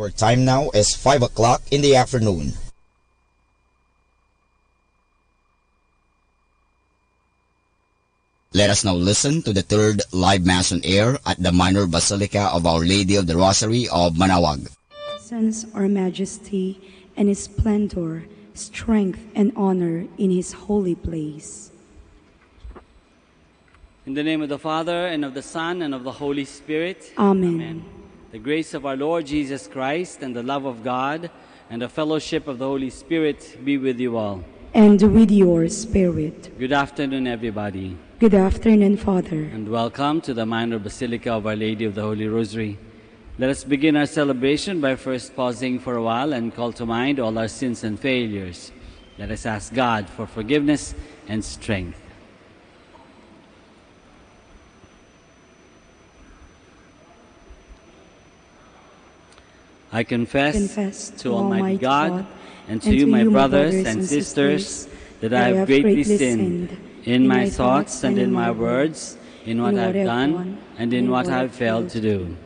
Our time now is 5 o'clock in the afternoon. Let us now listen to the third live Mass on air at the Minor Basilica of Our Lady of the Rosary of Manaoag. Sense our majesty and his splendor, strength and honor in his holy place. In the name of the Father, and of the Son, and of the Holy Spirit. Amen. Amen. The grace of our Lord Jesus Christ, and the love of God, and the fellowship of the Holy Spirit be with you all. And with your spirit. Good afternoon, everybody. Good afternoon, Father. And welcome to the Minor Basilica of Our Lady of the Holy Rosary. Let us begin our celebration by first pausing for a while and call to mind all our sins and failures. Let us ask God for forgiveness and strength. I confess to Almighty God and to you, my brothers and sisters, that I have greatly sinned in my thoughts and in my words, in what I have done and in what I have failed to do.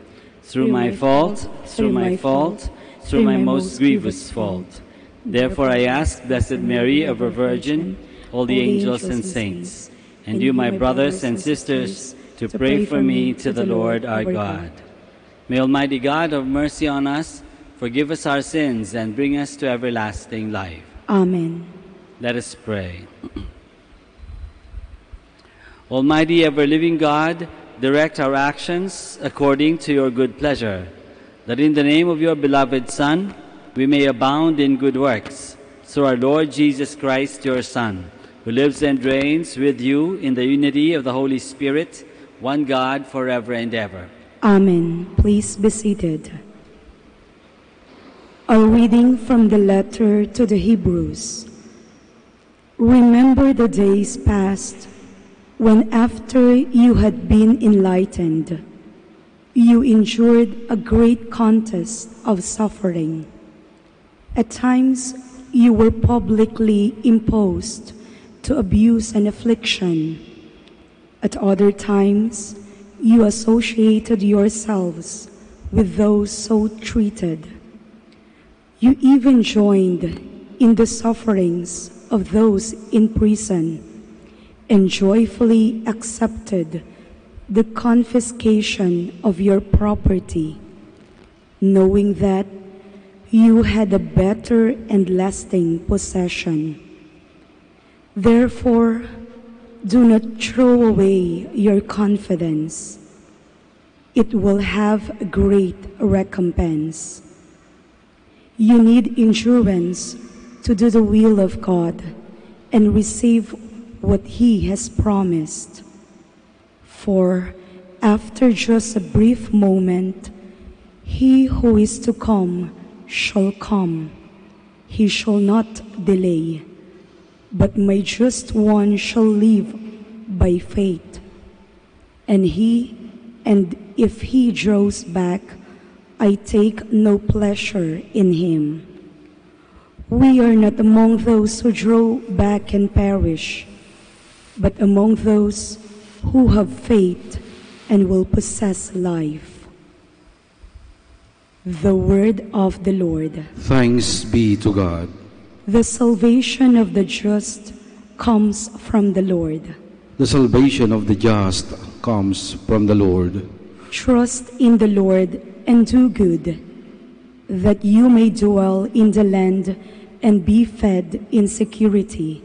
Through my fault, through my most grievous fault. Therefore I ask Blessed Mary, ever Virgin, all the angels and saints, and you, my brothers and sisters, to pray for me to the Lord our God. May Almighty God have mercy on us, forgive us our sins, and bring us to everlasting life. Amen. Let us pray. Almighty ever-living God, direct our actions according to your good pleasure, that in the name of your beloved Son, we may abound in good works, through our Lord Jesus Christ, your Son, who lives and reigns with you in the unity of the Holy Spirit, one God, forever and ever. Amen. Please be seated. A reading from the letter to the Hebrews. Remember the days past, when after you had been enlightened, you endured a great contest of suffering. At times you were publicly imposed to abuse and affliction. At other times you associated yourselves with those so treated. You even joined in the sufferings of those in prison and joyfully accepted the confiscation of your property, knowing that you had a better and lasting possession. Therefore, do not throw away your confidence. It will have a great recompense. You need endurance to do the will of God and receive what He has promised. For after just a brief moment, He who is to come shall come. He shall not delay. But my just one shall live by faith. And if he draws back, I take no pleasure in him. We are not among those who draw back and perish, but among those who have faith and will possess life. The word of the Lord. Thanks be to God. The salvation of the just comes from the Lord. The salvation of the just comes from the Lord. Trust in the Lord and do good, that you may dwell in the land and be fed in security.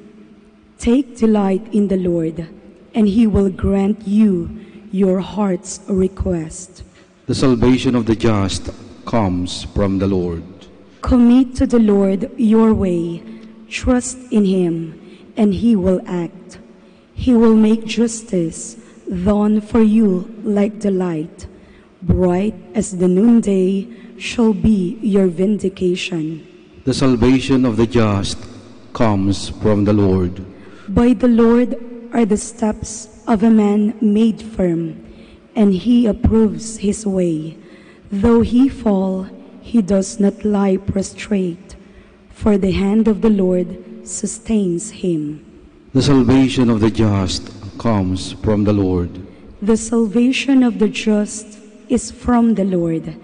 Take delight in the Lord, and He will grant you your heart's request. The salvation of the just comes from the Lord. Commit to the Lord your way, trust in Him, and He will act. He will make justice dawn for you like the light. Bright as the noonday shall be your vindication. The salvation of the just comes from the Lord. By the Lord are the steps of a man made firm, and He approves his way. Though he fall, he does not lie prostrate, for the hand of the Lord sustains him. The salvation of the just comes from the Lord. The salvation of the just is from the Lord.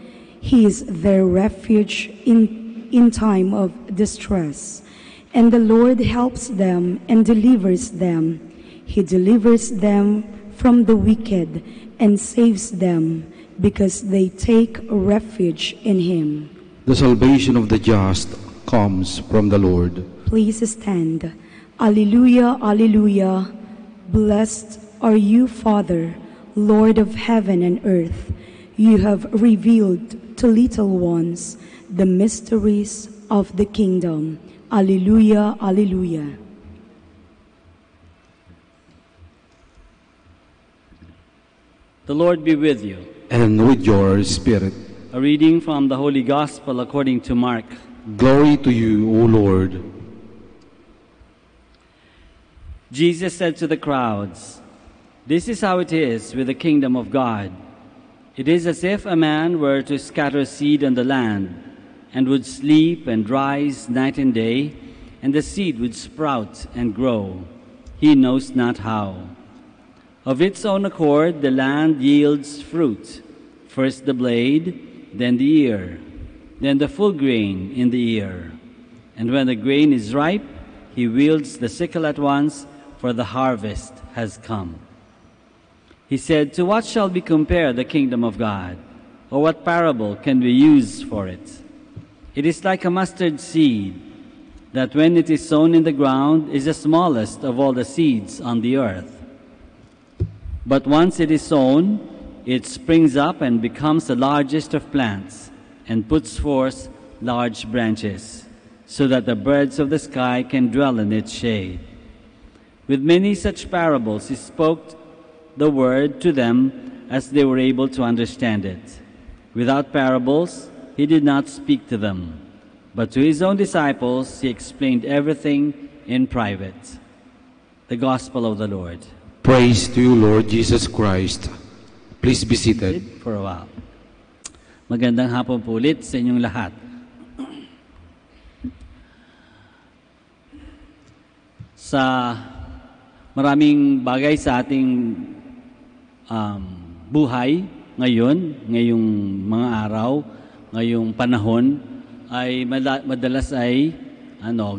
He is their refuge in time of distress. And the Lord helps them and delivers them. He delivers them from the wicked and saves them because they take refuge in Him. The salvation of the just comes from the Lord. Please stand. Alleluia, alleluia. Blessed are you, Father, Lord of heaven and earth. You have revealed to little ones the mysteries of the kingdom. Alleluia, alleluia. The Lord be with you. And with your spirit. A reading from the Holy Gospel according to Mark. Glory to you, O Lord. Jesus said to the crowds, "This is how it is with the kingdom of God. It is as if a man were to scatter seed on the land, and would sleep and rise night and day, and the seed would sprout and grow. He knows not how. Of its own accord the land yields fruit, first the blade, then the ear, then the full grain in the ear. And when the grain is ripe, he wields the sickle at once, for the harvest has come." He said, "To what shall we compare the kingdom of God? Or what parable can we use for it? It is like a mustard seed, that when it is sown in the ground is the smallest of all the seeds on the earth. But once it is sown, it springs up and becomes the largest of plants, and puts forth large branches, so that the birds of the sky can dwell in its shade." With many such parables he spoke the word to them as they were able to understand it. Without parables he did not speak to them, but to his own disciples he explained everything in private. The Gospel of the Lord. Praise to you, Lord Jesus Christ. Please be seated. For a while. Magandang hapon po ulit sa inyong lahat. Sa maraming bagay sa ating buhay ngayong mga araw, ngayong panahon, ay madalas ay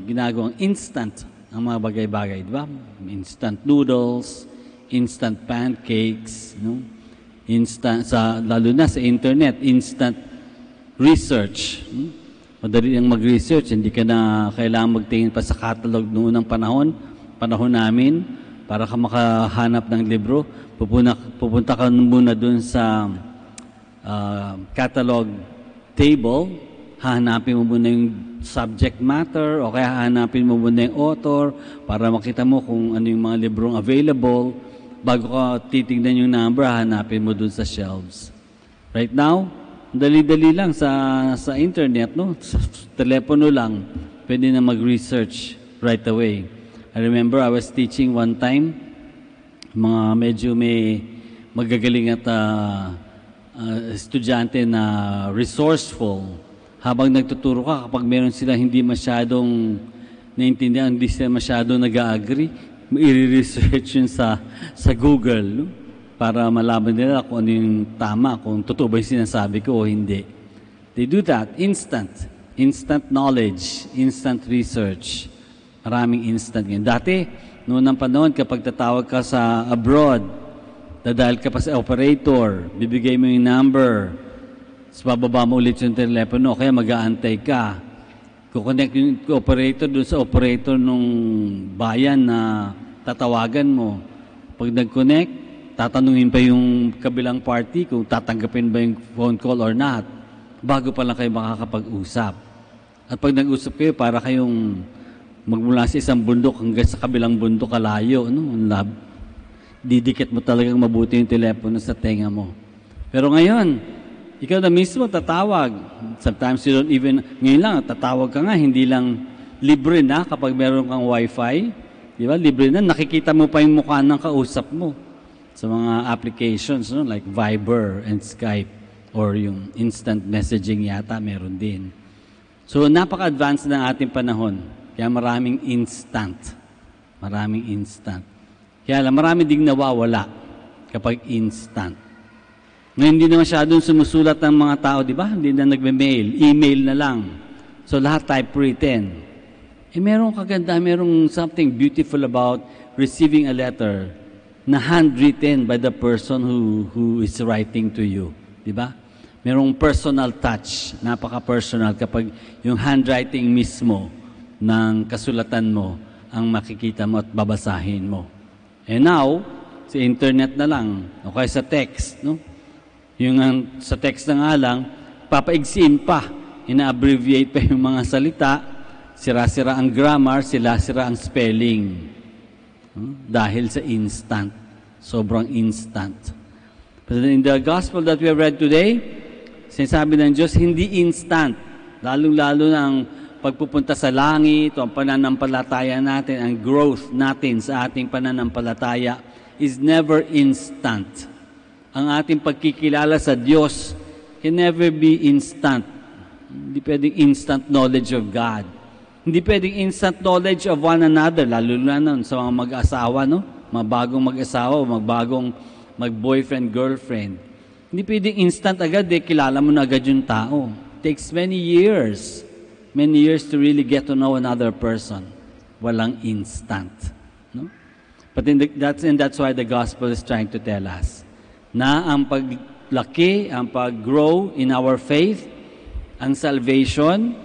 ginagawang instant ang mga bagay-bagay, di ba? Instant noodles, instant pancakes, no? Instant, lalo na sa internet, instant research. Madali lang mag-research, hindi ka na kailangan magtingin pa sa catalog noon ng panahon namin, para ka makahanap ng libro. Pupunta ka muna dun sa catalog table, hahanapin mo muna yung subject matter, o kaya hahanapin mo muna yung author para makita mo kung ano yung mga librong available. Bago ka titignan yung number, hanapin mo dun sa shelves. Right now, dali-dali lang sa internet, no? Sa telepono lang, pwede na mag-research right away. I remember I was teaching one time, mga medyo may magagaling at estudyante na resourceful. Habang nagtuturo ka, kapag meron sila hindi masyadong naintindihan, hindi sila masyadong nag-agree, i-research yun sa Google, no? Para malaman nila kung ano yung tama, kung totoo ba yung sinasabi ko o hindi. They do that, instant knowledge, instant research. Maraming instant ngayon. Dati, noon ng panahon, kapag tatawag ka sa abroad, dadahal ka pa sa operator, bibigay mo yung number, tapos bababa mo ulit yung telepono, kaya mag-aantay ka. Kukonect yung operator doon sa operator nung bayan na tatawagan mo. Pag nag-connect, tatanungin pa yung kabilang party kung tatanggapin ba yung phone call or not, bago pa lang kayo makakapag-usap. At pag nag-usap kayo, para kayong magmula sa isang bundok hanggang sa kabilang bundok kalayo, no? Didikit mo talagang mabuti yung telepono sa tenga mo. Pero ngayon, ikaw na mismo tatawag. Sometimes you don't even, ngayon lang, tatawag ka nga, hindi lang libre na kapag meron kang wifi. Di ba? Libre na, nakikita mo pa yung mukha ng kausap mo sa mga applications, no? Like Viber and Skype, or yung instant messaging yata meron din. So, napaka-advanced ng ating panahon. Kaya maraming instant. Maraming instant. Kaya lang, marami ding nawawala kapag instant. Ngayon, hindi na masyadong sumusulat ng mga tao, di ba? Hindi na nagme-mail. Email na lang. So, lahat typewritten. Merong kaganda, merong something beautiful about receiving a letter na handwritten by the person who is writing to you. Di ba? Merong personal touch, napaka-personal kapag yung handwriting mismo ng kasulatan mo ang makikita mo at babasahin mo. And now, sa internet na lang, o kaya sa text, no? Yung sa text na nga lang, papaigsiin pa, ina-abbreviate pa yung mga salita, sira-sira ang grammar, sira-sira ang spelling. Dahil sa instant. Sobrang instant. But in the gospel that we have read today, sinasabi ng Diyos, hindi instant. Lalong-lalo na ang pagpupunta sa langit, o ang pananampalataya natin, ang growth natin sa ating pananampalataya is never instant. Ang ating pagkikilala sa Diyos can never be instant. Hindi pwedeng instant knowledge of God. Hindi pwedeng instant knowledge of one another, lalo na sa mga mag-asawa, no? Mga bagong mag-asawa, magbagong mag-boyfriend, girlfriend. Hindi pwedeng instant agad, kilala mo na agad yung tao. It takes many years to really get to know another person. Walang instant. No? But that's why the gospel is trying to tell us na ang paglaki, ang pag-grow in our faith, ang salvation,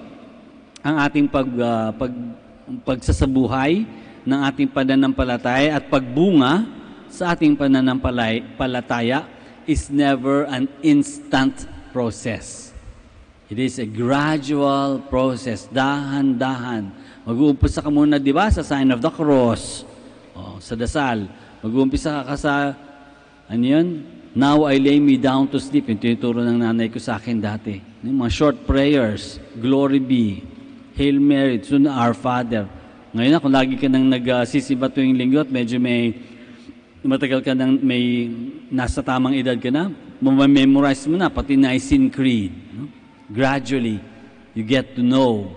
ang ating pagsasabuhay ng ating pananampalataya at pagbunga sa ating pananampalataya is never an instant process. It is a gradual process, dahan-dahan. Mag-uumpisa ka muna, di ba, sa sign of the cross, sa dasal. Mag-uumpisa ka sa, ano yun? Now I lay me down to sleep. Yung tinuturo ng nanay ko sa akin dati. Yung mga short prayers, Glory be, Hail Mary, soon Our Father. Ngayon kung lagi ka nang nagsisiba tuwing linggo at medyo matagal ka nang nasa tamang edad ka na, memorize mo na, pati Nicene Creed. No? Gradually, you get to know,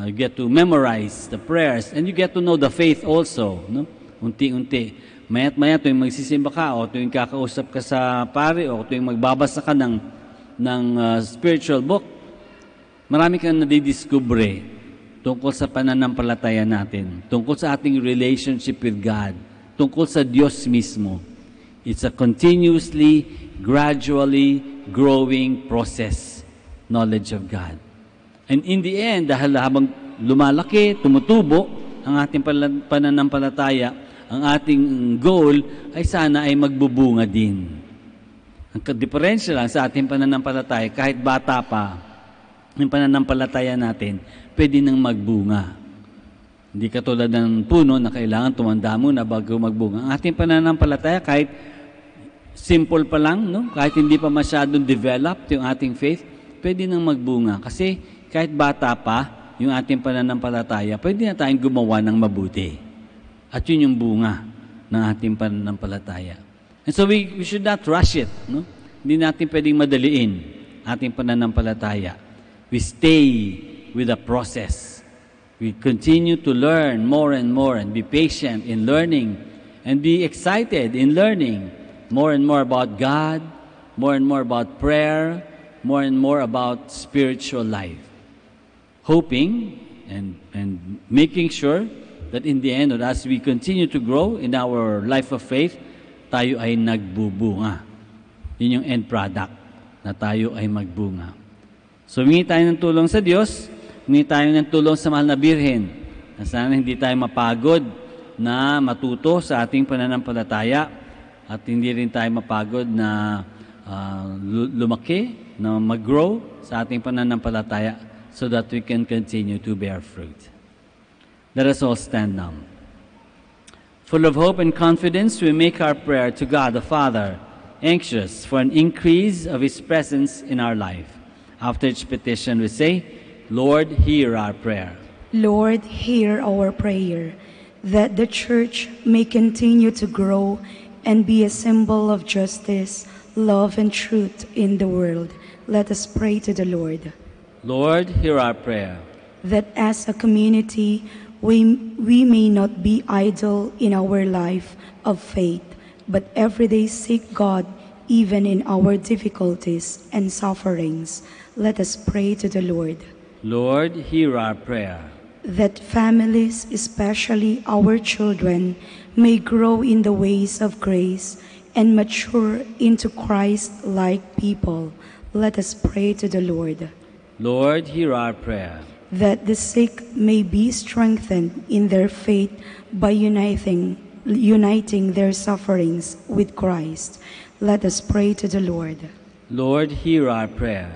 you get to memorize the prayers, and you get to know the faith also. No? Unti-unti. Maya't-maya tuwing magsisimba ka, o tuwing kakausap ka sa pare, o tuwing magbabasa ka ng spiritual book, marami kang nadidiscover tungkol sa pananampalataya natin, tungkol sa ating relationship with God, tungkol sa Diyos mismo. It's a continuously, gradually growing process, knowledge of God. And in the end, dahil habang lumalaki, tumutubo ang ating pananampalataya, ang ating goal ay sana ay magbubunga din. Ang diferensya lang sa ating pananampalataya, kahit bata pa, yung pananampalataya natin, pwede nang magbunga. Hindi katulad ng puno na kailangan tumanda muna bago magbunga. Ang ating pananampalataya, kahit simple pa lang, no? Kahit hindi pa masyadong developed yung ating faith, pwede nang magbunga. Kasi kahit bata pa, yung ating pananampalataya, pwede na tayong gumawa ng mabuti. At yun yung bunga ng ating pananampalataya. And so we should not rush it. No? Hindi natin pwedeng madaliin ating pananampalataya. We stay with the process. We continue to learn more and more and be patient in learning and be excited in learning more and more about God, more and more about prayer, more and more about spiritual life. Hoping and making sure that in the end, as we continue to grow in our life of faith, tayo ay nagbubunga. Yun yung end product, na tayo ay magbunga. So, humingi tayo ng tulong sa Diyos, humingi tayo ng tulong sa Mahal na Birhen, na sana hindi tayo mapagod na matuto sa ating pananampalataya at hindi rin tayo mapagod na lumaki, na mag-grow sa ating pananampalataya so that we can continue to bear fruit. Let us all stand now. Full of hope and confidence, we make our prayer to God the Father, anxious for an increase of His presence in our life. After each petition, we say, Lord, hear our prayer. Lord, hear our prayer, that the Church may continue to grow and be a symbol of justice, love, and truth in the world. Let us pray to the Lord. Lord, hear our prayer. That as a community, we may not be idle in our life of faith, but every day seek God even in our difficulties and sufferings. Let us pray to the Lord. Lord, hear our prayer. That families, especially our children, may grow in the ways of grace and mature into Christ-like people. Let us pray to the Lord. Lord, hear our prayer. That the sick may be strengthened in their faith by uniting their sufferings with Christ. Let us pray to the Lord. Lord, hear our prayer.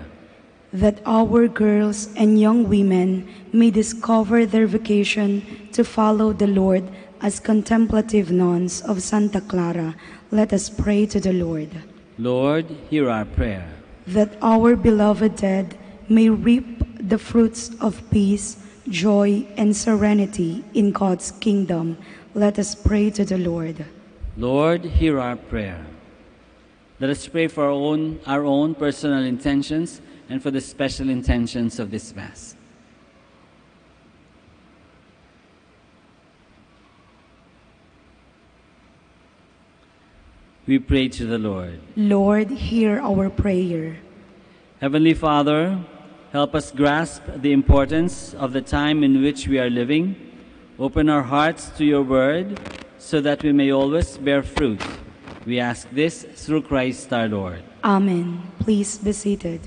That our girls and young women may discover their vocation to follow the Lord as contemplative nuns of Santa Clara. Let us pray to the Lord. Lord, hear our prayer. That our beloved dead may reap the fruits of peace, joy, and serenity in God's kingdom. Let us pray to the Lord. Lord, hear our prayer. Let us pray for our own personal intentions and for the special intentions of this Mass. We pray to the Lord. Lord, hear our prayer. Heavenly Father, help us grasp the importance of the time in which we are living. Open our hearts to your word so that we may always bear fruit. We ask this through Christ our Lord. Amen. Please be seated.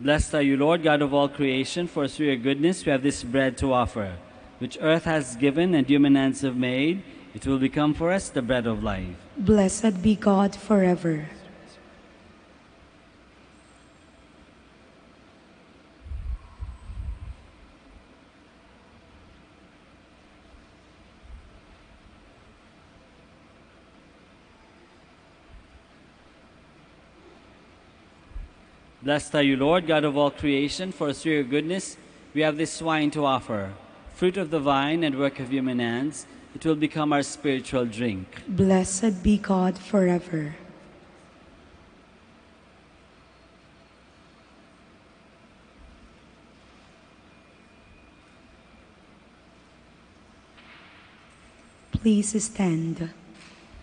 Blessed are you, Lord, God of all creation, for through your goodness we have this bread to offer, which earth has given and human hands have made. It will become for us the bread of life. Blessed be God forever. Blessed are you, Lord, God of all creation, for through your goodness we have this wine to offer, fruit of the vine and work of human hands. It will become our spiritual drink. Blessed be God forever. Please stand.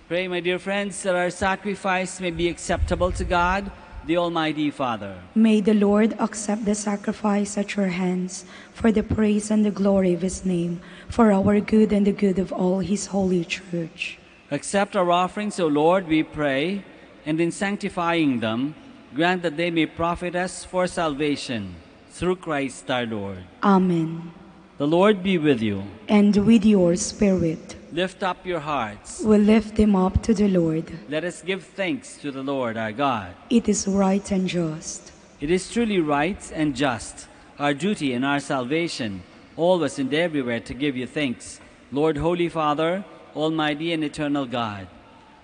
Pray, my dear friends, that our sacrifice may be acceptable to God, the Almighty Father. May the Lord accept the sacrifice at your hands for the praise and the glory of his name, for our good and the good of all his holy church. Accept our offerings, O Lord, we pray, and in sanctifying them, grant that they may profit us for salvation, through Christ our Lord. Amen. The Lord be with you. And with your spirit. Lift up your hearts. We lift them up to the Lord. Let us give thanks to the Lord our God. It is right and just. It is truly right and just, our duty and our salvation, always and everywhere to give you thanks, Lord, Holy Father, Almighty and eternal God.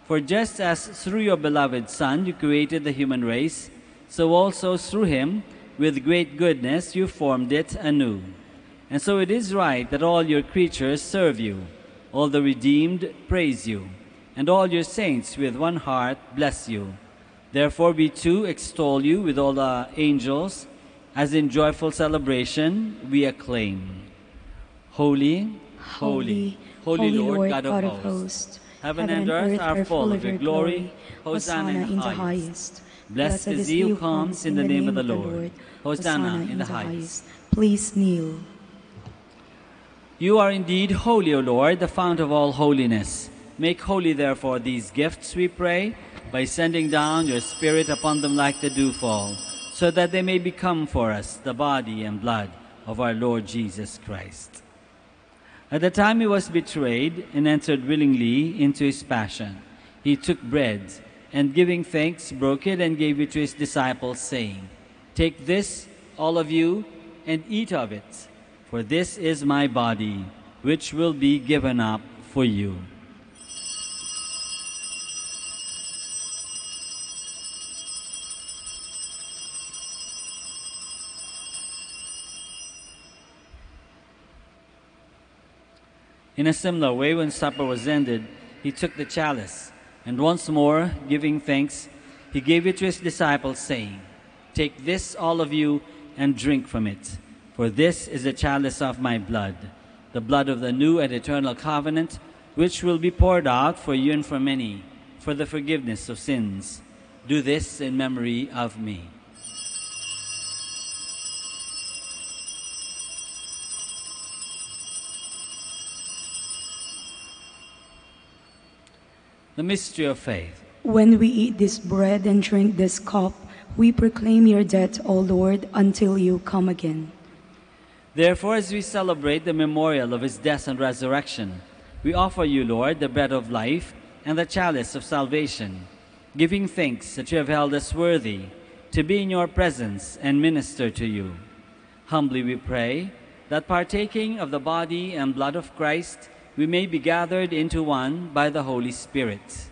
For just as through your beloved Son you created the human race, so also through him, with great goodness, you formed it anew. And so it is right that all your creatures serve you. All the redeemed praise you, and all your saints with one heart bless you. Therefore we too extol you with all the angels, as in joyful celebration we acclaim. Holy, holy, holy Lord, God of hosts. Heaven and earth are full of your glory. Hosanna in the highest. Blessed is he who comes in the name of the Lord. Hosanna in the highest. Please kneel. You are indeed holy, O Lord, the fount of all holiness. Make holy, therefore, these gifts, we pray, by sending down your Spirit upon them like the dewfall, so that they may become for us the body and blood of our Lord Jesus Christ. At the time he was betrayed and entered willingly into his passion, he took bread, and giving thanks, broke it and gave it to his disciples, saying, "Take this, all of you, and eat of it. For this is my body, which will be given up for you." In a similar way, when supper was ended, he took the chalice, and once more, giving thanks, he gave it to his disciples, saying, "Take this, all of you, and drink from it, for this is the chalice of my blood, the blood of the new and eternal covenant, which will be poured out for you and for many, for the forgiveness of sins. Do this in memory of me." The mystery of faith. When we eat this bread and drink this cup, we proclaim your death, O Lord, until you come again. Therefore, as we celebrate the memorial of his death and resurrection, we offer you, Lord, the bread of life and the chalice of salvation, giving thanks that you have held us worthy to be in your presence and minister to you. Humbly we pray that, partaking of the body and blood of Christ, we may be gathered into one by the Holy Spirit.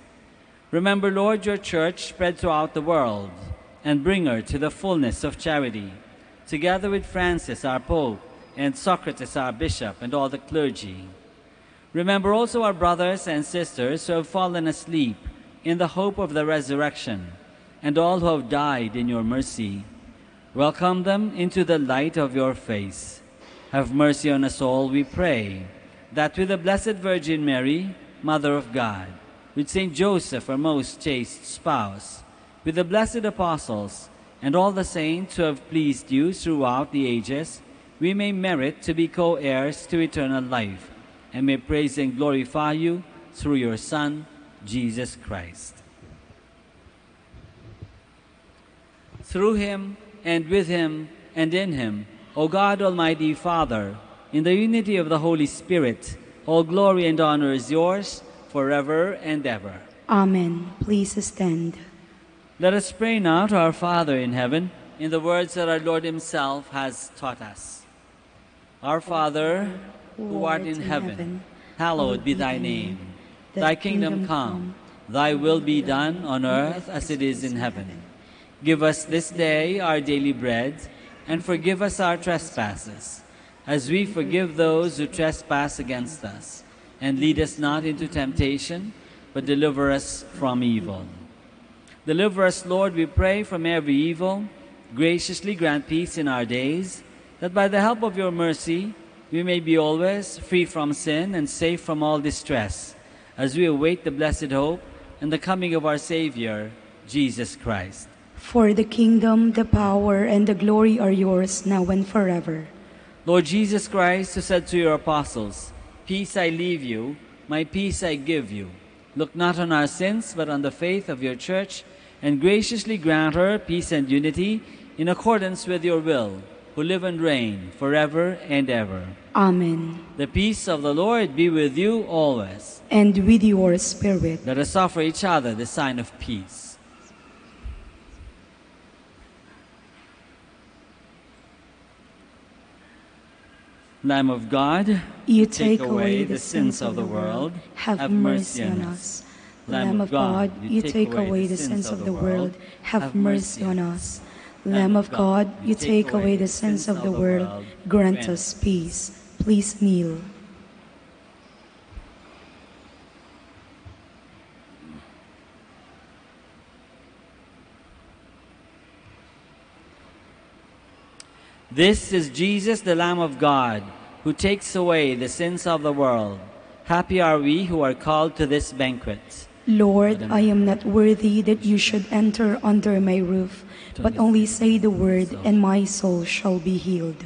Remember, Lord, your church spread throughout the world, and bring her to the fullness of charity, together with Francis, our Pope, and Socrates, our Bishop, and all the clergy. Remember also our brothers and sisters who have fallen asleep in the hope of the resurrection, and all who have died in your mercy. Welcome them into the light of your face. Have mercy on us all, we pray, that with the Blessed Virgin Mary, Mother of God, with Saint Joseph, our most chaste spouse, with the blessed apostles, and all the saints who have pleased you throughout the ages, we may merit to be co-heirs to eternal life, and may praise and glorify you through your Son, Jesus Christ. Through him, and with him, and in him, O God, Almighty Father, in the unity of the Holy Spirit, all glory and honor is yours forever and ever. Amen. Please stand. Let us pray now to our Father in heaven in the words that our Lord himself has taught us. Our Father, who art in heaven, hallowed be thy name. Thy kingdom come, thy will be done on earth as it is in heaven. Give us this day our daily bread, and forgive us our trespasses, as we forgive those who trespass against us. And lead us not into temptation, but deliver us from evil. Deliver us, Lord, we pray, from every evil. Graciously grant peace in our days, that by the help of your mercy we may be always free from sin and safe from all distress, as we await the blessed hope and the coming of our Savior, Jesus Christ. For the kingdom, the power, and the glory are yours now and forever. Lord Jesus Christ, who said to your apostles, "Peace I leave you, my peace I give you," look not on our sins, but on the faith of your church, and graciously grant her peace and unity in accordance with your will, who live and reign forever and ever. Amen. The peace of the Lord be with you always. And with your spirit. Let us offer each other the sign of peace. Lamb of God, you take away the sins of the world, have mercy on us. Lamb of God, you take away the sins of the world, have mercy on us. Lamb of God, you take away the sins of the world, grant us peace. Please kneel. This is Jesus, the Lamb of God, who takes away the sins of the world. Happy are we who are called to this banquet. Lord, I am not worthy that you should enter under my roof, but only say the word, and my soul shall be healed.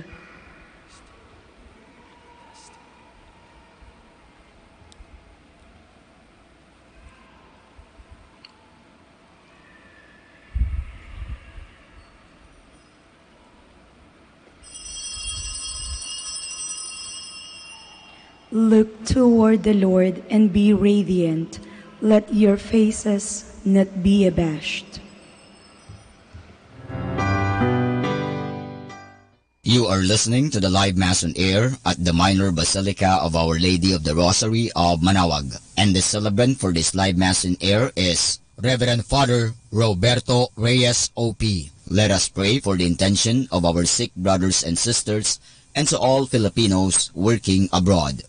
Look toward the Lord and be radiant. Let your faces not be abashed. You are listening to the live Mass on air at the Minor Basilica of Our Lady of the Rosary of Manaoag. And the celebrant for this live Mass on air is Reverend Father Roberto Reyes, O.P. Let us pray for the intention of our sick brothers and sisters and to all Filipinos working abroad.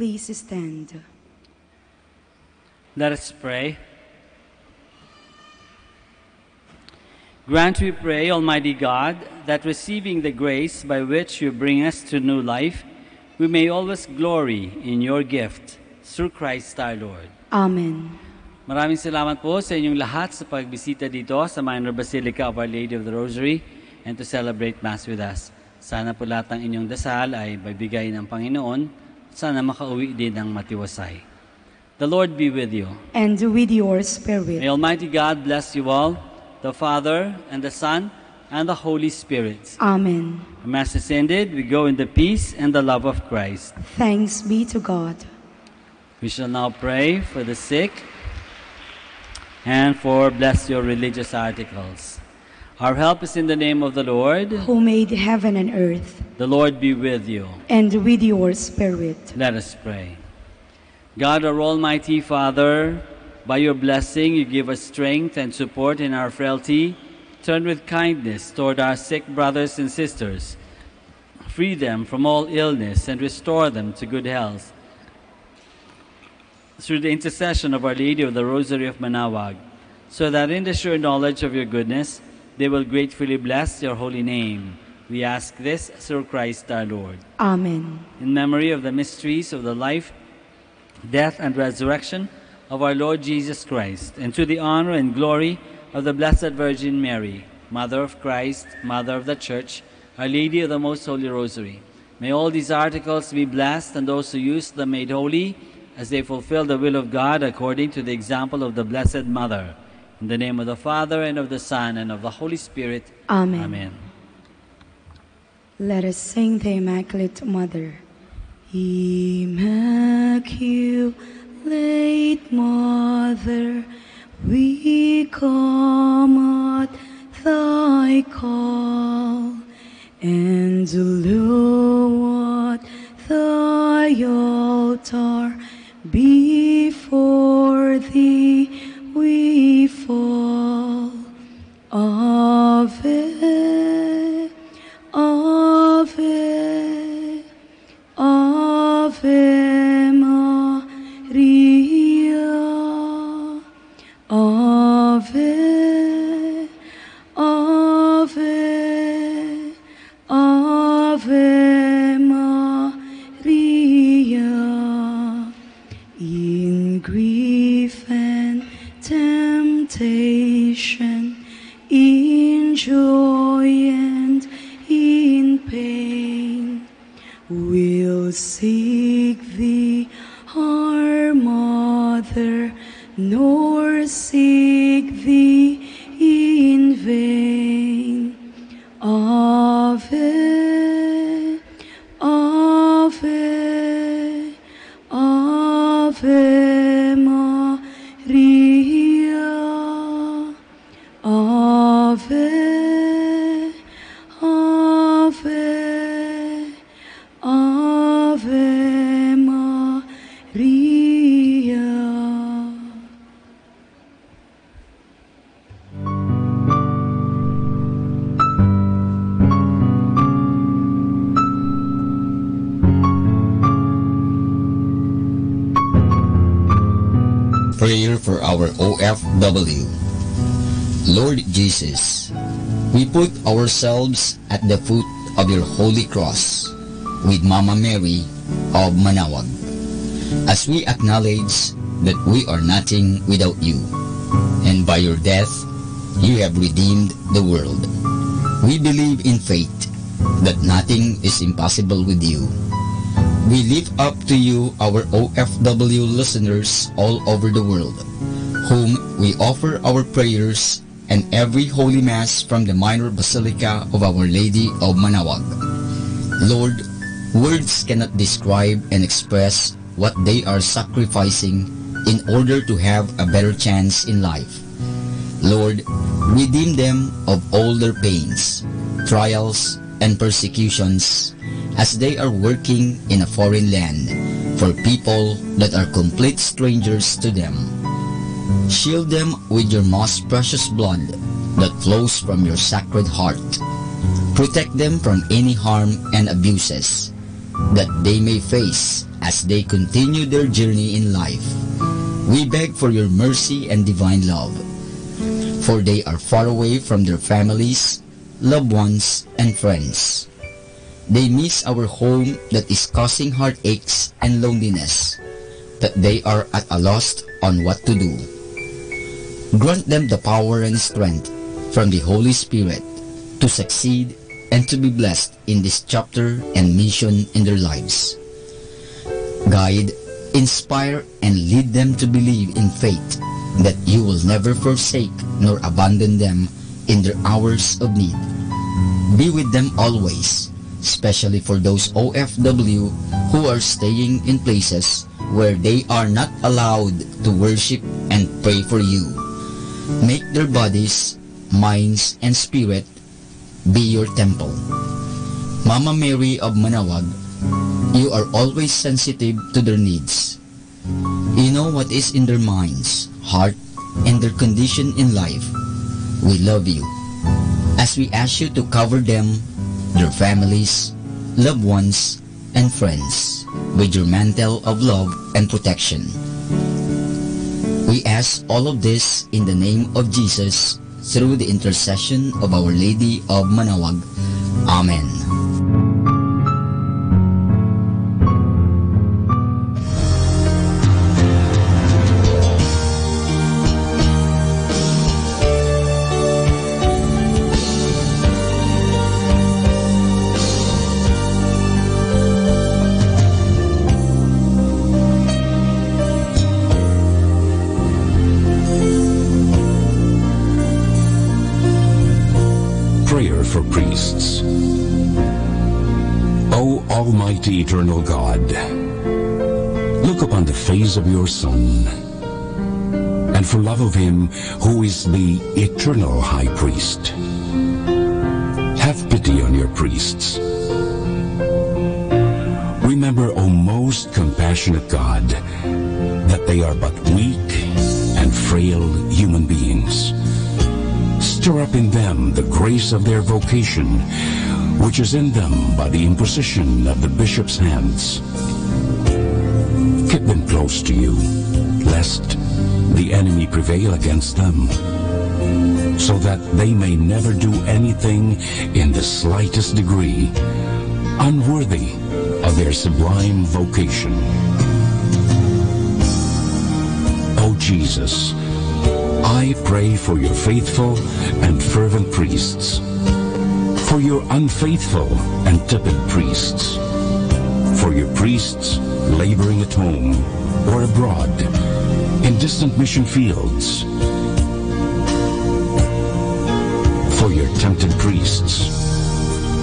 Please stand. Let us pray. Grant, we pray, Almighty God, that receiving the grace by which you bring us to new life, we may always glory in your gift, through Christ our Lord. Amen. Maraming salamat po sa inyong lahat sa pagbisita dito sa Minor Basilica of Our Lady of the Rosary and to celebrate Mass with us. Sana po lahat ng inyong dasal ay magbigay ng Panginoon at sana makauwi din ng matiwasay. The Lord be with you. And with your spirit. May Almighty God bless you all, the Father, and the Son, and the Holy Spirit. Amen. The Mass is ended. We go in the peace and the love of Christ. Thanks be to God. We shall now pray for the sick and for bless your religious articles. Our help is in the name of the Lord, who made heaven and earth. The Lord be with you. And with your spirit. Let us pray. God, our Almighty Father, by your blessing you give us strength and support in our frailty. Turn with kindness toward our sick brothers and sisters. Free them from all illness and restore them to good health. Through the intercession of Our Lady of the Rosary of Manaoag, so that in the sure knowledge of your goodness, they will gratefully bless your holy name. We ask this through Christ our Lord. Amen. In memory of the mysteries of the life, death, and resurrection of our Lord Jesus Christ, and to the honor and glory of the Blessed Virgin Mary, Mother of Christ, Mother of the Church, Our Lady of the Most Holy Rosary, may all these articles be blessed, and those who use them made holy, as they fulfill the will of God according to the example of the Blessed Mother. In the name of the Father, and of the Son, and of the Holy Spirit. Amen. Amen. Let us sing the Immaculate Mother. Immaculate Mother, we come at thy call, and low at thy altar before thee we fall. Ave, Ave, Ave Maria. Ave, Ave, Ave Maria. In grief and temptation, in joy and in pain, we'll seek thee, our Mother, nor seek thee in vain. Ave, Ave, Ave Maria. Ave, Ave, Ave Maria. Prayer for our OFW. Lord Jesus, we put ourselves at the foot of your holy cross with Mama Mary of Manaoag, as we acknowledge that we are nothing without you, and by your death you have redeemed the world. We believe in faith that nothing is impossible with you. We lift up to you our OFW listeners all over the world, whom we offer our prayers and every Holy Mass from the Minor Basilica of Our Lady of Manaoag. Lord, words cannot describe and express what they are sacrificing in order to have a better chance in life. Lord, redeem them of all their pains, trials, and persecutions as they are working in a foreign land for people that are complete strangers to them. Shield them with your most precious blood that flows from your sacred heart. Protect them from any harm and abuses that they may face as they continue their journey in life. We beg for your mercy and divine love, for they are far away from their families, loved ones, and friends. They miss our home that is causing heartaches and loneliness, that they are at a loss on what to do. Grant them the power and strength from the Holy Spirit to succeed and to be blessed in this chapter and mission in their lives. Guide, inspire, and lead them to believe in faith that you will never forsake nor abandon them in their hours of need. Be with them always, especially for those OFW who are staying in places where they are not allowed to worship and pray for you. Make their bodies, minds, and spirit be your temple. Mama Mary of Manaoag, you are always sensitive to their needs. You know what is in their minds, heart, and their condition in life. We love you, as we ask you to cover them, their families, loved ones, and friends with your mantle of love and protection. We ask all of this in the name of Jesus, through the intercession of Our Lady of Manaoag. Amen. For priests. O Almighty Eternal God, look upon the face of your Son, and for love of him who is the eternal High Priest, have pity on your priests. Remember, O most compassionate God, that they are but weak and frail human beings. Stir up in them the grace of their vocation, which is in them by the imposition of the bishop's hands. Keep them close to you, lest the enemy prevail against them, so that they may never do anything in the slightest degree unworthy of their sublime vocation. O Jesus, I pray for your faithful and fervent priests, for your unfaithful and tepid priests, for your priests laboring at home or abroad in distant mission fields, for your tempted priests,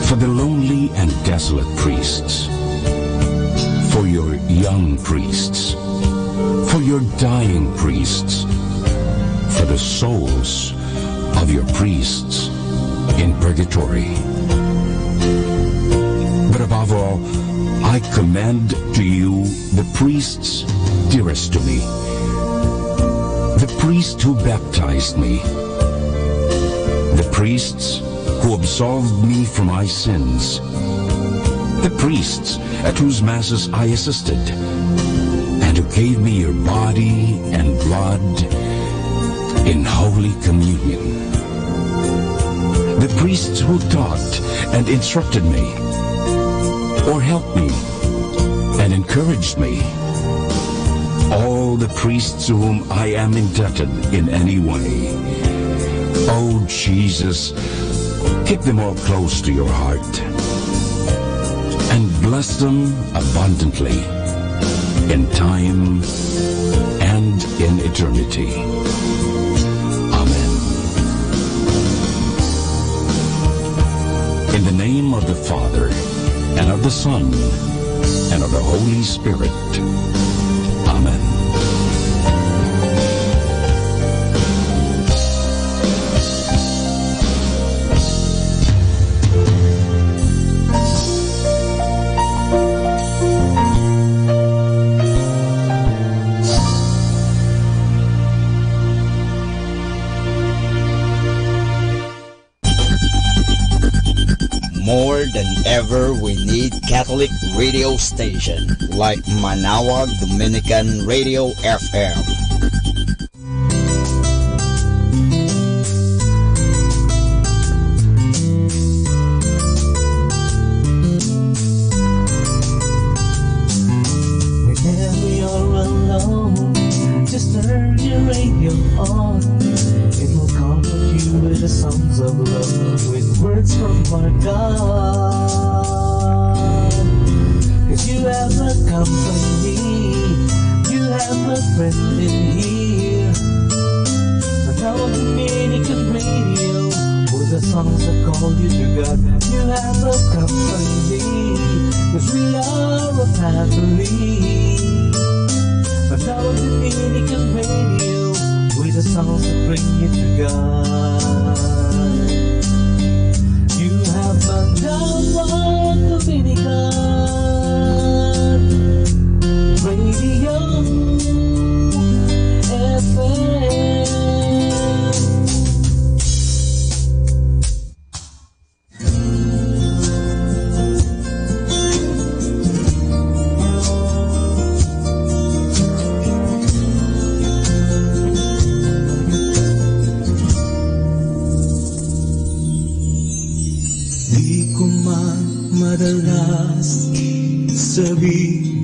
for the lonely and desolate priests, for your young priests, for your dying priests, for the souls of your priests in purgatory. But above all, I commend to you the priests dearest to me, the priest who baptized me, the priests who absolved me from my sins, the priests at whose masses I assisted, and who gave me your body and blood in Holy Communion. The priests who taught and instructed me, or helped me and encouraged me. All the priests to whom I am indebted in any way. Oh Jesus, keep them all close to your heart, and bless them abundantly in time and in eternity. In the name of the Father, and of the Son, and of the Holy Spirit. Amen. More than whenever we need Catholic radio station like Manawag Dominican Radio FM. Whenever you're alone, just turn your radio on. It will comfort you with the songs of love, with words from our God. 'Cause you have a company, you have a friend in here. Manawag Dominican Radio, with the songs that call you to God. You have a company, 'cause we are a family. Manawag Dominican Radio, with the songs that bring you to God. You have Manawag Dominican Radio FM. Madalas sabihin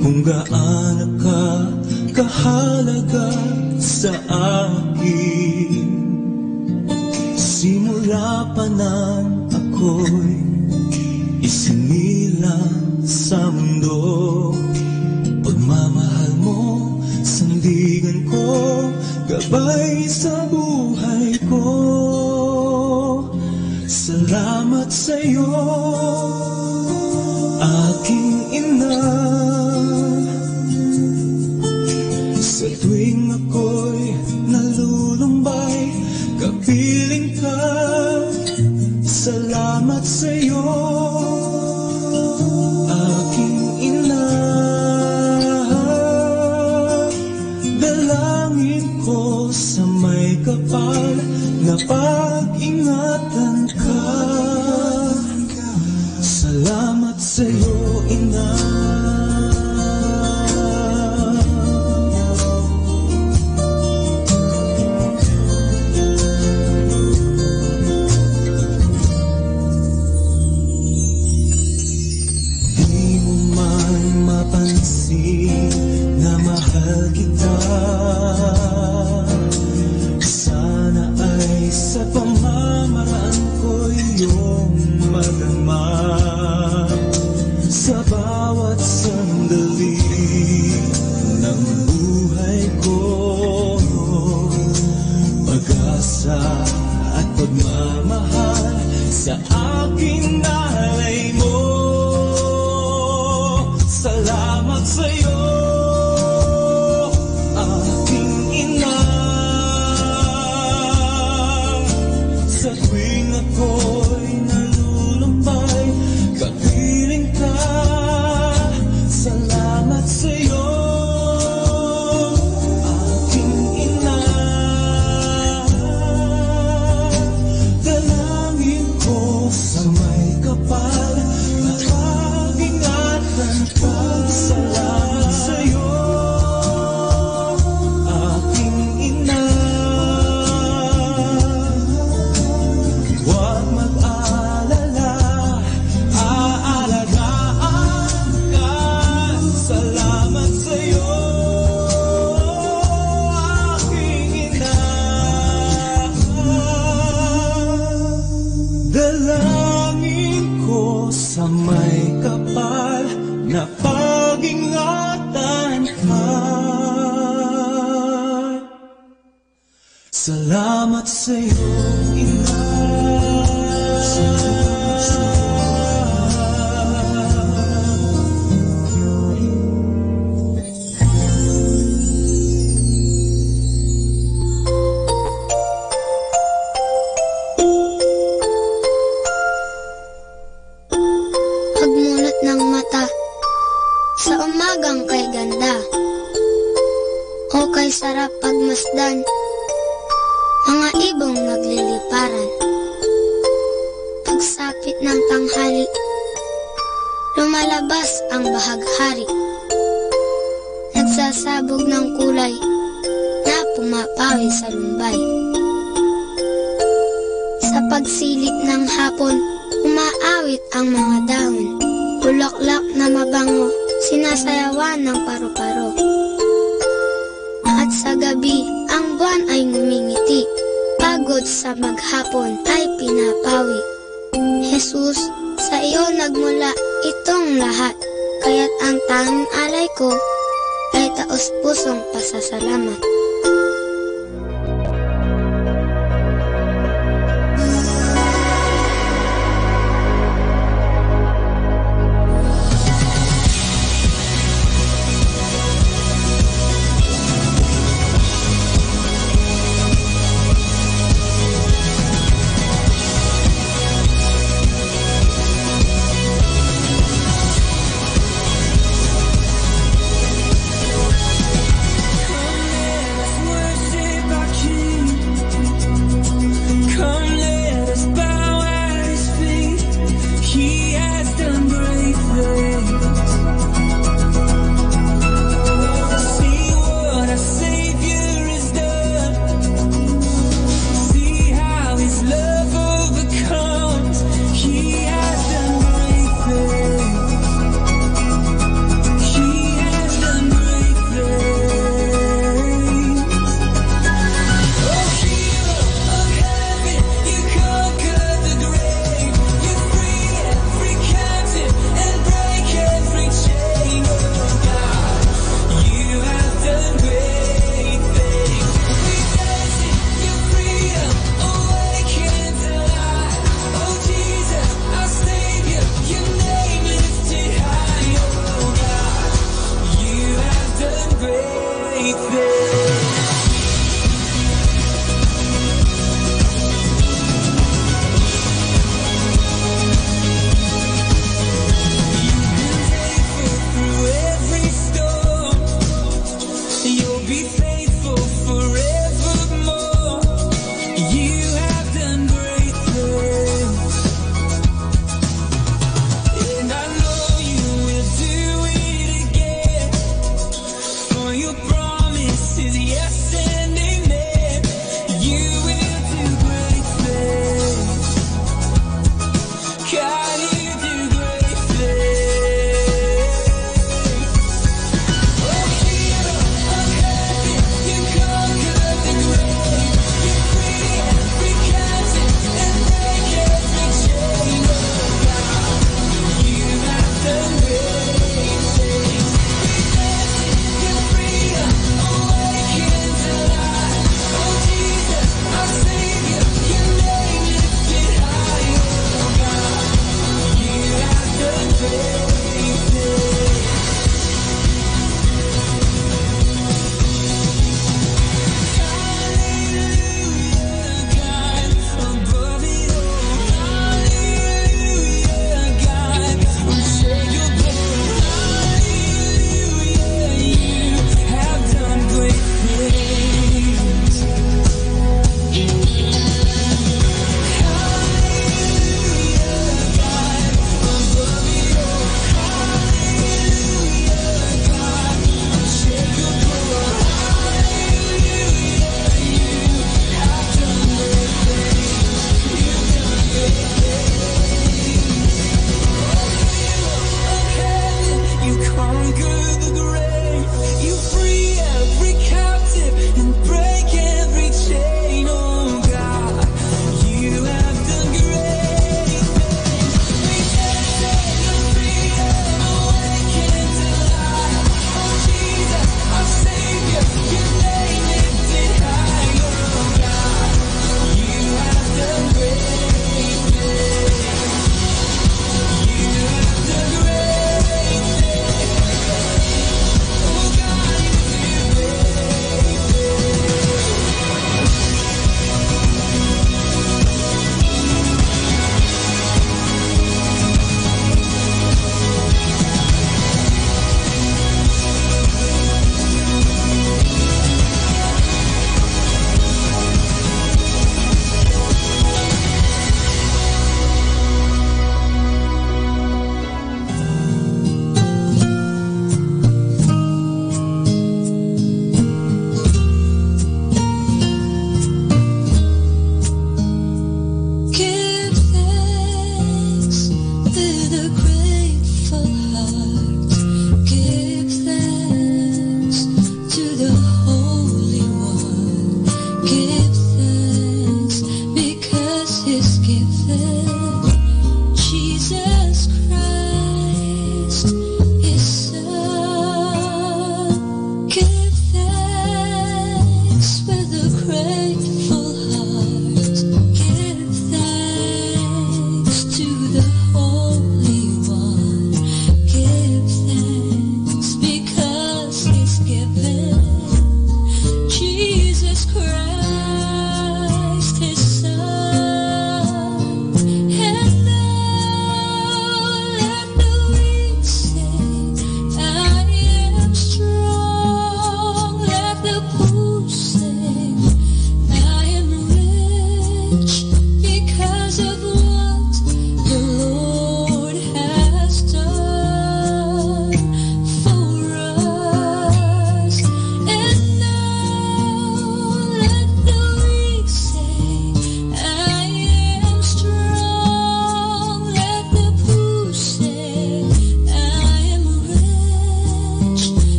kung gaano ka kahalaga sa akin. Simula pa nang ako'y isinilang sa mundo, pagmamahal mo, sandigan ko, gabay sa buhay ko. Salamat sa'yo, aking ina. Sa tuwing ako'y nalulumbay, kapiling ka. Salamat sa'yo, aking ina. Dalangin ko sa may kapal na pag-ingatan ka. Salamat sa'yo, ina. Di mo man mapansin na mahal kita. Sana ay sa pamamaraan ko iyong madama. Sa bawat sandali ng buhay ko, pag-asa at pagmamahal sa aking nalay mo. Salamat sa'yo, aking ina. Sa tuwing ako'y nalulumbay, kapiling ka. Salamat sa'yo, aking ina. Dalangin ko sa may kapal na pag-ingatan ka. Salamat sa'yo, aking ina. Huwag mag-alala, aalagaan ka. Salamat sa'yo, aking ina. Dalangin ko sa may kapal na pag-ingatan ka. Salamat sa'yo, ina. Pagmulat ng mata sa umagang kay ganda, o kay sarap pagmasdan, mga ibong nagliliparan. lapit ng tanghali, lumalabas ang bahaghari. Nagsasabog ng kulay na pumapawi sa lumbay. Sa pagsilip ng hapon, umaawit ang mga dahon. Bulaklak na mabango, sinasayawan ng paru-paro. At sa gabi, ang buwan ay ngumingiti. Pagod sa maghapon ay pinapawi. Jesus, sa iyo nagmula itong lahat. Kaya't ang tanging alay ko ay taos-pusong pasasalamat.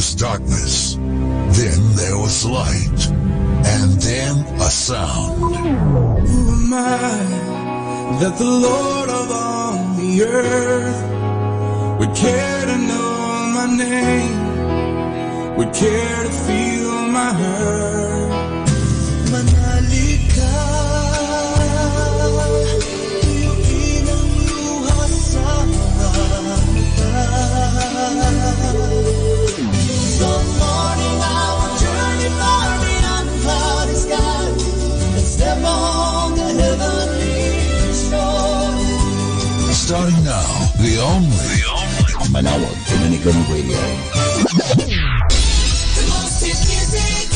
was darkness, then there was light, and then a sound. Who am I that the Lord of all the earth would care to know my name, would care to feel my hurt? Manali ka, iinang luha sa mata. So morning I will journey far beyond the cloudy sky and step on the heavenly shore. Starting now, the only Manawag Dominican Radio. The most hit music.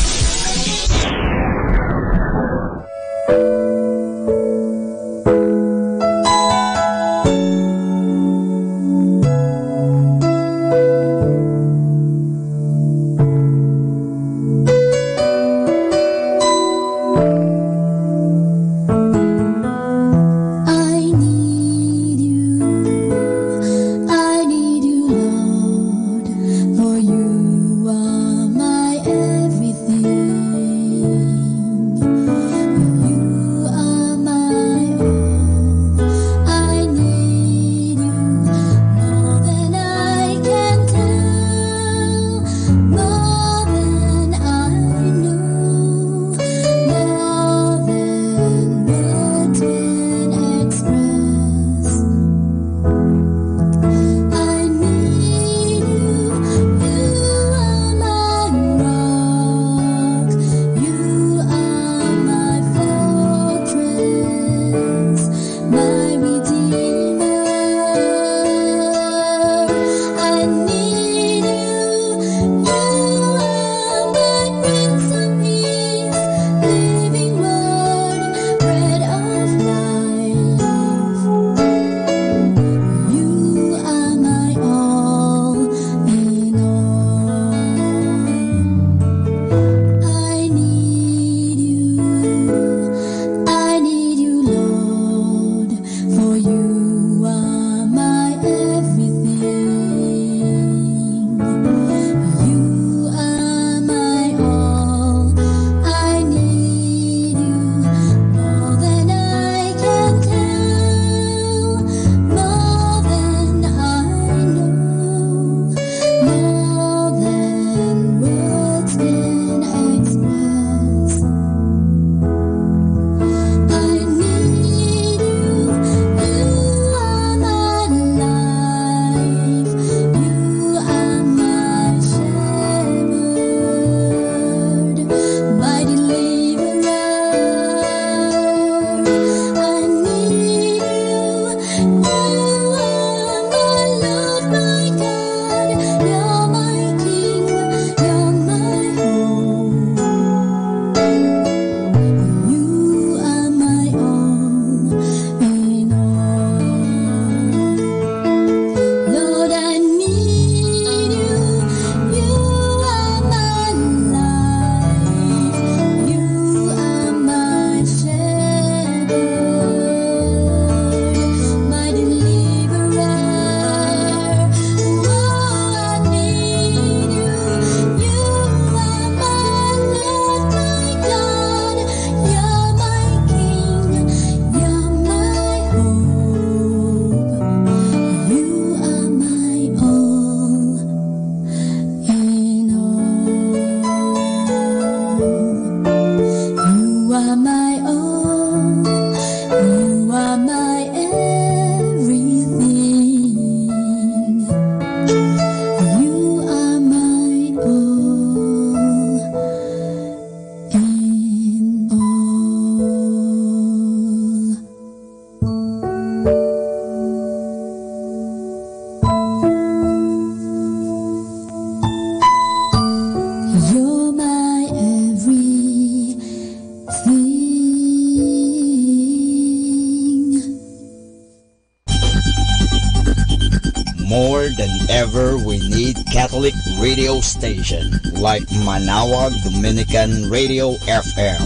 More than ever, we need Catholic radio station like Manawag Dominican Radio FM.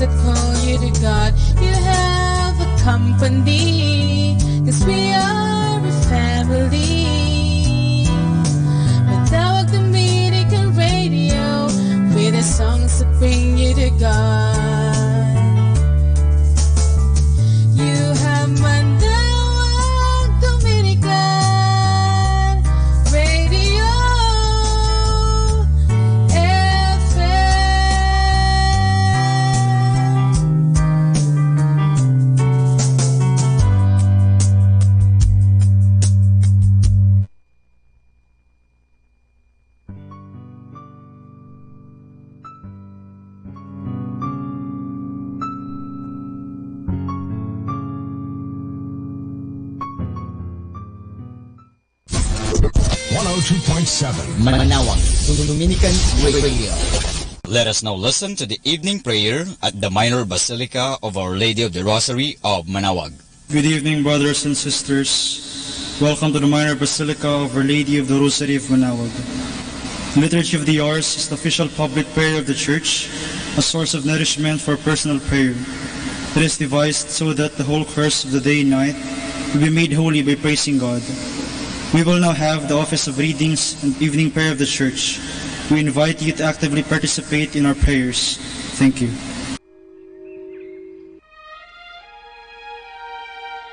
that call you to God. You have a company, 'cause we are a family. Matawag Dominic and Radio with the songs that bring you to God. You have Matawag Dominican Radio Manawag, Dominican Radio. Let us now listen to the evening prayer at the Minor Basilica of Our Lady of the Rosary of Manawag. Good evening, brothers and sisters. Welcome to the Minor Basilica of Our Lady of the Rosary of Manawag. The Liturgy of the Hours is the official public prayer of the Church, a source of nourishment for personal prayer. It is devised so that the whole course of the day and night will be made holy by praising God. We will now have the office of readings and evening prayer of the Church. We invite you to actively participate in our prayers. Thank you.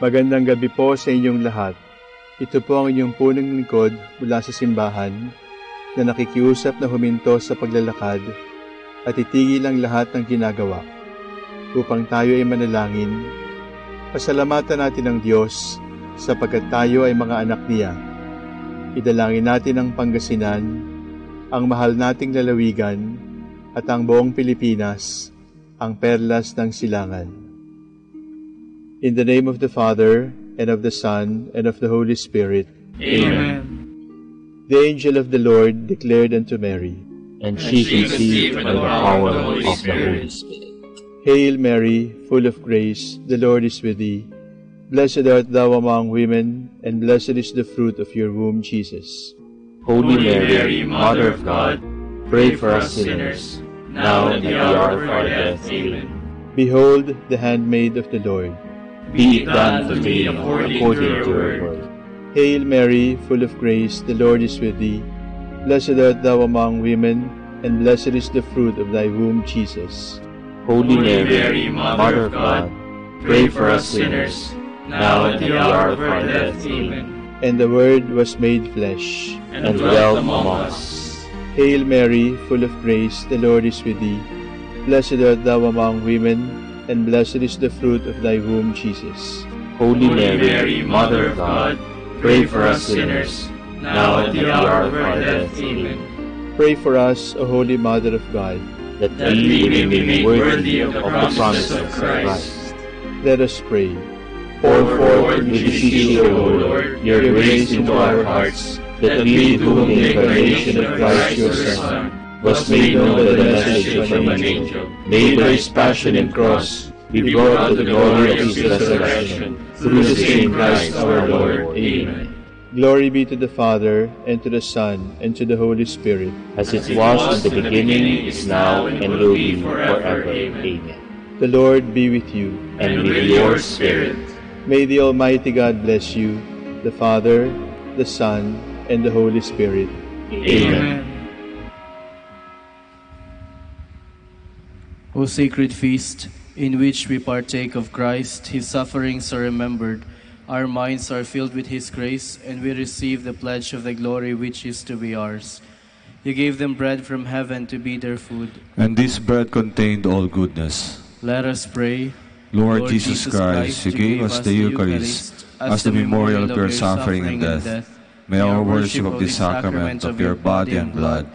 Magandang gabi po sa inyong lahat. Ito po ang inyong punong lingkod mula sa simbahan na nakikiusap na huminto sa paglalakad at itigil ang lahat ng ginagawa upang tayo ay manalangin. Pasalamatan natin ang Diyos sapagkat tayo ay mga anak niya. Idalangin natin ang Pangasinan, ang mahal nating lalawigan, at ang buong Pilipinas, ang perlas ng silangan. In the name of the Father, and of the Son, and of the Holy Spirit. Amen. The angel of the Lord declared unto Mary, and she conceived by the power of the Holy Spirit. Hail Mary, full of grace, the Lord is with thee. Blessed art thou among women, and blessed is the fruit of your womb, Jesus. Holy Mary, Mother of God, pray for us sinners, now and at the hour of our death. Amen. Behold the handmaid of the Lord. Be it done to me according to your word. Hail Mary, full of grace, the Lord is with thee. Blessed art thou among women, and blessed is the fruit of thy womb, Jesus. Holy Mary, Mother of God, pray for us sinners, now at the hour of our death. Amen. And the Word was made flesh, and dwelt among us. Hail Mary, full of grace, the Lord is with thee. Blessed art thou among women, and blessed is the fruit of thy womb, Jesus. Holy Mary, Mother of God, pray for us sinners, now at the hour of our death. Amen. Pray for us, O Holy Mother of God, that we may be made worthy of the promises of Christ. Let us pray. Pour forth, we beseech you, O Lord, your grace into our hearts, that we, to whom the incarnation of Christ your Son was made known by the message of an angel, made by his passion and cross, be brought to the glory of his resurrection, through the same Christ our Lord. Amen. Glory be to the Father, and to the Son, and to the Holy Spirit, as it was in the beginning, is now, and will be forever. Amen. The Lord be with you, and with your spirit. May the Almighty God bless you, the Father, the Son, and the Holy Spirit. Amen. O sacred feast, in which we partake of Christ, his sufferings are remembered, our minds are filled with his grace, and we receive the pledge of the glory which is to be ours. You gave them bread from heaven to be their food. And this bread contained all goodness. Let us pray. Lord Jesus Christ, you gave us the Eucharist as the memorial of your suffering and death. May our worship of this sacrament of your body and blood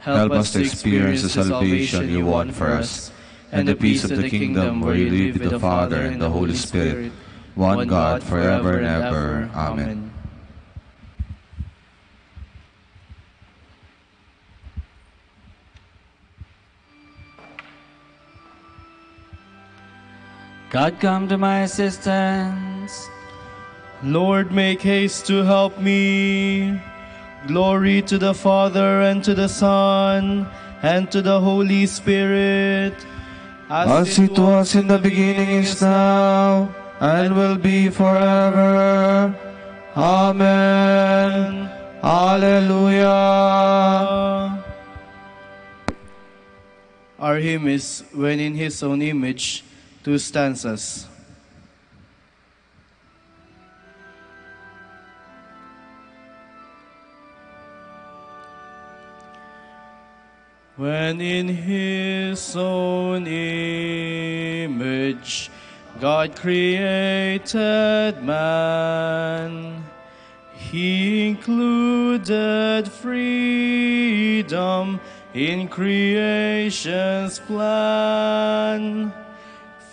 help us to experience the salvation you won for us, and the peace of the kingdom where you live with the Father and the Holy Spirit, one God, forever and ever. Amen. God, come to my assistance. Lord, make haste to help me. Glory to the Father, and to the Son, and to the Holy Spirit, as it was in the beginning, is now, and will be forever. Amen. Alleluia. Our hymn is When in His Own Image, 2 stanzas. When in His own image God created man, He included freedom in creation's plan.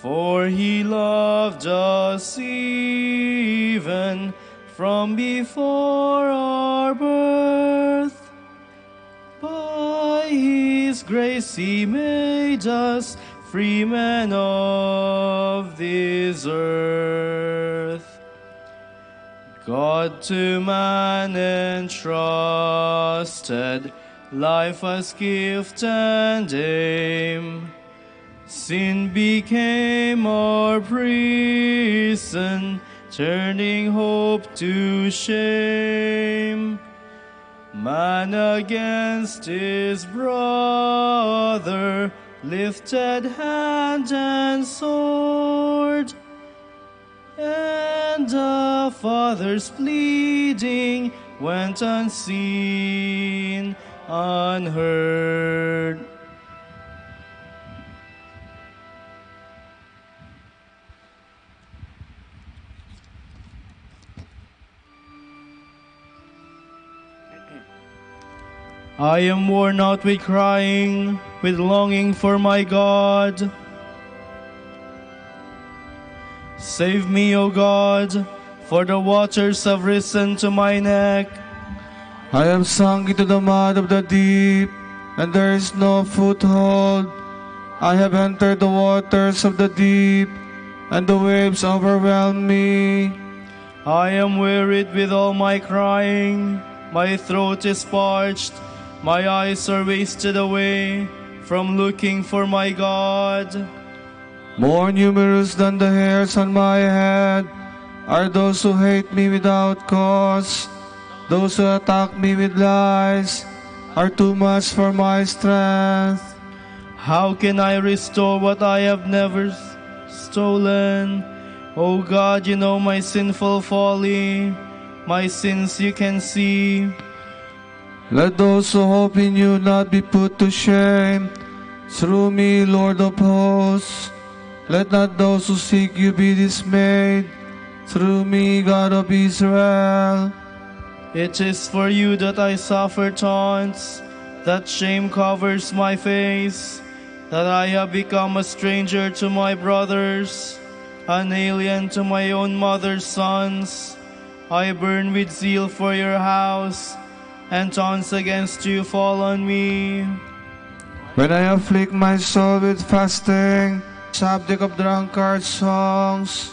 For He loved us even from before our birth. By His grace He made us free men of this earth. God to man entrusted life as gift and aim. Sin became our prison, turning hope to shame. Man against his brother lifted hand and sword, and the Father's pleading went unseen, unheard. I am worn out with crying, with longing for my God. Save me, O God, for the waters have risen to my neck. I have sunk into the mud of the deep, and there is no foothold. I have entered the waters of the deep, and the waves overwhelm me. I am wearied with all my crying. My throat is parched. My eyes are wasted away from looking for my God. More numerous than the hairs on my head are those who hate me without cause. Those who attack me with lies are too much for my strength. How can I restore what I have never stolen? O God, you know my sinful folly. My sins you can see. Let those who hope in you not be put to shame. Through me, Lord of hosts. Let not those who seek you be dismayed. Through me, God of Israel. It is for you that I suffer taunts, that shame covers my face, that I have become a stranger to my brothers, an alien to my own mother's sons. I burn with zeal for your house, and taunts against you fall on me. When I afflict my soul with fasting, subject of drunkard songs.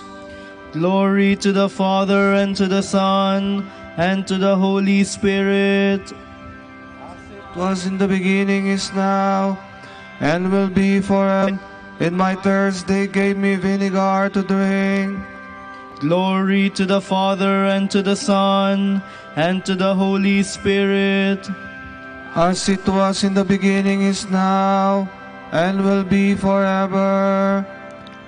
Glory to the Father, and to the Son, and to the Holy Spirit. As it was in the beginning, is now, and will be forever. In my thirst they gave me vinegar to drink. Glory to the Father, and to the Son, and to the Holy Spirit. As it was in the beginning, is now, and will be forever.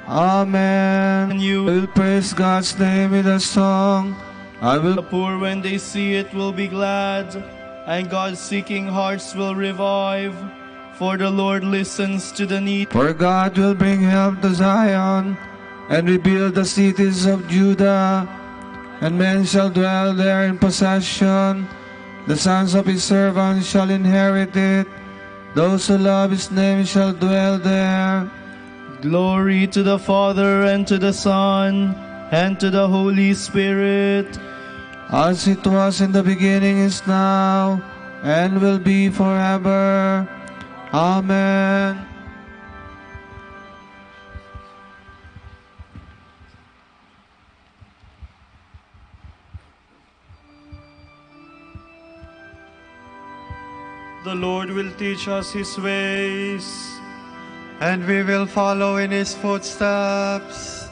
Amen. And you will praise God's name with a song. The poor, when they see it, will be glad, and God-seeking hearts will revive. For the Lord listens to the needy. For God will bring help to Zion, and rebuild the cities of Judah, and men shall dwell there in possession. The sons of his servants shall inherit it. Those who love his name shall dwell there. Glory to the Father, and to the Son, and to the Holy Spirit. As it was in the beginning, is now, and will be forever. Amen. The Lord will teach us His ways, and we will follow in his footsteps.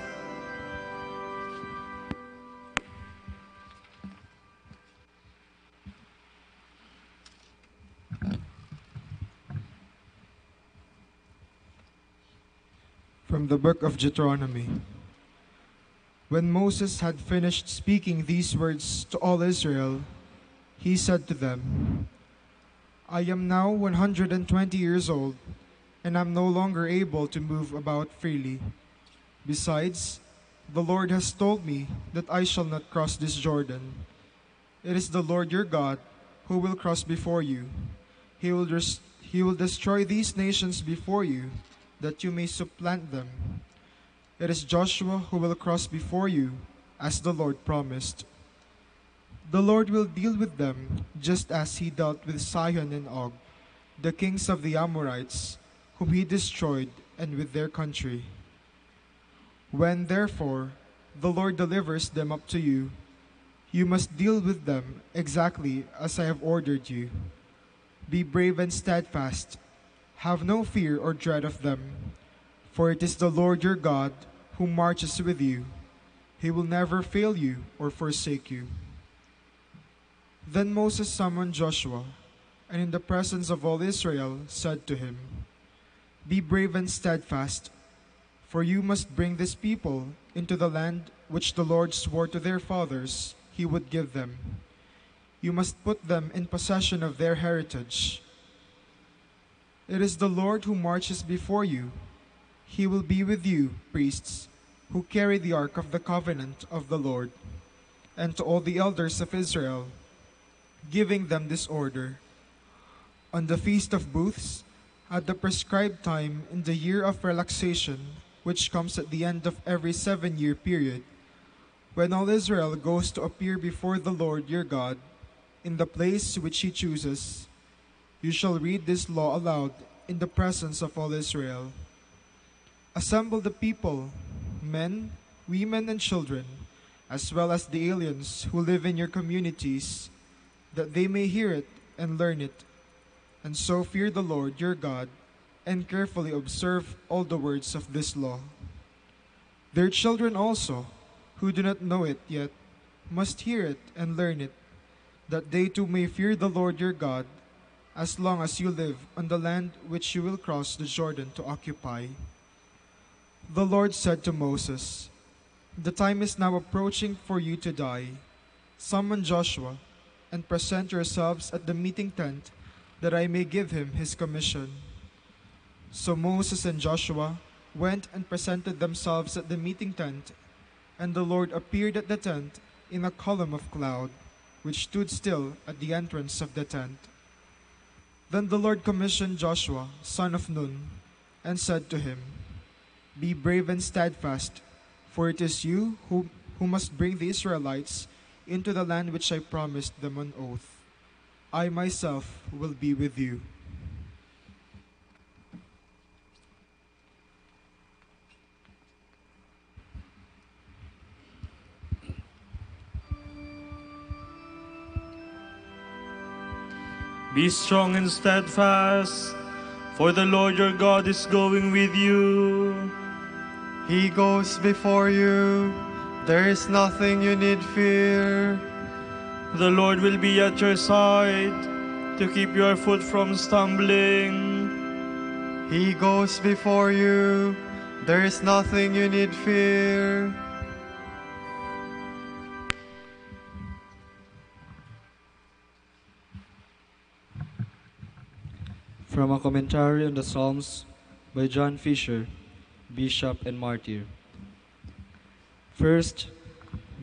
From the book of Deuteronomy. When Moses had finished speaking these words to all Israel, he said to them, I am now 120 years old, and am no longer able to move about freely. Besides, the Lord has told me that I shall not cross this Jordan. It is the Lord your God who will cross before you. He will destroy these nations before you, that you may supplant them. It is Joshua who will cross before you, as the Lord promised. The Lord will deal with them just as he dealt with Sihon and Og, the kings of the Amorites, whom he destroyed, and with their country. When, therefore, the Lord delivers them up to you, you must deal with them exactly as I have ordered you. Be brave and steadfast. Have no fear or dread of them, for it is the Lord your God who marches with you. He will never fail you or forsake you. Then Moses summoned Joshua, and in the presence of all Israel said to him, Be brave and steadfast, for you must bring this people into the land which the Lord swore to their fathers he would give them. You must put them in possession of their heritage. It is the Lord who marches before you. He will be with you, priests, who carry the ark of the covenant of the Lord, and to all the elders of Israel, giving them this order. On the Feast of Booths, at the prescribed time in the year of relaxation, which comes at the end of every 7-year period, when all Israel goes to appear before the Lord your God, in the place which he chooses, you shall read this law aloud in the presence of all Israel. Assemble the people, men, women, and children, as well as the aliens who live in your communities, that they may hear it and learn it, and so fear the Lord your God, and carefully observe all the words of this law. Their children also, who do not know it yet, must hear it and learn it, that they too may fear the Lord your God, as long as you live on the land which you will cross the Jordan to occupy. The Lord said to Moses, The time is now approaching for you to die. Summon Joshua, and present yourselves at the meeting tent, that I may give him his commission. So Moses and Joshua went and presented themselves at the meeting tent, and the Lord appeared at the tent in a column of cloud, which stood still at the entrance of the tent. Then the Lord commissioned Joshua, son of Nun, and said to him, Be brave and steadfast, for it is you who must bring the Israelites into the land which I promised them on oath. I myself will be with you. Be strong and steadfast, for the Lord your God is going with you. He goes before you. There is nothing you need fear. The Lord will be at your side to keep your foot from stumbling. He goes before you. There is nothing you need fear. From a commentary on the Psalms by John Fisher, Bishop and Martyr. First,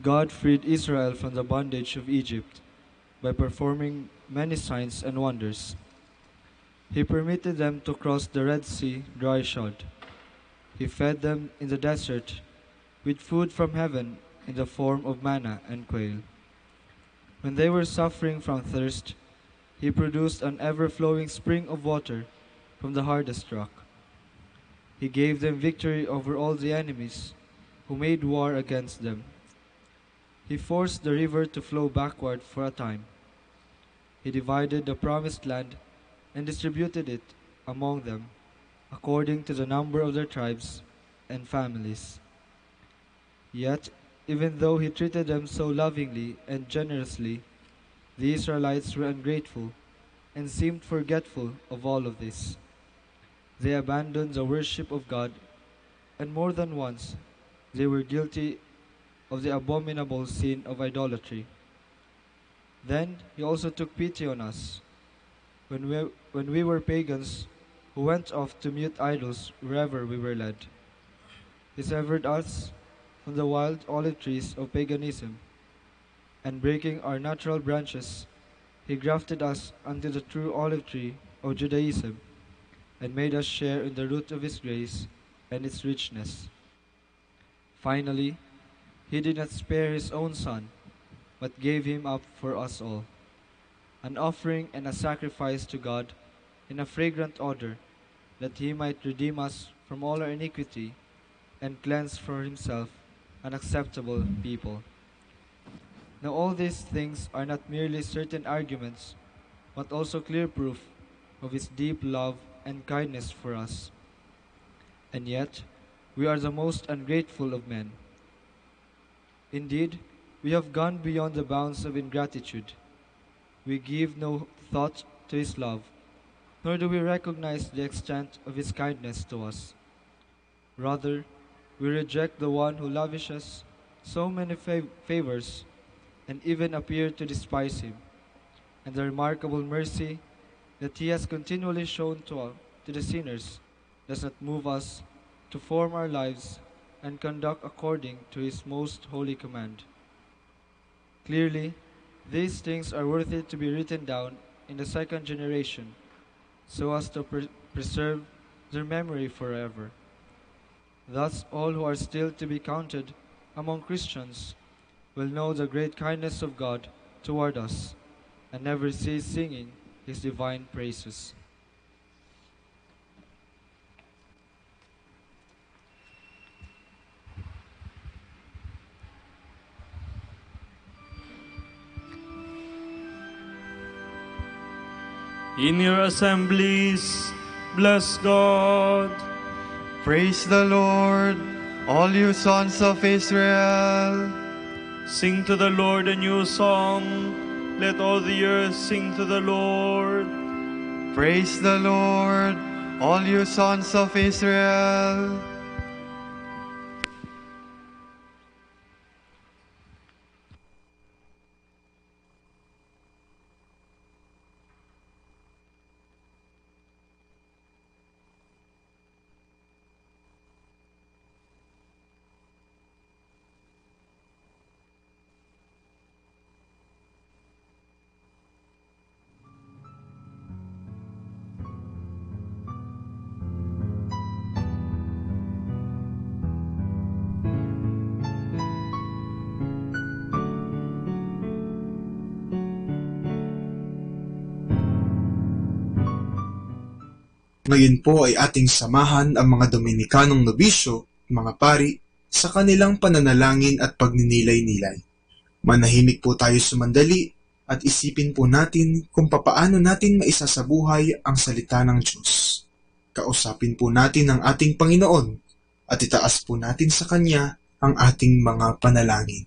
God freed Israel from the bondage of Egypt by performing many signs and wonders. He permitted them to cross the Red Sea dry-shod. He fed them in the desert with food from heaven in the form of manna and quail. When they were suffering from thirst, He produced an ever-flowing spring of water from the hardest rock. He gave them victory over all the enemies who made war against them. He forced the river to flow backward for a time. He divided the promised land and distributed it among them, according to the number of their tribes and families. Yet, even though he treated them so lovingly and generously, the Israelites were ungrateful and seemed forgetful of all of this. They abandoned the worship of God, and more than once they were guilty of the abominable sin of idolatry. Then he also took pity on us, when we were pagans who went off to mute idols wherever we were led. He severed us from the wild olive trees of paganism, and breaking our natural branches, he grafted us unto the true olive tree of Judaism, and made us share in the root of his grace and its richness. Finally, he did not spare his own Son, but gave him up for us all, an offering and a sacrifice to God in a fragrant odor, that he might redeem us from all our iniquity and cleanse for himself an acceptable people. Now all these things are not merely certain arguments, but also clear proof of his deep love and kindness for us. And yet, we are the most ungrateful of men. Indeed, we have gone beyond the bounds of ingratitude. We give no thought to his love, nor do we recognize the extent of his kindness to us. Rather, we reject the one who lavishes so many favors and even appear to despise him, and the remarkable mercy that he has continually shown to the sinners does not move us to form our lives and conduct according to his most holy command. Clearly, these things are worthy to be written down in the second generation, so as to preserve their memory forever. Thus all who are still to be counted among Christians will know the great kindness of God toward us, and never cease singing his divine praises. In your assemblies, bless God. Praise the Lord, all you sons of Israel. Sing to the Lord a new song. Let all the earth sing to the Lord. Praise the Lord, all you sons of Israel. Ngayon po ay ating samahan ang mga Dominikanong nobisyo, mga pari, sa kanilang pananalangin at pagninilay-nilay. Manahimik po tayo sumandali at isipin po natin kung papaano natin maisasabuhay ang salita ng Diyos. Kausapin po natin ang ating Panginoon at itaas po natin sa Kanya ang ating mga panalangin.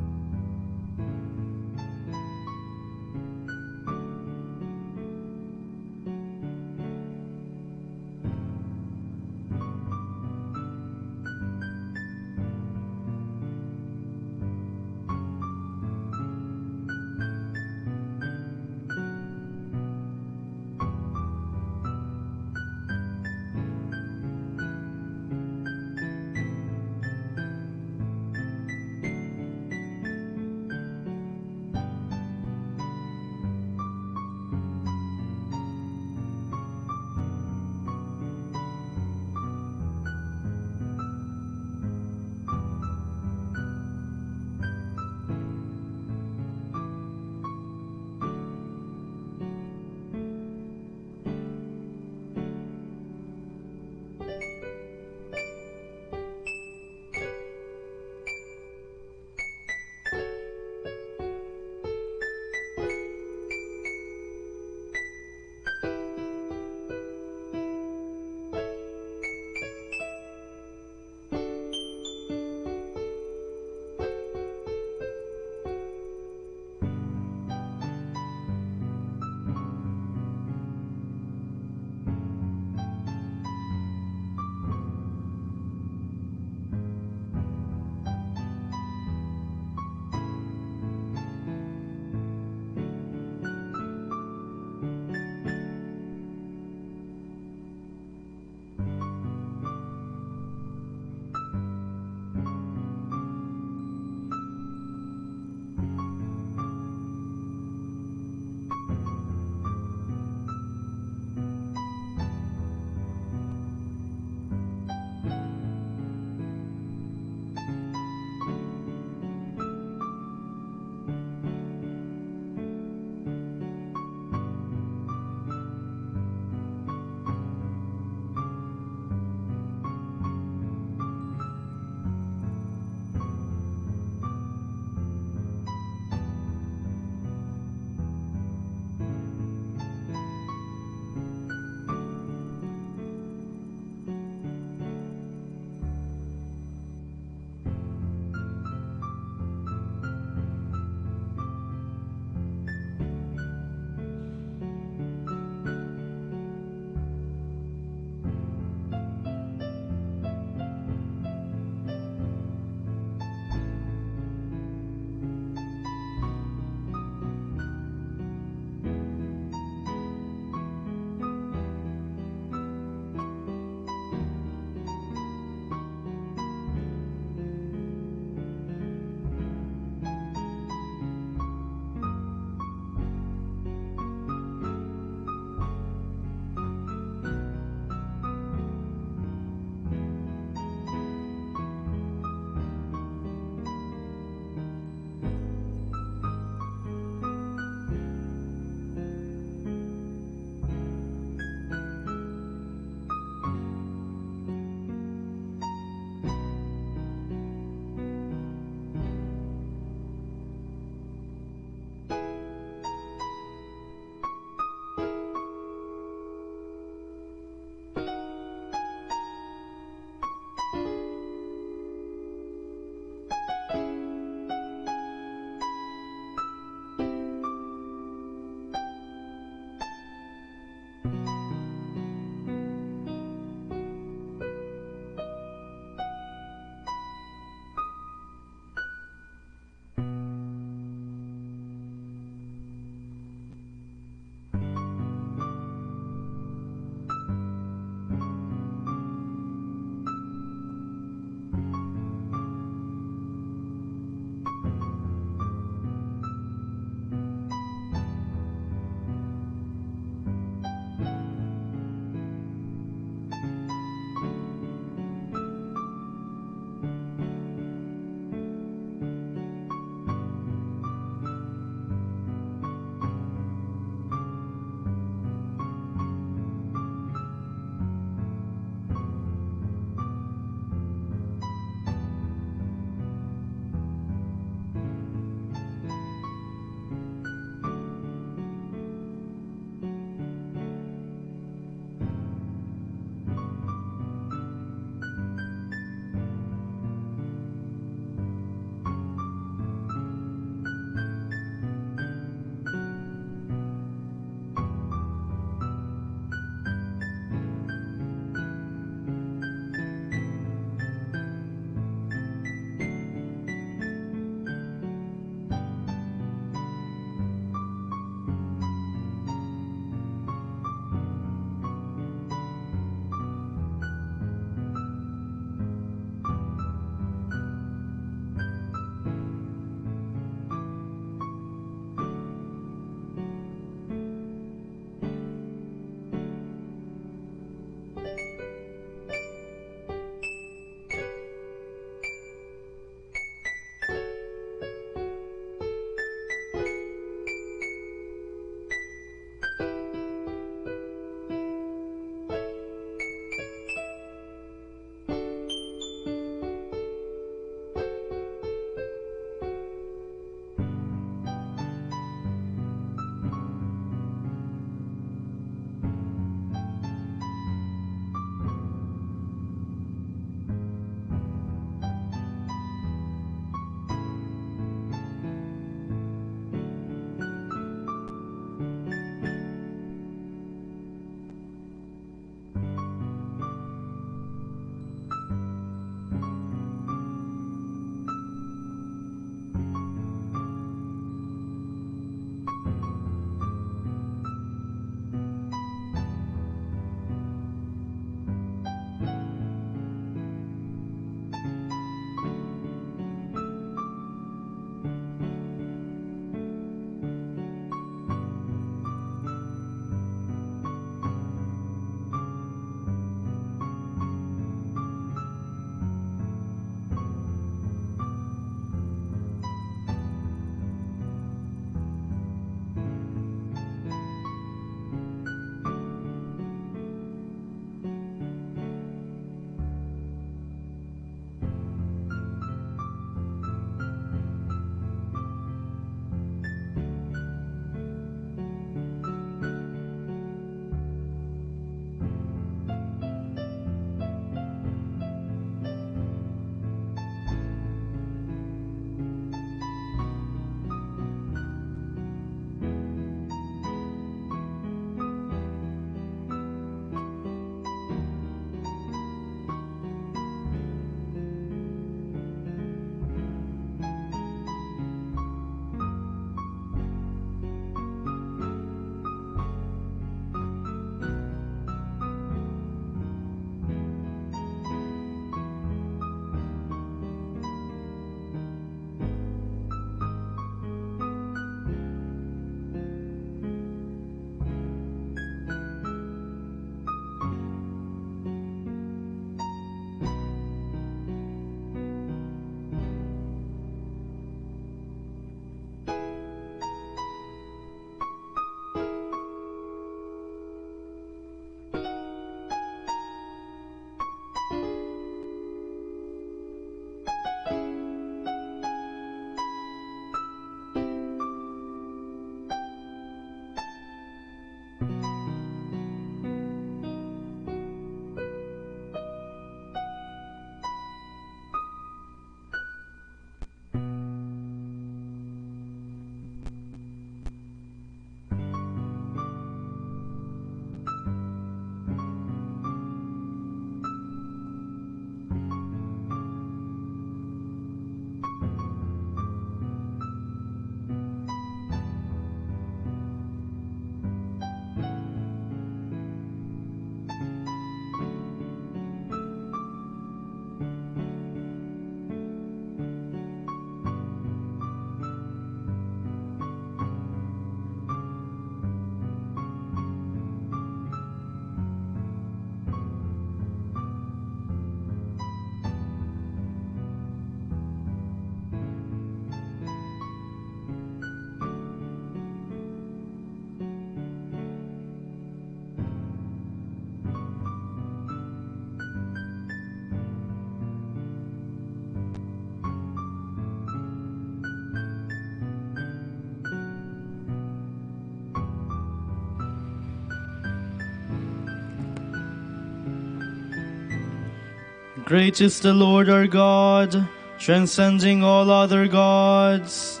Great is the Lord our God, transcending all other gods.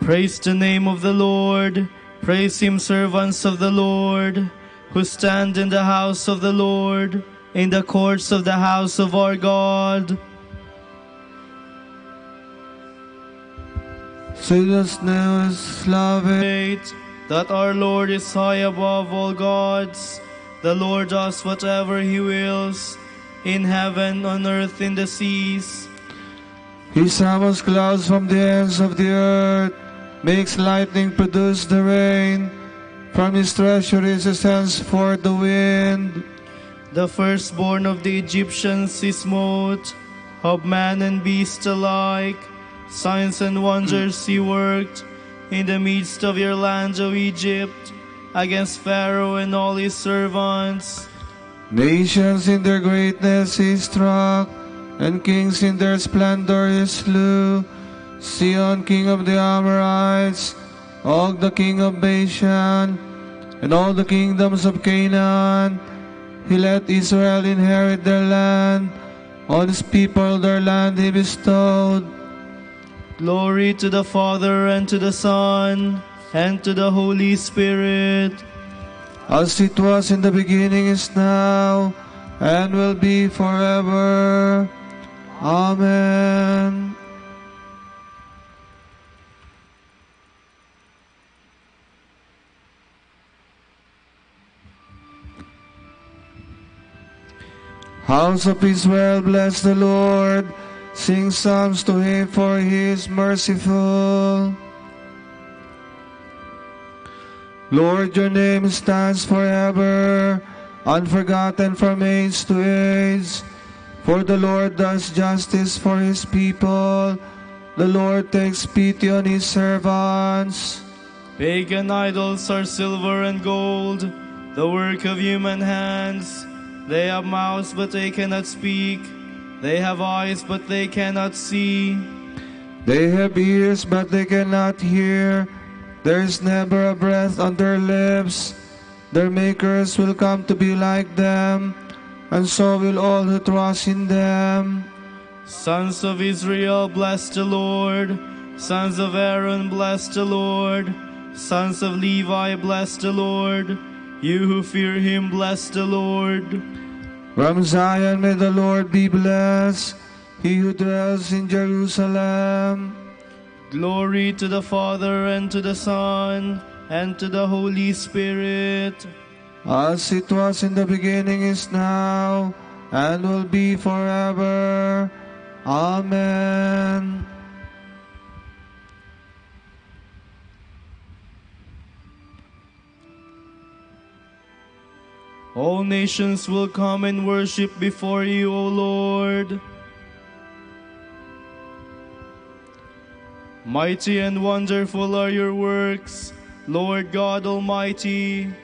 Praise the name of the Lord. Praise him, servants of the Lord, who stand in the house of the Lord, in the courts of the house of our God. Sinus neus slave. That our Lord is high above all gods. The Lord does whatever he wills, in heaven, on earth, in the seas. He summons clouds from the ends of the earth, makes lightning produce the rain. From his treasuries he sends forth the wind. The firstborn of the Egyptians he smote, of man and beast alike. Signs and wonders he worked in the midst of your land, O Egypt, against Pharaoh and all his servants. Nations in their greatness he struck, and kings in their splendor he slew. Sihon, king of the Amorites, Og, the king of Bashan, and all the kingdoms of Canaan. He let Israel inherit their land. On his people their land he bestowed. Glory to the Father, and to the Son, and to the Holy Spirit. As it was in the beginning, is now, and will be forever. Amen. House of Israel, bless the Lord. Sing psalms to him, for he is merciful. Lord, your name stands forever, unforgotten from age to age. For the Lord does justice for his people. The Lord takes pity on his servants. Pagan idols are silver and gold, the work of human hands. They have mouths, but they cannot speak. They have eyes, but they cannot see. They have ears, but they cannot hear. There is never a breath on their lips. Their makers will come to be like them, and so will all who trust in them. Sons of Israel, bless the Lord. Sons of Aaron, bless the Lord. Sons of Levi, bless the Lord. You who fear him, bless the Lord. From Zion may the Lord be blessed, he who dwells in Jerusalem. Glory to the Father, and to the Son, and to the Holy Spirit. As it was in the beginning, is now, and will be forever. Amen. All nations will come and worship before you, O Lord. Mighty and wonderful are your works, Lord God Almighty.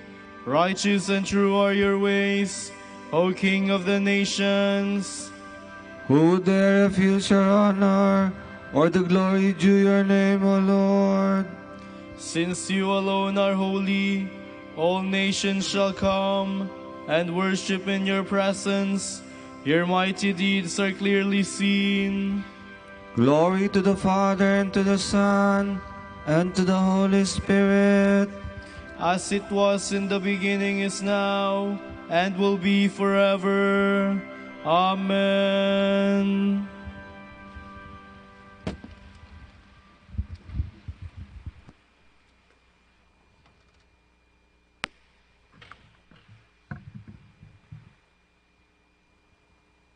Righteous and true are your ways, O King of the nations. Who would dare refuse your honor, or the glory due your name, O Lord? Since you alone are holy, all nations shall come and worship in your presence. Your mighty deeds are clearly seen. Glory to the Father, and to the Son, and to the Holy Spirit. As it was in the beginning, is now, and will be forever. Amen.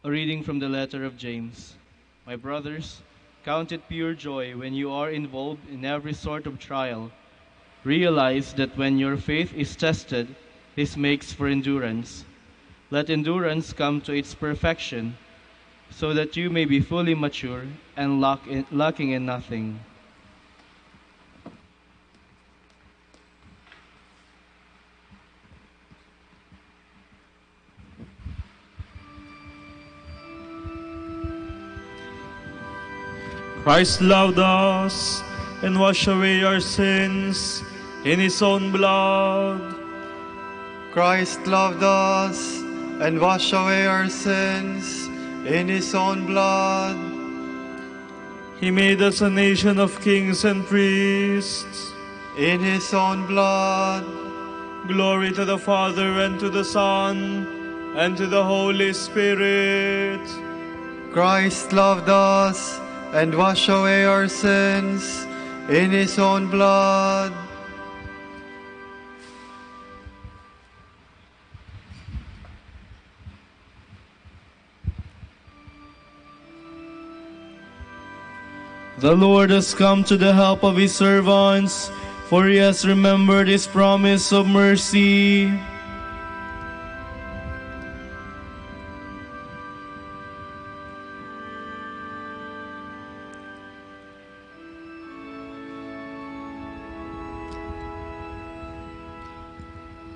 A reading from the letter of James. My brothers, count it pure joy when you are involved in every sort of trial. Realize that when your faith is tested, this makes for endurance. Let endurance come to its perfection, so that you may be fully mature and lacking in nothing. Christ loved us and washed away our sins in His own blood. Christ loved us and washed away our sins in His own blood. He made us a nation of kings and priests in His own blood. Glory to the Father, and to the Son, and to the Holy Spirit. Christ loved us and washed away our sins in His own blood. The Lord has come to the help of His servants, for He has remembered His promise of mercy.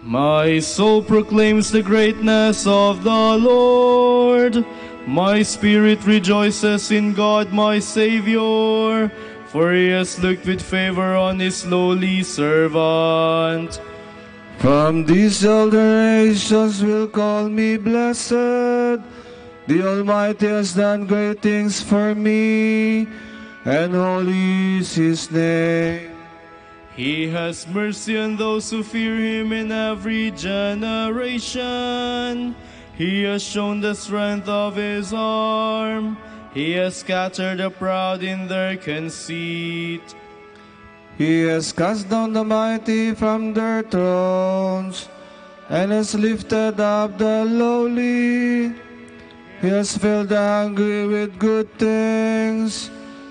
My soul proclaims the greatness of the Lord. My spirit rejoices in God my Savior, for He has looked with favor on His lowly servant. From these generations will call me blessed. The Almighty has done great things for me, and holy is His name. He has mercy on those who fear Him in every generation. He has shown the strength of His arm. He has scattered the proud in their conceit. He has cast down the mighty from their thrones, and has lifted up the lowly. He has filled the hungry with good things,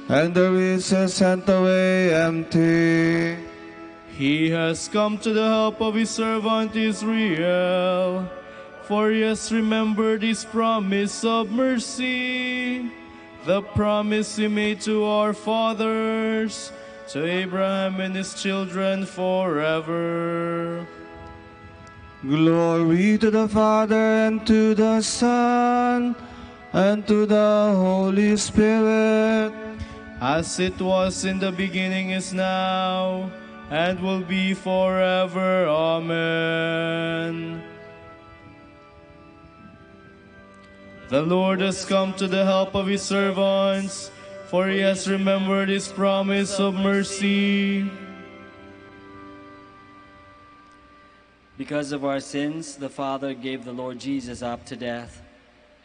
and the rich has sent away empty. He has come to the help of His servant Israel, for He has remembered His promise of mercy, the promise He made to our fathers, to Abraham and his children forever. Glory to the Father, and to the Son, and to the Holy Spirit, as it was in the beginning, is now, and will be forever. Amen. The Lord has come to the help of His servants, for He has remembered His promise of mercy. Because of our sins, the Father gave the Lord Jesus up to death,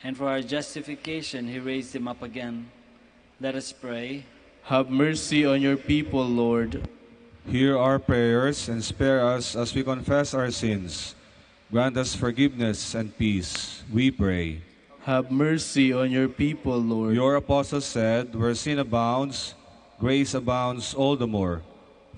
and for our justification He raised Him up again. Let us pray. Have mercy on your people, Lord. Hear our prayers and spare us as we confess our sins. Grant us forgiveness and peace, we pray. Have mercy on your people, Lord. Your apostle said, where sin abounds, grace abounds all the more.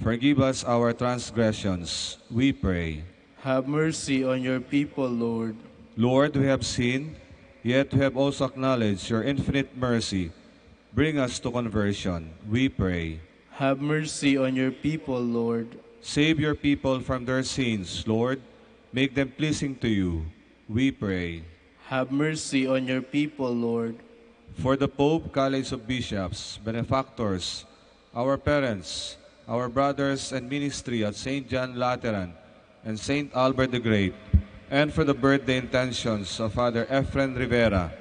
Forgive us our transgressions, we pray. Have mercy on your people, Lord. Lord, we have sinned, yet we have also acknowledged your infinite mercy. Bring us to conversion, we pray. Have mercy on your people, Lord. Save your people from their sins, Lord. Make them pleasing to you, we pray. Have mercy on your people, Lord. For the Pope, College of Bishops, benefactors, our parents, our brothers and ministry at St. John Lateran and St. Albert the Great, and for the birthday intentions of Father Efren Rivera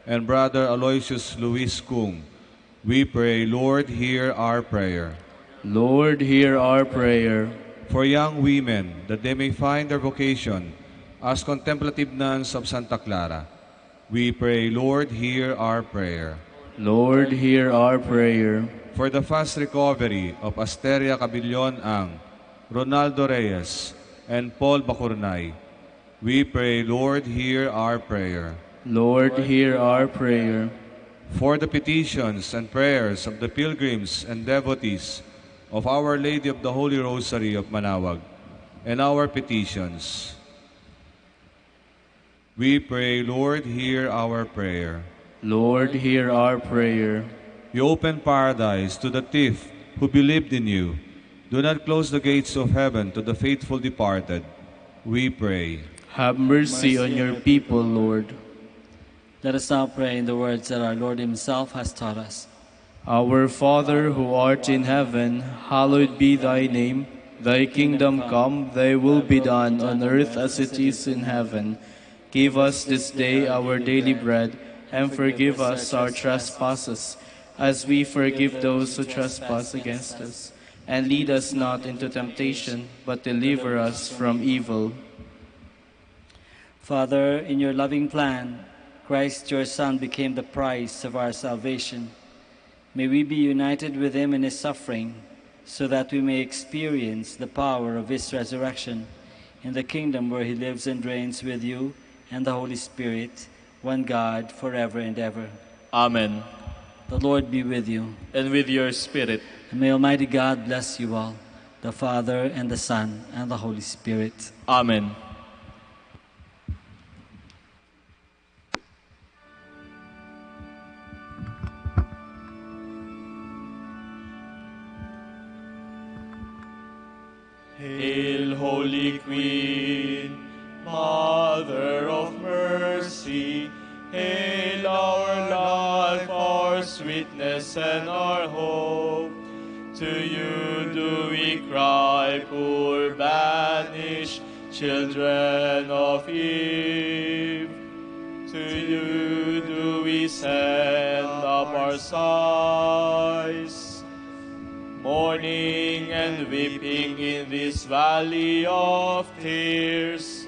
and Brother Aloysius Luis Kung, we pray, Lord, hear our prayer. Lord, hear our prayer. For young women, that they may find their vocation as contemplative nuns of Santa Clara, we pray, Lord, hear our prayer. Lord, hear our prayer. For the fast recovery of Asteria Cabillon Ang, Ronaldo Reyes, and Paul Bacurnay, we pray, Lord, hear our prayer. Lord, hear our prayer. For the petitions and prayers of the pilgrims and devotees of Our Lady of the Holy Rosary of Manaoag, and our petitions, we pray, Lord, hear our prayer. Lord, hear our prayer. You open paradise to the thief who believed in you. Do not close the gates of heaven to the faithful departed, we pray. Have mercy on your people, Lord. Let us now pray in the words that our Lord himself has taught us. Our Father, who art in heaven, hallowed be thy name. Thy kingdom come, thy will be done on earth as it is in heaven. Give us this day our daily bread, and forgive us our trespasses, as we forgive those who trespass against us. And lead us not into temptation, but deliver us from evil. Father, in your loving plan, Christ your Son became the price of our salvation. May we be united with him in his suffering, so that we may experience the power of his resurrection in the kingdom where he lives and reigns with you and the Holy Spirit, one God, forever and ever. Amen. The Lord be with you. And with your spirit. And may Almighty God bless you all, the Father and the Son and the Holy Spirit. Amen. Hail, Holy Queen, Mother of Mercy, hail our life, our sweetness, and our hope. To you do we cry, poor banished children of Eve. To you do we send up our sighs, mourning and weeping in this valley of tears.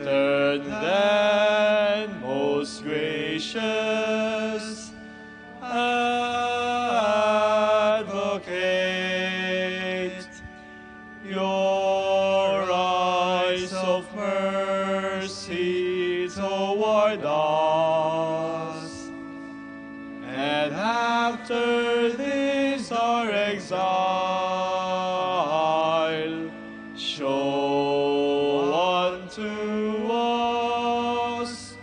Turn then, most gracious Advocate, your eyes of mercy toward us, and after this our exile, show unto us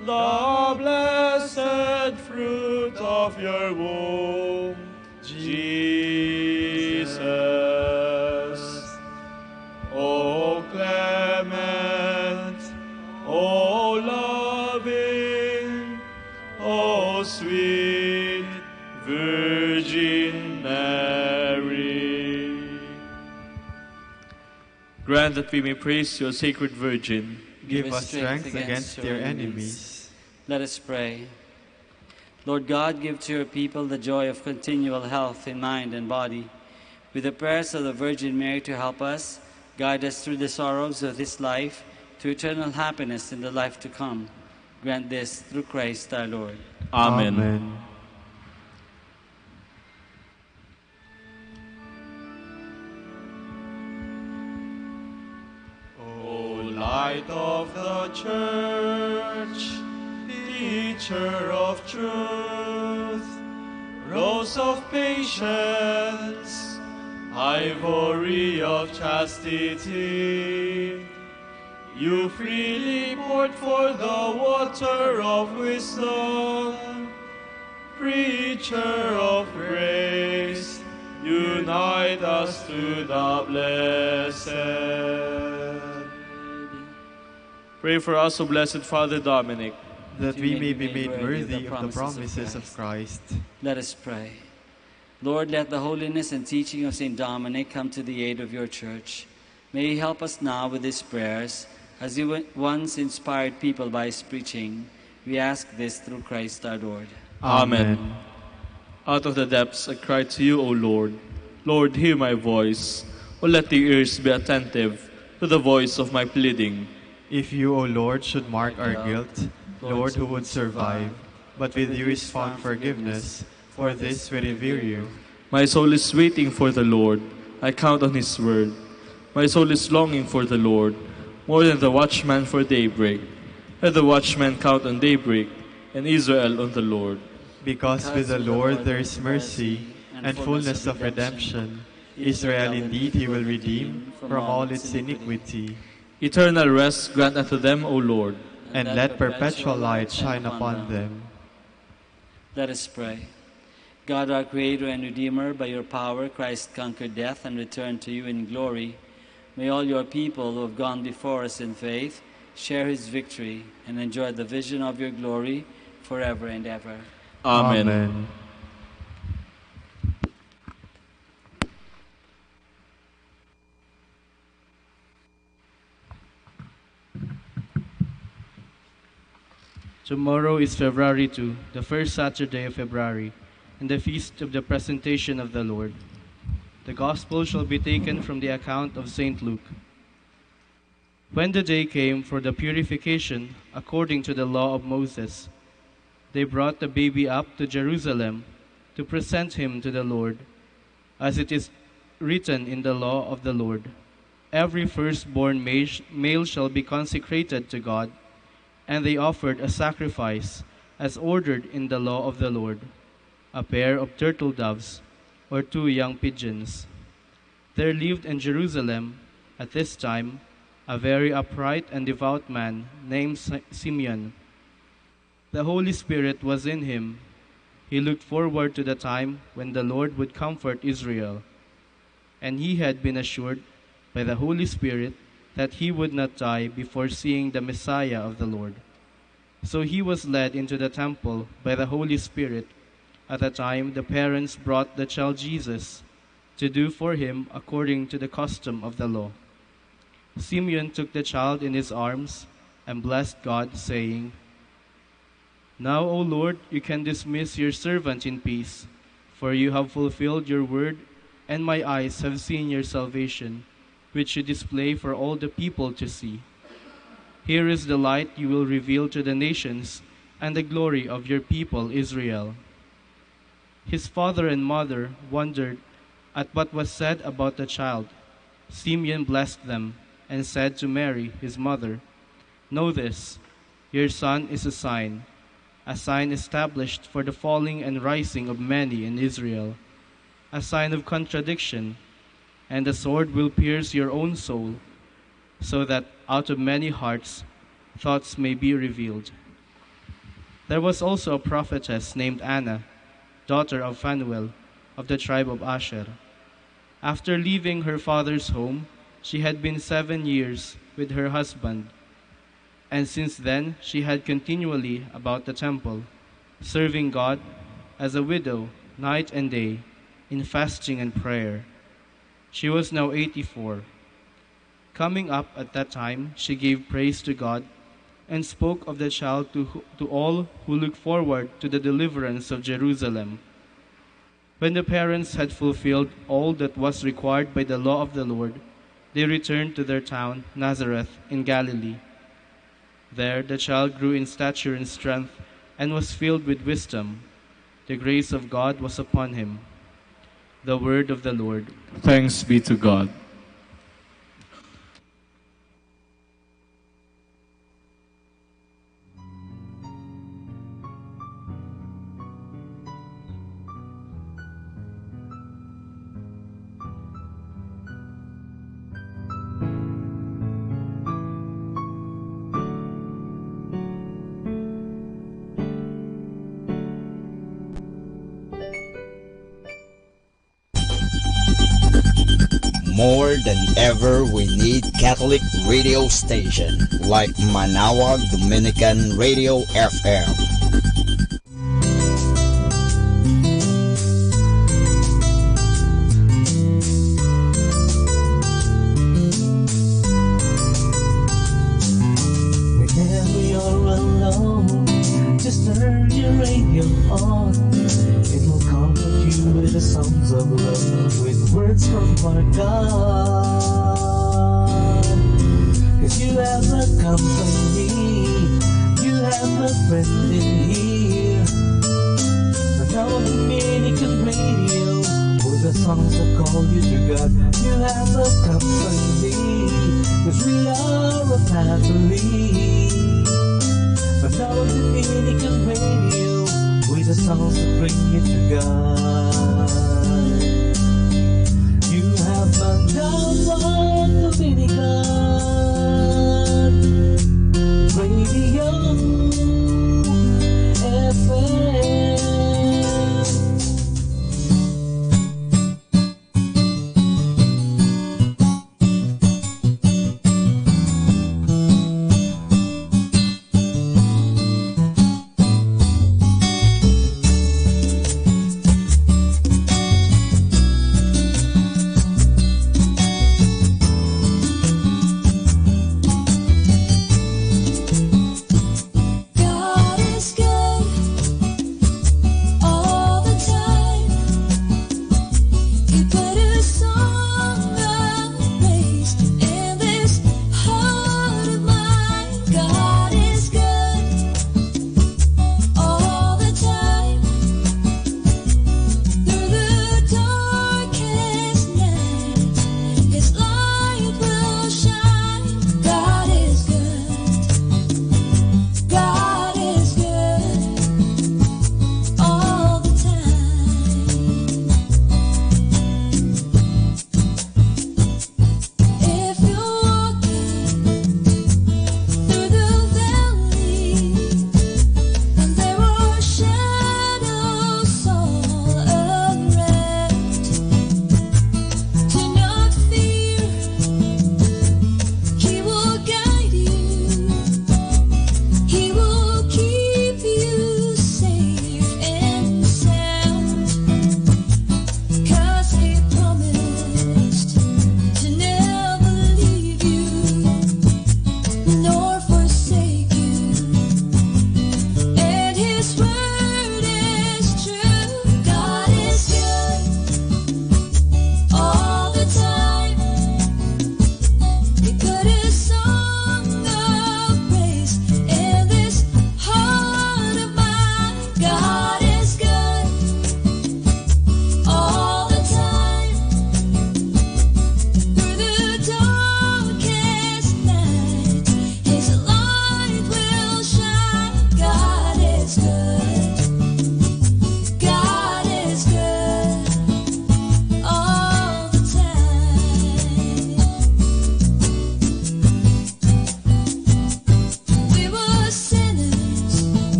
the blessed fruit of your womb, Jesus. O clement, O loving, O sweet Virgin Mary. Grant that we may praise your sacred Virgin. Give us strength against your enemies. Let us pray. Lord God, give to your people the joy of continual health in mind and body. With the prayers of the Virgin Mary to help us, guide us through the sorrows of this life to eternal happiness in the life to come. Grant this through Christ our Lord. Amen. Amen. O light of the Church, teacher of truth, rose of patience, ivory of chastity, you freely poured forth the water of wisdom. Preacher of grace, unite us to the blessed. Pray for us, O Blessed Father Dominic, that we may be made worthy of the promises of Christ. Let us pray. Lord, let the holiness and teaching of St. Dominic come to the aid of your church. May he help us now with his prayers, as he once inspired people by his preaching. We ask this through Christ our Lord. Amen. Out of the depths I cry to you, O Lord. Lord, hear my voice. O let the ears be attentive to the voice of my pleading. If you, O Lord, should mark our guilt, Lord, who would survive? But with you is found forgiveness. For this we revere you. My soul is waiting for the Lord. I count on his word. My soul is longing for the Lord, more than the watchman for daybreak. Let the watchman count on daybreak, and Israel on the Lord. Because with the Lord there is mercy and fullness of redemption. Israel indeed he will redeem from all its iniquity. Eternal rest grant unto them, O Lord. And let perpetual light shine upon them. Let us pray. God, our Creator and Redeemer, by your power Christ conquered death and returned to you in glory. May all your people who have gone before us in faith share his victory and enjoy the vision of your glory forever and ever. Amen. Amen. Tomorrow is February 2, the first Saturday of February, and the feast of the presentation of the Lord. The Gospel shall be taken from the account of St. Luke. When the day came for the purification according to the law of Moses, they brought the baby up to Jerusalem to present him to the Lord, as it is written in the law of the Lord. Every firstborn male shall be consecrated to God, and they offered a sacrifice as ordered in the law of the Lord, a pair of turtle doves or 2 young pigeons. There lived in Jerusalem at this time a very upright and devout man named Simeon. The Holy Spirit was in him. He looked forward to the time when the Lord would comfort Israel, and he had been assured by the Holy Spirit that he would not die before seeing the Messiah of the Lord. So he was led into the temple by the Holy Spirit at the time the parents brought the child Jesus to do for him according to the custom of the law. Simeon took the child in his arms and blessed God, saying, "Now, O Lord, you can dismiss your servant in peace, for you have fulfilled your word, and my eyes have seen your salvation, which you display for all the people to see. Here is the light you will reveal to the nations, and the glory of your people Israel." His father and mother wondered at what was said about the child. Simeon blessed them and said to Mary, his mother, "Know this, your son is a sign established for the falling and rising of many in Israel, a sign of contradiction, and the sword will pierce your own soul, so that out of many hearts thoughts may be revealed." There was also a prophetess named Anna, daughter of Phanuel, of the tribe of Asher. After leaving her father's home, she had been 7 years with her husband, and since then she had continually about the temple, serving God as a widow night and day, in fasting and prayer. She was now 84. Coming up at that time, she gave praise to God and spoke of the child to all who looked forward to the deliverance of Jerusalem. When the parents had fulfilled all that was required by the law of the Lord, they returned to their town, Nazareth, in Galilee. There the child grew in stature and strength and was filled with wisdom. The grace of God was upon him. The word of the Lord. Thanks be to God. More than ever, we need Catholic radio station like Manaoag Dominican Radio FM. have a company, you have a friend in here. Now Dominican radio, with the songs that call you to God. You have a company, 'cause we are a family. Now Dominican radio, with the songs that bring you to God. You have found out what Dominican radio FM.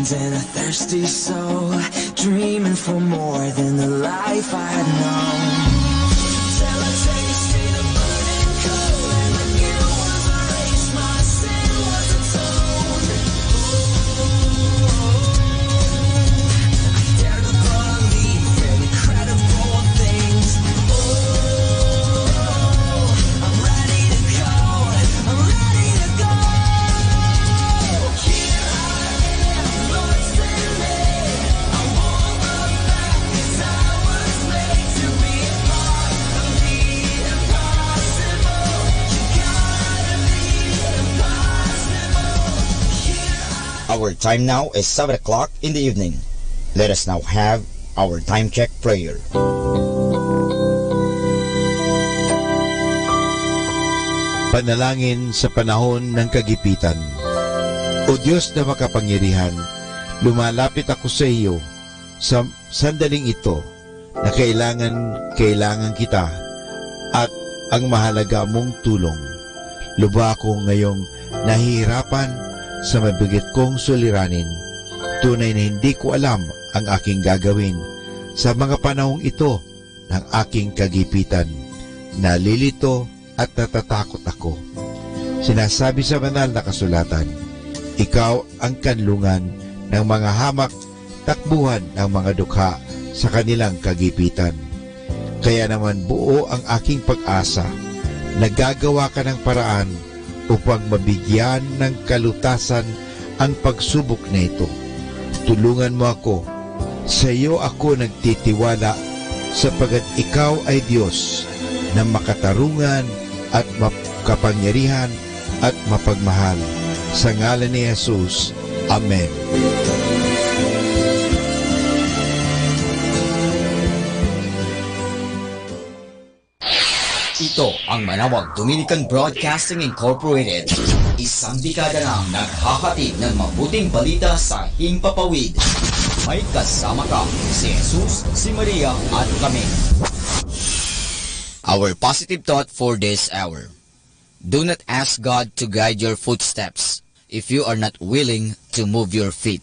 bones and a thirsty soul, dreaming for more than the life I'd known. Till I tasted a burning coal and the guilt was erased, my sin was atoned. I dare to believe incredible things. I'm ready to go, I'm ready to go. Here I am, Lord, send me. I won't look back, 'cause I was made to be a part of the impossible. You gotta be impossible. Our time now is 7 o'clock in the evening. Let us now have our time check prayer. Panalangin sa panahon ng kagipitan. O Diyos na makapangyarihan, lumalapit ako sa iyo sa sandaling ito na kailangan kita at ang mahalaga mong tulong. Lubha ako ngayong nahihirapan sa mabigat kong suliranin. Tunay na hindi ko alam ang aking gagawin sa mga panahong ito ng aking kagipitan. Nalilito at natatakot ako. Sinasabi sa banal na kasulatan, ikaw ang kanlungan ng mga hamak, takbuhan ng mga dukha sa kanilang kagipitan. Kaya naman buo ang aking pag-asa. Nagagawa ka ng paraan upang mabigyan ng kalutasan ang pagsubok na ito. Tulungan mo ako. Sa iyo ako nagtitiwala sapagat ikaw ay Diyos na makatarungan at makapangyarihan at mapagmahal. Sa ngalan ni Jesus. Amen. Ito ang Manawag Dominican Broadcasting Incorporated. Isang dekada nang naghahatid ng mabuting balita sa himpapawid. May kasama ka, si Jesus, si Maria at kami. Our positive thought for this hour. Do not ask God to guide your footsteps if you are not willing to move your feet.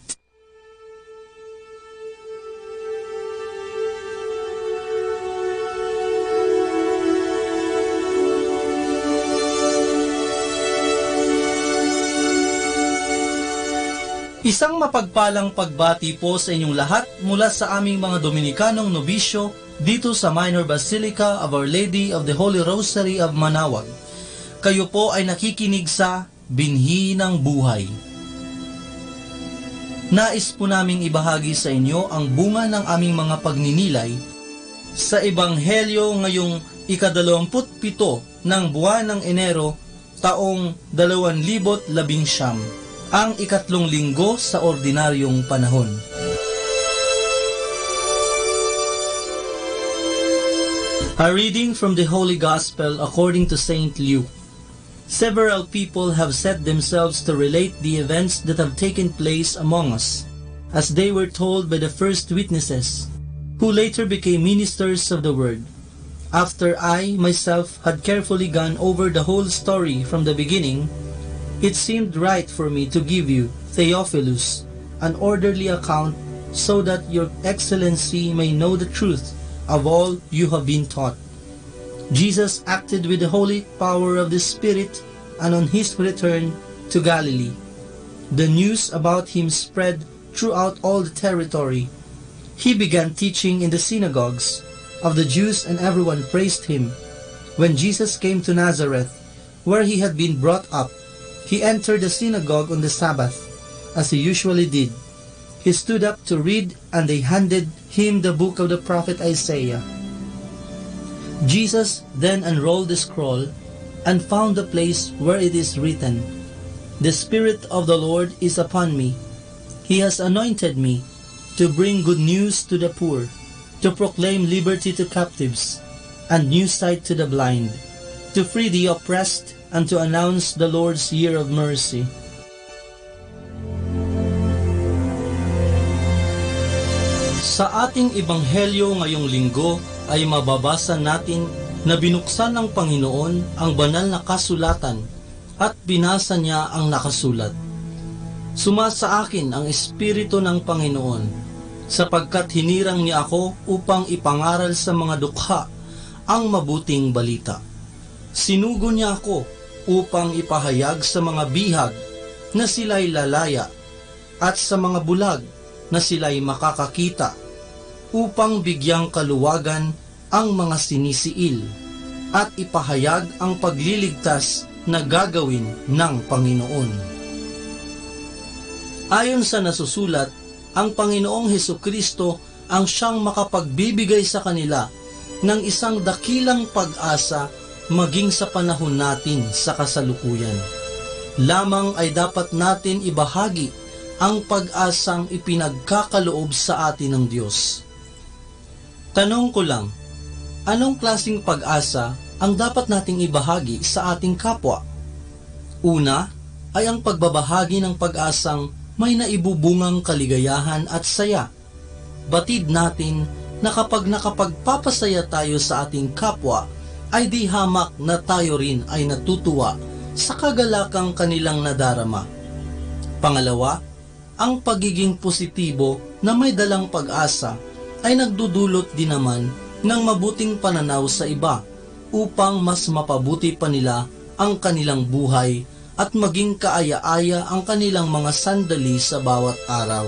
Isang mapagpalang pagbati po sa inyong lahat mula sa aming mga Dominikanong nobisyo dito sa Minor Basilica of Our Lady of the Holy Rosary of Manawag. Kayo po ay nakikinig sa Binhi ng Buhay. Nais po naming ibahagi sa inyo ang bunga ng aming mga pagninilay sa Ebanghelyo ngayong ika-27 ng buwan ng Enero taong 2019, ang ikatlong linggo sa ordinaryong panahon. A reading from the Holy Gospel according to Saint Luke. Several people have set themselves to relate the events that have taken place among us, as they were told by the first witnesses, who later became ministers of the word. After I, myself, had carefully gone over the whole story from the beginning, it seemed right for me to give you, Theophilus, an orderly account so that your excellency may know the truth of all you have been taught. Jesus acted with the holy power of the Spirit, and on his return to Galilee, the news about him spread throughout all the territory. He began teaching in the synagogues of the Jews, and everyone praised him. When Jesus came to Nazareth, where he had been brought up, he entered the synagogue on the Sabbath, as he usually did. He stood up to read, and they handed him the book of the prophet Isaiah. Jesus then unrolled the scroll and found the place where it is written, "The Spirit of the Lord is upon me. He has anointed me to bring good news to the poor, to proclaim liberty to captives, and new sight to the blind, to free the oppressed, and to announce the Lord's year of mercy." Sa ating ebanghelyo ngayong linggo ay mababasa natin na binuksan ng Panginoon ang banal na kasulatan at binasa niya ang nakasulat. Sumasa akin ang Espiritu ng Panginoon, sapagkat hinirang niya ako upang ipangaral sa mga dukha ang mabuting balita. Sinugo niya ako upang ipahayag sa mga bihag na sila'y lalaya at sa mga bulag na sila'y makakakita, upang bigyang kaluwagan ang mga sinisiil at ipahayag ang pagliligtas na gagawin ng Panginoon. Ayon sa nasusulat, ang Panginoong Hesukristo ang siyang makapagbibigay sa kanila ng isang dakilang pag-asa maging sa panahon natin sa kasalukuyan. Lamang ay dapat natin ibahagi ang pag-asang ipinagkakaloob sa atin ng Diyos. Tanong ko lang, anong klaseng pag-asa ang dapat nating ibahagi sa ating kapwa? Una ay ang pagbabahagi ng pag-asang may naibubungang kaligayahan at saya. Batid natin na kapag nakapagpapasaya tayo sa ating kapwa, ay di hamak na tayo rin ay natutuwa sa kagalakang kanilang nadarama. Pangalawa, ang pagiging positibo na may dalang pag-asa ay nagdudulot din naman ng mabuting pananaw sa iba upang mas mapabuti pa nila ang kanilang buhay at maging kaaya-aya ang kanilang mga sandali sa bawat araw.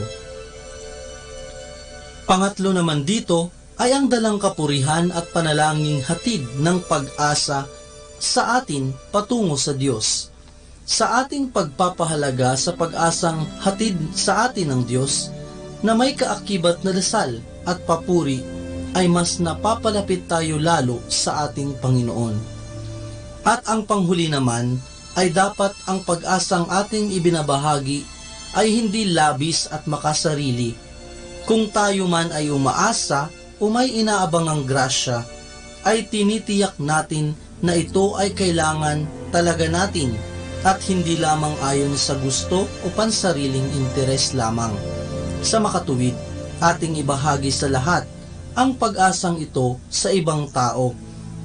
Pangatlo naman dito ay ang dalang kapurihan at panalangin hatid ng pag-asa sa atin patungo sa Diyos. Sa ating pagpapahalaga sa pag-asang hatid sa atin ng Diyos na may kaakibat na dasal at papuri, ay mas napapalapit tayo lalo sa ating Panginoon. At ang panghuli naman ay dapat ang pag-asang ating ibinabahagi ay hindi labis at makasarili. Kung tayo man ay umaasa o may inaabangang grasya, ay tinitiyak natin na ito ay kailangan talaga natin at hindi lamang ayon sa gusto o pansariling interes lamang. Sa makatuwid, ating ibahagi sa lahat ang pag-asang ito sa ibang tao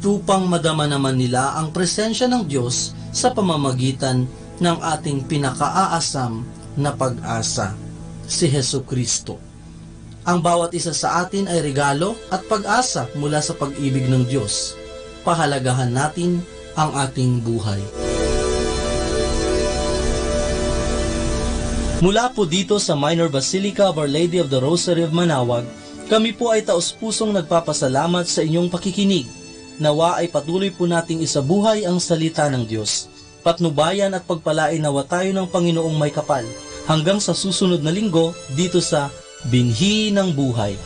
upang madama naman nila ang presensya ng Diyos sa pamamagitan ng ating pinakaaasam na pag-asa, si Hesukristo. Ang bawat isa sa atin ay regalo at pag-asa mula sa pag-ibig ng Diyos. Pahalagahan natin ang ating buhay. Mula po dito sa Minor Basilica of Our Lady of the Rosary of Manaoag, kami po ay taos-pusong nagpapasalamat sa inyong pakikinig. Nawa ay patuloy po nating isabuhay ang salita ng Diyos. Patnubayan at pagpalain nawa tayo ng Panginoong may kapal. Hanggang sa susunod na linggo dito sa Binhi ng Buhay.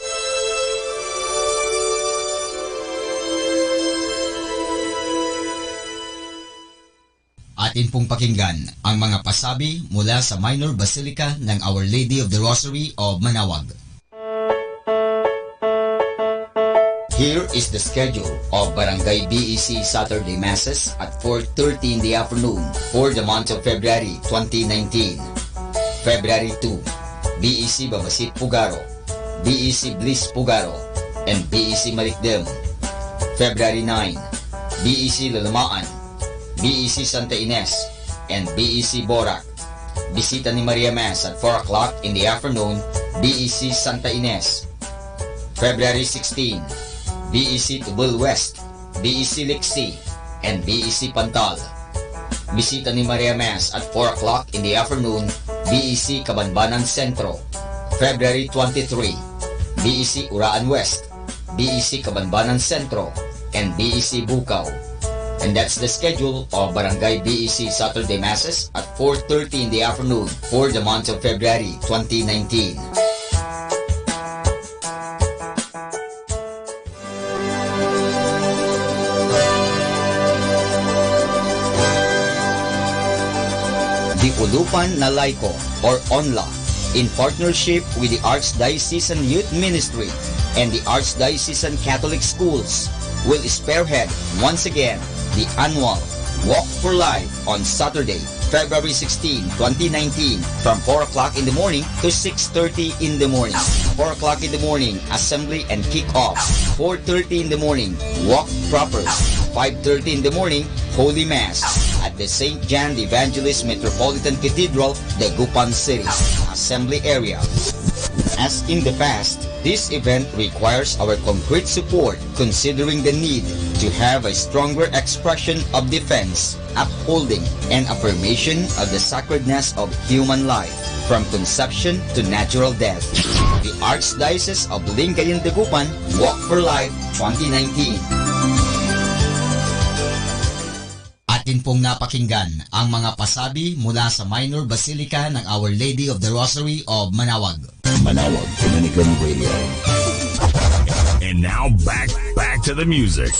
Atin pong pakinggan ang mga pasabi mula sa Minor Basilica ng Our Lady of the Rosary of Manaoag. Here is the schedule of Barangay BEC Saturday Masses at 4:30 in the afternoon for the month of February 2019. February 2, BEC Babasit Pugaro, BEC Bliss Pugaro, and BEC Malikdem. February 9, BEC Lalamaan, BEC Santa Ines, and BEC Borac. Bisita ni Maria Mass at 4 o'clock in the afternoon, BEC Santa Ines. February 16, BEC Tubul West, BEC Lixi, and BEC Pantal. Bisita ni Maria Mass at 4 o'clock in the afternoon, BEC Cabanbanan Centro. February 23, BEC Uraan West, BEC Cabanbanan Centro, and BEC Bukaw. And that's the schedule of Barangay BEC Saturday Masses at 4:30 in the afternoon for the month of February 2019. The Ulupan na Laiko or ONLA, in partnership with the Archdiocesan Youth Ministry and the Archdiocesan Catholic Schools, will spearhead once again the annual Walk for Life on Saturday, February 16, 2019 from 4 o'clock in the morning to 6:30 in the morning. 4 o'clock in the morning, assembly and kick-off. 4:30 in the morning, walk proper. 5:30 in the morning, Holy Mass. at the St. John the Evangelist Metropolitan Cathedral, Dagupan City, Assembly Area. As in the past, this event requires our concrete support considering the need to have a stronger expression of defense, upholding, and affirmation of the sacredness of human life from conception to natural death. The Archdiocese of Lingayen Dagupan Walk for Life 2019. Atin pong napakinggan ang mga pasabi mula sa Minor Basilica ng Our Lady of the Rosary of Manaoag. Manaoag Dominican Radio. And now back to the music.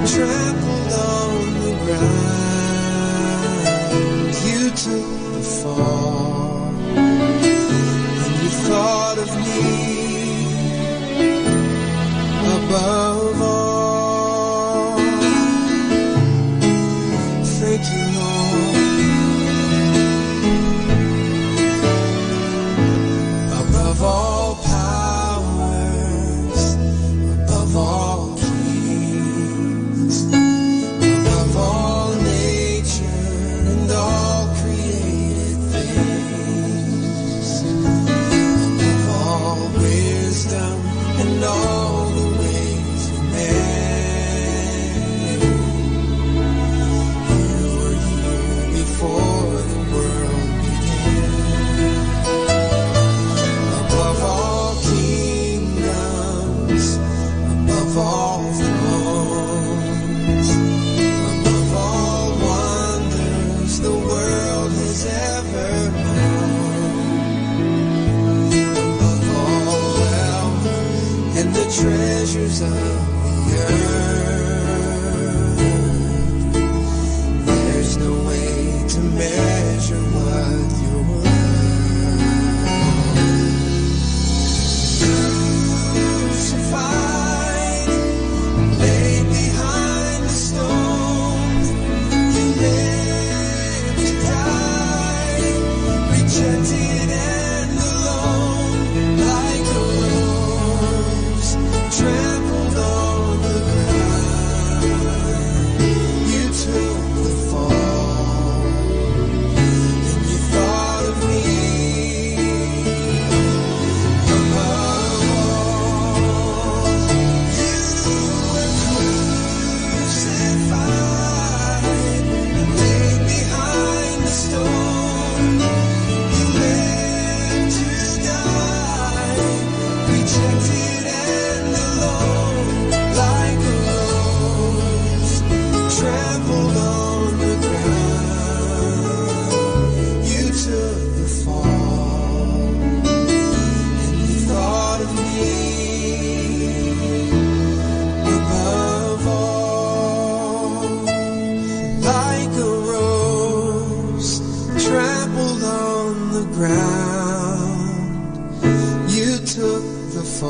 Trampled on the ground.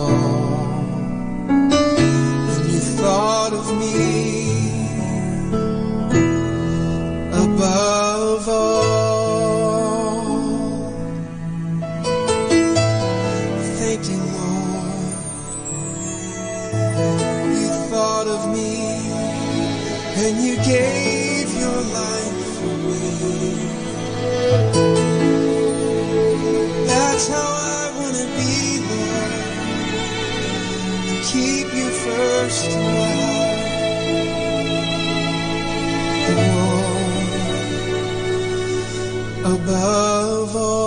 more when you thought of me above all. Thank you, Lord, you thought of me and you gave your life for me. That's how I want to be, Lord, to keep you first in my heart, above all.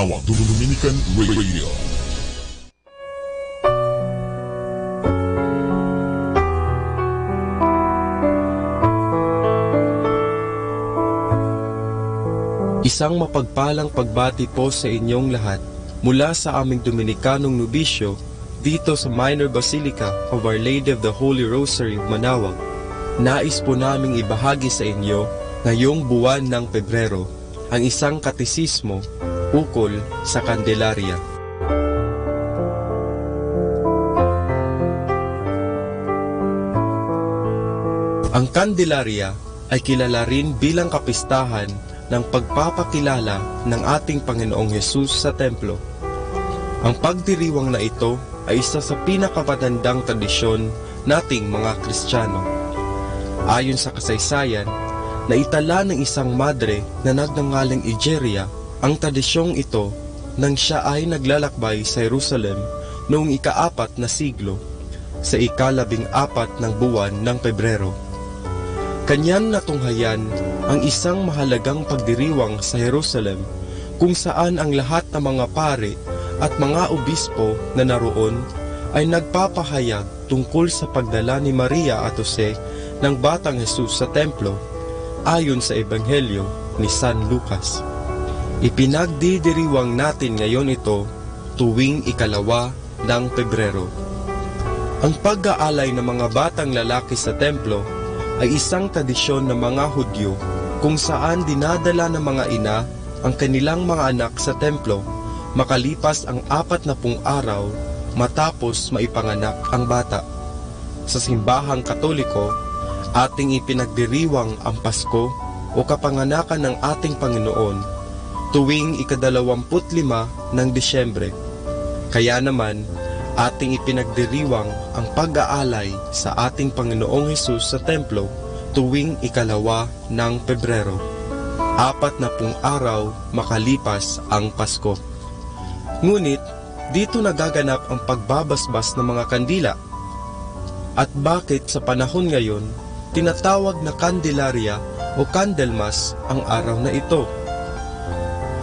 Manawag Dominican Radio. Isang mapagpalang pagbati po sa inyong lahat mula sa aming Dominikanong nobisyo dito sa Minor Basilica of Our Lady of the Holy Rosary of Manawag. Nais po naming ibahagi sa inyo ngayong buwan ng Pebrero ang isang katesismo ukol sa Candelaria. Ang Candelaria ay kilala rin bilang kapistahan ng pagpapakilala ng ating Panginoong Hesus sa templo. Ang pagdiriwang na ito ay isa sa pinakamatandang tradisyon nating mga Kristiyano. Ayon sa kasaysayan, naitala ng isang madre na nagngangalang Egeria ang tradisyong ito nang siya ay naglalakbay sa Jerusalem noong ika-4 na siglo sa ika-14 ng buwan ng Pebrero. Kanyang natunghayan ang isang mahalagang pagdiriwang sa Jerusalem kung saan ang lahat ng mga pari at mga obispo na naroon ay nagpapahayag tungkol sa pagdala ni Maria at Jose ng Batang Hesus sa templo ayon sa Ebanghelyo ni San Lucas. Ipinagdidiriwang natin ngayon ito tuwing ika-2 ng Pebrero. Ang pag-aalay ng mga batang lalaki sa templo ay isang tradisyon ng mga Hudyo kung saan dinadala ng mga ina ang kanilang mga anak sa templo makalipas ang 40 araw matapos maipanganak ang bata. Sa simbahang Katoliko, ating ipinagdiriwang ang Pasko o kapanganakan ng ating Panginoon tuwing ika-25 ng Disyembre. Kaya naman, ating ipinagdiriwang ang pag-aalay sa ating Panginoong Hesus sa templo tuwing ika-2 ng Pebrero, 40 araw makalipas ang Pasko. Ngunit, dito nagaganap ang pagbabasbas ng mga kandila. At bakit sa panahon ngayon, tinatawag na Candelaria o Candlemas ang araw na ito?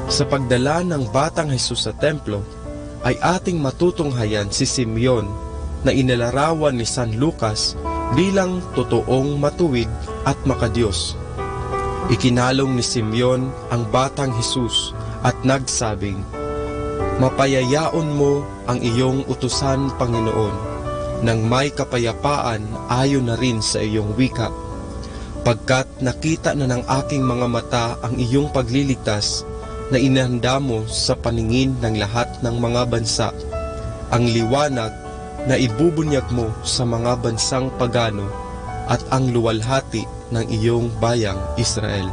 Sa pagdala ng Batang Hesus sa templo, ay ating matutunghayan si Simeon na inilarawan ni San Lucas bilang totoong matuwid at makadiyos. Ikinalong ni Simeon ang Batang Hesus at nagsabing, "Mapayayaon mo ang iyong utusan, Panginoon, nang may kapayapaan ayon na rin sa iyong wika. Pagkat nakita na ng aking mga mata ang iyong pagliligtas na inihanda mo sa paningin ng lahat ng mga bansa, ang liwanag na ibubunyag mo sa mga bansang pagano at ang luwalhati ng iyong bayang Israel."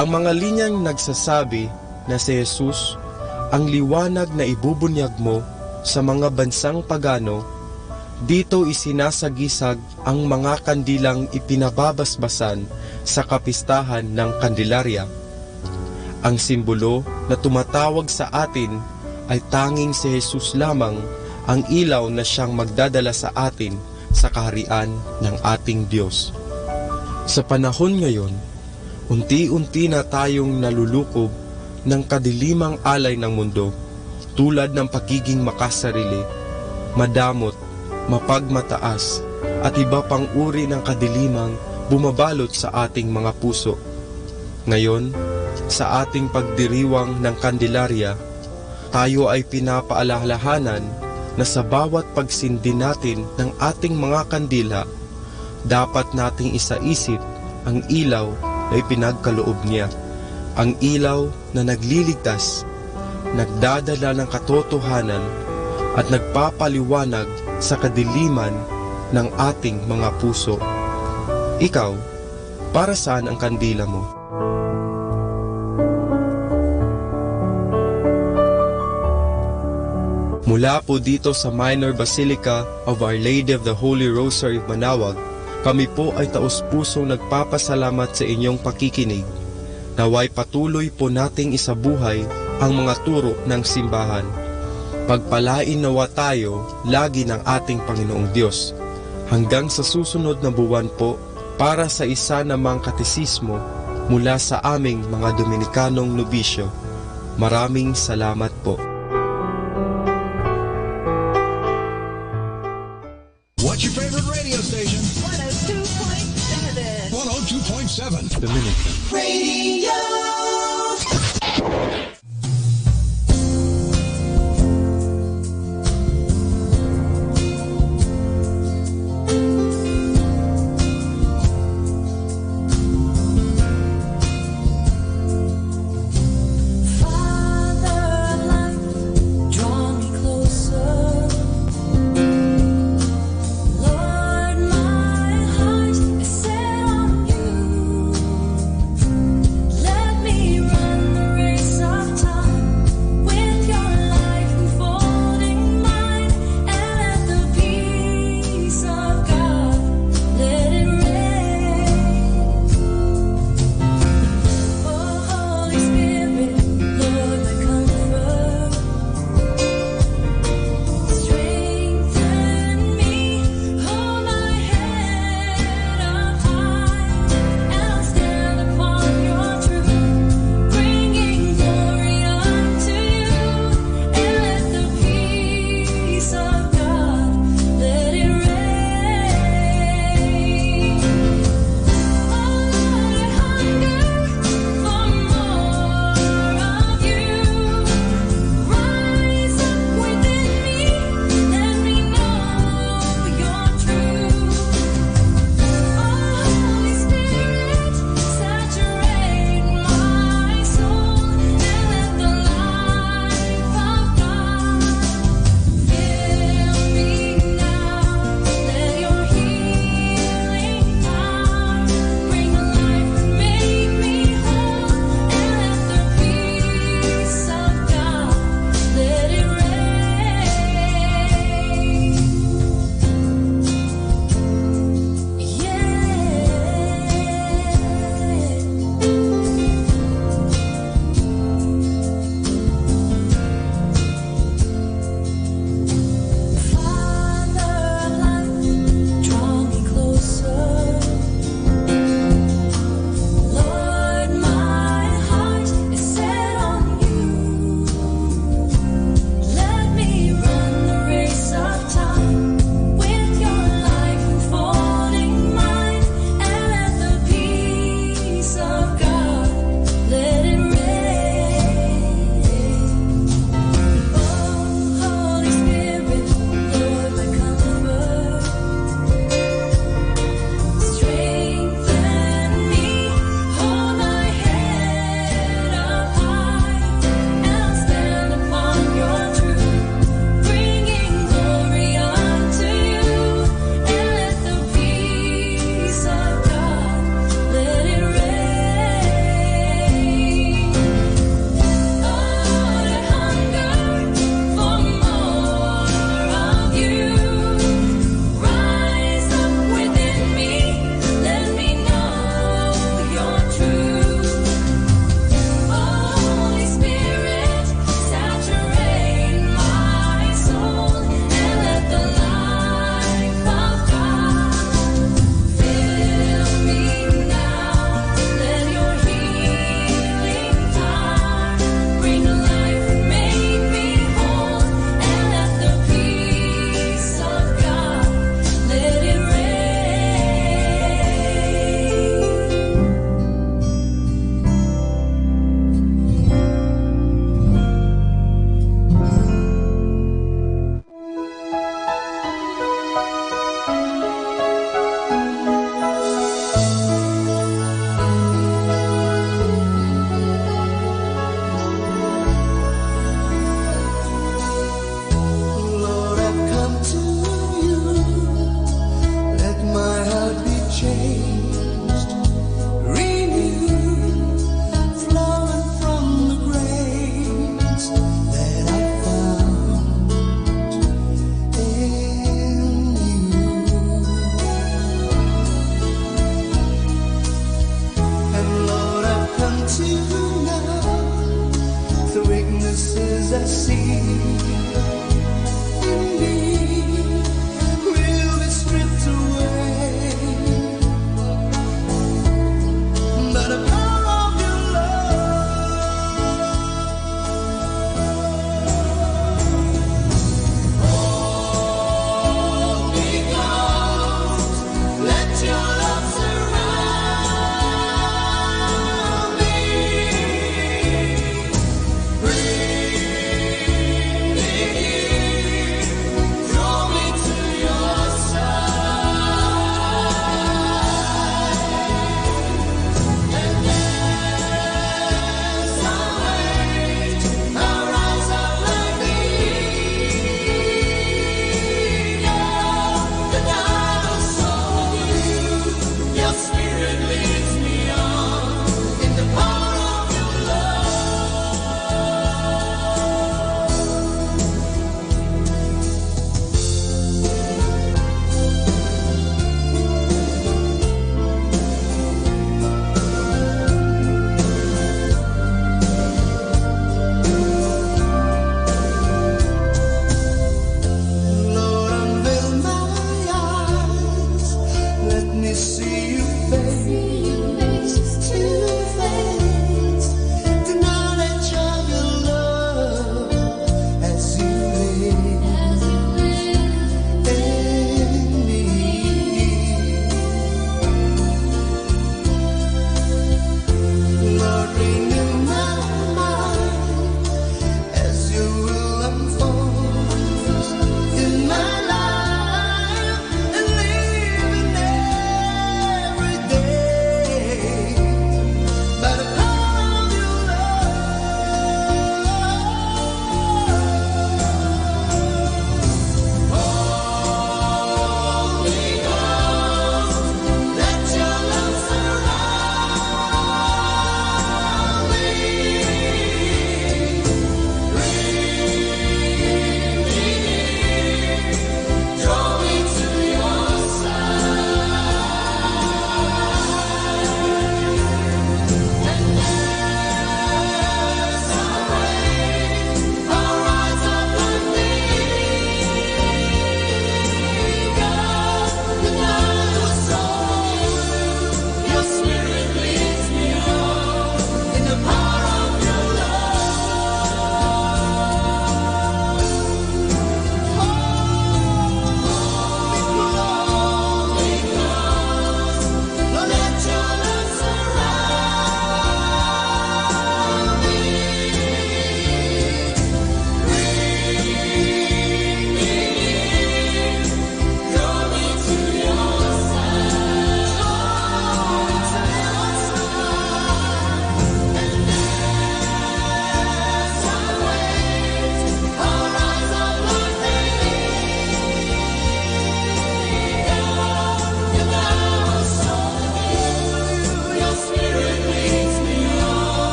Ang mga linyang nagsasabi na si Jesus ang liwanag na ibubunyag mo sa mga bansang pagano, dito isinasagisag ang mga kandilang ipinababasbasan sa kapistahan ng Candelaria. Ang simbolo na tumatawag sa atin ay tanging si Jesus lamang ang ilaw na siyang magdadala sa atin sa kaharian ng ating Diyos. Sa panahon ngayon, unti-unti na tayong nalulukob ng kadilimang alay ng mundo tulad ng pagiging makasarili, madamot, mapagmataas at iba pang uri ng kadilimang bumabalot sa ating mga puso. Ngayon, sa ating pagdiriwang ng Candelaria, tayo ay pinapaalalahanan na sa bawat pagsindi natin ng ating mga kandila, dapat nating isaisip ang ilaw na ipinagkaloob niya. Ang ilaw na nagliligtas, nagdadala ng katotohanan at nagpapaliwanag sa kadiliman ng ating mga puso. Ikaw, para saan ang kandila mo? Mula po dito sa Minor Basilica of Our Lady of the Holy Rosary of Manawag, kami po ay taus-pusong nagpapasalamat sa inyong pakikinig. Naway patuloy po nating isabuhay ang mga turo ng simbahan. Pagpalain nawa tayo lagi ng ating Panginoong Diyos. Hanggang sa susunod na buwan po para sa isa namang katesismo mula sa aming mga Dominikanong nobisyo. Maraming salamat po. What's your favorite radio station? 102.7. 102.7. The Minute Radio.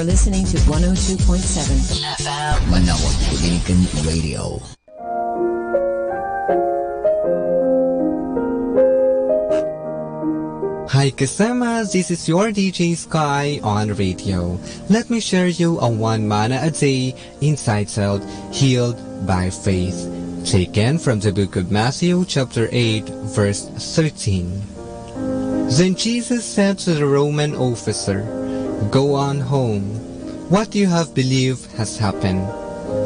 You're listening to 102.7 FM Manawag Dominican Radio. Hi kasama, this is your DJ Sky on radio. Let me share you a one manna a day entitled Healed by Faith, taken from the book of Matthew chapter 8 verse 13. Then Jesus said to the Roman officer, "Go on home. What you have believed has happened."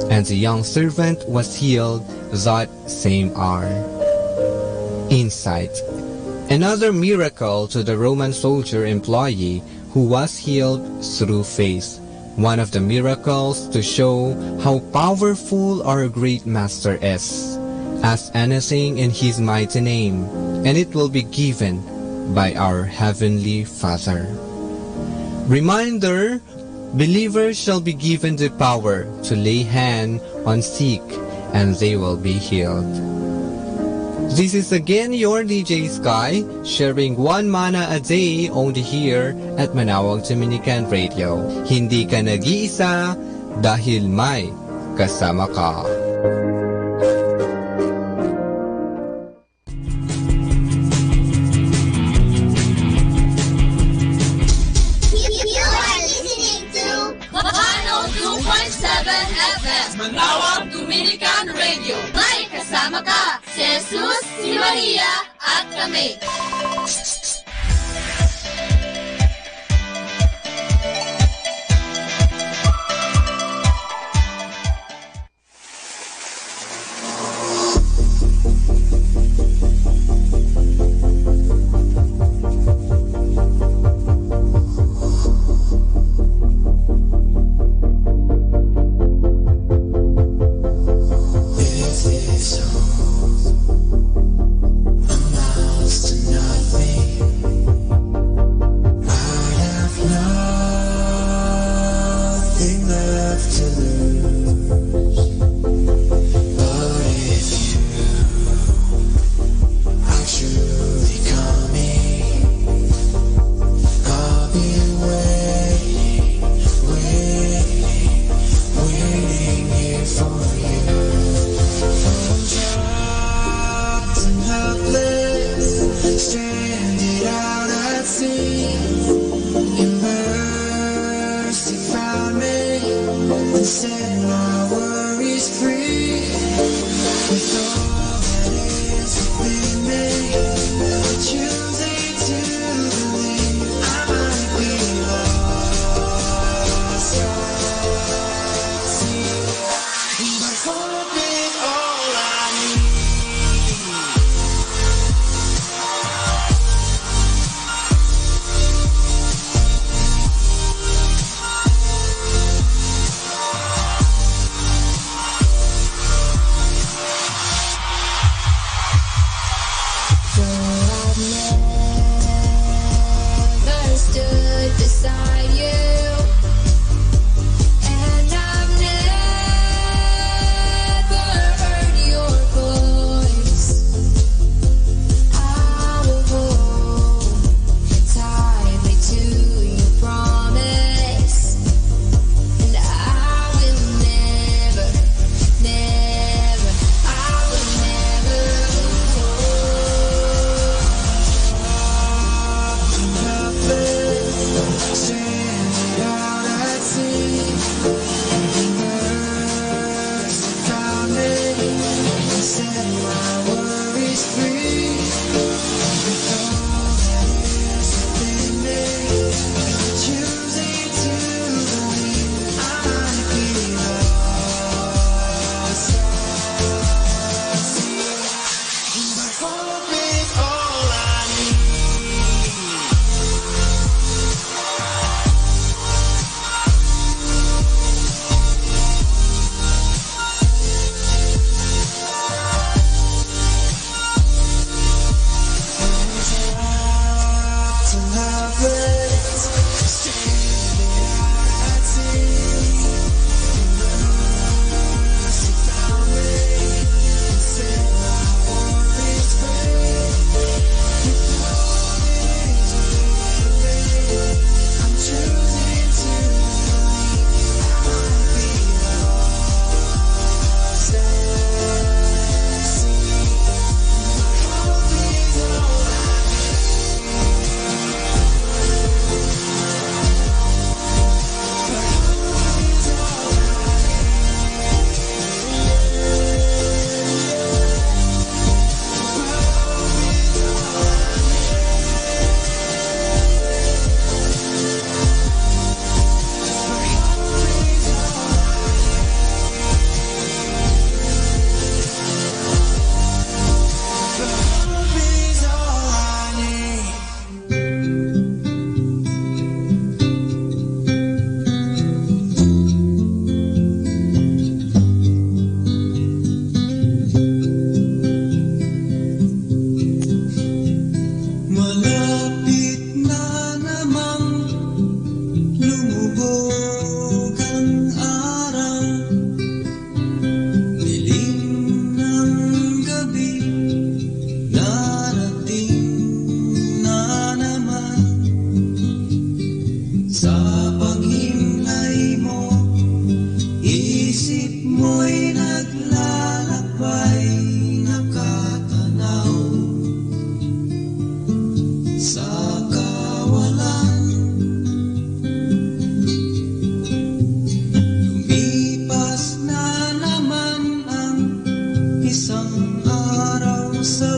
And the young servant was healed that same hour. Insight. Another miracle to the Roman soldier employee who was healed through faith. One of the miracles to show how powerful our great Master is. Ask anything in His mighty name, and it will be given by our Heavenly Father. Reminder, believers shall be given the power to lay hand on sick, and they will be healed. This is again your DJ Sky, sharing one manna a day only here at Manawag Dominican Radio. Hindi ka nag-iisa dahil may kasama ka. Manawag Dominican Radio. May kasama ka, si Jesus, si Maria, at kami. Amounts to nothing.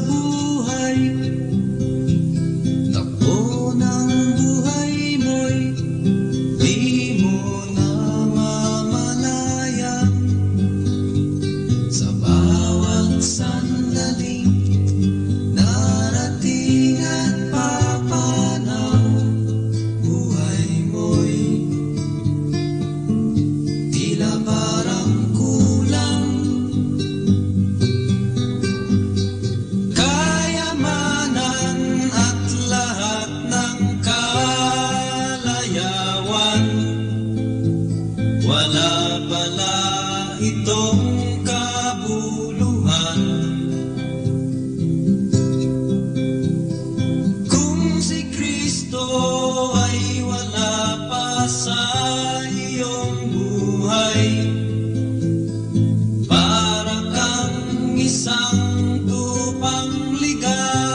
buhay. Takbo ng buhay mo'y di mo na mamalayang sa bawat sandaling narating at papanaw. Buhay mo'y tila parang kulang. Kayamanan at lahat ng kalayawan, wala pala itong kabuluhan. Kung si Kristo ay wala pa sa iyong buhay, para kang isang tupang ligaw.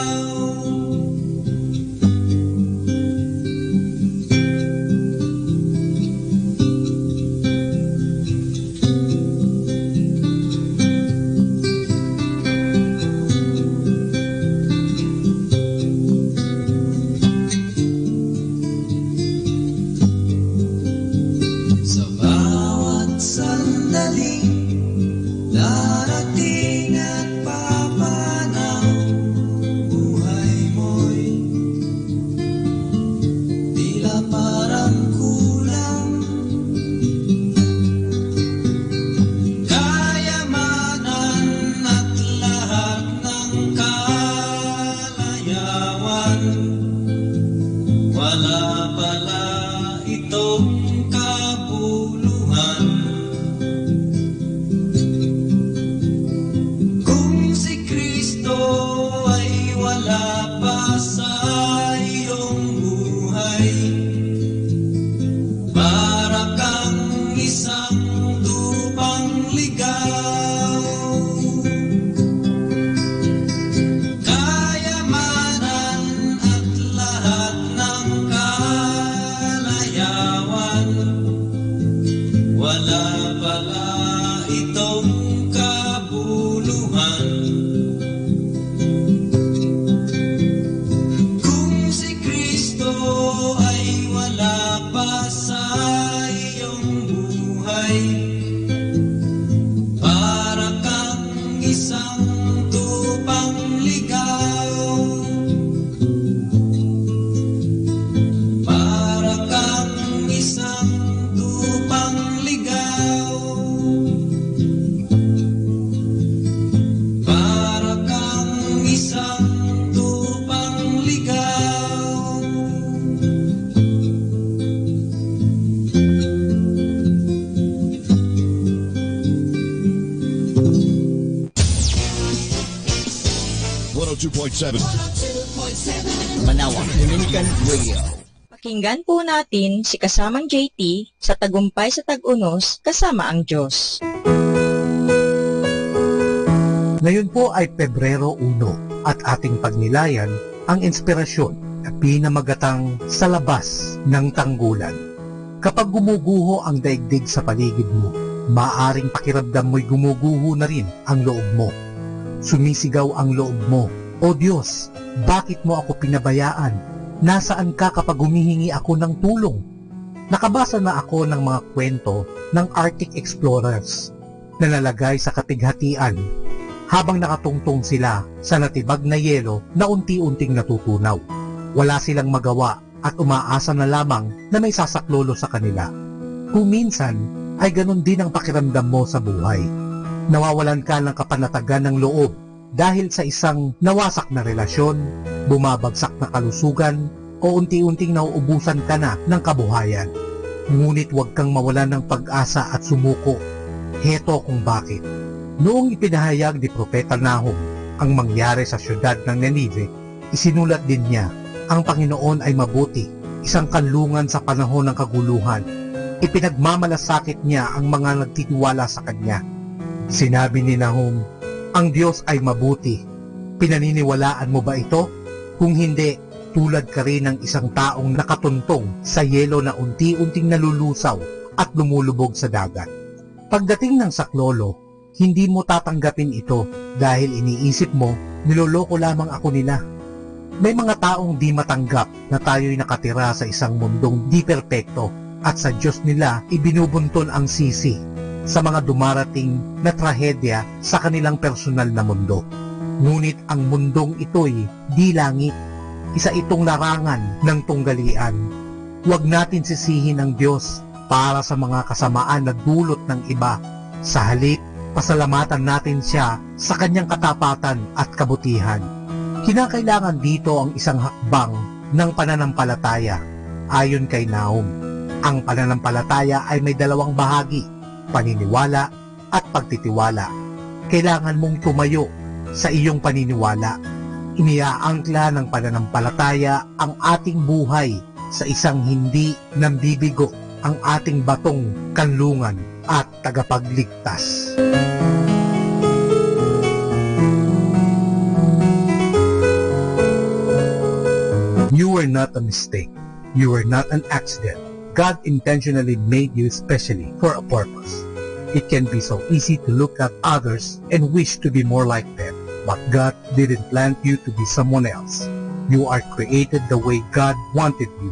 Sa bawat sandaling darating at papanaw, buhay mo'y tila parang kulang. Kayamanan at lahat ng kalayawan, wala pala itong kabuluhan. Kung si Kristo ay wala pa sa iyong buhay, para kang isang tupang ligaw. Kayamanan at lahat ng kalayawan, wala pala itong kabuluhan. Kung si Kristo ay wala pa sa iyong buhay, para kang isang tupang ligaw. Para kang isang tupang ligaw. Para kang isang tupang ligaw. 102.7 Manawag Dominican Radio. Pakinggan po natin si kasamang JT sa Tagumpay sa Tag-Unos kasama ang Diyos. Ngayon po ay Pebrero 1 at ating pagnilayan ang inspirasyon na pinamagatang sa labas ng tanggulan. Kapag gumuguho ang daigdig sa paligid mo, maaring pakiramdam mo'y gumuguho na rin ang loob mo. Sumisigaw ang loob mo, O Diyos, bakit mo ako pinabayaan? Nasaan ka kapag humihingi ako ng tulong? Nakabasa na ako ng mga kwento ng Arctic Explorers na nalalagay sa katighatian habang nakatungtong sila sa natibag na yelo na unti-unting natutunaw. Wala silang magawa at umaasa na lamang na may sasaklolo sa kanila. Kung minsan ay ganun din ang pakiramdam mo sa buhay. Nawawalan ka ng kapanatagan ng loob dahil sa isang nawasak na relasyon, bumabagsak na kalusugan, o unti-unting nauubusan ka na ng kabuhayan. Ngunit huwag kang mawalan ng pag-asa at sumuko. Heto kung bakit. Noong ipinahayag ni Propeta Nahum ang mangyari sa syudad ng Ninive, isinulat din niya, ang Panginoon ay mabuti, isang kanlungan sa panahon ng kaguluhan. Ipinagmamalasakit niya ang mga nagtitiwala sa Kanya. Sinabi ni Nahum, ang Diyos ay mabuti. Pinaniniwalaan mo ba ito? Kung hindi, tulad ka rin ng isang taong nakatuntong sa yelo na unti-unting nalulusaw at lumulubog sa dagat. Pagdating ng saklolo, hindi mo tatanggapin ito dahil iniisip mo Niloloko lamang ako nila. May mga taong di matanggap na tayo'y nakatira sa isang mundong di perpekto at sa Diyos nila ibinubuntun ang sisi sa mga dumarating na trahedya sa kanilang personal na mundo. Ngunit ang mundong ito'y di langit. Isa itong larangan ng tunggalian. Huwag natin sisihin ang Diyos para sa mga kasamaan na dulot ng iba. Sa halip, pasalamatan natin siya sa kanyang katapatan at kabutihan. Kinakailangan dito ang isang hakbang ng pananampalataya. Ayon kay Nahum, ang pananampalataya ay may dalawang bahagi, paniniwala at pagtitiwala. Kailangan mong tumayo sa iyong paniniwala. Iniaangkla ng pananampalataya ang ating buhay sa isang hindi nambibigo, ang ating batong kanlungan at tagapagligtas. You were not a mistake. You were not an accident. God intentionally made you specially for a purpose. It can be so easy to look at others and wish to be more like them. But God didn't plan you to be someone else. You are created the way God wanted you.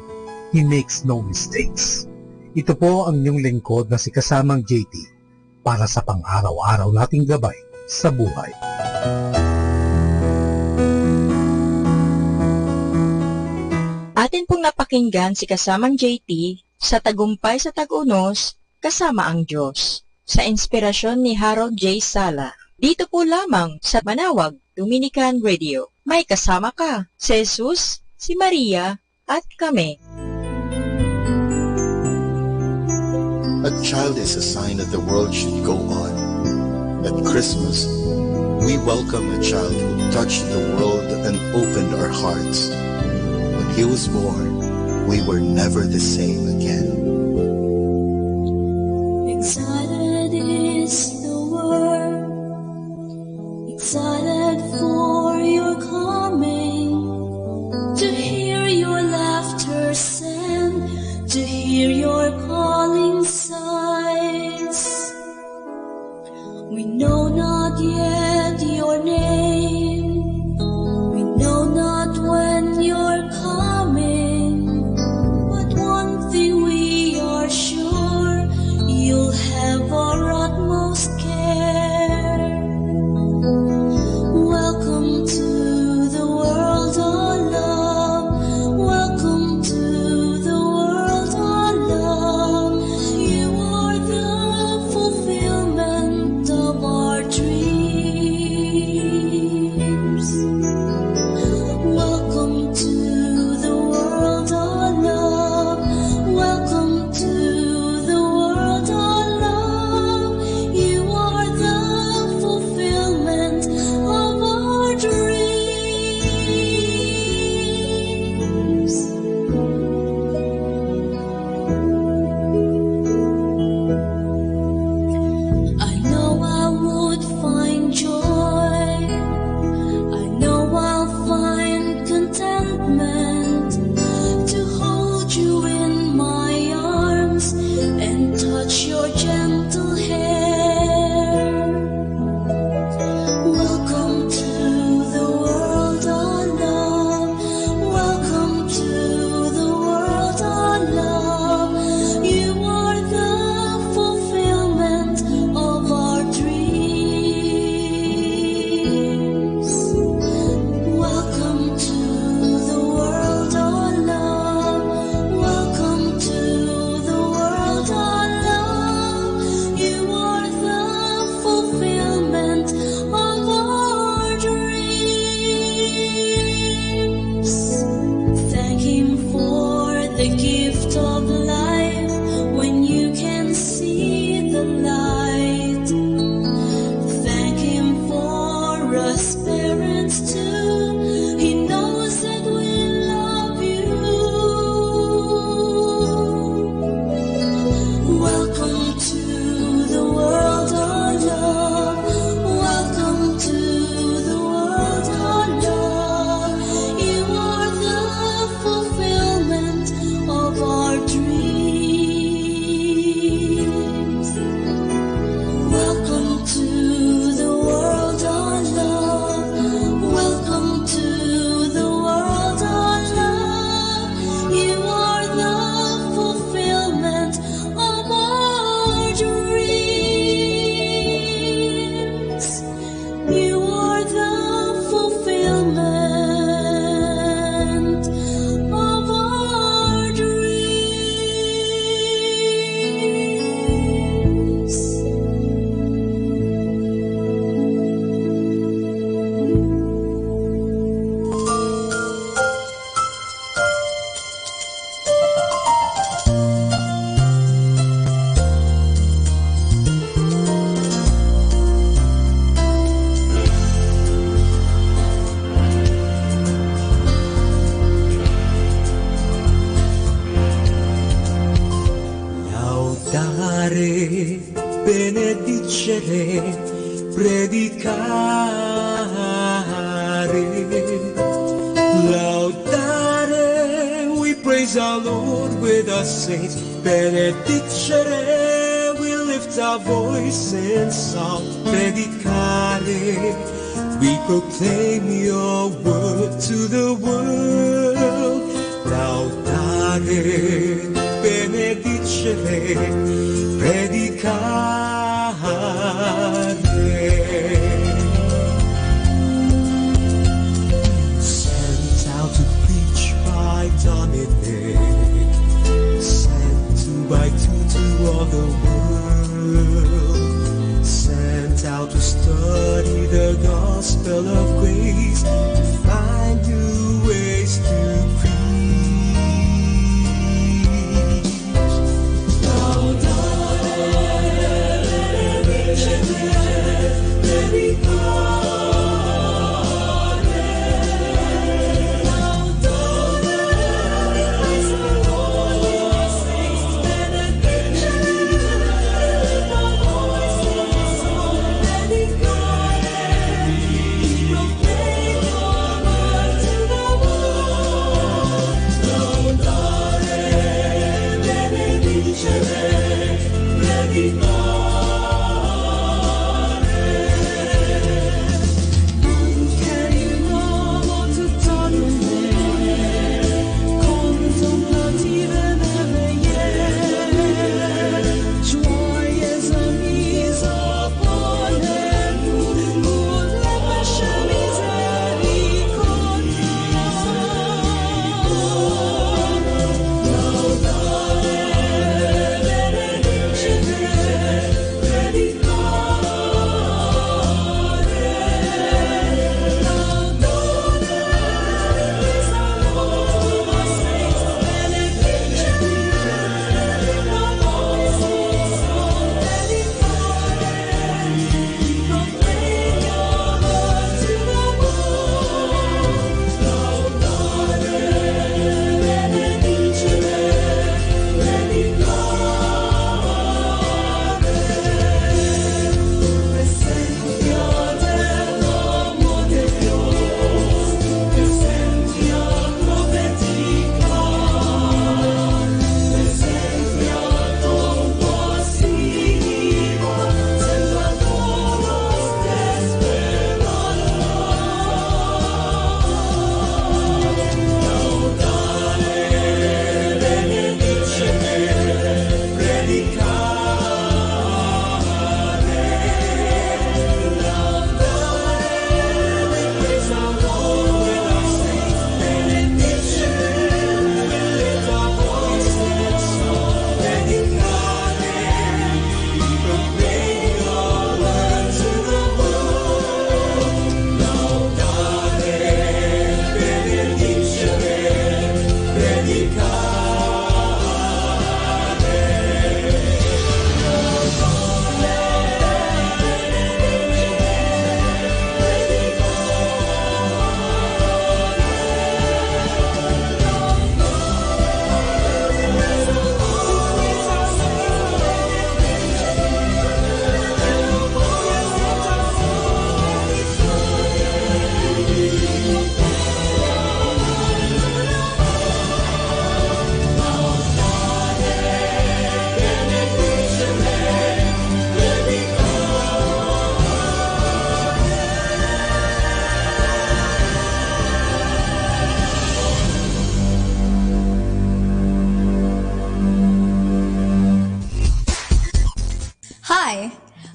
He makes no mistakes. Ito po ang inyong lingkod na si Kasamang JT para sa pang-araw-araw nating gabay sa buhay. Atin pong napakinggan si Kasamang JT sa Tagumpay sa Tag-Unos, Kasama ang Diyos, sa inspirasyon ni Harold J. Sala. Dito po lamang sa Manawag Dominican Radio. May kasama ka, si Jesus, si Maria, at kami. A child is a sign that the world should go on. At Christmas, we welcome a child who touched the world and opened our hearts. When he was born, we were never the same again. Excited is the world, excited for your coming, to hear your laughter sing, to hear your calling sighs. We know not yet your name, we know not when you're coming, but one thing we benedicere, predicare, laudare. We praise our Lord with our saints. Benedicere, we lift our voice in song. Predicare, we proclaim your word to the world. Laudare, benedicere, predicare. Sent out to preach by Dominic, sent two by two to all the world, sent out to study the gospel of grace, to find new ways to preach.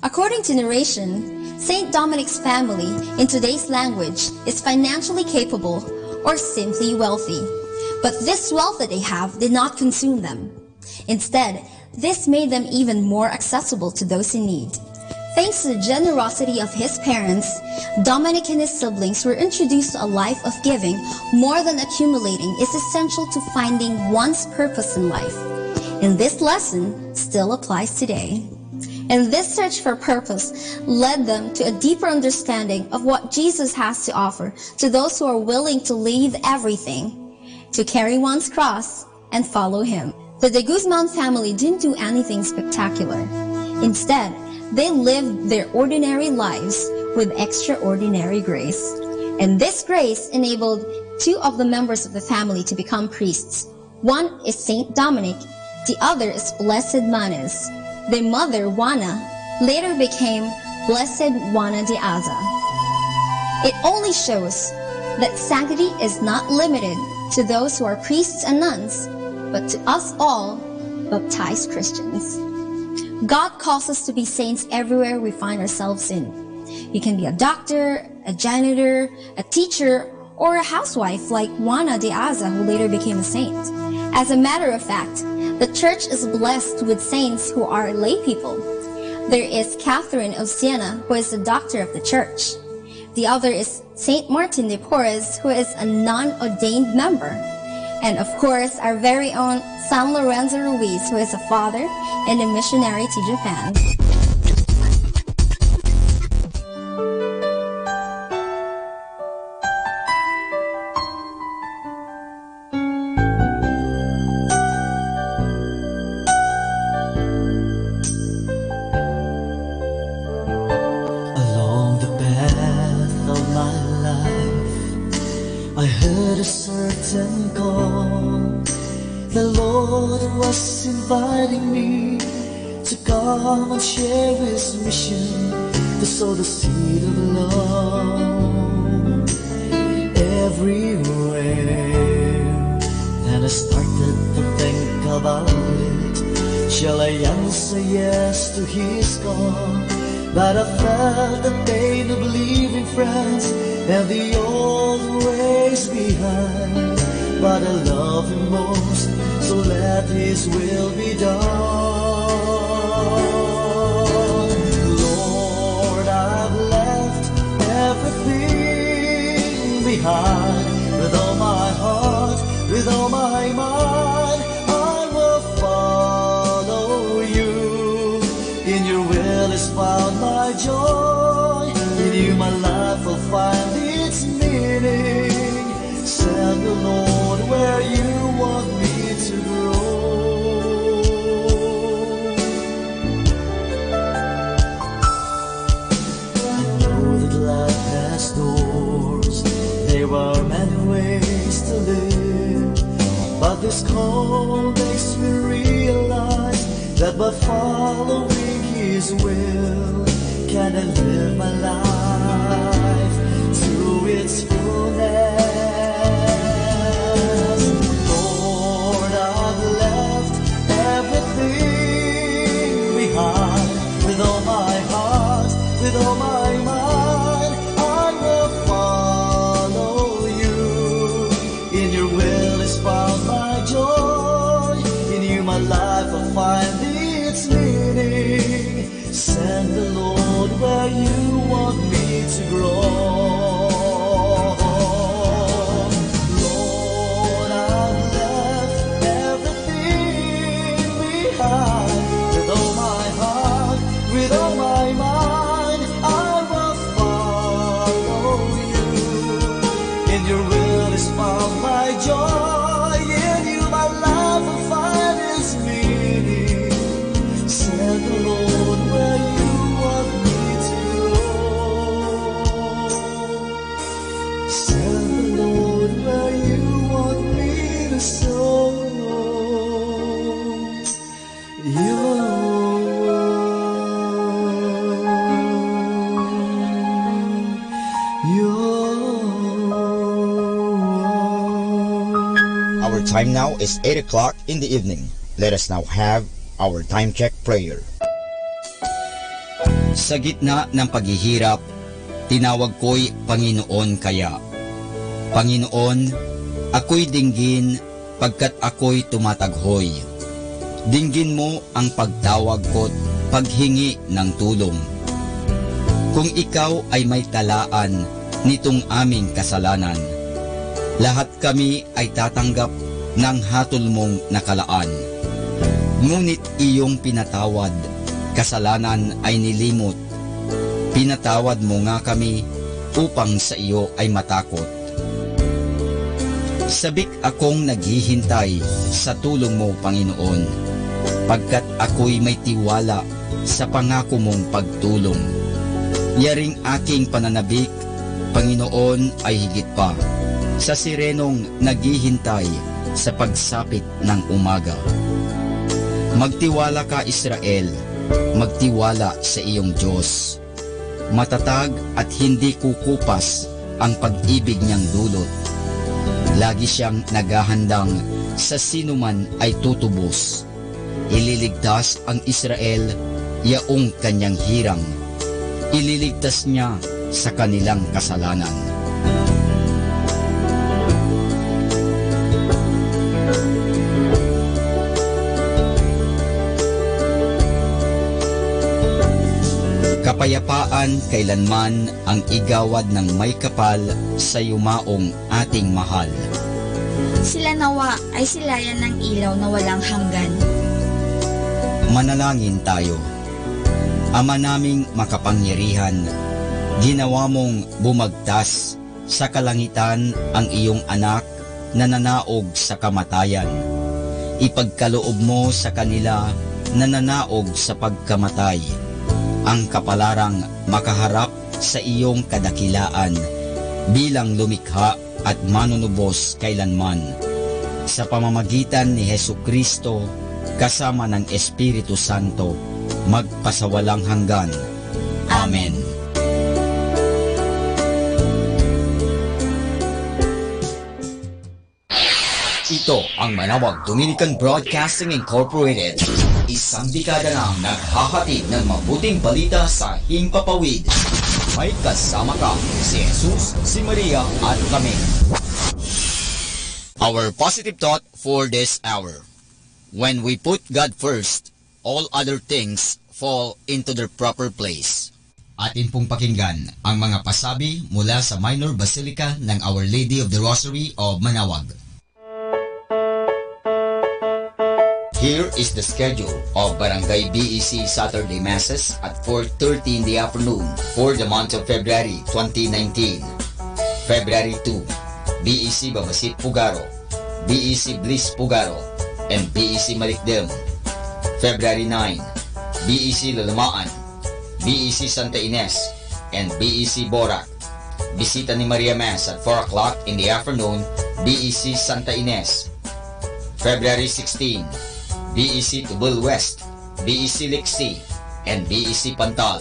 According to narration, St. Dominic's family, in today's language, is financially capable or simply wealthy. But this wealth that they have did not consume them. Instead, this made them even more accessible to those in need. Thanks to the generosity of his parents, Dominic and his siblings were introduced to a life of giving. More than accumulating is essential to finding one's purpose in life. And this lesson still applies today. And this search for purpose led them to a deeper understanding of what Jesus has to offer to those who are willing to leave everything, to carry one's cross and follow him. The de Guzman family didn't do anything spectacular. Instead, they lived their ordinary lives with extraordinary grace. And this grace enabled two of the members of the family to become priests. One is Saint Dominic, the other is Blessed Manes. Their mother, Juana, later became Blessed Juana de Aza. It only shows that sanctity is not limited to those who are priests and nuns, but to us all, baptized Christians. God calls us to be saints everywhere we find ourselves in. You can be a doctor, a janitor, a teacher, or a housewife like Juana de Aza, who later became a saint. As a matter of fact, the church is blessed with saints who are lay people. There is Catherine of Siena, who is the doctor of the church. The other is Saint Martin de Porres, who is a non-ordained member. And of course, our very own San Lorenzo Ruiz, who is a father and a missionary to Japan. Along the path of my life, I heard a certain call. The Lord was inviting me to come and share His mission, to sow the seed of love everywhere. Then I started to think about it. Shall I answer yes to His call? But I felt the pain of leaving friends and the old ways behind. But I love Him most, so let His will be done. Lord, I've left everything behind. With all my heart, with all my mind, I will follow You. In Your will is found my joy. In You my life will find its meaning. Send the Lord where You want me to grow. I know that life has doors, there are many ways to live, but this call makes me realize that by following His will, can I live my life to its fullness. Lord, I've left everything behind. With all my heart, with all my mind, I will follow You. In Your will is found my joy. In You my life will find its meaning. Send the Lord where You want me to grow. Lord, I've left everything behind. With all my heart, with all my mind, I will follow You. In Your will is found my joy. In You my life will find its meaning. Send the Lord where You want me to grow. Send the Lord where You want me to sow Your Our time now is 8 o'clock in the evening. Let us now have our time check prayer. Sa gitna ng paghihirap, tinawag ko'y Panginoon kaya. Panginoon, ako'y dinggin pagkat ako'y tumataghoy. Dinggin mo ang pagtawag ko't paghingi ng tulong. Kung ikaw ay may talaan nitong aming kasalanan, lahat kami ay tatanggap ng hatol mong nakalaan. Ngunit iyong pinatawad, kasalanan ay nilimot. Pinatawad mo nga kami upang sa iyo ay matakot. Sabik akong naghihintay sa tulong mo, Panginoon, pagkat ako'y may tiwala sa pangako mong pagtulong. Yaring aking pananabik, Panginoon, ay higit pa sa sirenong naghihintay sa pagsapit ng umaga. Magtiwala ka, Israel, magtiwala sa iyong Diyos. Matatag at hindi kukupas ang pag-ibig niyang dulot. Lagi siyang naghahandang sa sinuman ay tutubos. Ililigtas ang Israel, yaong kanyang hirang. Ililigtas niya sa kanilang kasalanan. Kapayapaan kailanman ang igawad ng may kapal sa yumaong ating mahal. Sila nawa ay silayan ng ilaw na walang hanggan. Manalangin tayo. Ama naming makapangyarihan, ginawa mong bumagtas sa kalangitan ang iyong anak na nanaog sa kamatayan. Ipagkaloob mo sa kanila na nanaog sa pagkamatay ang kapalarang makaharap sa iyong kadakilaan bilang lumikha at manunubos kailanman. Sa pamamagitan ni Hesukristo kasama ng Espiritu Santo, magpasawalang hanggan. Amen. Ito ang Manawag Dominican Broadcasting Incorporated. Isang dekada nang naghahatid ng mabuting balita sa himpapawid. May kasama ka, si Jesus, si Maria at kami. Our positive thought for this hour. When we put God first, all other things fall into their proper place. Atin pong pakinggan ang mga pasabi mula sa Minor Basilica ng Our Lady of the Rosary of Manawag. Here is the schedule of Barangay BEC Saturday Masses at 4:30 in the afternoon for the month of February 2019. February 2, BEC Babasit Pugaro, BEC Bliss Pugaro, and BEC Malikdem. February 9, BEC Lalamaan, BEC Santa Ines, and BEC Borac. Bisita ni Maria Mass at 4 o'clock in the afternoon, BEC Santa Ines. February 16, BEC Tubul West, BEC Lixi, and BEC Pantal.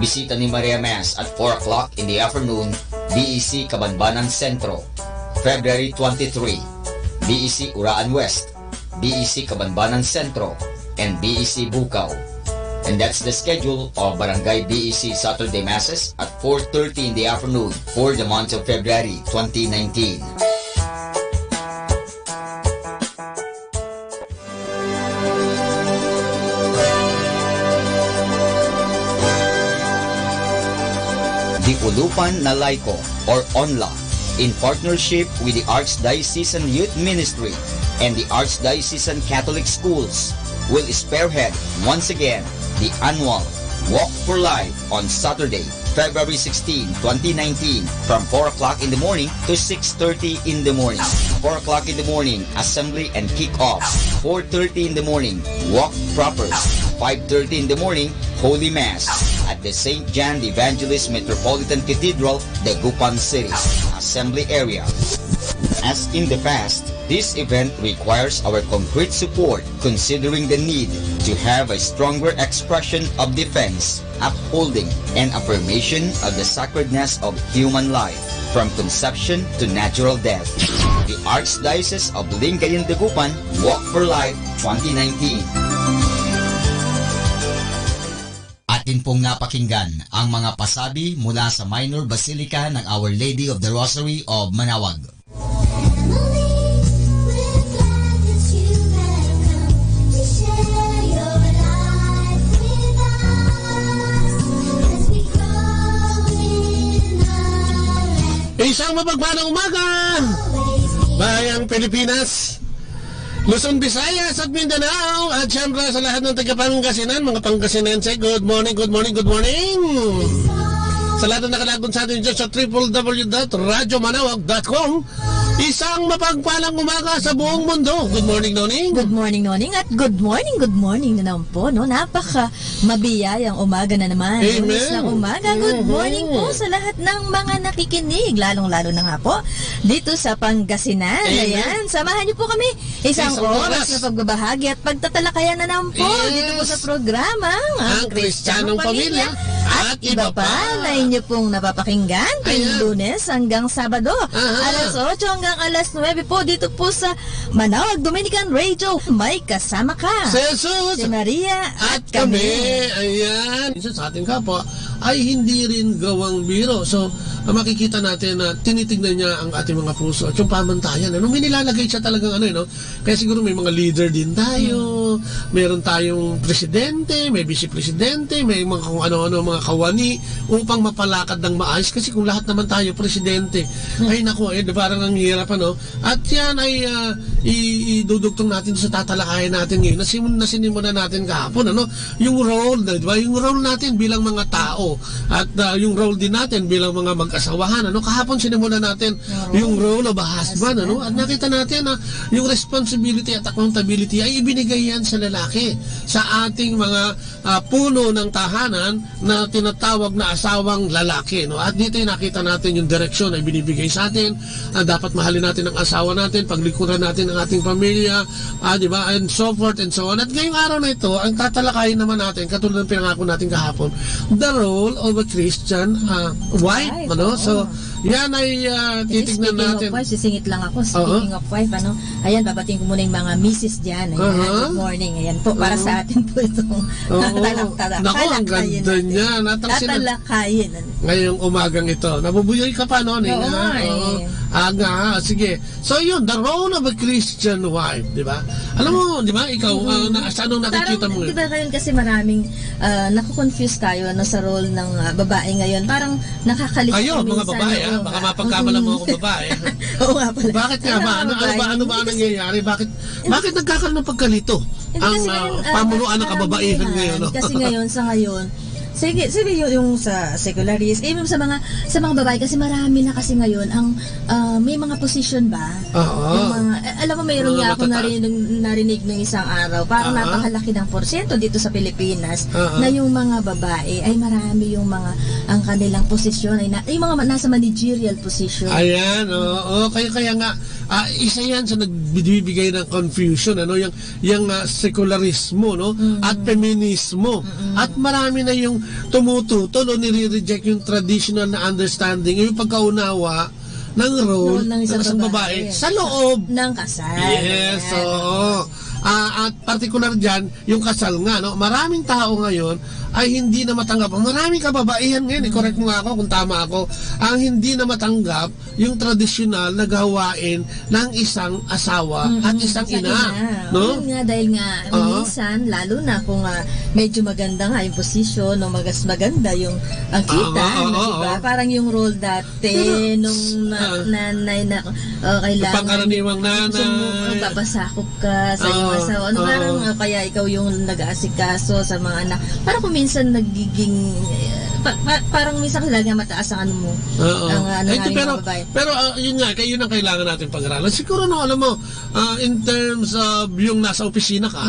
Bisita ni Maria Mass at 4 o'clock in the afternoon, BEC Cabanbanan Centro. February 23, BEC Uraan West, BEC Cabanbanan Centro, and BEC Bukaw. And that's the schedule of Barangay BEC Saturday Masses at 4:30 in the afternoon for the month of February 2019. The Ulupan na Laiko or ONLA, in partnership with the Archdiocesan Youth Ministry and the Archdiocesan Catholic Schools, will spearhead once again the annual Walk for Life on Saturday, February 16, 2019 from 4 o'clock in the morning to 6:30 in the morning. 4 o'clock in the morning, assembly and kick-off. 4:30 in the morning, walk proper. 5:30 in the morning, Holy Mass at the St. John the Evangelist Metropolitan Cathedral, Dagupan City, Assembly Area. As in the past, this event requires our concrete support considering the need to have a stronger expression of defense, upholding, and affirmation of the sacredness of human life from conception to natural death. The Archdiocese of Lingayen Dagupan Walk for Life 2019. Atin pong napakinggan ang mga pasabi mula sa Minor Basilica ng Our Lady of the Rosary of Manawag. Isang mapagpalang umaga, bayang Pilipinas, Luzon, Visayas at Mindanao, at syempre sa lahat ng taga-Pangasinan, mga Pangasinense, good morning, good morning, good morning. Sa lahat ng nakalagon sa atin dyan sa www.radyomanawag.com Isang mapagpalang umaga sa buong mundo. Good morning, Noning. Good morning, Noning. At good morning na naman po. No? Napaka mabiyayang umaga na naman. Amen. Lunes na umaga. Good morning po sa lahat ng mga nakikinig. Lalong-lalo na nga po dito sa Pangasinan. Amen. Ayan, samahan niyo po kami isang oras na pagbabahagi at pagtatalakayan na naman po dito po sa programa ang Kristiyanong Pamilya. At iba pa na inyo pong napapakinggan tuwing Lunes hanggang Sabado. Alas 8 hanggang alas 9 po dito po sa Manawag Dominican Radio. May kasama ka. Si Jesus, si Maria at kami. Ayan. Sa ating kapwa ay hindi rin gawang biro. So, makikita natin na tinitignan niya ang ating mga puso at yung pamantayan. May nilalagay siya talagang no? Kaya siguro may mga leader din tayo. Meron tayong presidente, may vice-presidente, may mga kung ano-ano mga kawani upang mapalakad ng maayos. Kasi kung lahat naman tayo presidente, ay naku, parang ang hirap, At yan ay idudugtong natin sa tatalakayan natin ngayon. Nasinimulan natin kahapon, Yung role, di ba? Yung role natin bilang mga tao at yung role din natin bilang mga mag-asawahan, Kahapon sinimulan natin yung role of a husband, At nakita natin na yung responsibility at accountability ay ibinigay yan sa lalaki, sa ating mga puno ng tahanan na tinatawag na asawang lalaki, At dito nakita natin yung direksyon ay binibigay sa atin. Dapat mahalin natin ang asawa natin, paglikuran natin ang ating pamilya, di ba? And so forth and so on. At ngayong araw na ito, ang tatalakayin naman natin, katulad ng pinangako natin kahapon, the role of a Christian wife, So, yan ay titignan natin. Speaking of wife, sisingit lang ako. Speaking of wife, ayan, babating ko muna yung mga misis dyan. Ayan, good morning. Ayan po, para sa atin po itong tatalakayin. Naku, ang ganda niya. Tatalakayin. Ngayong umagang ito. Nabubuyoy ka pa, no? Aga, sige. So yun, the role of a Christian wife, di ba? Alam mo, di ba, ikaw, saan ang nakikita mo? Di ba ngayon kasi maraming nakukonfuse tayo sa role ng babae ngayon. Parang nakakalito kayo, mga babae, baka mapagkamalan mo ako babae. Oo nga pala. Bakit nga ba? Ano ba ang nangyayari? Bakit nagkakaroon ng pagkalito ang pamunuan ng kababaihan ngayon? Kasi sa ngayon, sige yung sa secularists, even sa mga babae kasi marami na kasi ngayon ang may mga position ba? Yung mga, alam mo mayroon nga ako narinig ng isang araw, parang napakalaki ng porsyento dito sa Pilipinas na yung mga babae ay marami yung mga ang kanilang posisyon ay yung mga nasa managerial position. Ayan, kaya nga isa yan sa nagbibigay ng confusion, yung sekularismo, at feminismo, at marami na yung tumututol o nire-reject yung traditional na understanding, yung pagkaunawa ng role ng isang babae sa loob ng kasal. Yes, at particular dyan, yung kasal nga, maraming tao ngayon ay hindi na matanggap. Maraming kababaihan ngayon, correct mo nga ako kung tama ako, ang hindi na matanggap yung tradisyonal na gawain ng isang asawa at isang ina. No? Yun nga, dahil nga, minsan, lalo na kung medyo maganda nga yung posisyon, maganda yung kita, diba? Parang yung role dati, nung nanay na kailangan, pangkaraniwang nanay, babasakop ka sa iyong asawa. Parang kaya ikaw yung nag-aasikaso sa mga anak. Parang kung minsan nagiging parang minsan talaga mataas ang mo. Pero yun nga, yun ang kailangan natin pag-aralan. Siguro alam mo, in terms of yung nasa opisina ka,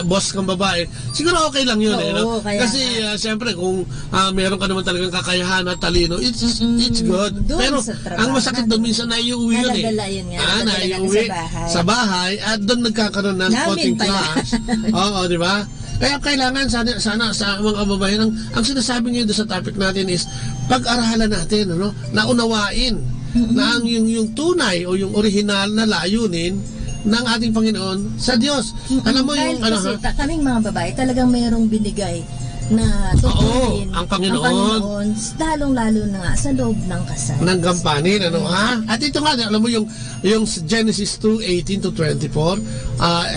boss kang babae, siguro okay lang yun. Kasi siyempre kung meron ka naman talagang kakayahan at talino, it's good. Pero ang masakit doon minsan na iuwi yun naiuwi sa bahay at doon nagkakaroon ng konting clash. Oo, di ba? Kaya kailangan sana sa mga kababayan, ang sinasabi ngayon sa topic natin is pag-aralan natin, naunawain na yung tunay o yung original na layunin ng ating Panginoon sa Diyos. Alam mo yung kasi kaming mga babae talagang mayroong binigay na tutunin ang Panginoon lalong-lalo na nga sa loob ng kasal. Ng gampanin, At ito nga, alam mo yung Genesis 2:18 to 24,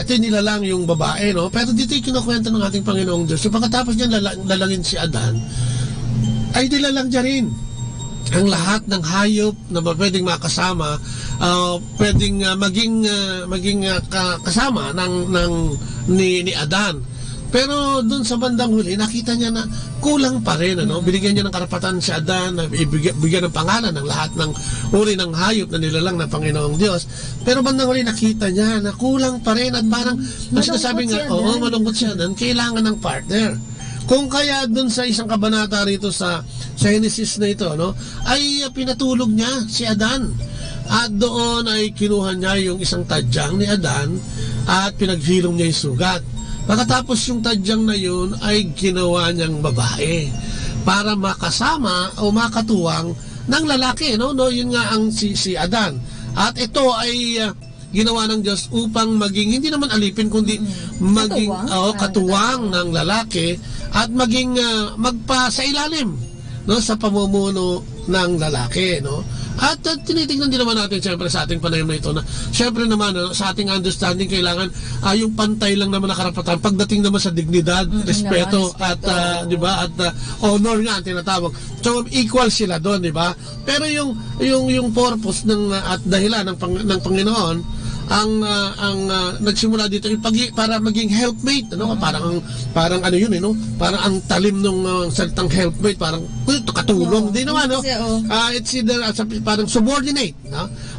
ito nilalang yung babae, Pero dito yung kinukwento ng ating Panginoong Diyos. So pagkatapos niya lalangin si Adan, ay nilalang niya rin ang lahat ng hayop na pwedeng makasama, pwedeng maging kasama ni Adan. Pero doon sa bandang huli, nakita niya na kulang pa rin. Binigyan niya ng karapatan si Adan na bigyan ng pangalan ng lahat ng uri ng hayop na nilalang ng Panginoong Diyos. Pero bandang huli, nakita niya na kulang pa rin at parang, sabi nga, malungkot si Adan, kailangan ng partner. Kung kaya doon sa isang kabanata rito sa Genesis na ito, ay pinatulog niya si Adan. At doon ay kinuha niya yung isang tadyang ni Adan at pinaghilom niya yung sugat. Pagkatapos yung tadyang na yun ay ginawa niyang babae para makasama o makatuwang ng lalaki. Yun nga ang si Adan. At ito ay ginawa ng Diyos upang maging, hindi naman alipin, kundi maging katuwang ng lalaki at maging magpa sa ilalim sa pamumuno ng lalaki. At tinitingnan din naman natin siyempre sa ating panayam na ito na siyempre naman sa ating understanding kailangan yung pantay lang naman na karapatan pagdating naman sa dignidad, respeto at di ba at honor nga ang tinatawag. So equal sila doon, di ba? Pero yung purpose ng at dahilan ng Panginoon ang nagsimula dito para maging helpmate, parang ano yun, parang ang talim ng salitang helpmate, parang katulong din naman, it's either parang subordinate,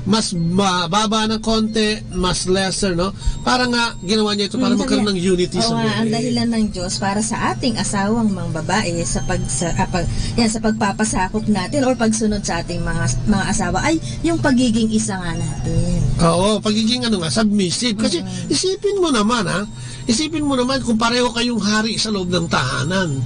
mas mababa ng konti, mas lesser, parang nga ginawa niya ito para magkaroon ng unity sa buhay. Ang dahilan ng Diyos para sa ating asawang mga babae sa pagpapasakop natin or pagsunod sa ating mga asawa ay yung pagiging isa nga natin. Oo, pagiging submissive. Kasi isipin mo naman kung pareho kayong hari sa loob ng tahanan.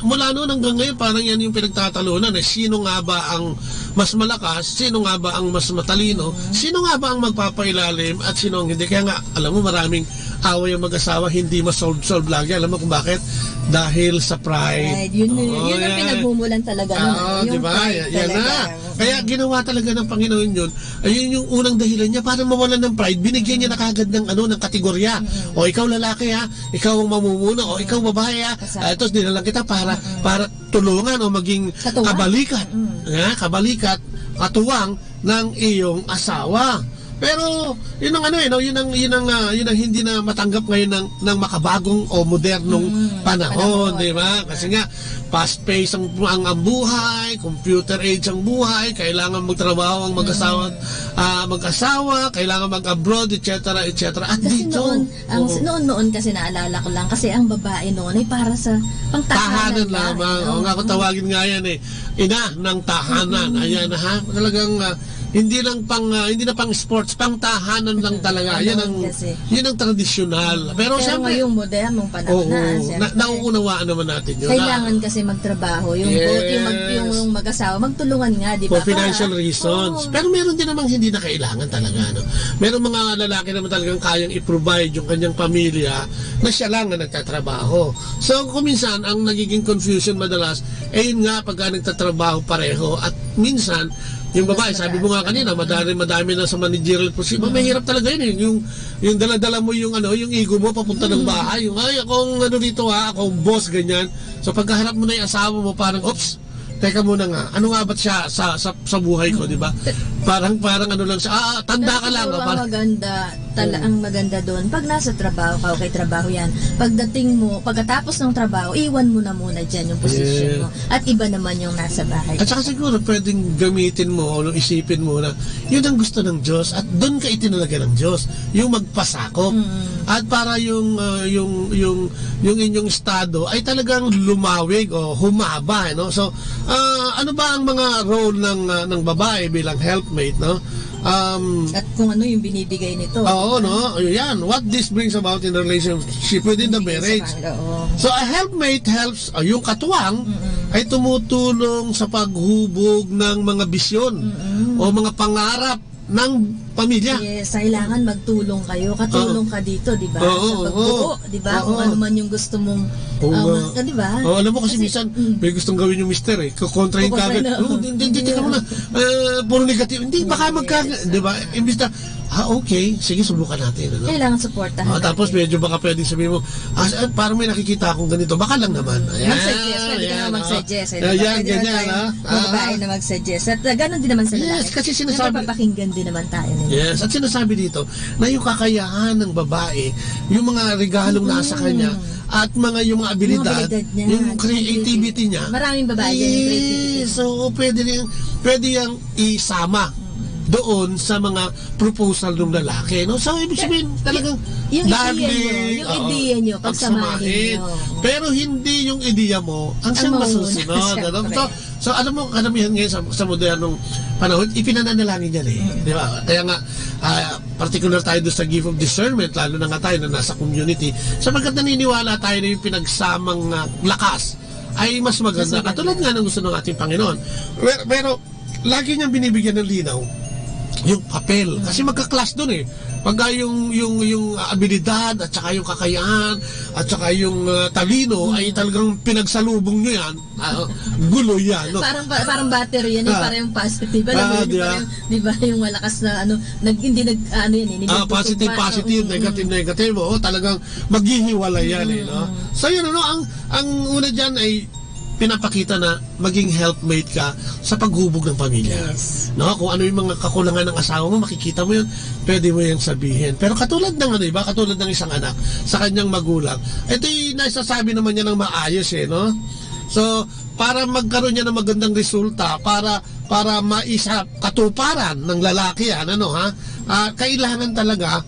Mula noon hanggang ngayon, parang yan yung pinagtatalunan. Sino nga ba ang mas malakas? Sino nga ba ang mas matalino? Sino nga ba ang magpapailalim at sino ang hindi? Kaya nga, alam mo, maraming away ang mag-asawa, hindi ma-solve lagi. Alam mo kung bakit? Dahil sa pride. Yun ang pinagmumulan talaga. Diba? Yan na. Kaya ginawa talaga ng Panginoon yun. Ayun yung unang dahilan niya para mawalan ng pride. Binigyan niya na kagad ng kategorya. O ikaw lalaki ikaw ang mamumuno, o ikaw babae ito dinalang kita para tulungan o maging kabalikat. Kabalikat, katuwang ng iyong asawa. Pero yun ang yun ang hindi na matanggap ngayon ng makabagong o modernong panahon, di ba? Kasi nga fast-paced ang buhay, computer age ang buhay, kailangan magtrabaho ang mag-asawa, kailangan mag-abroad, etc. At kasi dito noon kasi naalala ko lang kasi ang babae noon ay para sa pangtahanan lamang. Nga kung tawagin nga yan ina ng tahanan. Ayan talagang hindi na pang sports, pang tahanan lang talaga. Yan ang tradisyonal. Pero siyempre ngayong modernong panahon nauunawaan naman natin yun. Kailangan kasi magtrabaho, yung mag-asawa, magtulungan nga, di ba? For financial reasons. Pero meron din namang hindi na kailangan talaga. Meron mga lalaki naman talagang kayang i-provide yung kanyang pamilya na siya lang na nagtatrabaho. So kung minsan, ang nagiging confusion madalas, yun nga pagka nagtatrabaho pareho at minsan yung babae, sabi mo nga kanina, madami na sa managerial position. Mahirap talaga yun. Yung dala-dala mo yung ego mo papunta ng bahay. Yung akong dito akong boss, ganyan. So pagkaharap mo na yung asawa mo, parang, oops, teka muna nga, ano nga ba't siya sa buhay ko, di ba? Parang lang siya, tanda ka lang. Ang maganda doon, pag nasa trabaho ka, okay, trabaho yan. Pagdating mo, pagkatapos ng trabaho, iwan mo na muna dyan yung posisyon mo. At iba naman yung nasa bahay. At saka siguro, pwedeng gamitin mo o isipin mo na, yun ang gusto ng Diyos at doon ka itinalaga ng Diyos. Yung magpasakop. At para yung inyong estado ay talagang lumawig o humaba. So, ano ba ang mga role ng babae bilang helpmate, at kung ano yung binibigay nito. Yan. What this brings about in the relationship within the marriage. So, a helpmate helps, yung katuwang, ay tumutulong sa paghubog ng mga bisyon o mga pangarap ng pamilya. Yes, kailangan magtulong kayo. Katulong ka dito, di ba? Sa pagbuo, di ba? Kung ano man yung gusto mong di ba? Alam mo kasi minsan may gustong gawin yung mister kukontrahin ka agad. Hindi ka muna puro negative. Hindi, baka di ba? Imbis na Okay, sige, subukan natin. Ano? Kailangan supportahan tapos medyo baka pwedeng sabihin mo, parang may nakikita akong ganito, baka lang naman. Mag-suggest, pwede ka naman mag-suggest. Ganyan. Mga babae na mag-suggest. At gano'n din naman sa lalaki. Yes, kasi sinasabi, papakinggan din naman tayo. Yes, at sinasabi dito, na yung kakayahan ng babae, yung mga regalong nasa kanya, at yung mga abilidad, yung creativity niya. Maraming babae yan yung creativity. So, pwede yung isama doon sa mga proposal ng lalaki, no? So, ibig sabihin, talagang yung ideya nyo, pagsamahin nyo. Pero hindi yung ideya mo ang siyang masusunod. So, alam mo, karamihan ngayon sa modernong panahon, ipinananalangin yan di ba? Kaya nga, particular tayo doon sa gift of discernment, lalo na nga tayo na nasa community, sapagkat naniniwala tayo na yung pinagsamang lakas ay mas maganda. Katulad nga ng gusto ng ating Panginoon. Pero, lagi niyang binibigyan ng linaw yung papel. Kasi magka-class doon Pagka yung abilidad at saka yung kakayahan at saka yung talino ay talagang pinagsalubong nyo yan. Gulo yan. No? Parang battery yan. Parang yung positive. Di ba yung malakas na positive, negative. Talagang maghihiwalay yan. No? So yun, ang una dyan ay pinapakita na maging helpmate ka sa paghubog ng pamilya. Yes. No, kung ano yung mga kakulangan ng asawa mo, makikita mo yun, pwede mo yung sabihin. Pero katulad ng katulad ng isang anak sa kanyang magulang, ito yung nasasabi naman niya ng maayos no? So, para magkaroon niya ng magandang resulta, para maisa katuparan ng lalaki kailangan talaga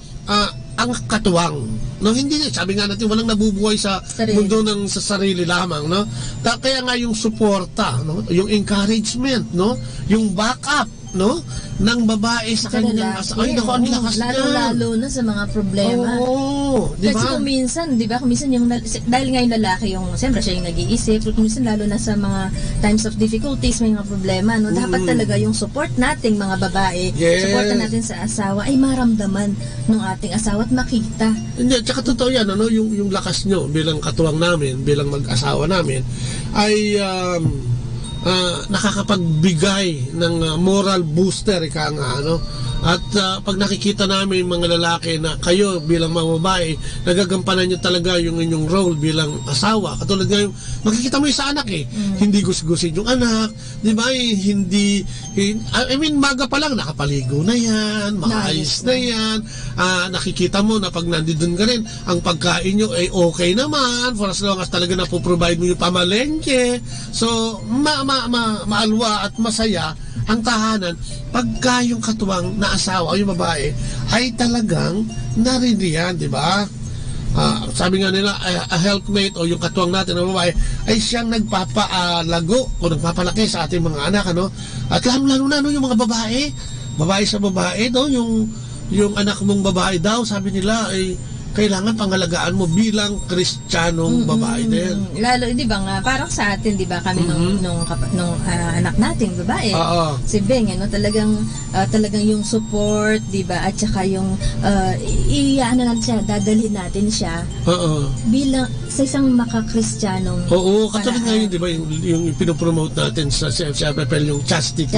ang katuwang. No, hindi, sabi nga natin, walang nabubuhay sa mundo sa sarili lamang, no? Kaya nga yung suporta, no? Yung encouragement, no? Yung backup, no? Ng babae sa kanyang asawa. Ay, naku, ang lakas niya. Lalo na sa mga problema. Diba? Kasi kung minsan yung, dahil nga yung lalaki yung, siyempre siya yung nag-iisip, kung minsan lalo na sa mga times of difficulties, may mga problema, no? Dapat talaga yung support nating mga babae, supportan natin sa asawa, ay maramdaman ng ating asawa at makita. Hindi, tsaka totoo yan, yung lakas nyo bilang katuwang namin, bilang mag-asawa namin, ay nakakapagbigay ng moral booster at pag nakikita namin mga lalaki na kayo bilang mga babae, nagagampanan nyo talaga yung inyong role bilang asawa. Katulad ngayon, makikita mo yung sa anak hindi gusgusin yung anak, di ba? Maga pa lang, nakapaligo na yan, maayos na yan. Nakikita mo na pag nandun ka rin, ang pagkain nyo ay okay naman, for as long as talaga napoprovide mo yung pamalengke. So, maalwa at masaya ang tahanan pagka yung katuwang na asawa o yung babae ay talagang naririyan, di ba? Sabi nga nila, a helpmate o yung katuwang natin na babae ay siyang nagpapalago o nagpapalaki sa ating mga anak, at lalo na yung mga babae sa babae, yung anak mong babae daw, sabi nila ay kailangan pangalagaan mo bilang Kristiyanong babae din. Lalo, di ba nga, parang sa atin, di ba, kami nung anak nating babae, si Beng, talagang yung support, di ba, at saka yung dadalhin natin siya bilang sa isang makakristiyanong katulad ngayon, di ba, yung pinopromote natin sa CFPL, yung chastity,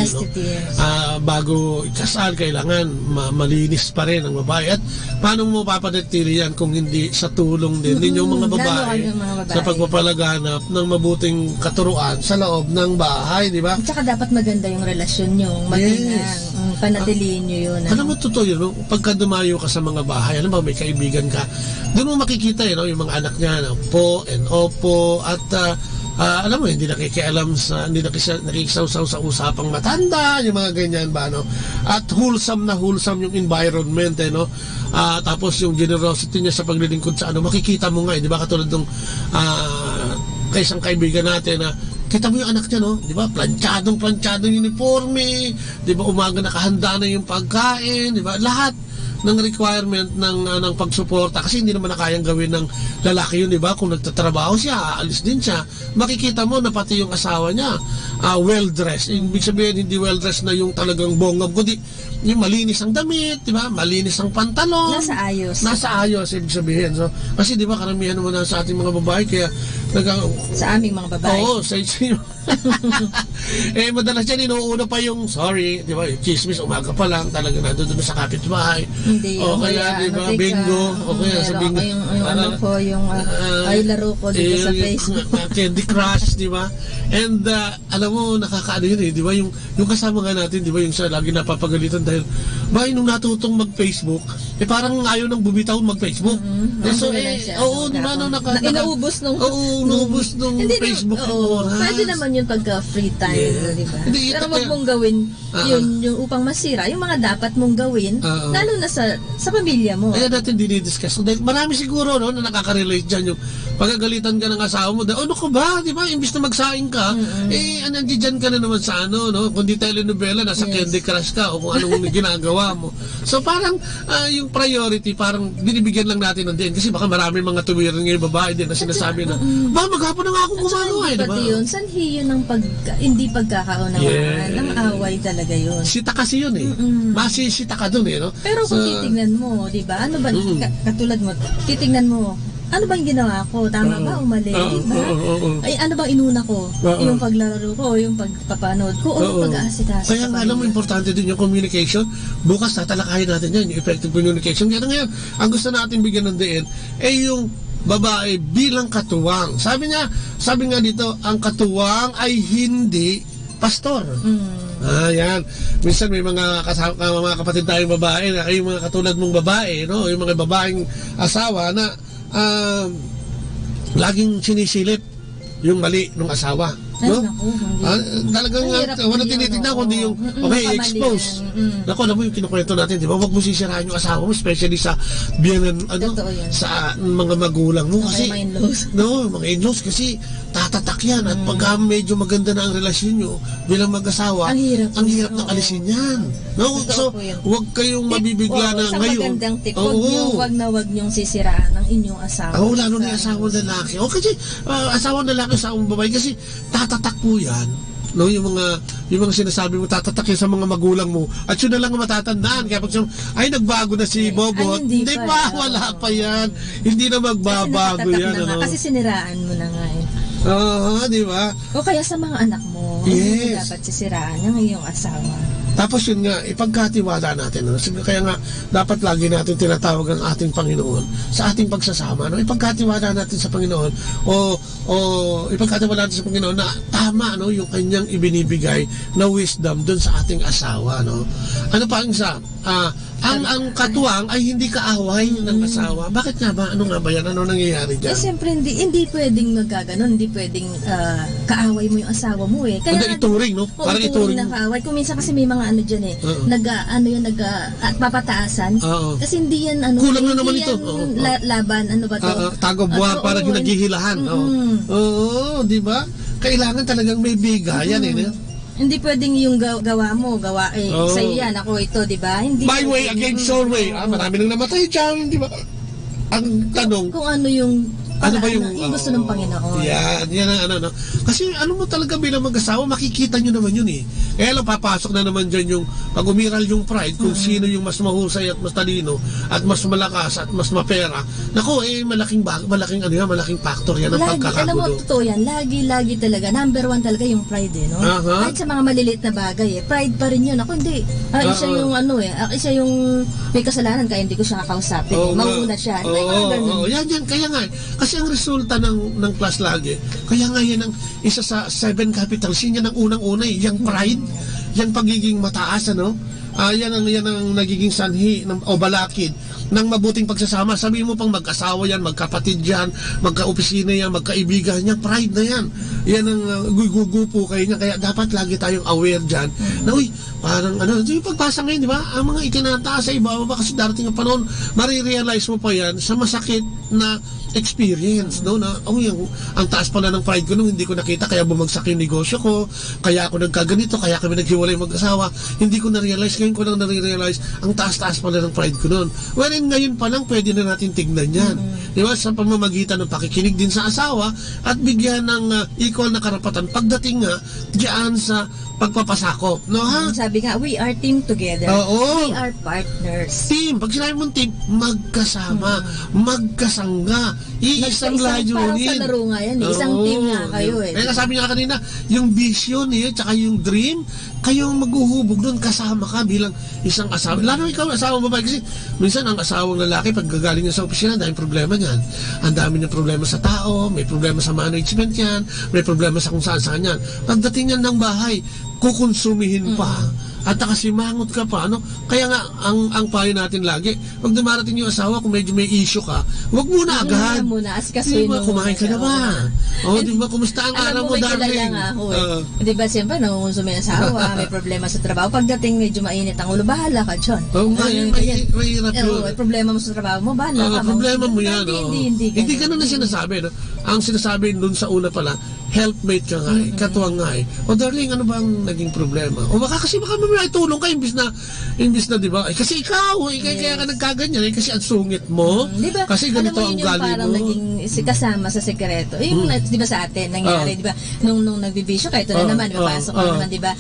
bago ikasal, kailangan malinis pa rin ang babae. At paano mo papanatili yan kung hindi sa tulong din ninyong mga babae sa pagpapalaganap ng mabuting katuruan sa loob ng bahay, di ba? At saka dapat maganda yung relasyon nyo, panatiliin nyo yun. Alam mo, totoo yun, pagka dumayo ka sa mga bahay, alam mo, may kaibigan ka, doon mo makikita yung mga anak niya, po and opo, at alam mo, hindi nakikialam hindi nakikisaw-saw sa usapang matanda, yung mga ganyan ba, at wholesome yung environment, tapos yung generosity niya sa paglilingkod sa makikita mo nga, di ba, katulad ng kaisang kaibigan natin na kita mo yung anak niya, di ba, planchadong uniforme, di ba, umaga nakahanda na yung pagkain, di ba, lahat ng requirement ng pagsuporta, kasi hindi naman na kayang gawin ng lalaki yun, di ba? Kung nagtatrabaho siya, aalis din siya, makikita mo na pati yung asawa niya well-dressed. Ibig sabihin, hindi well-dressed na yung talagang bongab, kundi yung malinis ang damit, di ba? Malinis ang pantalon. Nasa ayos. Nasa ayos, ibig sabihin. So, kasi di ba, karamihan naman sa ating mga babae, kaya sa aming mga babae. Oo, sa inyo. Madalas yan, inuuna pa yung, sorry, di ba, yung chismis, umaga pa lang, talaga nandun sa kapitbahay. Hindi. O kaya, di ba, bingo. O kaya sa bingo. Ay laro ko dito sa Facebook. Candy Crush, di ba? And, alam mo, nakakaano yun di ba? Yung kasama nga natin, di ba, yung siya lagi napapagalitan dahil, ba, nung natutong mag-Facebook, parang ayaw nang bumitaw mag-Facebook. So, oo, di ba, inaubos nung Facebook oras. Pwede naman yun pagka free time, di ba? Pero wag mong gawin yung upang masira, yung mga dapat mong gawin, lalo na sa pamilya mo. Kaya natin dinidiscuss. Dahil marami siguro na nakaka-relate dyan yung pagkagalitan ka ng asawa mo, ano ka ba, di ba? Imbis na magsaing ka, nandiyan ka na naman sa kung di telenovela, nasa Candy Crush ka o kung anong ginagawa mo. So parang yung priority, parang binibigyan lang natin ng din. Kasi baka marami mga tuwiran ngayon babae din na sinasabi na, ba, maghapon na nga akong gumagawa, di ba? Yun, sanhi yun ng hindi pagkakaunawaan, ng away talaga yun. Sita kasi yun masisita ka dun no? Pero kung titignan mo, di ba, ano ba, katulad mo, titignan mo, ano bang ginawa ko? Tama ba? Umali? Diba? Ay, ano bang inuna ko? Yung paglaro ko, yung pagpapanood ko, o pag-aasikaso. Kaya nga alam mo, importante din yung communication. Bukas tatalakayin natin yan, yung effective communication. Kaya ngayon, ang gusto natin bigyan ng diin, yung babae bilang katuwang. Sabi nga dito, ang katuwang ay hindi pastor. Yan. Minsan may mga kapatid tayong babae na yung mga katulad mong babae, no? Yung mga babaeng asawa na laging sinisilip yung mali ng asawa. No? Talagang wala tinitignan kundi yung expose. Naku, alam mo yung kinukwento natin, di ba? Huwag mo sisirahan yung asawa mo, especially sa biyanan, sa mga magulang mo kasi mga in-laws kasi tatatak yan at pagka medyo maganda na ang relasyon nyo bilang mag-asawa, ang hirap ng alisin yan. No? So, huwag kayong mabibigla na ngayon. Magandang tip, huwag na huwag niyong sisiraan ang inyong asawa. Lalo na yung asawang lalaki. Kasi asawang lalaki sa babae kasi tatatak po yan. No, yung mga sinasabi mo, tatatak yan sa mga magulang mo at yun na lang ang matatandaan. Kaya pag nagbago na si Bobot, hindi pa, wala pa yan, hindi na magbabago yan. Kasi siniraan mo na nga di ba? O kaya sa mga anak mo, hindi dapat sisiraan ng iyong asawa. Tapos yun nga, ipagkatiwala natin. Kaya nga, dapat lagi natin tinatawag ang ating Panginoon sa ating pagsasama. No? Ipagkatiwala natin sa Panginoon o ipagkatiwala natin sa Panginoon na tama yung kanyang ibinibigay na wisdom dun sa ating asawa. No? Ano pa ang isa? Ang katuwang ay hindi kaaway ng asawa. Bakit nga ba? Ano nga ba yan? Ano nangyayari dyan? Siyempre, hindi pwedeng magkaganon. Hindi pwedeng kaaway mo yung asawa mo Kaya ituring, no? Parang ituring na kaaway. Kung minsan kasi may mga dyan papataasan. Kasi hindi yan kulang na naman ito. Laban, ano ba to? Tagabuha, parang yung naghihilahan. Oo, di ba? Kailangan talagang may bigayan Hindi pwedeng yung gawa mo, sa'yo yan, ako ito, di ba? My way against your way. Marami nang namatay dyan, di ba? Ang tanong, kung ano yung gusto ng Panginoon. Yan ang Kasi mo talaga bilang mag-asawa, makikita nyo naman yun Kaya lang papasok na naman dyan yung pag umiral yung pride, kung sino yung mas mahusay at mas talino at mas malakas at mas mapera. Naku, malaking factor yan ang pagkakagulo. Alam mo, totoo yan. Lagi talaga. Number 1 talaga yung pride no? Kahit sa mga maliliit na bagay pride pa rin yun. Ako hindi. Isa yung isa yung may kasalanan kaya hindi ko siya kakausapin. Mauna siya. Yan. Kaya nga, kasi ang resulta ng class lagi, kaya nga yan ang isa sa 7 capitals, yan ang unang-una yung pride, yung pagiging mataas, yan ang nagiging sanhi o balakid ng mabuting pagsasama. Sabihin mo pang mag-asawa yan, magkapatid yan, magka-opisina yan, magkaibigan yan, pride na yan. Yan ang gugupo kayo niya. Kaya dapat lagi tayong aware dyan na parang yung pagpasa ngayon, di ba? Ang mga itinataas sa iba kasi darating ang panahon, marirealize mo pa yan sa masakit na experience, no, na ang taas pala ng pride ko nung hindi ko nakita, kaya bumagsak yung negosyo ko, kaya ako nagkaganito, kaya kami naghiwalay mag-asawa, hindi ko na-realize, ngayon ko lang na-realize ang taas-taas pala ng pride ko noon. Wherein ngayon pa lang pwede na natin tignan yan, di ba, sa pamamagitan ng pakikinig din sa asawa at bigyan ng equal na karapatan pagdating nga diyan sa pagpapasakop, no ha? Sabi nga, we are team together. Oo. We are partners. Team. Pag sinabi mong team, magkasama, magkasangga, iisang layunin. Parang sa laro nga yan, isang team nga kayo eh. Kaya sabi nga kanina, yung vision tsaka yung dream, kayong maghuhubog doon, kasama ka bilang isang asawa. Lalo ikaw, asawang babae, kasi minsan ang asawang lalaki, pag gagaling niya sa opisina, dahil problema niyan. Ang dami niyang problema sa tao, may problema sa management yan, may problema sa kung saan-saan yan. Pagdating niyan ng bahay, kukonsumihin pa. At nakasimangot ka pa, ano? Kaya nga, ang payo natin lagi, pag dumarating yung asawa, kung medyo may issue ka, huwag muna agad. Muna, asikasuhin mo. Kumain ka na ba? Di ba, kumusta ang araw mo, darling? Di ba, siyempre, nangungonsumi ang asawa, may problema sa trabaho. Pagdating medyo mainit ang ulo, bahala ka dyan. Mahirap yun. Problema mo sa trabaho mo, bahala ka. Problema mo yan, hindi ganun na sinasabi, no? Ang sinasabi dun sa una pala, helpmate ka nga katuwang nga O darling, ano bang naging problema? O baka may tulong ka imbis na, di ba? Kasi ikaw, kaya ka nagkaganyan, kasi ang sungit mo. Diba, kasi ganito ang gali mo. Parang naging kasama sa sekreto. Yung, di ba sa atin, nangyari, di ba? Nung nagbibisyo, kahit na naman, pasok ka naman, di ba?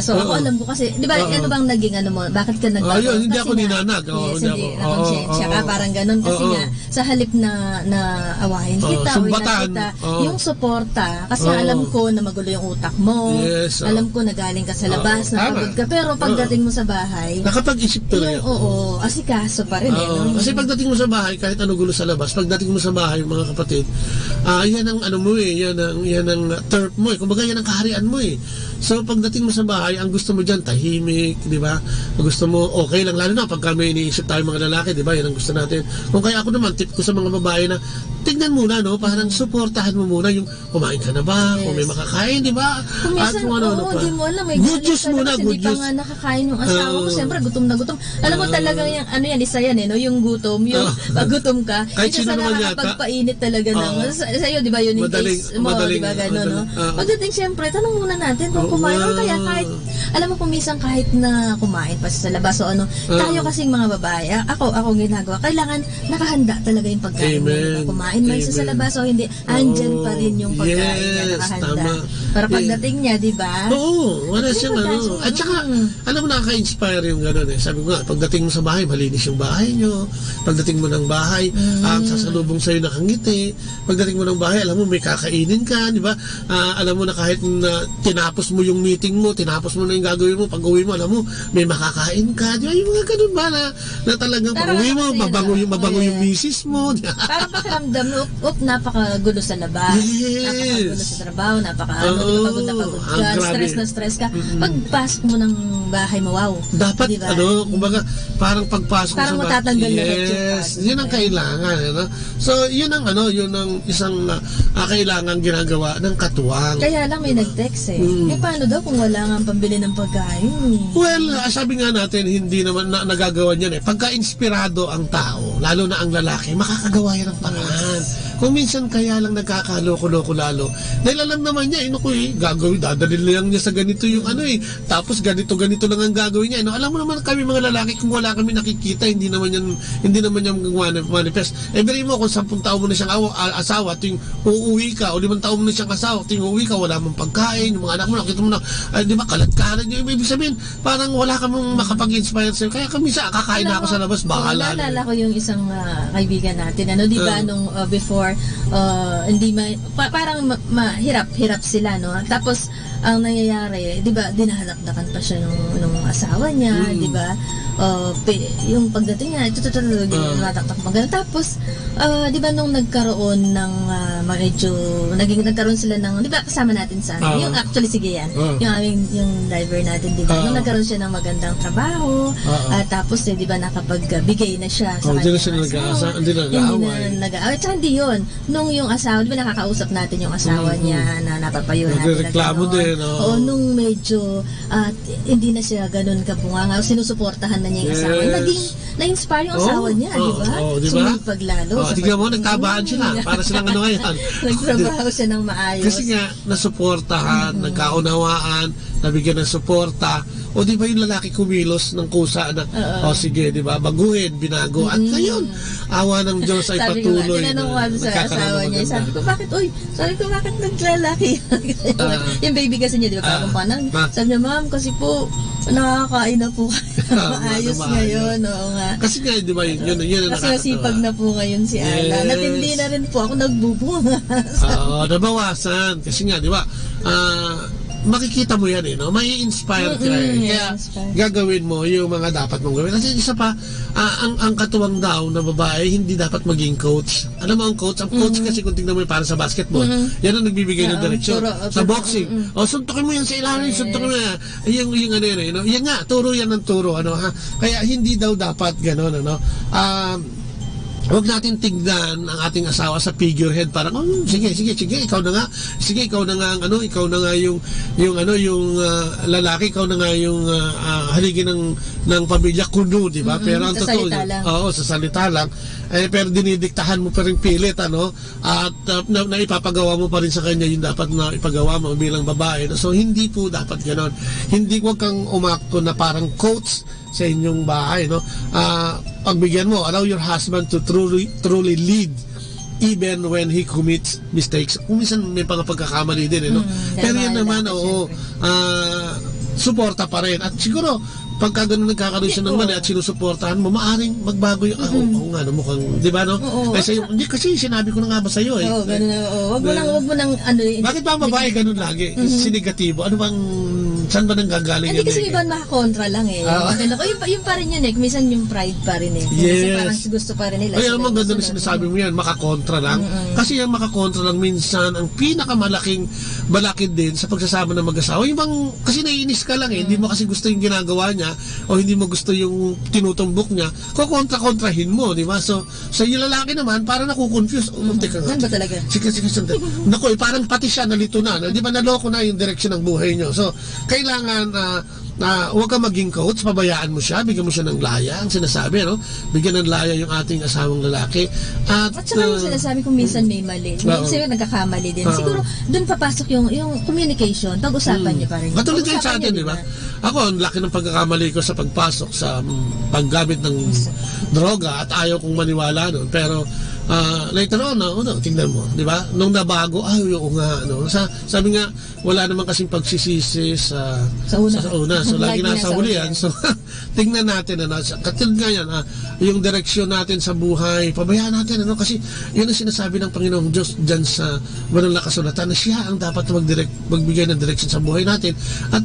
So ako alam ko kasi, di ba, ano bang naging ano mo? Bakit ka nagbago? Hindi ako ninanag. Yes, hindi. Nakonsensya ka, parang ganun. Kasi nga, sa halip na awahin kita, yung suporta, kasi alam ko na magulo yung utak mo. Alam ko na galing ka sa labas, napagod ka. Pero pagdating mo sa bahay, nakapag-isip tuloy ako. Asikaso pa rin. Kasi pagdating mo sa bahay, kahit ano gulo sa labas, pagdating mo sa bahay, mga kapatid, yan ang ano mo yan ang turf mo kumbaga yan ang kaharian mo So pagdating mo sa bahay, ang gusto mo dyan, tahimik, di ba? Gusto mo, okay lang, lalo na pagka may iniisip tayo mga lalaki, di ba? Yan ang gusto natin. Kung kaya ako naman, tip ko sa mga babae na, tignan muna, no? Parang suportahan mo muna yung kumain ka na ba? Kung may makakain, di ba? At kung ano pa. Hindi mo alam, may good juice muna, good juice. Hindi pa nga nakakain yung asawa ko. Siyempre, gutom na gutom. Alam mo talagang yung, isa yan no? Yung gutom, yung pag gutom ka, kahit isa sa nakakapagpainit talaga ng, sa'yo, di ba yun yung taste mo, di ba gano'n, no? Pagdating, siyempre, tanong muna natin kung kumain or kaya kahit, alam mo, kumisang kahit na kumain pa sa labas o ano, tayo kasing mga babae, ako ginagawa, kailangan nakahanda talaga yung pagkain mo, kumain man sa labas o hindi, andyan pa rin yung pagkain niya nakahanda. Para pagdating niya, di ba? Oo, wala siyang ano. At saka, alam mo, nakaka-inspire yung gano'n Sabi ko nga, pagdating mo sa bahay, malinis yung bahay nyo. Pagdating mo ng bahay, sasalubong sa'yo nakangiti. Pagdating mo ng bahay, alam mo, may kakainin ka, di ba? Alam mo na kahit na tinapos mo yung meeting mo, tinapos mo na yung gagawin mo, pag-uwi mo, alam mo, may makakain ka. Di ba? Yung mga ganun ba na talagang pag-uwi mo, mabango yung misis mo. Parang pakiramdam mo, napakagulo sa labas. Napakagulo sa trabaho, pagod na pagod ka, stress ka. Pagpasok mo ng bahay mo, wow. Dapat, diba? Kumbaga, parang pagpasok parang sa matatanggal na yun ang kailangan. So, yun ang isang kailangan ginagawa ng katuwang. Kaya lang may nag-text paano daw kung wala nga pambili ng pagkain? Well, sabi nga natin, hindi naman nagagawa niyan Pagka inspirado ang tao, lalo na ang lalaki, makakagawa yan ng paraan. Kung minsan kaya lang nagkakaloko-loko lalo, dahil alam naman niya, gagawin, dadalhin lang niya sa ganito yung tapos ganito lang ang gagawin niya. Alam mo naman kami mga lalaki, kung wala kami nakikita, hindi naman yan manifest. Every mo, kung 10 taon mo na siyang asawa, tuwing uuwi ka, o 5 taon mo na siyang asawa, tuwing uuwi ka, wala mong pagkain, yung mga anak mo, nakita mo na, di ba, kalat-kalat niyo. Ibig sabihin, parang wala ka mong makapag-inspire sa'yo. Kaya kami kakain na ako sa labas, bahala. Naalala ko yung isang kaibigan natin, di ba, nung before, hindi parang mahirap sila, no? Tapos ang nangyayari, 'di ba, dinahalakdakan pa siya nung asawa niya, 'di ba? Yung pagdating niya, dinataktak maganda. Tapos 'di ba nung nagkaroon ng nagkaroon sila ng, 'di ba, kasama natin sa yung actually sige yan. Yung driver natin, 'di ba? Nung nagkaroon siya ng magandang trabaho, tapos 'di ba nakapagbigay na siya sa kanya. Hindi na nag-aaway. Hindi yun. Nung yung asawa, di ba nakakausap natin yung asawa niya na napapayo natin. Nagreklamo din. Oo, nung medyo hindi na siya ganun kabunganga, sinusuportahan na niya yung asawa. Naging na-inspire yung asawa niya, di ba? Di ba? Sumipag lalo. Tignan mo, nagtabaan sila. Para silang ano ngayon. Nagtrabaho siya ng maayos. Kasi nga, nasuportahan, nagkaunawaan, nabigyan ng suporta. O di ba yung lalaki kumilos ng kusa na, sige, di ba, baguhin, binago. At ngayon, awa ng Diyos ay patuloy. Tinanong ko sa asawa niya, sabi ko, bakit naglalaki? Yung baby kasi niya, di ba, parang panang, sabi niya, ma'am, kasi po, nakakain na po maayos ngayon. Oo nga. Kasi nga, di ba, yun kasi nasipag na po ngayon si Ala. Natindi na rin po ako, nagbubunga. Nabawasan. Kasi nga, di ba, makikita mo yan no? May inspire ka kaya gagawin mo yung mga dapat mong gawin. Kasi isa pa, ang katuwang daw na babae hindi dapat maging coach. Alam mo ang coach? Ang coach kasi kung tingnan mo yung para sa basketball, yan ang nagbibigay ng direksyon. Sa boxing, suntukin mo yan sa ilalim, suntukin mo yan. Yung ano yun, no? Yan nga, turo yan ng turo. Kaya hindi daw dapat gano'n. Huwag natin tignan ang ating asawa sa figurehead parang sige ikaw na nga ikaw na nga yung lalaki, ikaw na nga yung haligi ng pamilya kuno, di ba? Pero ang totoo sa salita lang pero dinidiktahan mo pa rin pilit at naipapagawa mo pa rin sa kanya yung dapat na ipagawa mo bilang babae. So hindi po dapat ganon. Hindi, wag kang umakto na parang coach sa inyong bahay, no? Pagbigyan mo, allow your husband to truly lead even when he commits mistakes. Kung minsan may pagkakamali din, no? Pero yan naman, suporta pa rin. At siguro, pagka ganun nagkakaroon siya ng mali at sinusuportahan mo, maaring magbago yung mukhang, di ba, no? Hindi kasi sinabi ko na nga ba sa'yo, eh. Wag mo nang bakit ba ang babae ganun lagi? Sinegatibo. Ano bang, saan ba nang gagaling? Hindi kasi iba makakontra lang, eh. Yung pa rin yun, eh. Minsan yung pride pa rin, eh. Kasi parang gusto pa rin nila. Kaya mo ganda na sinasabi mo yan, makakontra lang. Kasi yung makakontra lang minsan, ang pinakamalaking balakid din sa pagsasama ng mag-asawa. Yung bang, kasi naiinis ka lang, eh. Hindi mo kasi gusto yung ginagawa niya o hindi mo gusto yung tinutumbok niya, kukontra-kontrahin mo, di ba? So, sa yung lalaki naman, parang nakukonfuse. Teka nga. Ano ba talaga? Sige. Naku, parang pati siya nalito na. Di ba, naloko na yung direksyon ng buhay niyo. So, kailangan huwag ka maging coach, pabayaan mo siya, bigyan mo siya ng laya, ang sinasabi, no? Bigyan ng laya yung ating asawang lalaki. At saka yung sinasabi kung minsan may mali. Minsan nagkakamali din. Siguro, doon papasok yung communication, pag-usapan niyo pa rin. Katulad kayo sa atin, di ba? Ako, ang laki ng pagkakamali ko sa pagpasok sa paggamit ng droga at ayaw kong maniwala nun. Pero, later on, tingnan mo, di ba? Nung nabago, oo nga, sabi nga, wala naman kasing pagsisisi sa una. So, lagi nasa huli yan. So, tingnan natin, katulad nga yan, yung direksyon natin sa buhay, pabayaan natin, kasi yun ang sinasabi ng Panginoong Diyos dyan sa Banal na Kasulatan, na siya ang dapat magbigay ng direksyon sa buhay natin, at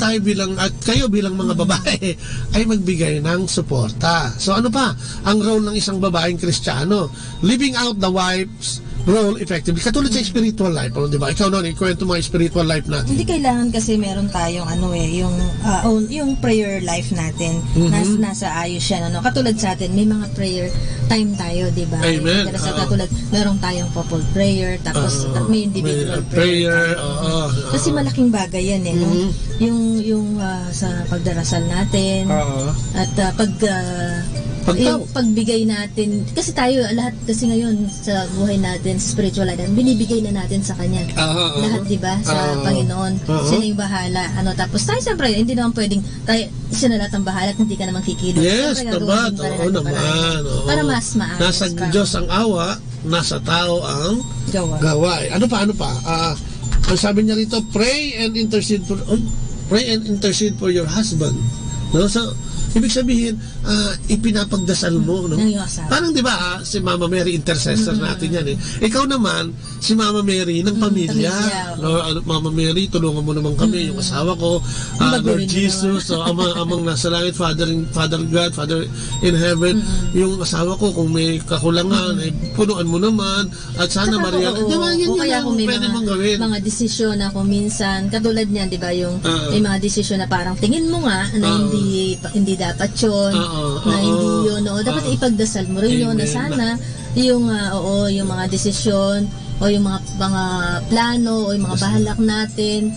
kayo bilang mga babae, ay magbigay ng suporta. So, ano pa? Ang role ng isang babaeng Kristiyano, living out the wife's role effectively. Katulad sa spiritual life, di ba? Ikaw noon, ikwento mo ang spiritual life natin. Hindi kailangan kasi meron tayong yung prayer life natin. Nasa ayos siya. Katulad sa atin, may mga prayer time tayo, di ba? Amen. Katulad, meron tayong couple prayer, tapos may individual prayer. Kasi malaking bagay yan, no? Yung sa pagdarasal natin, at yung pagbigay natin, kasi tayo lahat kasi ngayon sa buhay natin, spiritual natin, binibigay na natin sa Kanya lahat, diba, sa Panginoon. Siya na yung bahala, tapos tayo siyempre hindi naman pwedeng siya na lahat ang bahala at hindi ka naman kikilos. Yes, naman, para mas maayos. Nasa Diyos ang awa, nasa tao ang gawa. Ano pa? Ang sabi niya rito, pray and intercede for your husband. So, ibig sabihin, ipinapagdasal mo, no? Parang, di ba, si Mama Mary, intercessor natin yan, eh. Ikaw naman, si Mama Mary ng pamilya. Mama Mary, tulungan mo naman kami, yung asawa ko, Lord Jesus, amang nasa langit, Father God, Father in heaven, yung asawa ko, kung may kakulangan, punuan mo naman, at sana Maria, di ba, yan yung pwede mong gawin. Mga desisyon na kung minsan, katulad niyan, di ba, yung may mga desisyon na parang tingin mo nga, na hindi dapat yun, na hindi yun, dapat ipagdasal mo rin yun, na sana yung mga desisyon o yung mga plano o yung mga bahalak natin.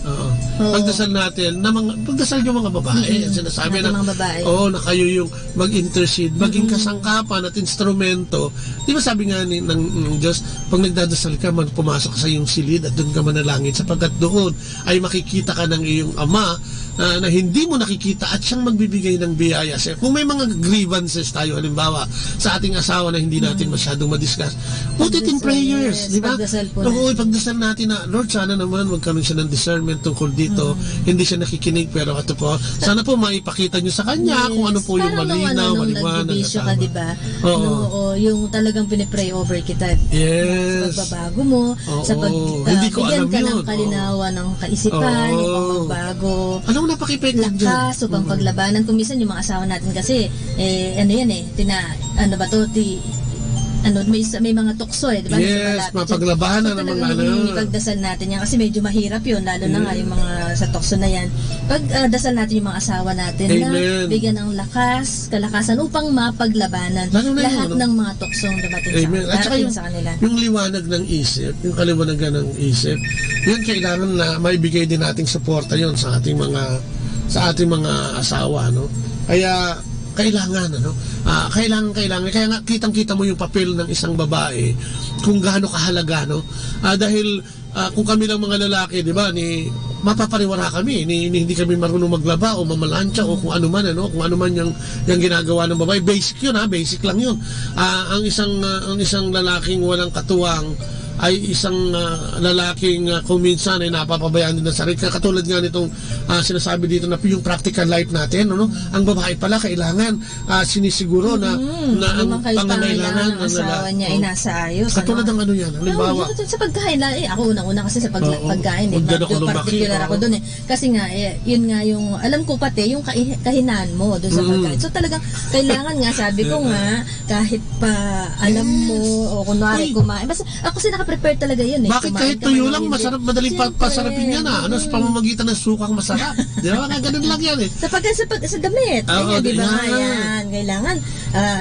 Pagdasal natin na pagdasal yung mga babae, sinasabi na mga babae. Na kayo yung mag-intercede, maging kasangkapan at instrumento. Di ba sabi nga ng Diyos, pag nagdadasal ka, pumasok ka sa iyong silid at doon ka manalangin sapagkat doon ay makikita ka ng iyong Ama na hindi mo nakikita at siyang magbibigay ng biyaya sa'yo. Kung may mga grievances tayo, halimbawa, sa ating asawa na hindi natin masyadong madiscuss, put it in prayers, di ba? Pagdasal natin na, Lord, sana naman magkaroon siya ng discernment tungkol dito, hindi siya nakikinig, pero ito po, sana po maipakita niyo sa kanya kung ano po yung malinaw, maliwanag. Nagbibisyo ka, di ba? Yung talagang pinipray over kita. Yes. Sa pagbabago mo, sa pagbigyan ka ng kalinawan ng kaisipan, yung pagbabago. Anong napakipektive dyan? Lakas, upang paglabanan. Kung minsan yung mga asawa natin kasi, may mga tukso eh, di ba? Yes, mapaglabanan ng mga ipagdasal natin yan kasi medyo mahirap yun, lalo na nga yung mga sa tukso na yan. Pagdasal natin yung mga asawa natin na bigyan ng kalakasan upang mapaglabanan lahat ng mga tuksong dumating sa kanila. Yung liwanag ng isip, yung kaliwanagan ng isip, yun kailangan na maibigay din nating suporta yun sa ating mga asawa, no? Kaya kailangan kailangan kaya nga kitang-kita mo yung papel ng isang babae kung gaano kahalaga, no? Dahil kung kami lang mga lalaki, di ba, mapapariwara kami, hindi kami marunong maglaba o mamalansya o kung ano man, kung ano man yung ginagawa ng babae. Basic yun, basic lang yun. Ang isang lalaking walang katuwang ay isang lalaking kung minsan ay napapabayaan din ng sarili. Katulad nga nitong sinasabi dito na yung practical life natin, ang babae pala kailangan sinisiguro na ang pangangailangan ng asawa niya ay nasa ayos. Katulad ng yan, halimbawa. Sa pagkain, ako unang-una kasi sa pagkain, particular ako doon kasi nga, yun nga yung, alam ko pati, yung kahinaan mo doon sa pagkain. So talagang, kailangan nga, sabi ko nga, kahit pa alam mo, o kunwari kumain, basta ako kasi naka-prepare talaga yun. Bakit kahit tuyo lang, masarap, madaling pasarapin yan sa pamamagitan ng sukang masarap. Di ba? Ganun lang yan sa damit. Di ba? Yan, kailangan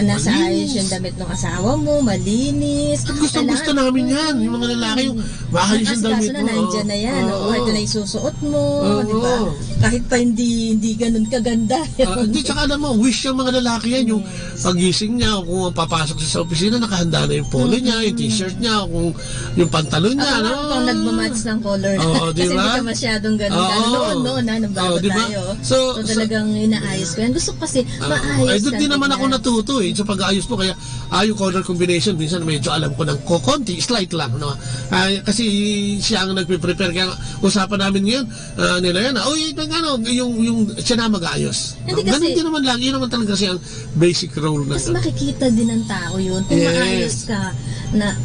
nasa ayos yung damit ng asawa mo, malinis. Gusto namin yan, yung mga lalaki, yung maayos yung damit mo. Nandiyan na yan. Ito na yung susuot mo. Di ba? Kahit pa hindi ganun kaganda. Hindi, tsaka alam mo, wish yung mga lalaki yan, yung pagising niya, o kung papasok siya sa opisina, nakahanda na yung polo niya, yung t-shirt niya, o kung yung pantalon niya, kung nagmamatch ng color na. Kasi hindi ka masyadong ganun. Noon, nung bago tayo. So talagang inaayos ko yan. Gusto ko kasi maayos. Doon din naman ako natuto sa pag-aayos ko. Kaya yung color combination, minsan medyo alam ko ng konti, slight lang. No? Kasi siya ang nagpe-prepare. Kaya usapan namin ngayon, nila yan, yung siya na mag-aayos. Ganun din naman lang. Yun naman talaga kasi ang basic role na. Kasi makikita din ng tao yun. Kung maayos ka,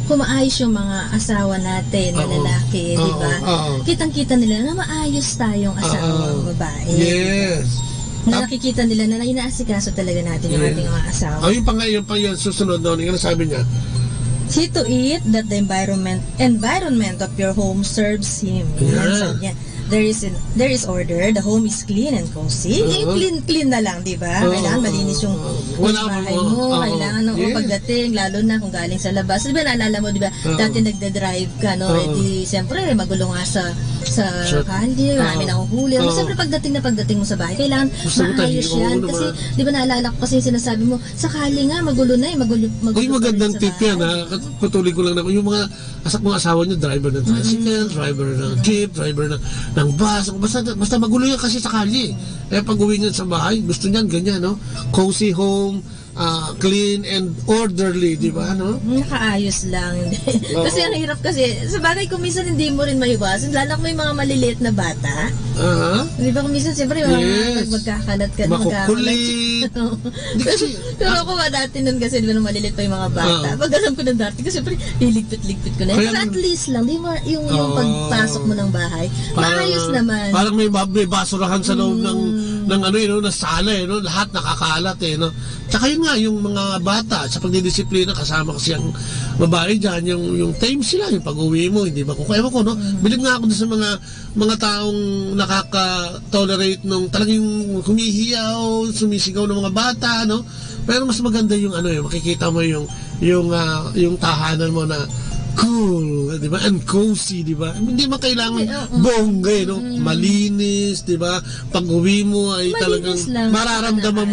kung maayos yung mga asawa natin na lalaki, di ba? Kitang-kita nila na maayos tayong asawa, babae. Yes. Na nakikita nila na inaasikaso talaga natin yung ating mga asawa. Yung pang susunod doon, yung sabi niya, see to it that the environment of your home serves Him. Yeah. There is order, the home is clean and cozy. Clean na lang, di ba? Kailangan malinis yung bahay mo, kailangan pagdating, lalo na kung galing sa labas. Di ba, naalala mo, di ba, dati nagda-drive ka, siyempre, magulo nga sa kalye, marami nahuhuli. Siyempre, pagdating mo sa bahay, kailangan maayos yan. Kasi, di ba, naalala ko kasi sinasabi mo, sa kalye nga, magulo na magulo magandang tip yan, patuloy ko lang na, yung mga asawa nyo, driver ng tricycle, driver ng jeep, driver ng bus, basta magulo yan kasi sa kalye. Pag uwi niyan sa bahay, gusto niyan ganyan, cozy home, clean and orderly, di ba? Nakaayos lang. Kasi ang hirap kasi, sa bagay kung minsan hindi mo rin maiwasan, lalo kung may mga maliliit na bata. Di ba kung minsan, siyempre, magkakalat ka. Makukulit. Pero ako dati nun kasi, di ba, nung maliliit pa yung mga bata. Pag alam ko na dati, kasi siyempre, liligpit-ligpit ko na. Pero at least lang, yung pagpasok mo ng bahay, maayos naman. Parang may basurahan sa loob ng sala, lahat nakakalat, Tsaka yun nga, yung mga bata sa pagdidisiplina, kasama kasi ang babae dyan, yung time sila, yung pag-uwi mo, hindi ba? Ewan ko, bilib nga ako sa mga taong nakaka-tolerate nung talagang humihiyaw, sumisigaw ng mga bata, Pero mas maganda yung makikita mo yung tahanan mo na cool, di ba? And cozy, di ba? Hindi man kailangan bongga, no? Malinis, di ba? Pag-uwi mo ay talagang mararamdaman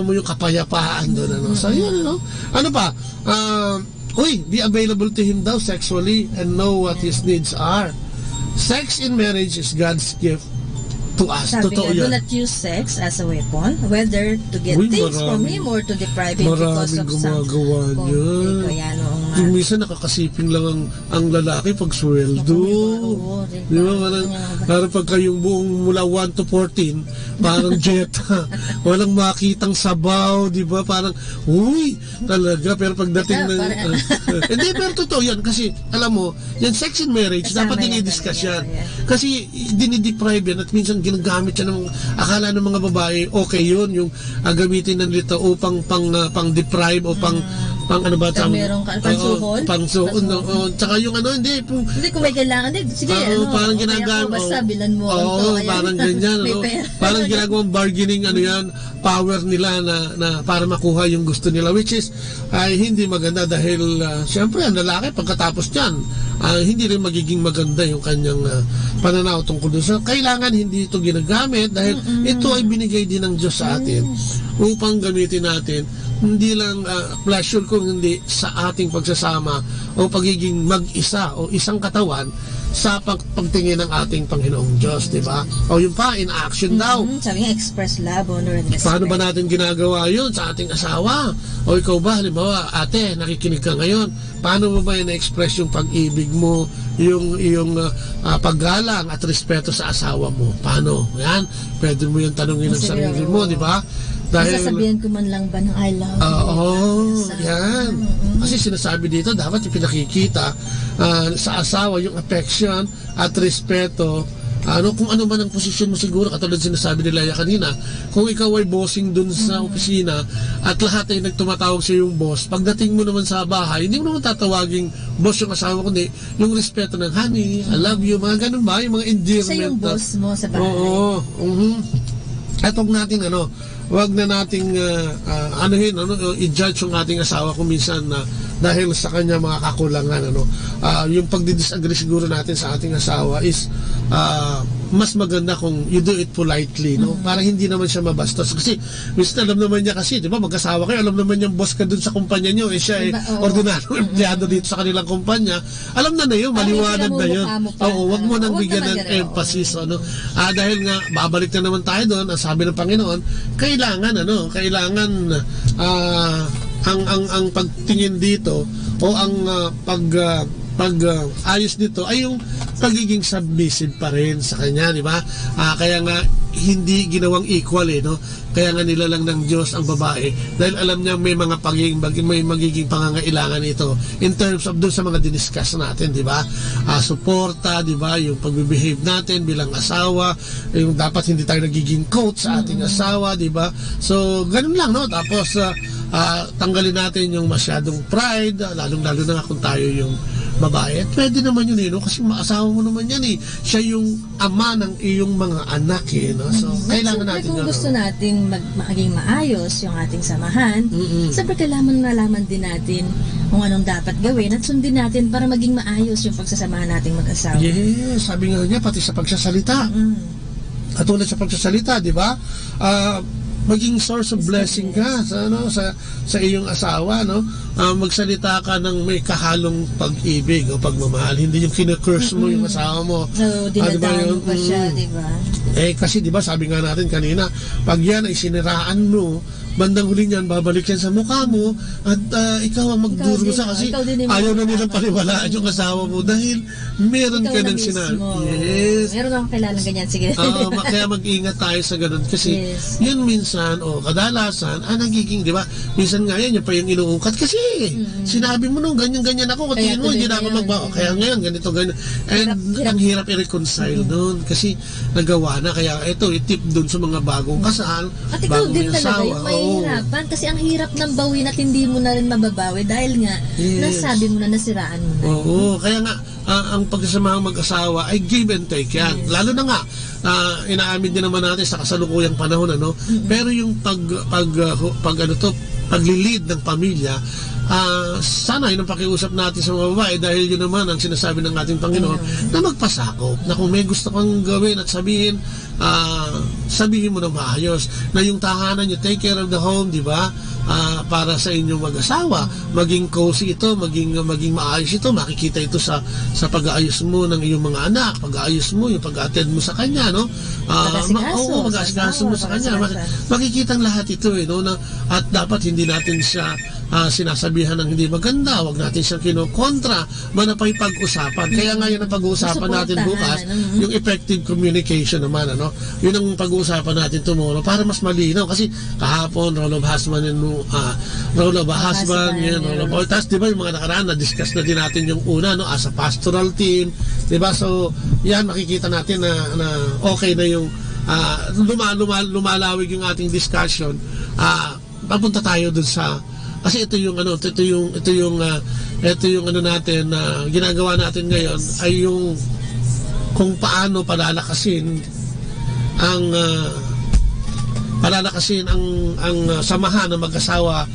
mo yung kapayapaan doon, ano? So, yun, no? Ano pa? Be available to him daw sexually and know what his needs are. Sex in marriage is God's gift to us. Sabi Totoo nga, do yan. not use sex as a weapon, whether to get things from him or to deprive him because of some niyan. Yung minsan nakakasiping lang ang lalaki pag sweldo. Di ba? Parang pagka yung buong mula 1 to 14, parang jet. Walang makitang sabaw, di ba? Parang, uy, talaga. Pero pagdating ng... Hindi, pero totoo yan. Kasi, alam mo, yan sex in marriage, dapat dinidiscuss yan. Kasi, dinideprive yan at minsan ginagamit yan ng akala ng mga babae, okay yun, yung gamitin ng lito upang pang-deprive o pang ano ba pansuhon? Pansuhon. Tsaka yung ano, hindi kung may kailangan, sige, parang ginagamit. Basta bilan mo. Parang ganyan, parang ginagawang bargaining, yan, power nila na para makuha yung gusto nila, which is, ay hindi maganda dahil, siyempre, ang lalaki, pagkatapos yan, hindi rin magiging maganda yung kanyang pananaw tungkol doon. So, kailangan hindi ito ginagamit dahil ito ay binigay din ng Diyos sa atin upang gamitin natin hindi lang pleasure kung hindi sa ating pagsasama o pagiging mag-isa o isang katawan sa pagtingin ng ating Panginoong Diyos, di ba? O yung pa, in action daw. Sabi nga, express love, honor, and respect. Paano ba natin ginagawa yun sa ating asawa? O ikaw ba, halimbawa, ate, nakikinig ka ngayon, paano mo ba na-express yung pag-ibig mo, yung paggalang at respeto sa asawa mo? Paano? Yan, pwede mo yung tanongin ng sarili mo, di ba? Dahil, sasabihin ko man lang ba ng I love you? Yan. Kasi sinasabi dito, dapat yung pinakikita sa asawa, yung affection at respeto. Kung ano man ang posisyon mo siguro, katulad sinasabi ni Leia kanina, kung ikaw ay bossing dun sa opisina at lahat ay nagtumatawag sa yung boss, pagdating mo naman sa bahay, hindi mo naman tatawaging boss yung asawa, kundi yung respeto ng honey, I love you, mga ganun ba? Yung mga endearment. Sa yung boss mo sa bahay. Oo. At huwag natin wag na nating i-judge yung ating asawa kung minsan dahil sa kanya mga kakulangan. Yung pagdi-disagree siguro natin sa ating asawa is mas maganda kung you do it politely, no? Para hindi naman siya mabastos. Kasi minsan alam naman niya kasi, di ba, mag-asawa kayo, alam naman niyang boss ka dun sa kumpanya niyo, siya ay ordinaryo empleyado dito sa kanilang kumpanya. Alam na yun, maliwanag na yun. Wag mo nang bigyan ng emphasis. Dahil nga, babalik na naman tayo doon, ang sabi ng Panginoon, kailangan ang pagtingin dito o ang ayos dito ay yung pagiging submissive pa rin sa kanya, di ba? Kaya nga hindi ginawang equal, no? Kaya nga nilalang ng Diyos ang babae dahil alam niya may mga magiging pangangailangan ito in terms of doon sa mga diniscuss natin, di ba? Suporta, di ba? Yung pagbibehave natin bilang asawa, yung dapat hindi tayo nagiging coach sa ating asawa, di ba? So, ganun lang, no? Tapos, tanggalin natin yung masyadong pride, lalong-lalo na kung tayo yung babae. At pwede naman yun, no? Kasi maasawa mo naman yan, Siya yung ama ng iyong mga anak, no? So, kailangan natin kung gusto natin maging maayos yung ating samahan, siyempre kailangan nalaman din natin kung anong dapat gawin at sundin natin para maging maayos yung pagsasamahan nating mag-asawa. Yes, sabi nga niya, pati sa pagsasalita. Katulad sa pagsasalita, di ba? Maging source of blessing ka sa iyong asawa, no? Magsalita ka ng may kahalong pag-ibig o pagmamahal, hindi yung kina-curse mo yung asawa mo. So, dinadown mo pa siya, di ba? Kasi di ba sabi nga natin kanina, pag yan ay siniraan mo, bandang huli niyan, babalik yan sa mukha mo at ikaw ang magdurusa kasi ayaw na nilang paniwalaan yung asawa mo dahil meron ka ng sinabi. Yes. Meron akong kailangan ganyan. Sige. Kaya mag-ingat tayo sa ganun kasi yun minsan kadalasan nagiging, di ba, minsan nga yan pa yung inuungkat kasi sinabi mo nung ganyan-ganyan ako, katiin mo, hindi na ako magbago. Kaya ngayon, ganito. And ang hirap i-reconcile doon kasi nagawa na. Kaya ito, itip doon sa mga bagong kasal, at ikaw din talaga yung mahirapan kasi ang hirap ng bawin at hindi mo na rin mababawi dahil nga nasabi mo na, nasiraan mo na. Oo, kaya nga ang pagkasamahang mag-asawa ay give and take yan. Lalo na nga inaamin din naman natin sa kasalukuyang panahon, pero yung paglilid ng pamilya, sana yun ang pakiusap natin sa mga babae, dahil yun naman ang sinasabi ng ating Panginoon, na magpasakop, na kung may gusto kang gawin at sabihin, sabihin mo na maayos, na yung tahanan nyo, take care of the home, di ba? Para sa inyong mag-asawa, maging cozy ito, maging maayos ito, makikita ito sa pag-aayos mo ng iyong mga anak, pag-aayos mo, yung pag-attend mo sa kanya, no? Mag-aasikaso mo sa kanya, makikitang lahat ito, no? At dapat hindi natin siya sinasabihan ng hindi maganda, wag natin siyang kinokontra, manapay pag-usapan. Kaya nga yun ang pag-uusapan natin bukas, yung effective communication naman, ano? Yun ang pag-uusapan natin tomorrow para mas malinaw, kasi kahapon role of husband and role of husband, role of wife. Tapos, di ba, yung mga nakaraan, na-discuss na din natin yung una, no, as a pastoral team, di ba? So, yan, makikita natin na okay na yung lumalawig yung ating discussion. Papunta tayo dun sa, kasi ito yung ano natin na ginagawa natin ngayon ay yung kung paano palalakasin ang samahan ng mag-asawa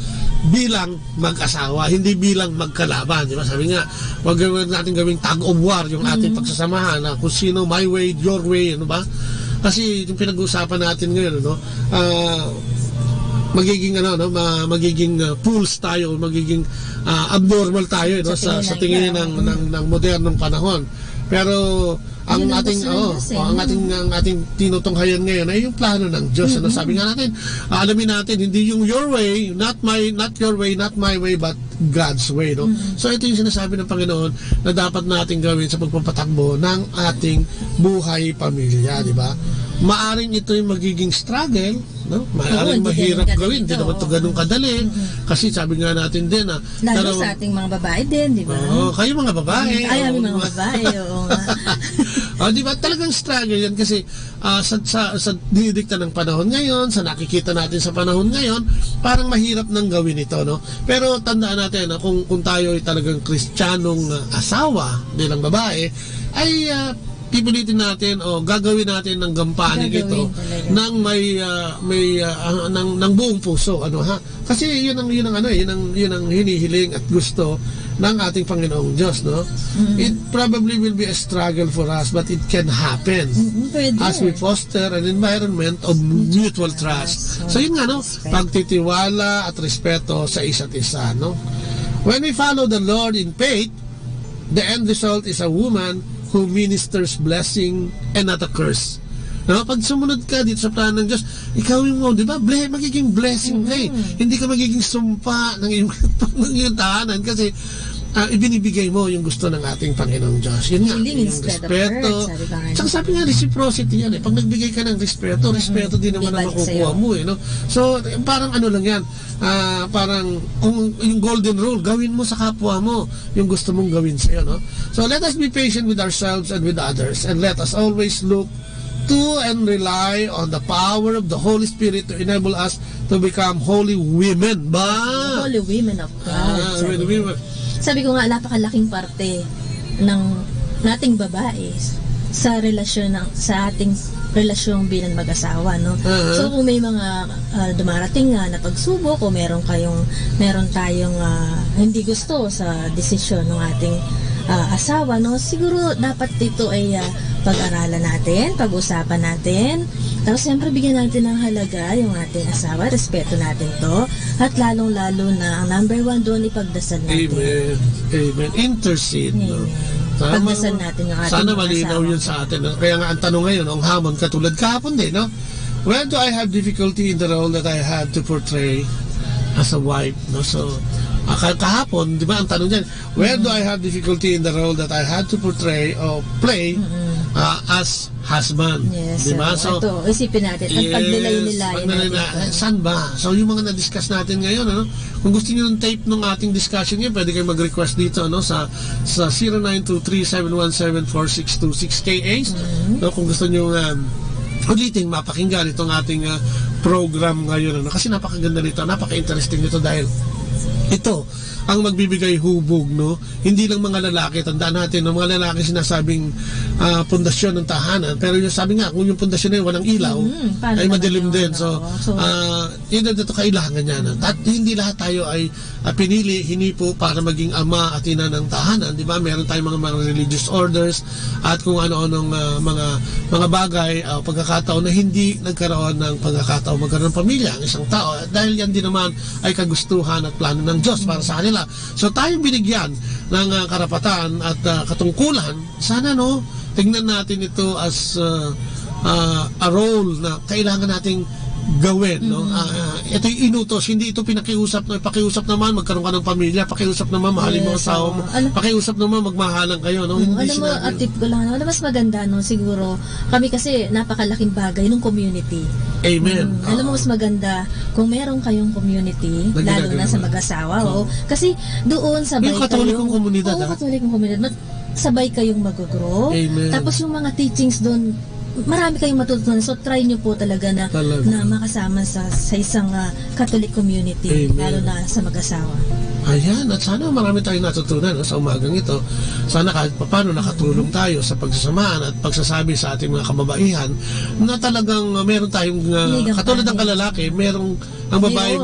bilang mag-asawa, hindi bilang magkalaban, di ba? Sabi nga, wag natin gawing tug of war yung ating pagsasamahan, na kung sino, my way, your way, ano ba? Kasi yung pinag-uusapan natin ngayon, no, magiging fools tayo, magiging abnormal tayo, no, sa tingin ng modernong panahon. Pero ang ating tinutunghayan ngayon ay yung plano ng Diyos. Ano sabi nga natin? Alamin natin, hindi yung your way, not your way, not my way, but God's way, no? So ito yung sinasabi ng Panginoon na dapat natin gawin sa pagpapatakbo ng ating buhay pamilya, di ba? Maaring ito yung magiging struggle, no? Maaring mahirap gawin, hindi naman ito ganun kadali. Kasi sabi nga natin din, lalo sa ating mga babae din, di ba? Kayo mga babae. Ay, mga babae, oo nga. Di ba? Talagang struggle yan kasi sa dinidikta ng panahon ngayon, sa nakikita natin sa panahon ngayon, parang mahirap nang gawin ito, no? Pero tandaan natin, kung tayo ay talagang Kristiyanong asawa bilang babae, ay pipilitin natin o gagawin natin ng gampanin ito ng ng buong puso, ano ha? Kasi yun ang hinihiling at gusto ng ating Panginoong Diyos, no? It probably will be a struggle for us, but it can happen as we foster an environment of mutual trust. So yun nga, no? Pagtitiwala at respeto sa isa't isa, no? When we follow the Lord in faith, the end result is a woman who ministers blessing and not a curse. No? Pag sumunod ka dito sa plano ng Diyos, ikaw yung di ba? Magiging blessing ka eh. Hindi ka magiging sumpa ng iyong tahanan kasi ibinibigay mo yung gusto ng ating Panginoong Diyos. Yun nga, yung respeto. Tsaka sabi nga, reciprocity yan eh. Pag nagbigay ka ng respeto, respeto din naman ang makukuha mo eh. No? So, parang ano lang yan, parang kung yung golden rule, gawin mo sa kapwa mo yung gusto mong gawin sa'yo. No? So, let us be patient with ourselves and with others, and let us always look to and rely on the power of the Holy Spirit to enable us to become holy women. Holy women of God. Sabi ko nga, napakalaking parte ng nating babae sa ating relasyon bilang mag-asawa, no? So kung may mga dumarating na pagsubok o meron tayong hindi gusto sa desisyon ng ating asawa, no? Siguro dapat ito ay pag-aralan natin, pag-usapan natin. Tapos siyempre bigyan natin ng halaga yung ating asawa, respeto natin to, at lalong-lalo na ang number one doon, ipagdasal natin. Amen. Intercede. No? Pagdasal natin yung ating sana malinaw yun sa atin. Kaya nga ang tanong ngayon, ang hamon katulad kahapon din, no? Where do I have difficulty in the role that I have to portray as a wife? No? So, kahapon, di ba ang tanong dyan, where do I have difficulty in the role that I had to portray or play as husband? Yes, di ba? So, ito, isipin natin, ang pagnilay-nilayan natin. Saan ba? So, yung mga na-discuss natin ngayon, ano? Kung gusto nyo ng tape ng ating discussion ngayon, pwede kayo mag-request dito, ano? Sa 0923-717-4626 no? Kung gusto nyo ulitin, mapakinggan itong ating program ngayon, ano? Kasi napakaganda nito, napaka-interesting nito dahil ito ang magbibigay hubog, no? Hindi lang mga lalaki. Tandaan natin, ng mga lalaki sinasabing pundasyon ng tahanan. Pero yung sabi nga, kung yung pundasyon na yun, walang ilaw, ay madilim din. So, yun na dito kailangan yan. At hindi lahat tayo ay pinili, hinipo para maging ama at ina ng tahanan. Di ba? Meron tayong mga religious orders at kung ano-anong mga bagay, pagkakataon na hindi nagkaroon ng pagkakataon magkaroon ng pamilya ang isang tao. Dahil yan din naman ay kagustuhan at plano ng Diyos para sa kanila. So tayong binigyan ng karapatan at katungkulan, sana no, tingnan natin ito as a role na kailangan nating gawin, no? Ito yung inutos, hindi ito pinakiusap, pakiusap naman magkaroon ka ng pamilya, pakiusap naman mahalin mo ang asawa mo, pakiusap naman magmahalan kayo, no? Hindi alam mo, at tip ko lang, mas maganda, no? Siguro, kami kasi napakalaking bagay ng community. Amen. Alam mo, mas maganda kung meron kayong community, lalo na sa mag-asawa, kasi doon sabay yung katolikong komunidad, katolikong komunidad, sabay kayong mag-grow. Tapos yung mga teachings doon, marami kayong matutunan. So try nyo po talaga na makasama sa isang Catholic community. Amen. Lalo na sa mag-asawa. Ayan, at sana marami tayong natutunan sa umagang ito. Sana kahit paano nakatulong tayo sa pagsasamaan at pagsasabi sa ating mga kababaihan na talagang meron tayong katulad ng kalalaki, merong ang babae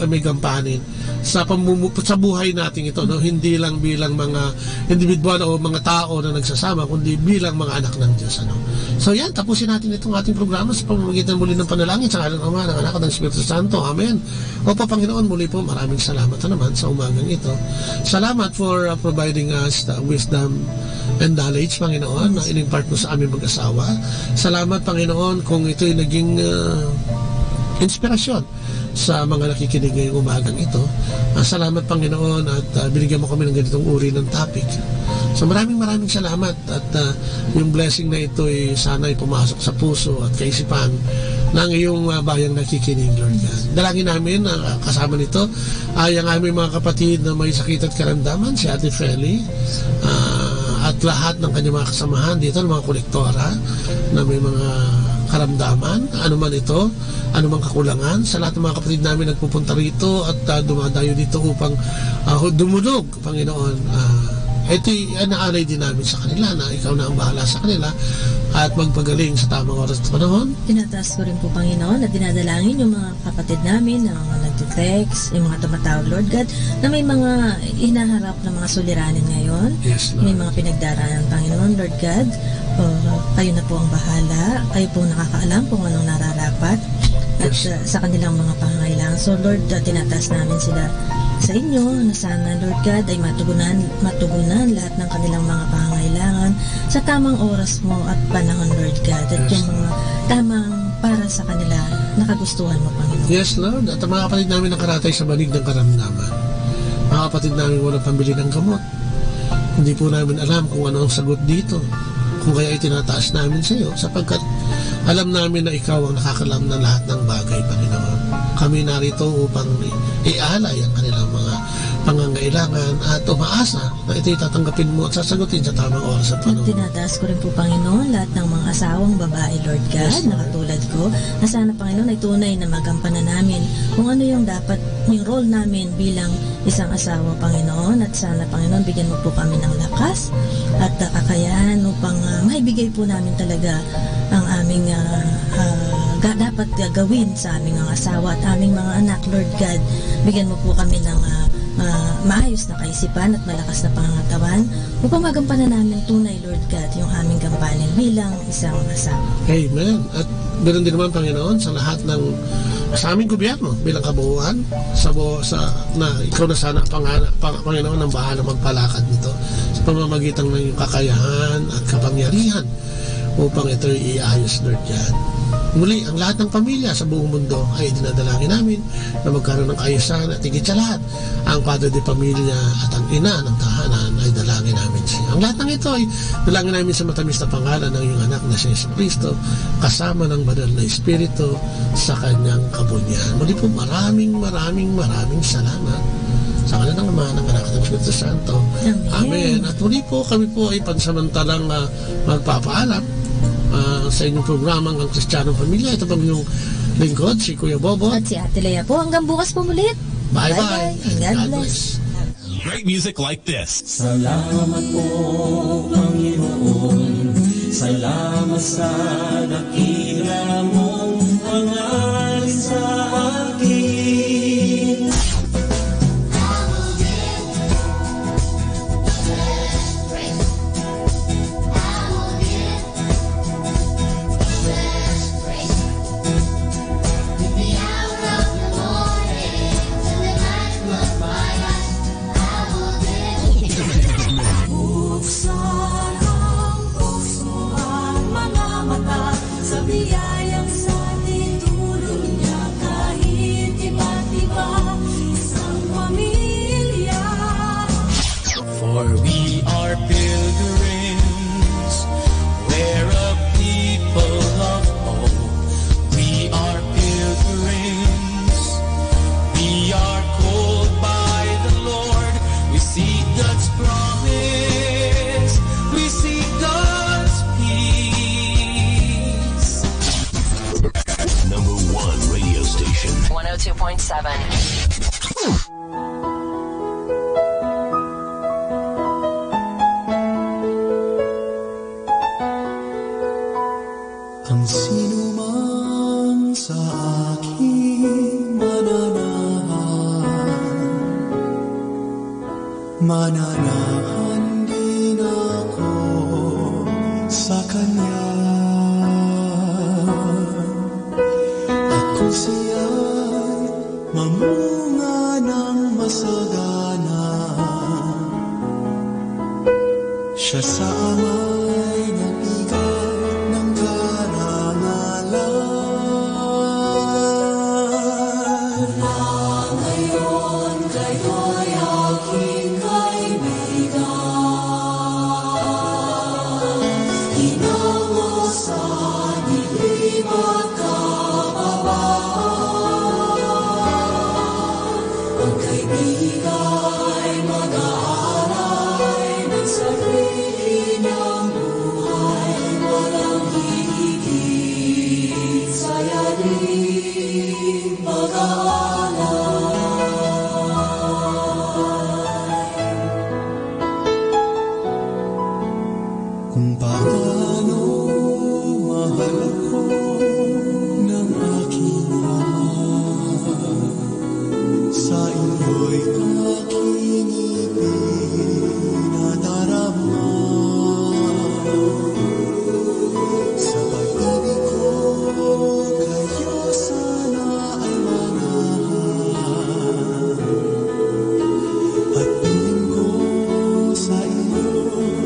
may gampanin sa buhay natin ito, no? Hindi lang bilang mga individual o mga tao na nagsasama, kundi bilang mga anak ng Diyos, ano? So yan, tapusin natin itong ating programa sa pamamagitan muli ng panalangin sa ngalan ng Ama, ng Anak at ng Espiritu Santo. Amen. Opo, Panginoon, muli po maraming salamat na naman sa umagang ito. Salamat for providing us the wisdom and knowledge, Panginoon, na in-impart mo sa aming mag-asawa. Salamat, Panginoon, kung ito'y naging inspirasyon sa mga nakikinig ngayong umagang ito. Salamat, Panginoon, at binigyan mo kami ng ganitong uri ng topic. So maraming salamat at yung blessing na ito ay sana ay pumasok sa puso at kaisipan ng iyong bayang nakikinig, Lord God. Dalangin namin na kasama nito ay ang aming mga kapatid na may sakit at karamdaman, si Ate Feli, at lahat ng kanyang mga kasamahan dito, ng mga kolektora na may mga karamdaman, ano man ito, ano mang kakulangan, sa lahat ng mga kapatid namin nagpupunta rito at dumadayo dito upang dumulog, Panginoon. Ito'y naalay din namin sa kanila na ikaw na ang bahala sa kanila at magpagaling sa tamang oras at panahon. Tinataas ko rin po, Panginoon, at dinadalangin yung mga kapatid namin na mga nag-text, yung mga tumatawag, Lord God, na may mga hinaharap na mga suliranin ngayon. Yes, may mga pinagdaraanan, Panginoon, Lord God. Kayo na po ang bahala. Kayo po nakakaalam kung anong nararapat at sa kanilang mga pangangailangan. So, Lord, tinataas namin sila sa inyo na sana, Lord God, ay matugunan lahat ng kanilang mga pangangailangan sa tamang oras mo at panahon, Lord God, at yung mga tamang para sa kanila nakagustuhan mo, Panginoon. Yes, Lord, at ang mga kapatid namin nakaratay sa banig ng karamdaman, mga kapatid namin walang pambili ng gamot, hindi po namin alam kung ano ang sagot dito, kung kaya itinataas namin sa iyo, sapagkat alam namin na ikaw ang nakakalam ng lahat ng bagay, Panginoon. Kami narito upang ialay ang kanilang mga pangangailangan at umaasa na ito'y tatanggapin mo at sasagutin sa tamang oras at panahon. Tinataas ko rin po, Panginoon, lahat ng mga asawang babae, Lord God, yes, na katulad ko, na sana, Panginoon, ay tunay na magampanan namin kung ano yung dapat, yung role namin bilang isang asawa, Panginoon, at sana, Panginoon, bigyan mo po kami ng lakas at kakayahan upang maibigay po namin talaga ang aming dapat gawin sa aming mga asawa at aming mga anak, Lord God. Bigyan mo po kami ng maayos na kaisipan at malakas na pangangatawan upang magampanan namin tunay, Lord God, yung aming gampanin bilang isang asawa. Amen. At ganoon din naman, Panginoon, sa lahat ng sa aming gobyerno bilang kabuuan na ikaw na sana Panginoon ang bahala magpalakad nito sa pamamagitan ng iyong kakayahan at kapangyarihan upang ito iayos, Lord God. Muli, ang lahat ng pamilya sa buong mundo ay dinadalangin namin na magkaroon ng kaayusan at higit sa lahat, ang padre de pamilya at ang ina ng tahanan ay dalangin namin siya. Ang lahat ng ito ay dalangin namin sa matamis na pangalan ng iyong anak na si Jesucristo kasama ng banal na Espiritu sa kanyang kabunyan. Muli po, maraming salamat sa kanila ng Ama, ng Anak at ng Espiritu Santo. Amen. At muli po, kami po ay pansamantalang magpapaalam sa inyong programa ang Kristiyanong Pamilya. Ito pang inyong lingkod, si Kuya Bobo. At si Ate Lea po. Hanggang bukas po mulit. Bye-bye. God bless. Great music like this. Salamat po, Panginoon. Salamat sa dakila mong hangarin sa akin. For we are pilgrims, we're a people of hope. We are pilgrims, we are called by the Lord. We seek God's promise, we seek God's peace. Number 1 radio station. 102.7. Ang sino man sa aking mananahan din ako sa Kanya. At kung siya'y mamunga ng masagana, siya sa ama'y nabigay ng karangalan. Na ngayon kayo'y aking kaibigan, inango sa dilim at kababaan. Ang kaibiga'y mag-aalay ng sarili niyang buhay, walang hihigit sa yaring pag-aalay. Kung paano mahal ako ng aking Ama, sa inyo'y aking ipinadarama. Sa pag-ibig ko kayo sana ay manahan, at tingin ko sa inyo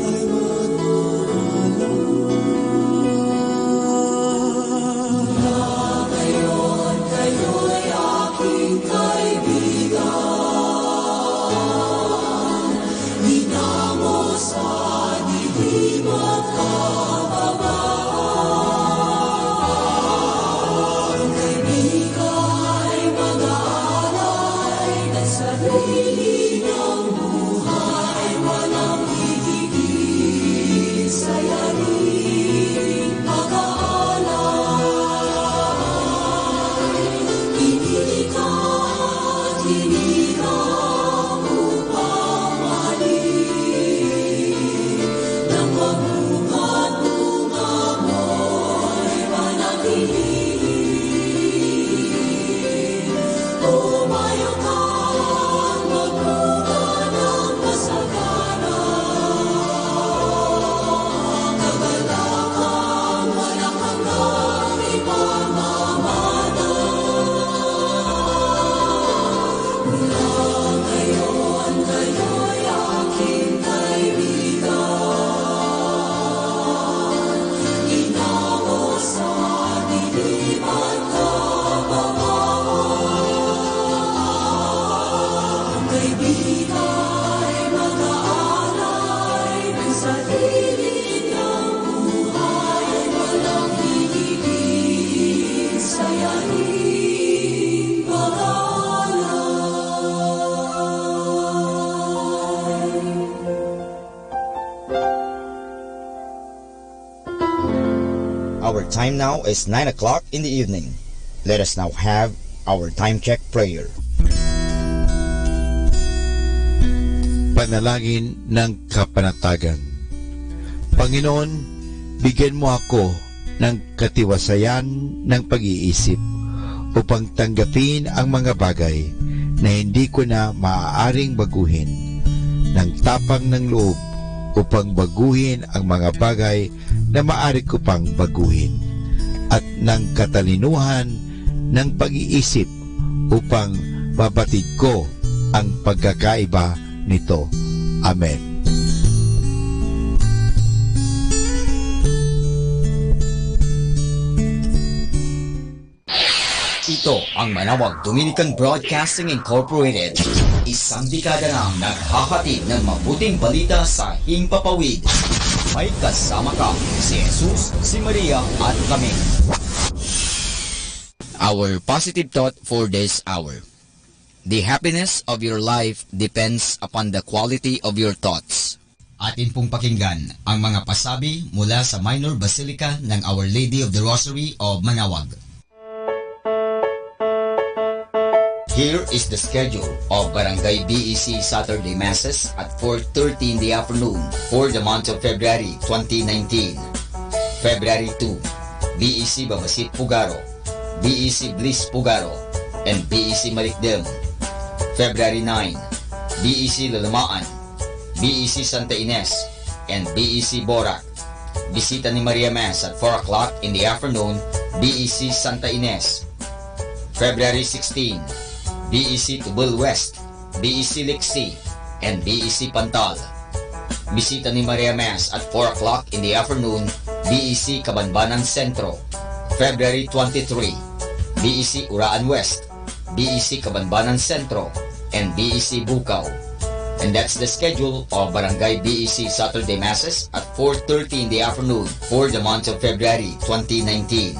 ay magmahalan. Na ngayon kayo'y aking kaibigan, inango sa dilim at kababaan. Ang kaibiga'y mag-aalay ng sarili niyang buhay, walang hihigit sa yaring pag-aalay. Inilikha at hinirang upang mahalin, nang mamunga't bunga mo'y manatili. Umayo kang magbunga ng masagana, kagalakang walang hanggang ipamamana. Mula ngayon kayo'y aking kaibigan, inango sa dilim at kababaan. Ang kaibiga'y mag-aalay ng sarili niyang buhay, walang hihigit sa yaring pag-aalay. Our time now is 9 o'clock in the evening. Let us now have our time check prayer. panalangin ng kapanatagan. Panginoon, bigyan mo ako ng katiwasayan ng pag-iisip upang tanggapin ang mga bagay na hindi ko na maaaring baguhin, ng tapang ng loob upang baguhin ang mga bagay na maaari ko pang baguhin, at ng katalinuhan ng pag-iisip upang mabatid ko ang pagkakaiba nito. Amen. Ito ang Manawag Dominican Broadcasting Incorporated. Isang dekada nang naghahatid ng mabuting balita sa himpapawid. May kasama ka, si Jesus, si Maria at kami. Our positive thought for this hour. The happiness of your life depends upon the quality of your thoughts. Atin pong pakinggan ang mga pasabi mula sa Minor Basilica ng Our Lady of the Rosary of Manawag. Here is the schedule of Barangay BEC Saturday Masses at 4:30 in the afternoon for the month of February 2019. February 2, BEC Babasit Pugaro, BEC Bliss Pugaro, and BEC Malikdem. February 9, BEC Lalamaan, BEC Santa Ines, and BEC Borac. Bisita ni Maria Mass at 4 o'clock in the afternoon, BEC Santa Ines. February 16, BEC Tubul West, BEC Lixi, and BEC Pantal. Bisita ni Maria Mass at 4 o'clock in the afternoon, BEC Cabanbanan Centro. February 23, BEC Uraan West, BEC Cabanbanan Centro, and BEC Bukaw. And that's the schedule of Barangay BEC Saturday Masses at 4:30 in the afternoon for the month of February 2019.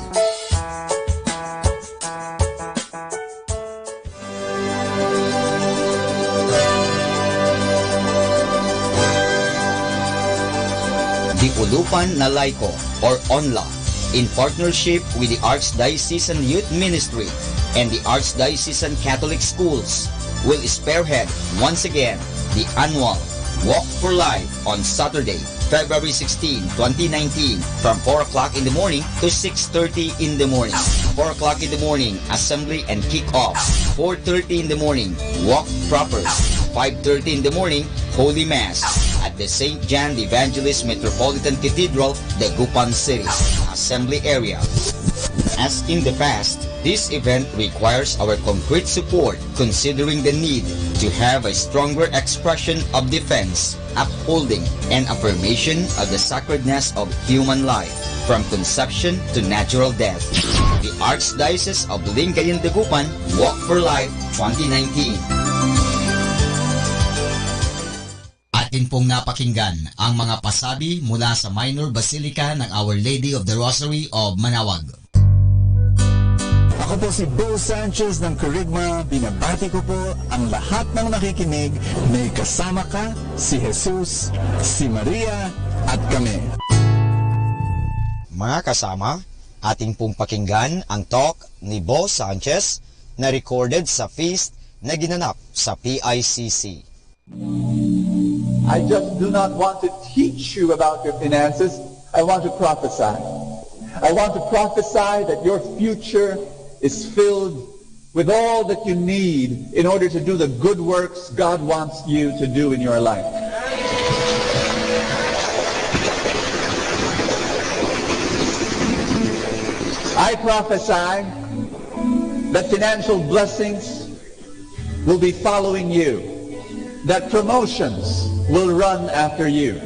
The Ulupan na Laiko or ONLA, in partnership with the Archdiocesan Youth Ministry and the Archdiocesan Catholic Schools, will spearhead once again the annual Walk for Life on Saturday, February 16, 2019 from 4 o'clock in the morning to 6:30 in the morning. 4 o'clock in the morning, assembly and kick-off. 4:30 in the morning, walk proper. 5:30 in the morning, Holy Mass at the St. John the Evangelist Metropolitan Cathedral, Dagupan City, Assembly Area. As in the past, this event requires our concrete support considering the need to have a stronger expression of defense, upholding, and affirmation of the sacredness of human life from conception to natural death. The Archdiocese of Lingayen Dagupan Walk for Life 2019. Atin pong napakinggan ang mga pasabi mula sa Minor Basilica ng Our Lady of the Rosary of Manawag. Ako po si Bo Sanchez ng Kerygma. Binabati ko po ang lahat ng nakikinig. May kasama ka, si Jesus, si Maria, at kami. Mga kasama, ating pong pakinggan ang talk ni Bo Sanchez na recorded sa feast na ginanap sa PICC. I just do not want to teach you about your finances. I want to prophesy. I want to prophesy that your future is filled with all that you need in order to do the good works God wants you to do in your life. I prophesy that financial blessings will be following you, that promotions will run after you,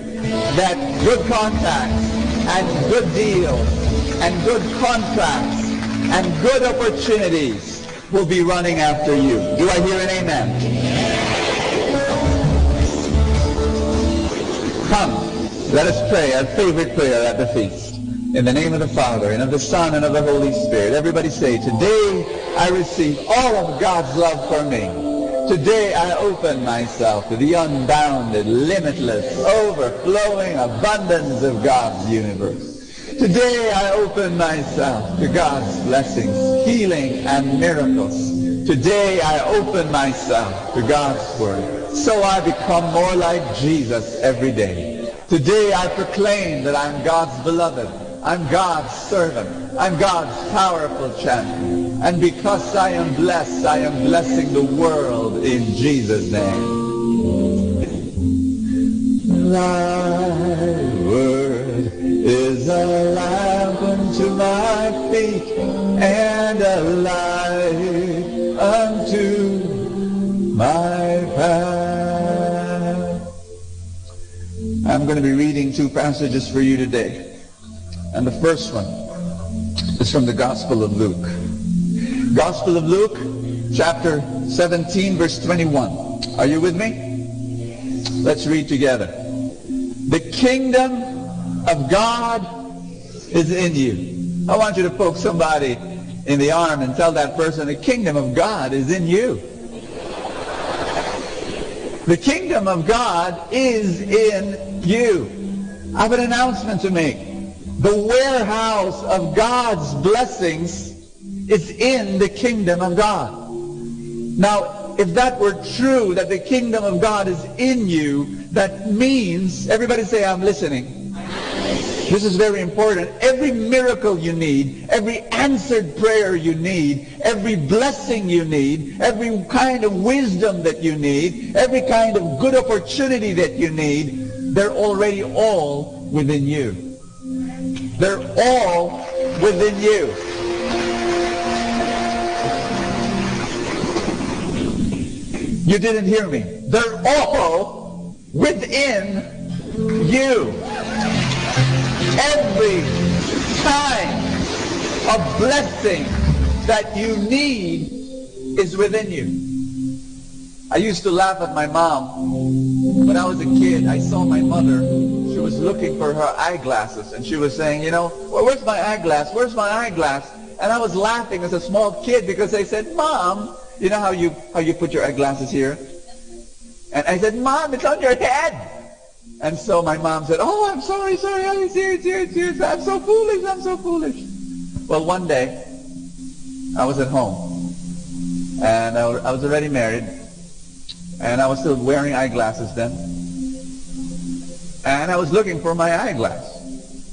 that good contacts and good deals and good contracts and good opportunities will be running after you. Do I hear an amen? Come, let us pray our favorite prayer at the feast. In the name of the Father, and of the Son, and of the Holy Spirit. Everybody say, today I receive all of God's love for me. Today I open myself to the unbounded, limitless, overflowing abundance of God's universe. Today I open myself to God's blessings, healing, and miracles. Today I open myself to God's Word. so I become more like Jesus every day. Today I proclaim that I'm God's beloved. I'm God's servant. I'm God's powerful champion. And because I am blessing the world in Jesus' name. Thy word is a lamp unto my feet and a light unto my path. I'm going to be reading two passages for you today. And the first one is from the Gospel of Luke. Gospel of Luke, chapter 17, verse 21. Are you with me? Let's read together. The kingdom of God is in you. I want you to poke somebody in the arm and tell that person, the kingdom of God is in you. The kingdom of God is in you. I have an announcement to make. The warehouse of God's blessings is in the kingdom of God. Now, if that were true, that the kingdom of God is in you, that means, everybody say, I'm listening. This is very important. Every miracle you need, every answered prayer you need, every blessing you need, every kind of wisdom that you need, every kind of good opportunity that you need, they're already all within you. They're all within you. You didn't hear me. They're all within you. Every kind of blessing that you need is within you. I used to laugh at my mom. When I was a kid, I saw my mother. She was looking for her eyeglasses, and she was saying, you know, well, where's my eyeglass? Where's my eyeglass? And I was laughing as a small kid because I said, Mom, you know how you put your eyeglasses here? And I said, Mom, it's on your head. And so my mom said, oh, I'm sorry, oh, it's here. I'm so foolish. Well, one day, I was at home, and I was already married, and I was still wearing eyeglasses then. And I was looking for my eyeglass.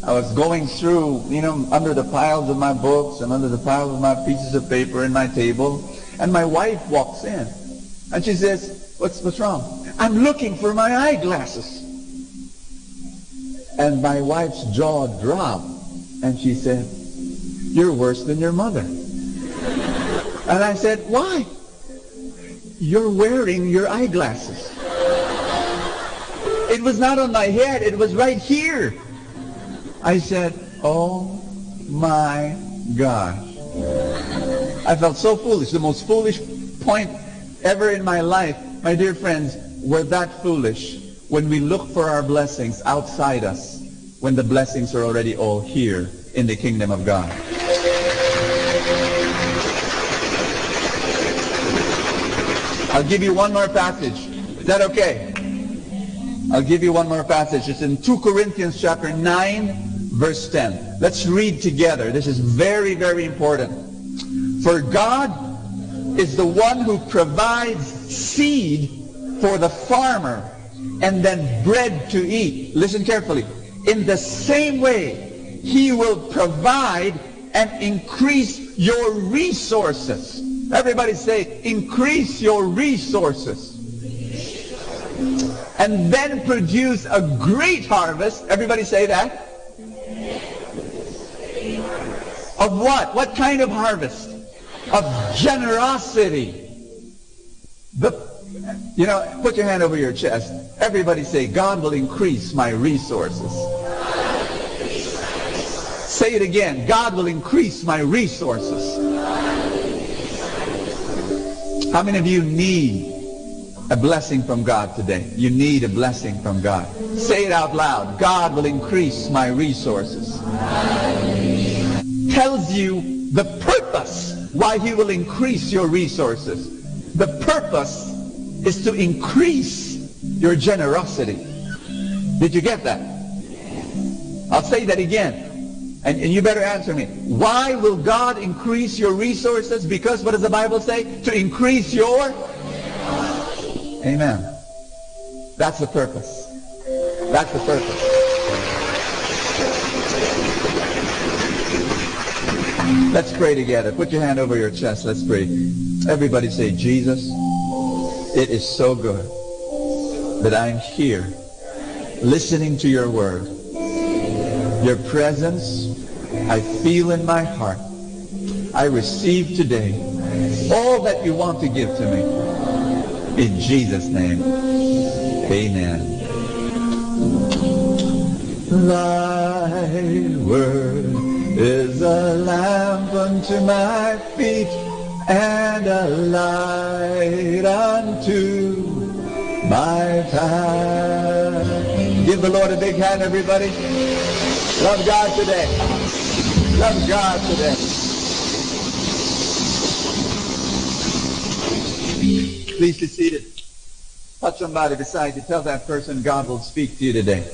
I was going through, you know, under the piles of my books and under the piles of my pieces of paper in my table, and my wife walks in, and she says, what's wrong? I'm looking for my eyeglasses. And my wife's jaw dropped, and she said, you're worse than your mother. And I said, why? You're wearing your eyeglasses. It was not on my head, it was right here. I said, oh my gosh. I felt so foolish. The most foolish point ever in my life, my dear friends, we're that foolish when we look for our blessings outside us, when the blessings are already all here in the kingdom of God. I'll give you one more passage. Is that okay? I'll give you one more passage. It's in 2 Corinthians chapter 9, verse 10. Let's read together. This is very, very important. For God is the one who provides seed for the farmer and then bread to eat. Listen carefully. In the same way, He will provide and increase your resources. Everybody say, increase your resources. And then produce a great harvest. Everybody say that. Of what? What kind of harvest? Of generosity. You know, put your hand over your chest. Everybody say, God will increase my resources. Say it again. God will increase my resources. How many of you need a blessing from God today? You need a blessing from God. Say it out loud. God will increase my resources. Tells you the purpose why He will increase your resources. The purpose is to increase your generosity. Did you get that? I'll say that again. And you better answer me. Why will God increase your resources? Because what does the Bible say? To increase your... Amen. That's the purpose. That's the purpose. Let's pray together. Put your hand over your chest. Let's pray. Everybody say, Jesus, it is so good that I'm here listening to your word. Your presence I feel in my heart. I receive today all that you want to give to me. In Jesus' name, amen. Thy word is a lamp unto my feet and a light unto my path. Give the Lord a big hand, everybody. Love God today. Love God today. Please be seated. Touch somebody beside you. Tell that person God will speak to you today.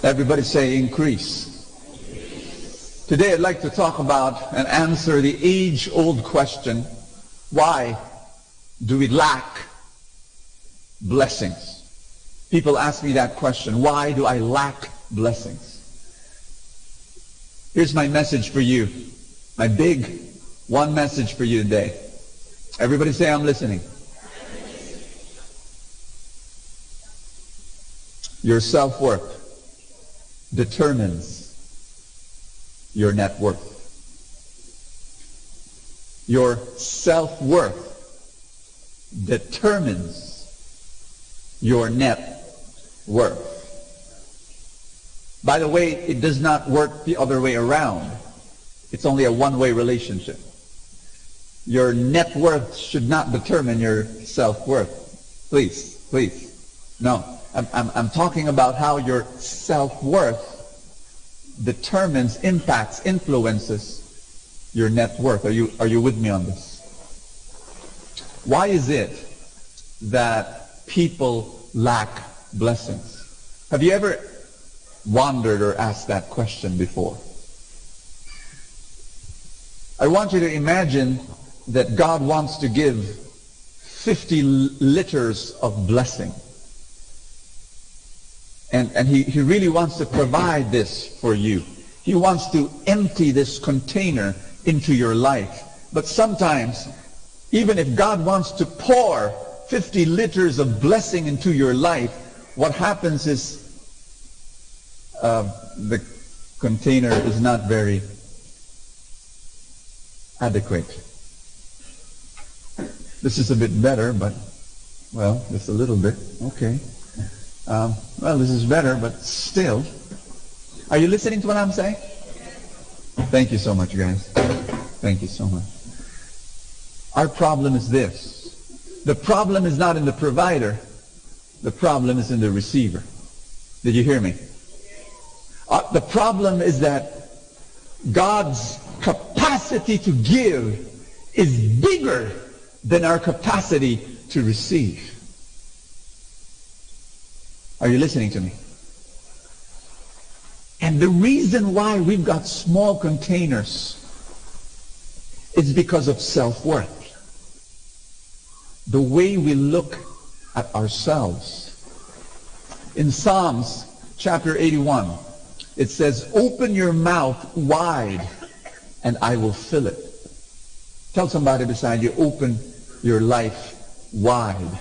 Everybody say increase. Today I'd like to talk about and answer the age-old question, why do we lack blessings? People ask me that question, why do I lack blessings? Here's my message for you, my big one message for you today. Everybody say I'm listening. Your self-worth determines your net worth. Your self-worth determines your net worth. By the way, it does not work the other way around. It's only a one-way relationship. Your net worth should not determine your self-worth. Please, please. No. I'm talking about how your self-worth determines, impacts, influences your net worth. Are you with me on this? Why is it that people lack blessings? Have you ever wondered or asked that question before? I want you to imagine that God wants to give 50 liters of blessing. And he really wants to provide this for you. He wants to empty this container into your life. But sometimes, even if God wants to pour 50 liters of blessing into your life, what happens is the container is not very adequate. This is a bit better, but, well, just a little bit. Okay. Well, this is better, but still. Are you listening to what I'm saying? Thank you so much, guys. Thank you so much. Our problem is this. The problem is not in the provider. The problem is in the receiver. Did you hear me? The problem is that God's capacity to give is bigger than our capacity to receive. Are you listening to me? And the reason why we've got small containers is because of self-worth. The way we look at ourselves. In Psalms chapter 81, it says, open your mouth wide and I will fill it. Tell somebody beside you, open your life wide.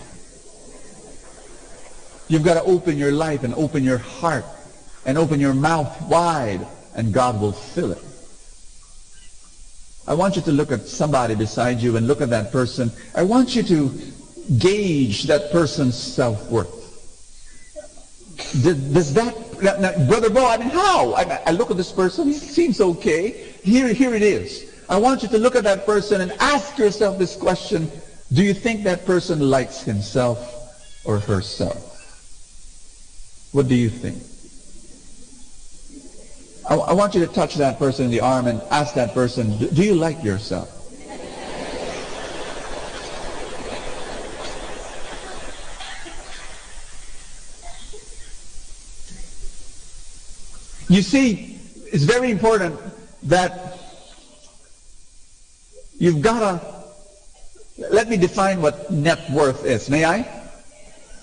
You've got to open your life and open your heart and open your mouth wide and God will fill it. I want you to look at somebody beside you and look at that person. I want you to gauge that person's self-worth. Does that, now, Brother Bo, I mean, how? I look at this person, he seems okay. Here it is. I want you to look at that person and ask yourself this question. Do you think that person likes himself or herself? What do you think? I want you to touch that person in the arm and ask that person, do you like yourself? You see, it's very important that you've got to Let me define what net worth is. May I?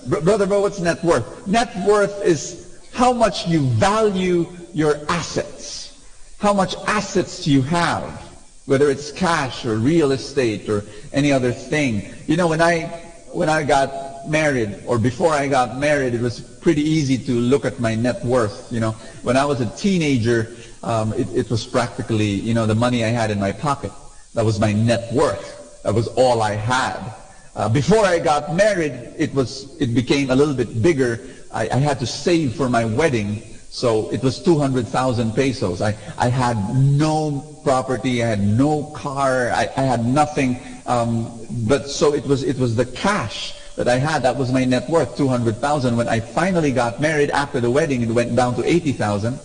Brother Bo, what's net worth? Net worth is how much you value your assets. How much assets you have, whether it's cash or real estate or any other thing. You know, when I got married, or before I got married, it was pretty easy to look at my net worth. You know, when I was a teenager, it was practically, you know, the money I had in my pocket. That was my net worth. That was all I had. Before I got married, it became a little bit bigger. I had to save for my wedding, so it was 200,000 pesos. I had no property, I had no car, I had nothing. But so it was the cash that I had. That was my net worth, 200,000. When I finally got married after the wedding, it went down to 80,000.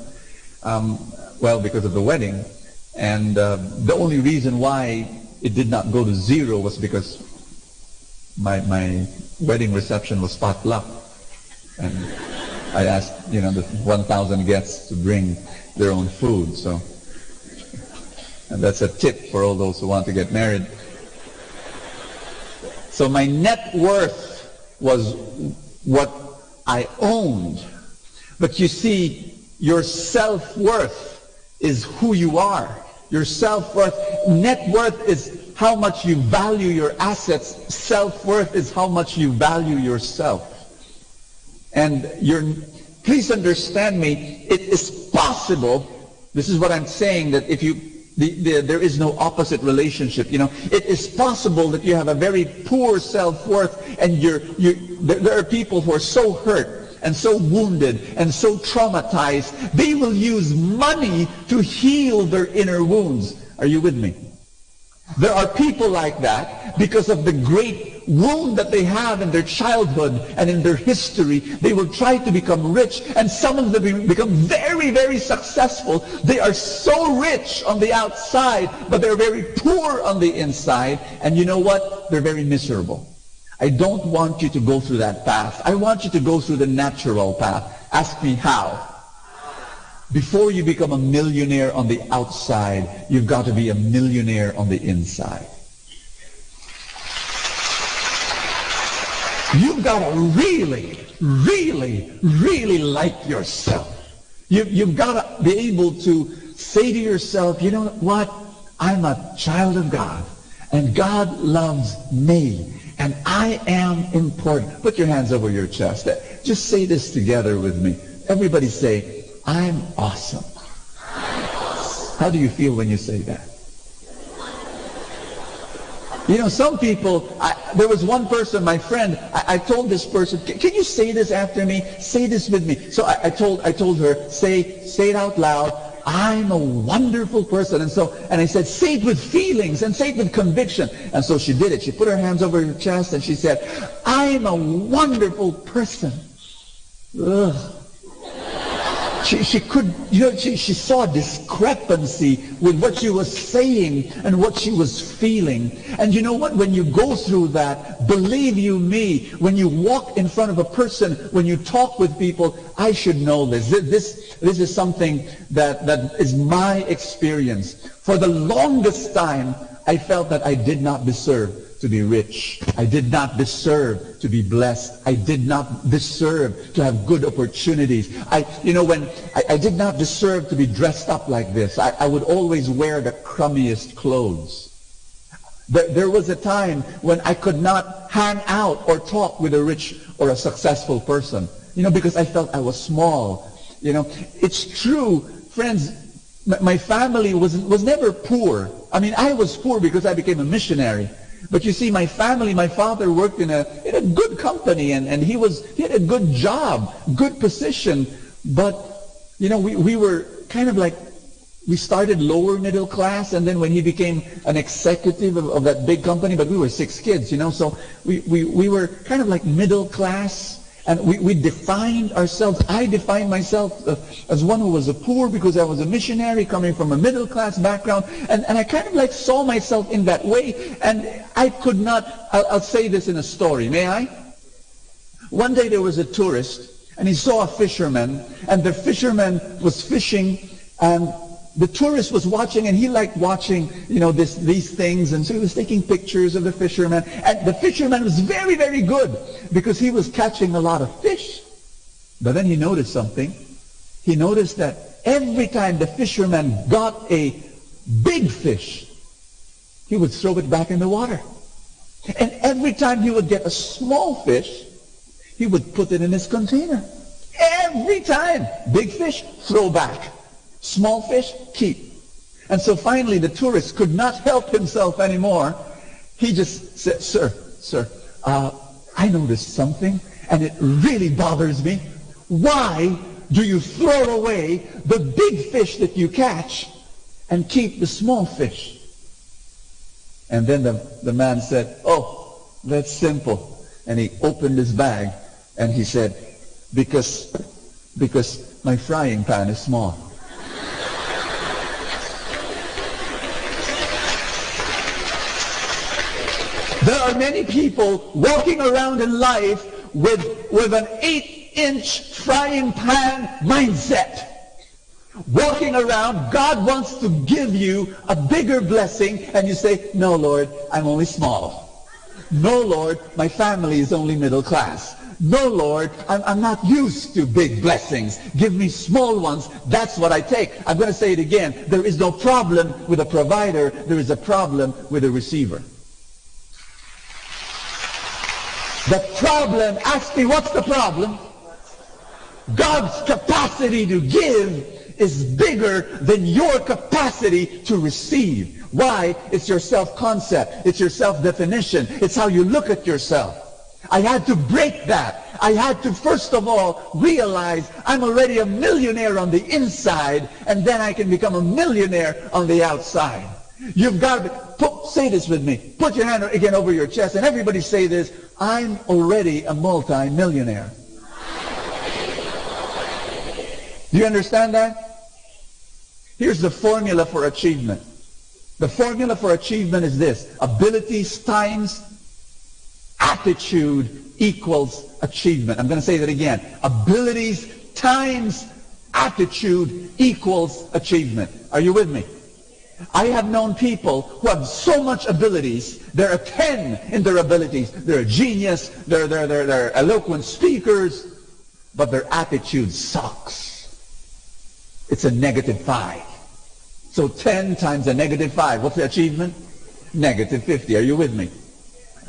Well, because of the wedding. And the only reason why it did not go to zero was because my wedding reception was potluck. And I asked, you know, the 1,000 guests to bring their own food. So, and that's a tip for all those who want to get married. So my net worth was what I owned. But you see, your self-worth is who you are. Your self-worth, net worth is how much you value your assets. Self-worth is how much you value yourself. And please understand me, it is possible, this is what I'm saying, that if there is no opposite relationship. You know, it is possible that you have a very poor self-worth, and there are people who are so hurt and so wounded and so traumatized, they will use money to heal their inner wounds. Are you with me? There are people like that because of the great wound that they have in their childhood and in their history. They will try to become rich, and some of them become very, very successful. They are so rich on the outside, but they're very poor on the inside. And you know what? They're very miserable. I don't want you to go through that path. I want you to go through the natural path. Ask me how. Before you become a millionaire on the outside, you've got to be a millionaire on the inside. You've got to really, really, really like yourself. You've got to be able to say to yourself, you know what? I'm a child of God, and God loves me, and I am important. Put your hands over your chest. Just say this together with me. Everybody say, I'm awesome. How do you feel when you say that? You know, some people, there was one person, my friend, I told this person, can you say this after me? Say this with me. So I told her, say it out loud, I'm a wonderful person. And I said, say it with feelings and say it with conviction. And so she did it. She put her hands over her chest and she said, I'm a wonderful person. Ugh. She could, you know, she saw a discrepancy with what she was saying and what she was feeling. And you know what? When you go through that, believe you me, when you walk in front of a person, when you talk with people, I should know this. This is something that is my experience. For the longest time, I felt that I did not deserve to be rich. I did not deserve to be blessed. I did not deserve to have good opportunities. I did not deserve to be dressed up like this. I would always wear the crummiest clothes. There was a time when I could not hang out or talk with a rich or a successful person, you know, because I felt I was small. You know, it's true, friends, my family was never poor. I mean, I was poor because I became a missionary. But you see, my family, my father worked in a good company, and he had a good job, good position. But, you know, we were kind of like, we started lower middle class, and then when he became an executive of that big company, but we were 6 kids, you know, so we were kind of like middle class. And we defined ourselves. I defined myself as one who was a poor because I was a missionary coming from a middle class background. And I kind of like saw myself in that way. And I could not, I'll say this in a story, may I? One day there was a tourist and he saw a fisherman, and the fisherman was fishing, and the tourist was watching, and he liked watching, these things, and so he was taking pictures of the fisherman. And the fisherman was very, very good because he was catching a lot of fish. But then he noticed something. He noticed that every time the fisherman got a big fish, he would throw it back in the water. And every time he would get a small fish, he would put it in his container. Every time. Big fish, throw back. Small fish, keep. And so finally the tourist could not help himself anymore. He just said, Sir, I noticed something, and it really bothers me. Why do you throw away the big fish that you catch and keep the small fish? And then the man said, oh, that's simple. And he opened his bag and he said, because my frying pan is small. There are many people walking around in life with an 8-inch frying pan mindset. Walking around, God wants to give you a bigger blessing, and you say, no, Lord, I'm only small. No, Lord, my family is only middle class. No, Lord, I'm not used to big blessings. Give me small ones. That's what I take. I'm going to say it again. There is no problem with a provider. There is a problem with a receiver. The problem, ask me, what's the problem? God's capacity to give is bigger than your capacity to receive. Why? It's your self-concept. It's your self-definition. It's how you look at yourself. I had to break that. I had to, first of all, realize I'm already a millionaire on the inside, and then I can become a millionaire on the outside. You've got to say this with me. Put your hand again over your chest, and everybody say this. I'm already a multi-millionaire. Do you understand that? Here's the formula for achievement. The formula for achievement is this. Abilities times attitude equals achievement. I'm going to say that again. Abilities times attitude equals achievement. Are you with me? I have known people who have so much abilities. They're a 10 in their abilities. They're a genius. They're eloquent speakers. But their attitude sucks. It's a -5. So 10 times a -5. What's the achievement? -50. Are you with me?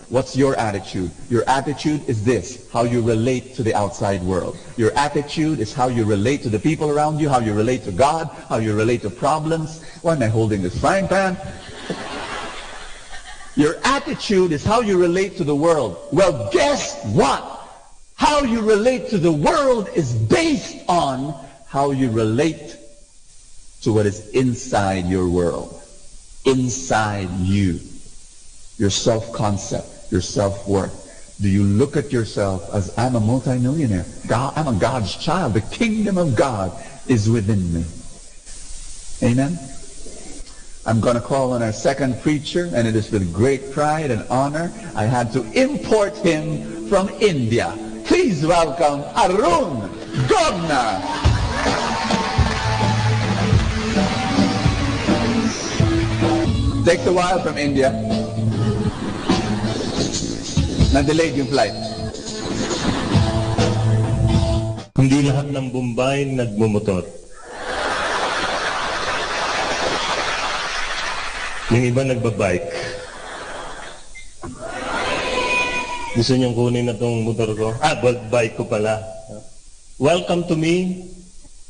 What's your attitude? Your attitude is this, how you relate to the outside world. Your attitude is how you relate to the people around you, how you relate to God, how you relate to problems. Why am I holding this frying pan? Your attitude is how you relate to the world. Well, guess what? How you relate to the world is based on how you relate to what is inside your world, inside you, your self-concept, your self-worth. Do you look at yourself as, I'm a multimillionaire, I'm a God's child, the kingdom of God is within me? Amen? I'm going to call on our second preacher, and it is with great pride and honor I had to import him from India. Please welcome Arun Gogna. Takes a while from India. Na-delayed yung flight. Hindi lahat ng Bombay nagmumotor. Yung iba nagbabike. Gusto niyong kunin na itong motor ko? Bike ko pala. Welcome to me.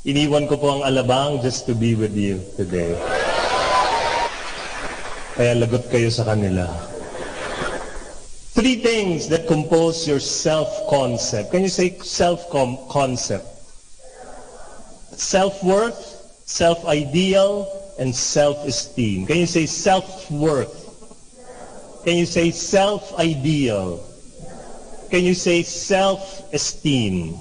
Iniwan ko po ang Alabang just to be with you today. Kaya lagot kayo sa kanila. 3 things that compose your self-concept. Can you say self-concept? Self-worth, self-ideal, and self-esteem. Can you say self-worth? Can you say self-ideal? Can you say self-esteem?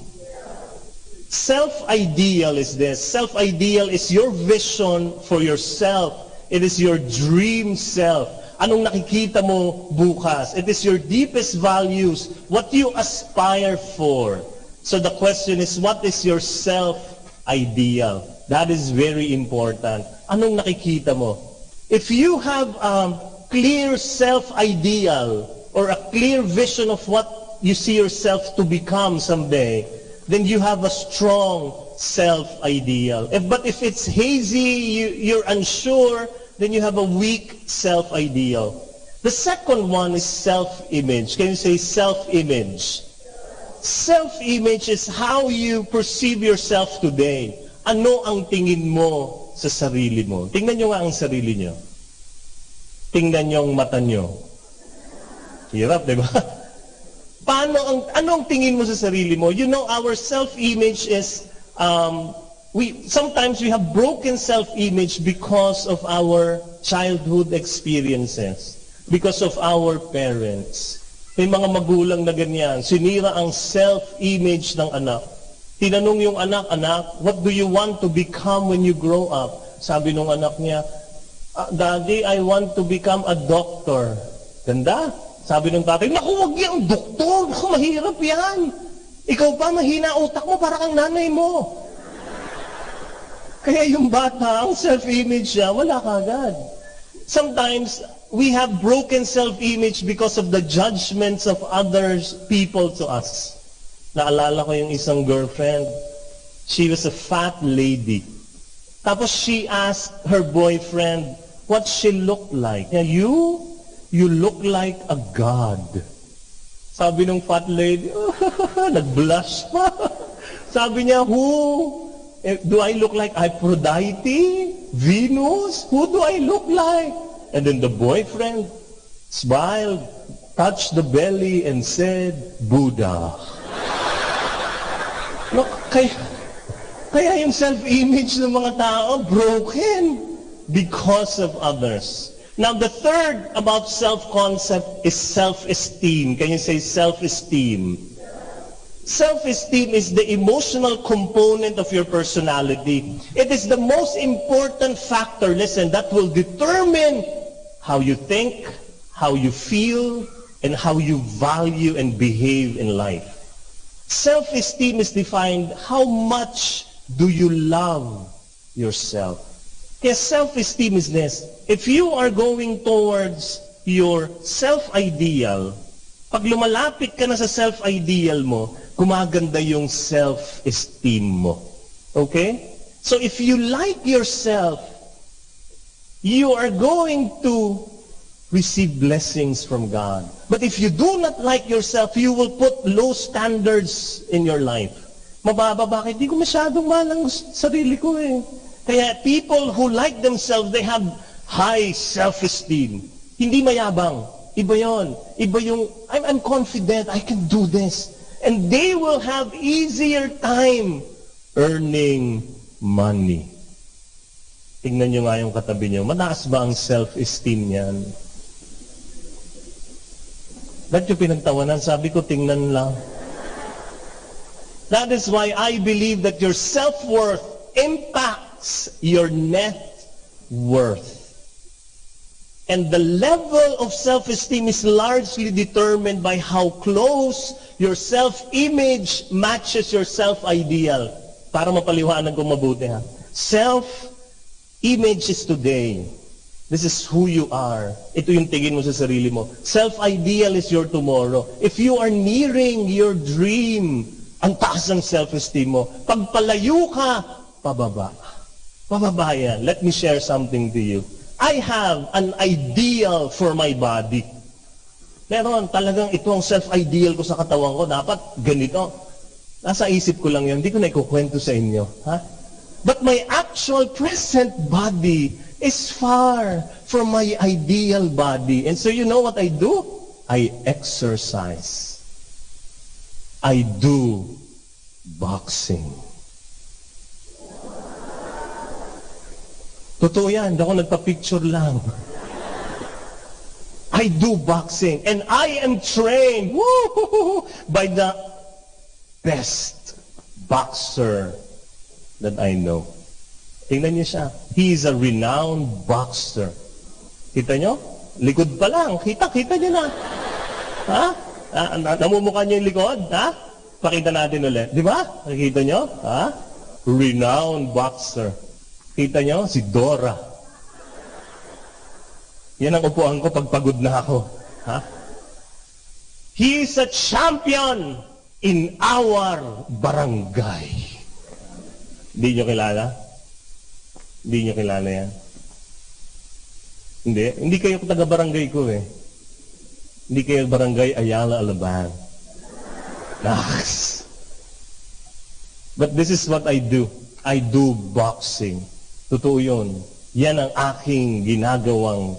Self-ideal is this. Self-ideal is your vision for yourself. It is your dream self. Anong nakikita mo bukas? It is your deepest values. What you aspire for. So the question is, what is your self-ideal? That is very important. anong nakikita mo? If you have a clear self-ideal or a clear vision of what you see yourself to become someday, then you have a strong self-ideal. But if it's hazy, you're unsure, then you have a weak self-ideal. The second one is self-image. Can you say self-image? Self-image is how you perceive yourself today. Ano ang tingin mo sa sarili mo? Tingnan nyo nga ang sarili nyo. Tingnan nyo ang mata nyo. Hirap, di ba? Ano ang tingin mo sa sarili mo? You know, our self-image is, sometimes we have broken self-image because of our childhood experiences, because of our parents. May mga magulang na ganyan, sinira ang self-image ng anak. Tinanong yung anak, what do you want to become when you grow up? Sabi nung anak niya, Daddy, I want to become a doctor. Ganda. Sabi ng tatay, naku, wag yan, doktor. Naku, mahirap yan. Ikaw pa, mahina utak mo, para kang nanay mo. Kaya yung bata, ang self-image niya, wala kagad. Sometimes, we have broken self-image because of the judgments of others, people to us. Naalala ko yung isang girlfriend. She was a fat lady. Tapos she asked her boyfriend what she looked like. You look like a god. Sabi ng fat lady, nag-blush pa. Sabi niya, who? Do I look like Aphrodite? Venus? Who do I look like? And then the boyfriend smiled, touched the belly, and said, Buddha. Look, kaya yung self-image ng mga tao broken because of others. Now, the third about self-concept is self-esteem. Can you say self-esteem? Self-esteem is the emotional component of your personality. It is the most important factor, listen, that will determine how you think, how you feel, and how you value and behave in life. Self-esteem is defined, how much do you love yourself? Yes, self-esteem is this. If you are going towards your self-ideal, pag lumalapit ka na sa self-ideal mo, gumaganda yung self-esteem mo. Okay? So if you like yourself, you are going to receive blessings from God. But if you do not like yourself, you will put low standards in your life. Mababa, bakit? Di ko masyadong mahal ang sarili ko eh. Kaya people who like themselves, they have high self-esteem. Hindi mayabang. Iba yon. Iba yung, I'm confident, I can do this. And they will have easier time earning money. Tingnan nyo nga yung katabi nyo. Mataas ba ang self-esteem niyan? Ba't yung pinagtawanan? Sabi ko, tingnan lang. That is why I believe that your self-worth impacts your net worth. And the level of self-esteem is largely determined by how close your self-image matches your self-ideal. Para mapaliwanag ko mabuti ha. Self-image is today. This is who you are. Ito yung tingin mo sa sarili mo. Self-ideal is your tomorrow. If you are nearing your dream, ang taas ng self-esteem mo. Pag palayo ka, pababa. Pababa yan. Let me share something to you. I have an ideal for my body. Meron, talagang ito ang self-ideal ko sa katawan ko. Dapat ganito. Nasa isip ko lang yun. Hindi ko na ikukwento sa inyo. Ha? But my actual present body is far from my ideal body. And so you know what I do? I exercise. I do boxing. Totoo yan, hindi ako nagpa-picture lang. I do boxing and I am trained by the best boxer that I know. Tingnan niyo siya. He is a renowned boxer. Kita niyo? Likod pa lang. Kita niyo na. Ha? Namumukha niyo yung likod? Ha? Pakita natin ulit. Di ba? Nakikita niyo? Ha? Renowned boxer. Kita nyo? Si Dora. Yan ang upuan ko pag pagod na ako. Ha? He is a champion in our barangay. Hindi nyo kilala? Hindi nyo kilala yan? Hindi kayo taga-barangay ko eh. Hindi kayo barangay Ayala Alaban. Naks. But this is what I do. I do boxing. Totoo yun. Yan ang aking ginagawang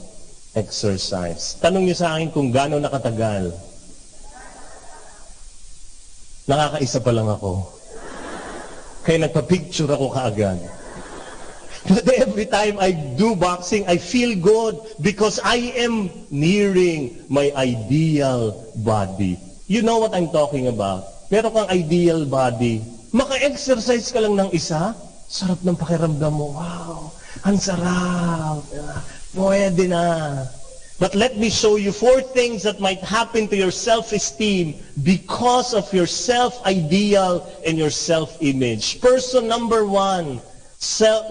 exercise. Tanong niyo sa akin kung gaano nakatagal. Nakakaisa pa lang ako. Kaya nagpa-picture ako kaagad. But every time I do boxing, I feel good because I am nearing my ideal body. You know what I'm talking about? Meron kang ideal body. Maka-exercise ka lang ng isa, sarap ng pakiramdam mo. Wow, ang sarap. Pwede na. But let me show you 4 things that might happen to your self-esteem because of your self-ideal and your self-image. Person number 1,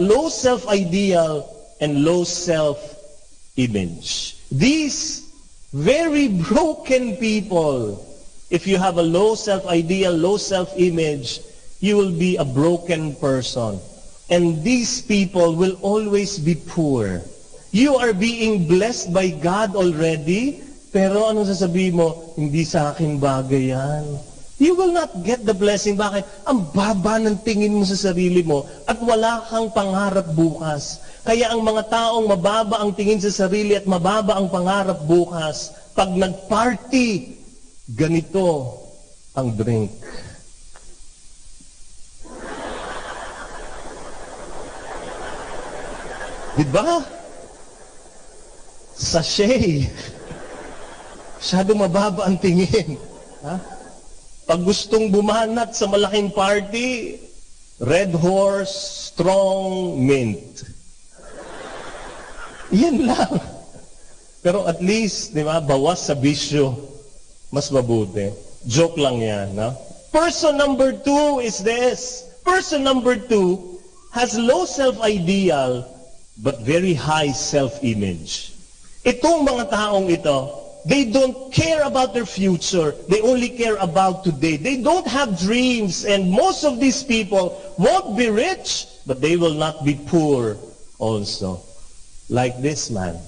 low self-ideal and low self-image. These very broken people, if you have a low self-ideal, low self-image, you will be a broken person. And these people will always be poor. You are being blessed by God already, pero anong sasabihin mo? Hindi sa akin bagay yan. You will not get the blessing. Bakit? Ang baba ng tingin mo sa sarili mo at wala kang pangarap bukas. Kaya ang mga taong mababa ang tingin sa sarili at mababa ang pangarap bukas, pag nag-party, ganito ang drink. Diba? Sachet. Masyado mababa ang tingin. Ha? Pag gustong bumanat sa malaking party, Red Horse, Strong, Mint. Yan lang. Pero at least, di ba, bawas sa bisyo. Mas mabuti. Joke lang yan, no? Person number 2 is this. Person number 2 has low self-ideal but very high self-image. Itong mga taong ito, they don't care about their future. They only care about today. They don't have dreams. And most of these people won't be rich, but they will not be poor also. Like this man.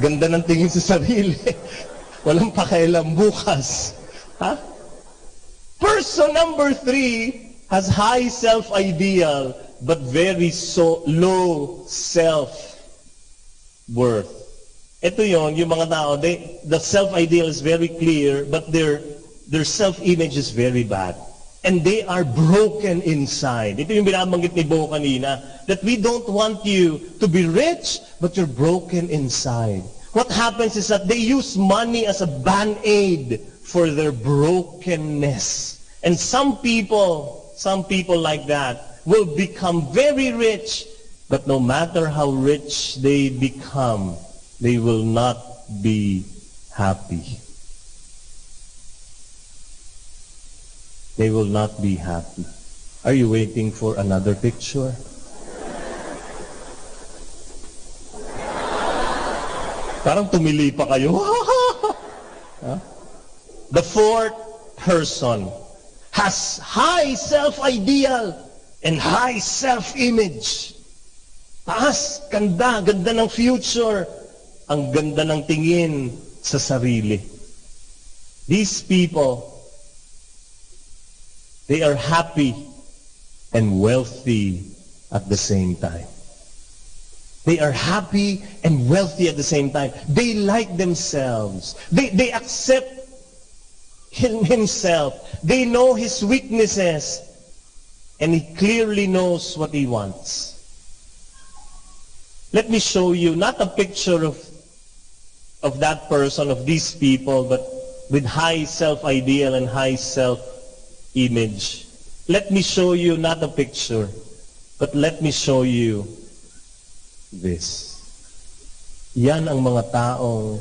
Ganda ng tingin sa sarili. Walang pakialam bukas. Ha? Person number 3 has high self-ideal but very low self-worth. Ito yon, yung mga tao, the self-ideal is very clear but their self-image is very bad. And they are broken inside. Ito yung binabanggit ni Bo kanina, that we don't want you to be rich but you're broken inside. What happens is that they use money as a band-aid for their brokenness. And some people like that will become very rich, but no matter how rich they become, they will not be happy. They will not be happy. Are you waiting for another picture? Parang tumili pa kayo. Huh? The 4th person has high self-ideal and high self-image. Taas, ganda ng future. Ang ganda ng tingin sa sarili. These people, they are happy and wealthy at the same time. They are happy and wealthy at the same time. They like themselves. They accept himself. They know his weaknesses. And he clearly knows what he wants. Let me show you not a picture of that person, of these people, but with high self-ideal and high self-image. Let me show you not a picture, but let me show you this. Yan ang mga taong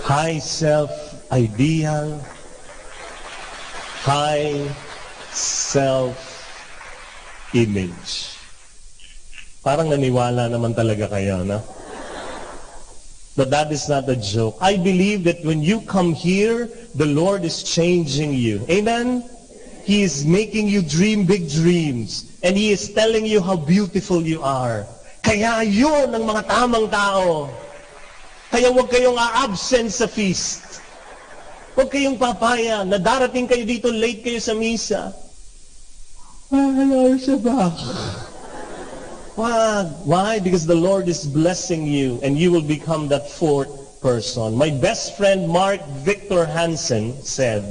high self-ideal, high self-image. Parang naniwala naman talaga kayo, no? But that is not a joke. I believe that when you come here, the Lord is changing you. Amen? He is making you dream big dreams. And He is telling you how beautiful you are. Kaya yun ang mga tamang tao. Kaya huwag kayong a-absent sa feast. Huwag kayong papaya na darating kayo dito, late kayo sa misa. Hello, Shabbat. Why? Because the Lord is blessing you and you will become that fourth person. My best friend, Mark Victor Hansen, said,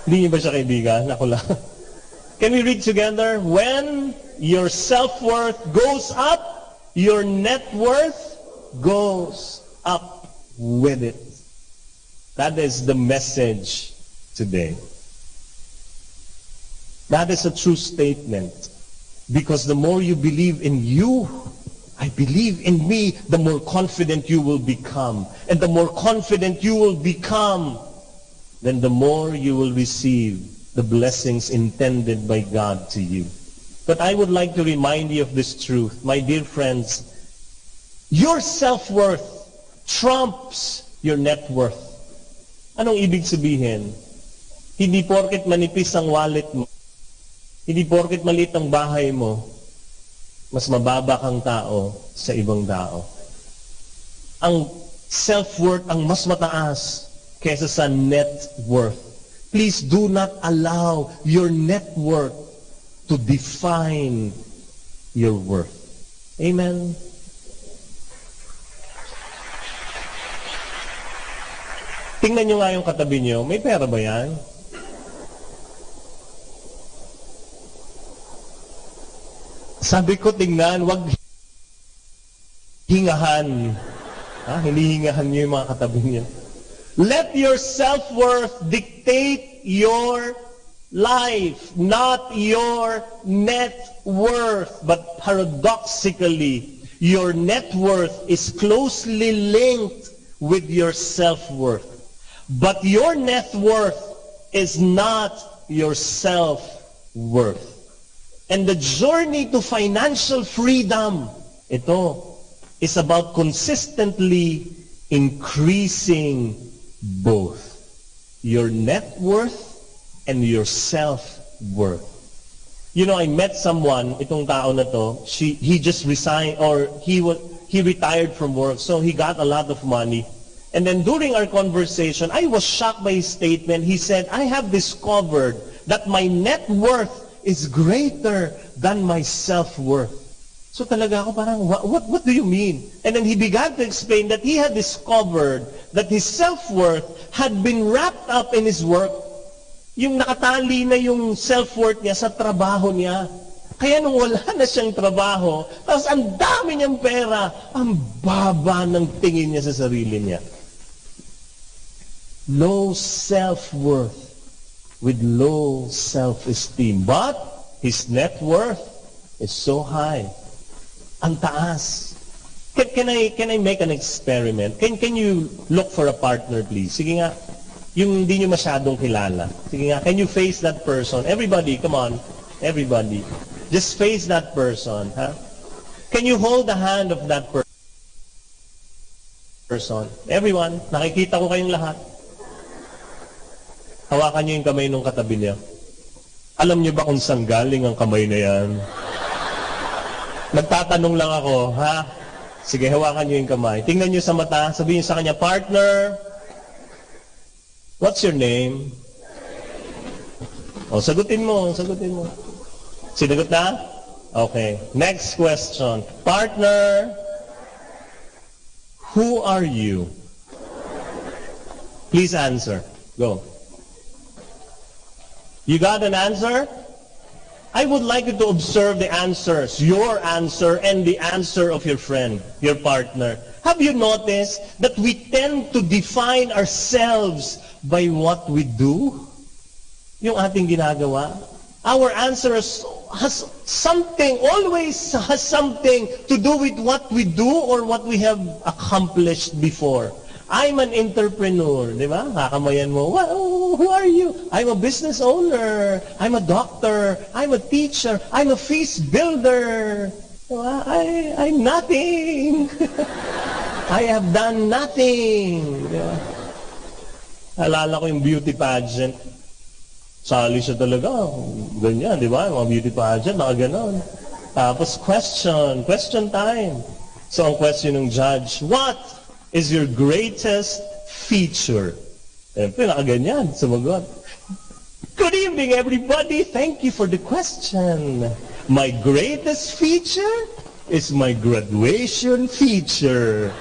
hindi niyo ba siya kaibigan? Ako lang. Can we read together? When your self-worth goes up, your net worth goes up with it. That is the message today. That is a true statement. Because the more you believe in you, I believe in me, the more confident you will become. And the more confident you will become, then the more you will receive the blessings intended by God to you. But I would like to remind you of this truth, my dear friends. Your self-worth trumps your net worth. Anong ibig sabihin? Hindi porket manipis ang wallet mo, hindi porket maliit ang bahay mo, mas mababa kang tao sa ibang tao. Ang self-worth ang mas mataas kaysa sa net worth. Please do not allow your net worth to define your worth. Amen? Tingnan nyo nga yung katabi nyo, may pera ba yan? Sabi ko, tingnan, wag hingahan. Hinihingahan nyo yung mga katabi nyo. Let your self-worth dictate your life, not your net worth. But paradoxically, your net worth is closely linked with your self-worth. But your net worth is not your self-worth. And the journey to financial freedom, ito, is about consistently increasing both your net worth and your self-worth. You know, I met someone, itong tao na to, he just resigned, or he retired from work, so he got a lot of money. And then during our conversation, I was shocked by his statement. He said, I have discovered that my net worth is greater than my self-worth. So talaga ako parang, what do you mean? And then he began to explain that he had discovered that his self-worth had been wrapped up in his work. Yung nakatali na yung self-worth niya sa trabaho niya. Kaya nung wala na siyang trabaho, tapos ang dami niyang pera, ang baba ng tingin niya sa sarili niya. Low self-worth with low self-esteem. But his net worth is so high. Ang taas. Can I make an experiment? Can you look for a partner, please? Sige nga. Yung hindi nyo masyadong kilala. Sige nga. Can you face that person? Everybody, come on. Everybody. Just face that person. Huh? Can you hold the hand of that person? Everyone. Nakikita ko kayong lahat. Hawakan nyo yung kamay nung katabi niya. Alam nyo ba kung saan galing ang kamay na yan? Nagtatanong lang ako, ha? Sige, hawakan nyo yung kamay. Tingnan nyo sa mata, sabihin nyo sa kanya, partner, what's your name? O, sagutin mo. Sinagot na? Okay. Next question. Partner, who are you? Please answer. Go. You got an answer? I would like you to observe the answers, your answer and the answer of your friend, your partner. Have you noticed that we tend to define ourselves by what we do? Yung ating ginagawa? Our answers has something, always has something to do with what we do or what we have accomplished before. I'm an entrepreneur, di ba? Kakamayan mo, well, who are you? I'm a business owner. I'm a doctor. I'm a teacher. I'm a feast builder. I'm nothing. I have done nothing. Di ba? Alala ko yung beauty pageant. Sali siya talaga. Ganyan, di ba? Mga beauty pageant, nakaganon. Tapos question time. So ang question ng judge, what is your greatest feature? Siyempre, nakaganyan, sumagot. Good evening, everybody. Thank you for the question. My greatest feature is my graduation feature.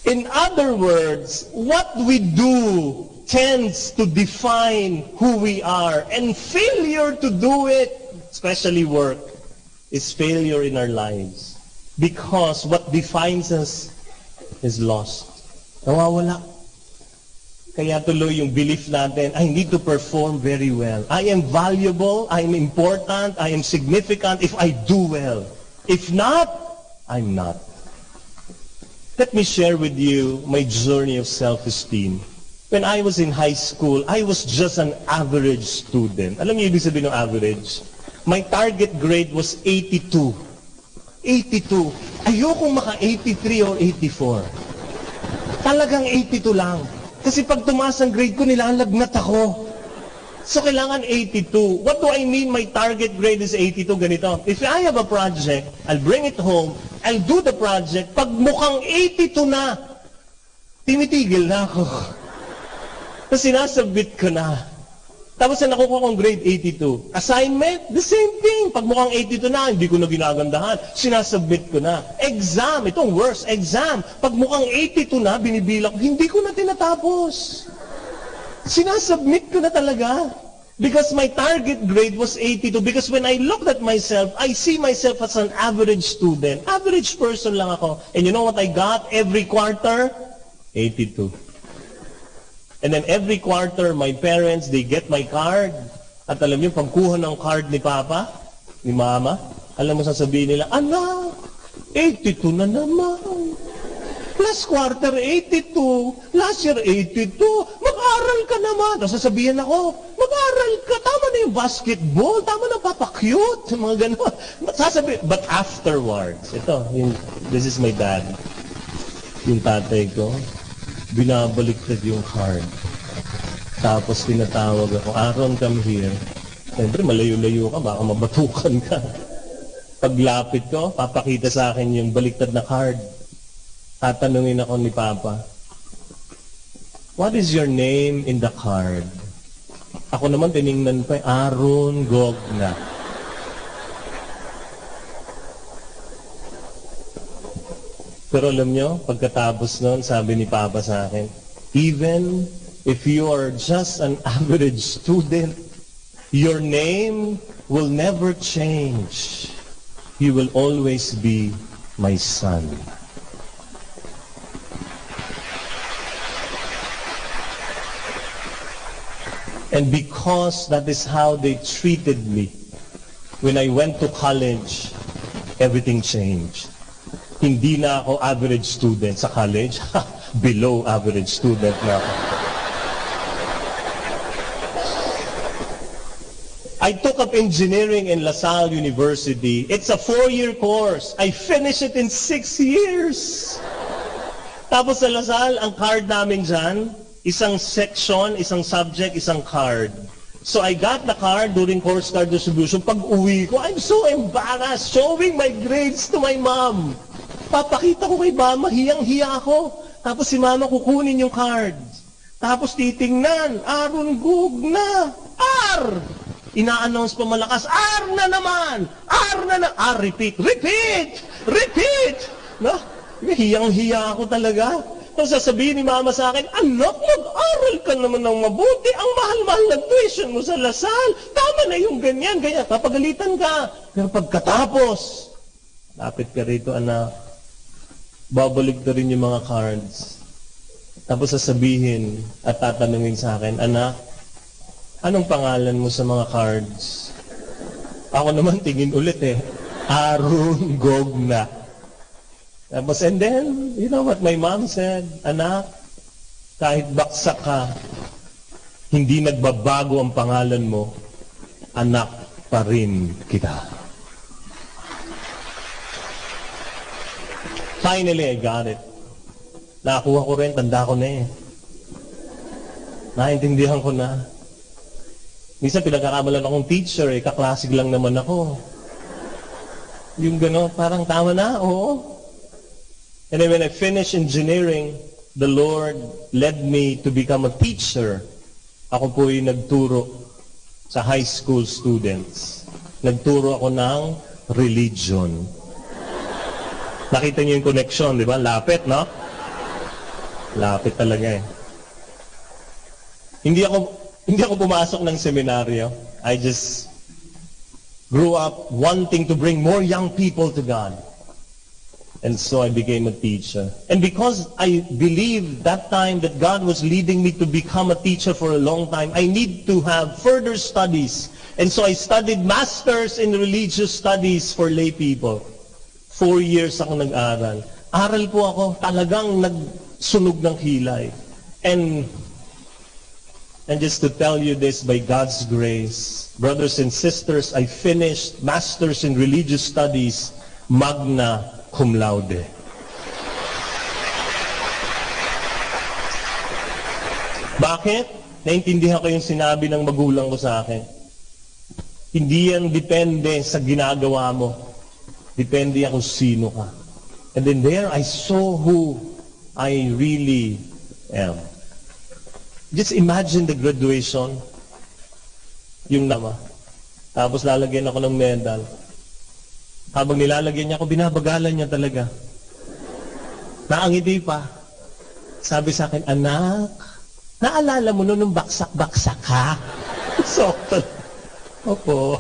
In other words, what we do tends to define who we are, and failure to do it, especially work, is failure in our lives. Because what defines us is lost. Nawawala. Kaya tuloy yung belief natin, I need to perform very well. I am valuable, I am important, I am significant if I do well. If not, I'm not. Let me share with you my journey of self-esteem. When I was in high school, I was just an average student. Alam niyo ibig sabihin ng average? My target grade was 82. 82. Ayokong maka 83 or 84. Talagang 82 lang. Kasi pag tumaas ang grade ko, nilalagnat ako. So kailangan 82. What do I mean my target grade is 82? Ganito. If I have a project, I'll bring it home, I'll do the project. Pag mukhang 82 na, timitigil na ako. Tapos sinasubmit ko na. Tapos na nakukuha kong grade 82. Assignment, the same thing. Pag mukhang 82 na, hindi ko na ginagandahan. Sinasubmit ko na. Exam, itong worst, exam. Pag mukhang 82 na, binibilang, hindi ko na tinatapos. Sinasubmit ko na talaga. Because my target grade was 82. Because when I looked at myself, I see myself as an average student. Average person lang ako. And you know what I got every quarter? 82. And then every quarter, my parents, they get my card. At alam niyo, pagkuha ng card ni Papa, ni Mama, alam mo sasabihin nila, anak, 82 na naman. Last quarter, 82. Last year, 82. Mag-aral ka naman. Tapos sasabihin ako, mag-aral ka. Tama na yung basketball. Tama na papa-cute. Mga gano'n. But afterwards, this is my dad. Yung tatay ko, binabaliktad yung card. Tapos tinatawag ako, Aaron, come here. Siyempre, malayo-layo ka, baka mabatukan ka. Paglapit ko, papakita sa akin yung baliktad na card. Tatanungin ako ni Papa, what is your name in the card? Ako naman tiningnan pa, Aaron Gogna. Pero alam nyo, pagkatapos nun, sabi ni Papa sa akin, even if you are just an average student, your name will never change. You will always be my son. And because that is how they treated me, when I went to college, everything changed. Hindi na ako average student sa college, below average student na ako. I took up engineering in La Salle University. It's a 4-year course. I finished it in 6 years. Tapos sa La Salle, ang card namin dyan, isang section, isang subject, isang card. So I got the card during course card distribution. Pag uwi ko, I'm so embarrassed showing my grades to my mom. Papakita ko kay mama, hiyang-hiya ako. Tapos si mama kukunin yung card. Tapos titingnan, Aaron Gogna, R! Ina-announce pa malakas, R na naman! R na na! R, repeat! Repeat! Repeat! No? Hiyang-hiya ako talaga. Tapos sasabihin ni mama sa akin, anak, mag-aral ka naman ng mabuti. Ang mahal-mahal na tuition mo sa La Salle. Tama na yung ganyan, ganyan. Papagalitan ka. Pero pagkatapos, lapit ka rito, anak. Babalik na rin yung mga cards. Tapos sasabihin at tatanungin sa akin, anak, anong pangalan mo sa mga cards? Ako naman tingin ulit Arun Gogna. Tapos and then, you know what my mom said? Anak, kahit baksak ka, hindi nagbabago ang pangalan mo, anak pa rin kita. Finally, I got it. Nakakuha ko rin, tanda ko na Naintindihan ko na. Minsan pinagkakamalan akong teacher, kaklasig lang naman ako. Yung gano'n, parang tama na, oo. And then when I finished engineering, the Lord led me to become a teacher. Ako po yung nagturo sa high school students. Nagturo ako ng religion. Nakita niyo yung connection, di ba? Lapit, no? Lapit talaga Hindi ako pumasok ng seminaryo. I just grew up wanting to bring more young people to God. And so I became a teacher. And because I believed that time that God was leading me to become a teacher for a long time, I need to have further studies. And so I studied masters in religious studies for lay people. 4 years ako nag-aral. Aral po ako, talagang nagsunog ng kilay. And just to tell you this, by God's grace, brothers and sisters, I finished masters in religious studies, magna cum laude. Bakit? Naintindihan ko yung sinabi ng magulang ko sa akin. Hindi yan depende sa ginagawa mo. Depende yan kung sino ka. And then there I saw who I really am. Just imagine the graduation. Yung nama. Tapos lalagyan ako ng medal. Habang nilalagyan niya ako, binabagalan niya talaga. Naangiti pa. Sabi sa akin, anak, naalala mo nung baksak-baksak ka? So, opo.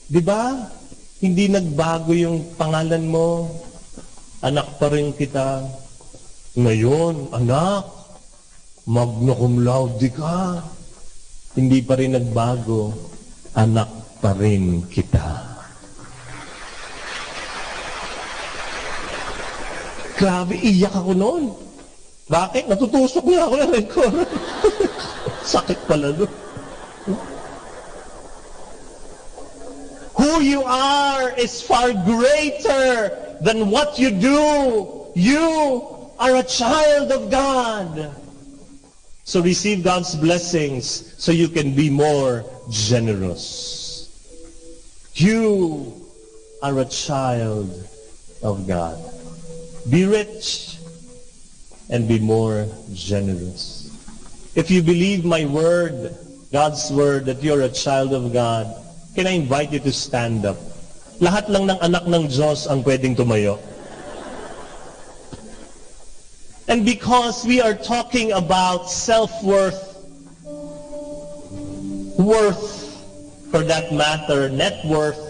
Diba? Hindi nagbago yung pangalan mo. Anak pa rin kita. Ngayon, anak, magna cum laude ka. Hindi pa rin nagbago. Anak pa rin kita. Grabe, iyak ako noon. Bakit? Natutusok niya ako ng record. Sakit pala doon. Who you are is far greater than what you do. You are a child of God. So receive God's blessings so you can be more generous. You are a child of God. Be rich and be more generous. If you believe my word, God's word, that you're a child of God, can I invite you to stand up? Lahat lang ng anak ng Diyos ang pwedeng tumayo. And because we are talking about self-worth, worth, for that matter, net worth,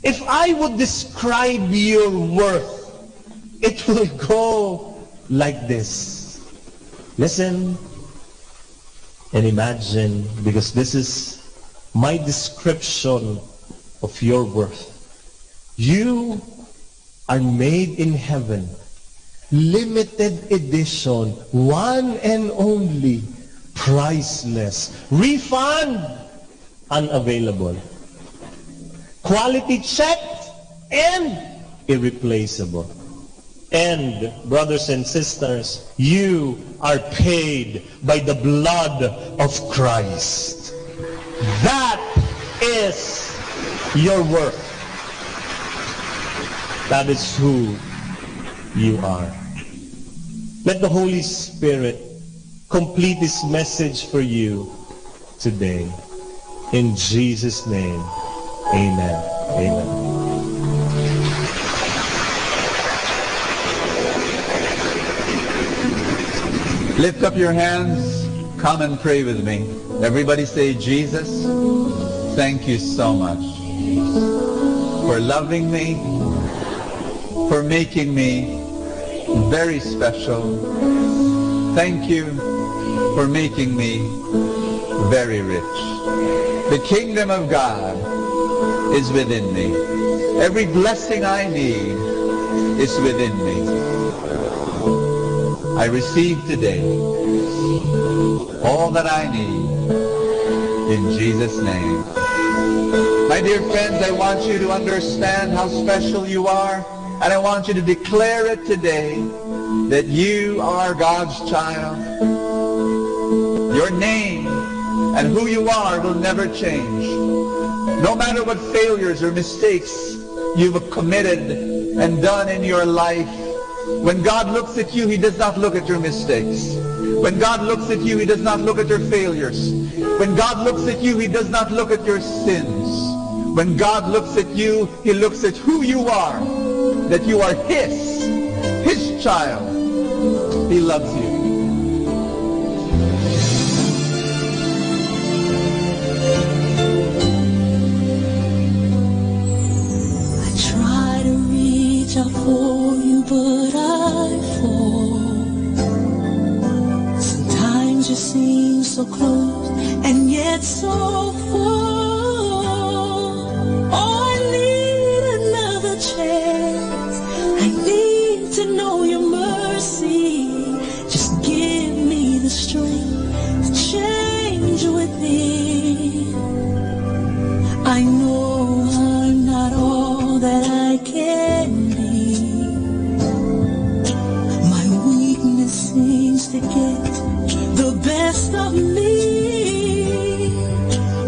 if I would describe your worth, it will go like this. Listen and imagine, because this is my description of your worth. You are made in heaven, limited edition, one and only, priceless, refund, unavailable, quality checked, and irreplaceable. And, brothers and sisters, you are paid by the blood of Christ. That is your worth. That is who you are. Let the Holy Spirit complete this message for you today. In Jesus' name, amen. Amen. Lift up your hands. Come and pray with me. Everybody say, Jesus, thank you so much for loving me, for making me very special. Thank you for making me very rich. The kingdom of God is within me. Every blessing I need is within me. I receive today all that I need in Jesus' name. My dear friends, I want you to understand how special you are, and I want you to declare it today that you are God's child. Your name and who you are will never change. No matter what failures or mistakes you've committed and done in your life, when God looks at you, He does not look at your mistakes. When God looks at you, He does not look at your failures. When God looks at you, He does not look at your sins. When God looks at you, He looks at who you are, that you are His child. He loves you. I try to reach out for you, but I fall. Sometimes you seem so close and yet so far. Oh, I need another chance. I need to know your mercy. Just give me the strength to change within. I know I'm not all that I can be. My weakness seems to get the best of me.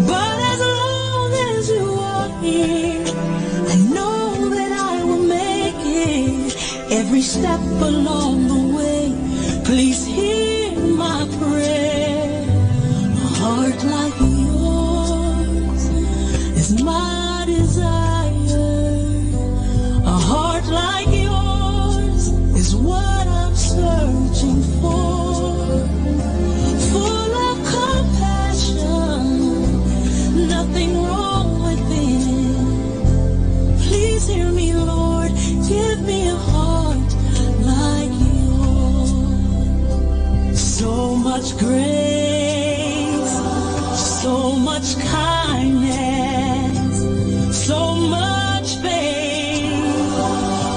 But as long as you are here, I know that I will make it. Every step along the way, please hear my prayer. A heart like yours is my desire. A heart like yours is what I'm searching for. Full of compassion, nothing wrong within. Please hear me, Lord, give me a heart like yours. So much grace, so much kindness, so much faith,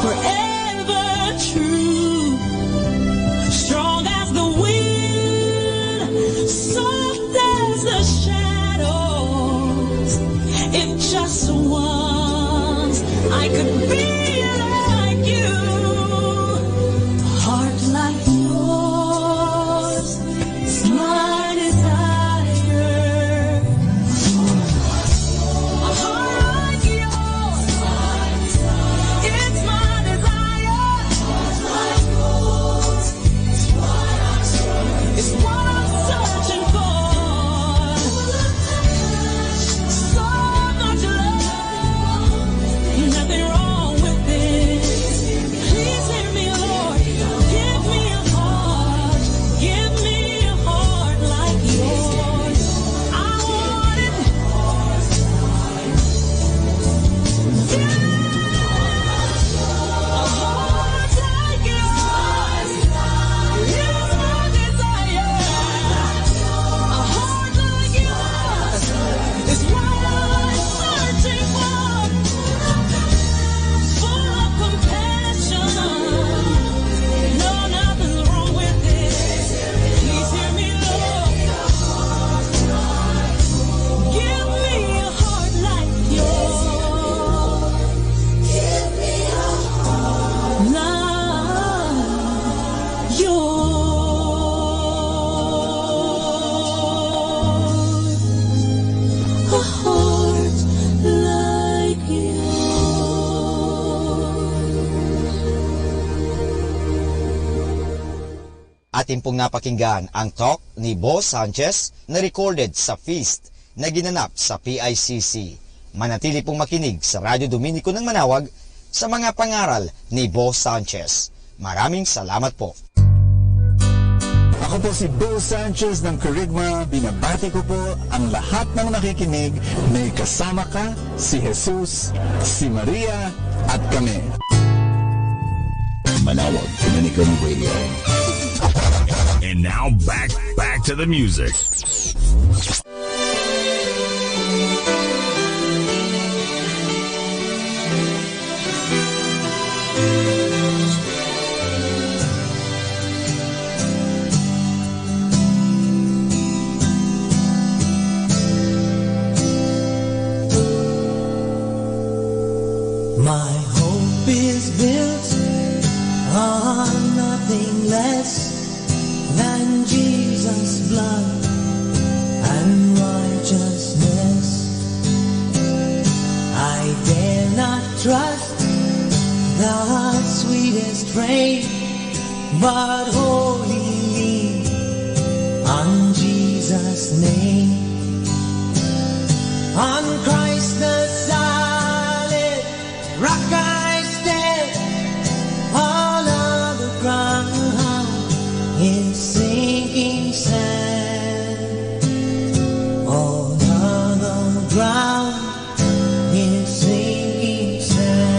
forever true, strong as the wind, soft as the shadows. If just once I could be like you, a heart like yours is my desire. A heart like yours, it's my desire. It's what I'm searching for. So much love, nothing wrong with it. Please hear me, Lord. Give me a heart. Give me a heart like yours. I want it. A heart like yours is my desire. A heart like yours is what I'm searching for. Full of compassion. No, nothing's wrong with it. Please hear me, Lord. Give me a heart like yours. Give me a heart like yours. A heart like Atin pong napakinggan ang talk ni Boss Sanchez na recorded sa feast na ginanap sa PICC. Manatili pong makinig sa Radyo Dominico ng Manawag sa mga pangaral ni Boss Sanchez. Maraming salamat po. Ako po si Bo Sanchez ng Kerygma. Binabati ko po ang lahat ng nakikinig. May kasama ka, si Jesus, si Maria, at kami. Manawag Dominican Radio. And now back to the music. My hope is built on nothing less than Jesus' blood and righteousness. I dare not trust the sweetest frame, but wholly lean on Jesus' name. On Christ the solid rock I stand, all other ground is sinking sand. All other ground is sinking sand.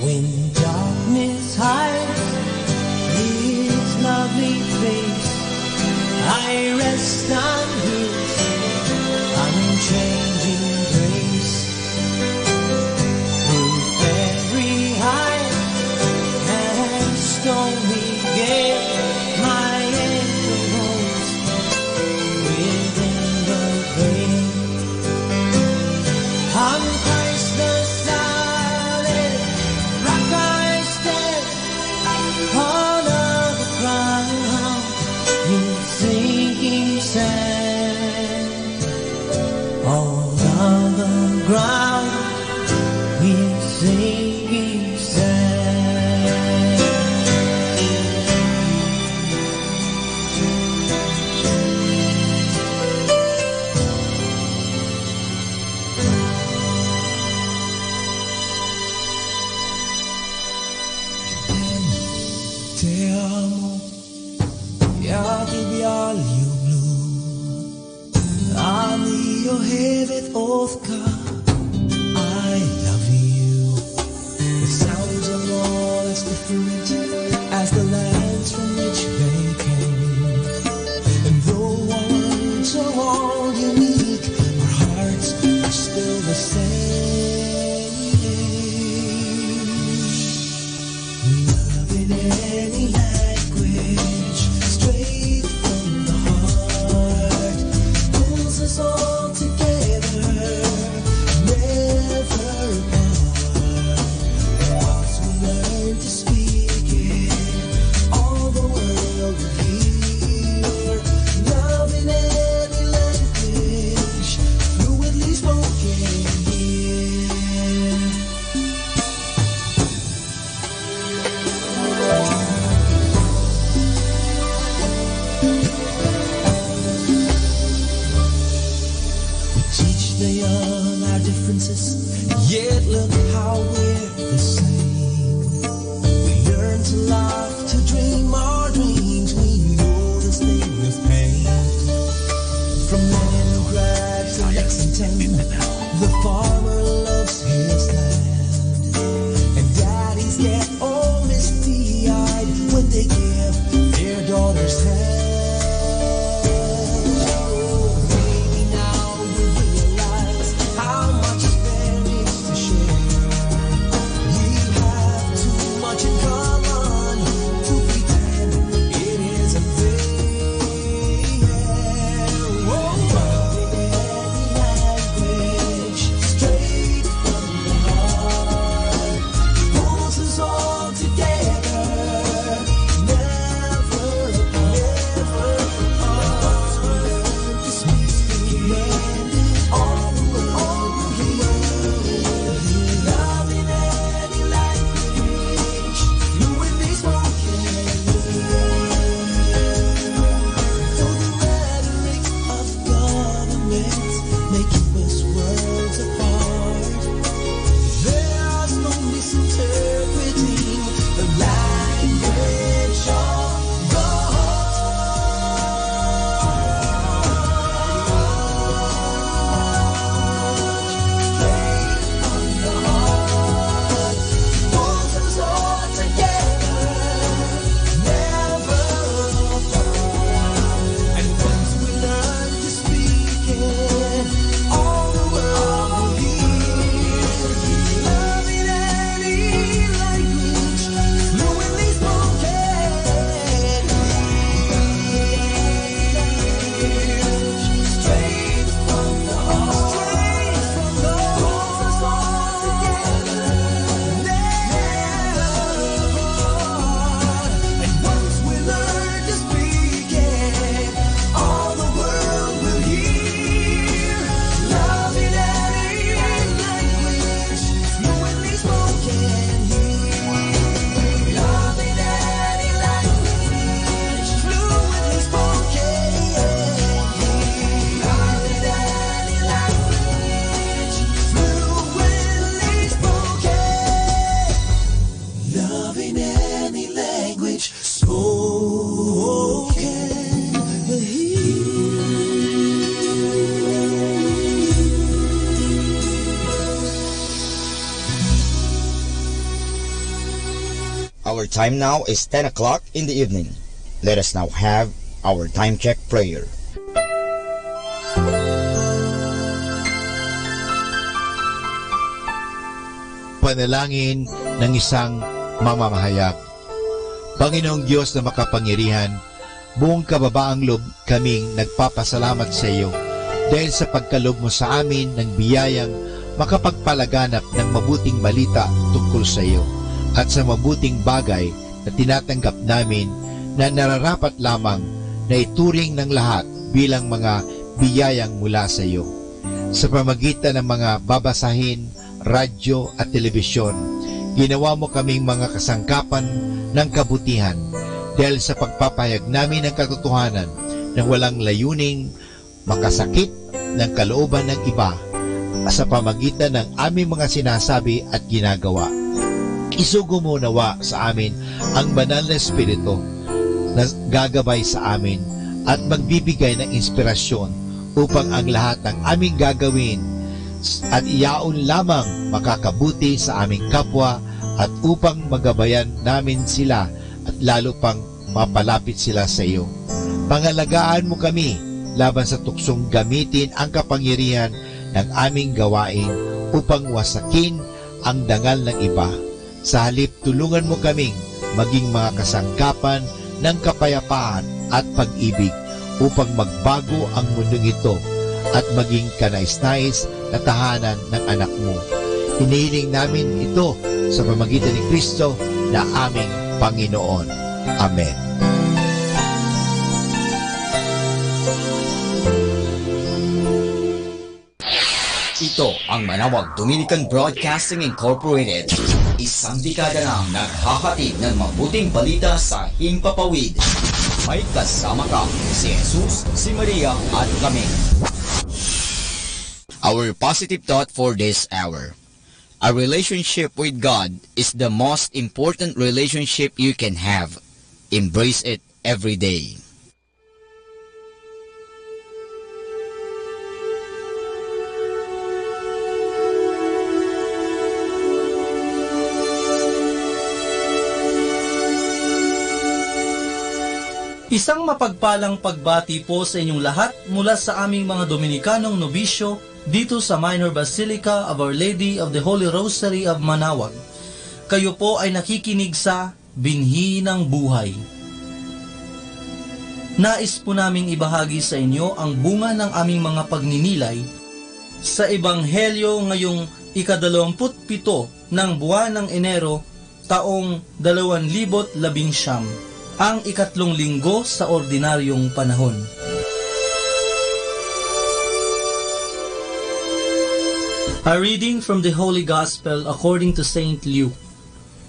When darkness hides His lovely face, I rest on His unchanging grace. Through every high and stormy gale, my anchor holds within the veil. On Christ the solid rock I stand, all of the ground is sinking sand. All of the ground is sinking sand. Te amo, ja ti voglio blu. Io hevet othka, I love you. The sounds are all as different as the lands from which they came. And though our words are all unique, our hearts are still the same. Love in any language, straight from the heart, pulls us all together, never apart. Once we learn to speak it, all the world will hear. Love in any language, fluently spoken here. We teach the young our differences, yet look how we're the same. We learn to laugh, to dream our dreams, we know the sting of pain. From Leningrad to Lexington, the farmer loves his land. And daddies get all misty-eyed when they give their daughters hand. Maybe now we realize how much there is to share. We have too much in common to pretend it isn't there. Oh, love in any language, straight from the heart. Our time now is 10 o'clock in the evening. Let us now have our time check prayer. Panalangin ng isang mamamahayag. Panginoong Diyos na makapangyarihan, buong kababaang loob kaming nagpapasalamat sa iyo dahil sa pagkaloob mo sa amin ng biyayang makapagpalaganap ng mabuting balita tungkol sa iyo at sa mabuting bagay na tinatanggap namin na nararapat lamang na ituring ng lahat bilang mga biyayang mula sa iyo. Sa pamagitan ng mga babasahin, radyo at telebisyon, ginawa mo kaming mga kasangkapan ng kabutihan dahil sa pagpapahayag namin ng katotohanan na walang layuning makasakit ng kalooban ng iba sa pamagitan ng aming mga sinasabi at ginagawa. Isugo mo nawa sa amin ang banal na Espiritu na gagabay sa amin at magbibigay ng inspirasyon upang ang lahat ng aming gagawin at iyaon lamang makakabuti sa aming kapwa at upang magabayan namin sila at lalo pang mapalapit sila sa iyo. Pangalagaan mo kami laban sa tuksong gamitin ang kapangyarihan ng aming gawain upang wasakin ang dangal ng iba. Sa halip, tulungan mo kaming maging mga kasangkapan ng kapayapaan at pag-ibig upang magbago ang mundong ito at maging kanais-nais na tahanan ng anak mo. Hinihiling namin ito sa pamamagitan ni Kristo na aming Panginoon. Amen. Ito ang Manawag Dominican Broadcasting Incorporated. Isang dekada nang naghahatid ng mabuting balita sa himpapawid. May kasama ka si Jesus, si Maria at kami. Our positive thought for this hour. A relationship with God is the most important relationship you can have. Embrace it every day. Isang mapagpalang pagbati po sa inyong lahat mula sa aming mga Dominikanong nobisyo dito sa Minor Basilica of Our Lady of the Holy Rosary of Manawag. Kayo po ay nakikinig sa Binhi ng Buhay. Nais po naming ibahagi sa inyo ang bunga ng aming mga pagninilay sa Ebanghelyo ngayong ika-27 ng buwan ng Enero taong 2019, ang ikatlong linggo sa ordinaryong panahon. A reading from the Holy Gospel according to Saint Luke.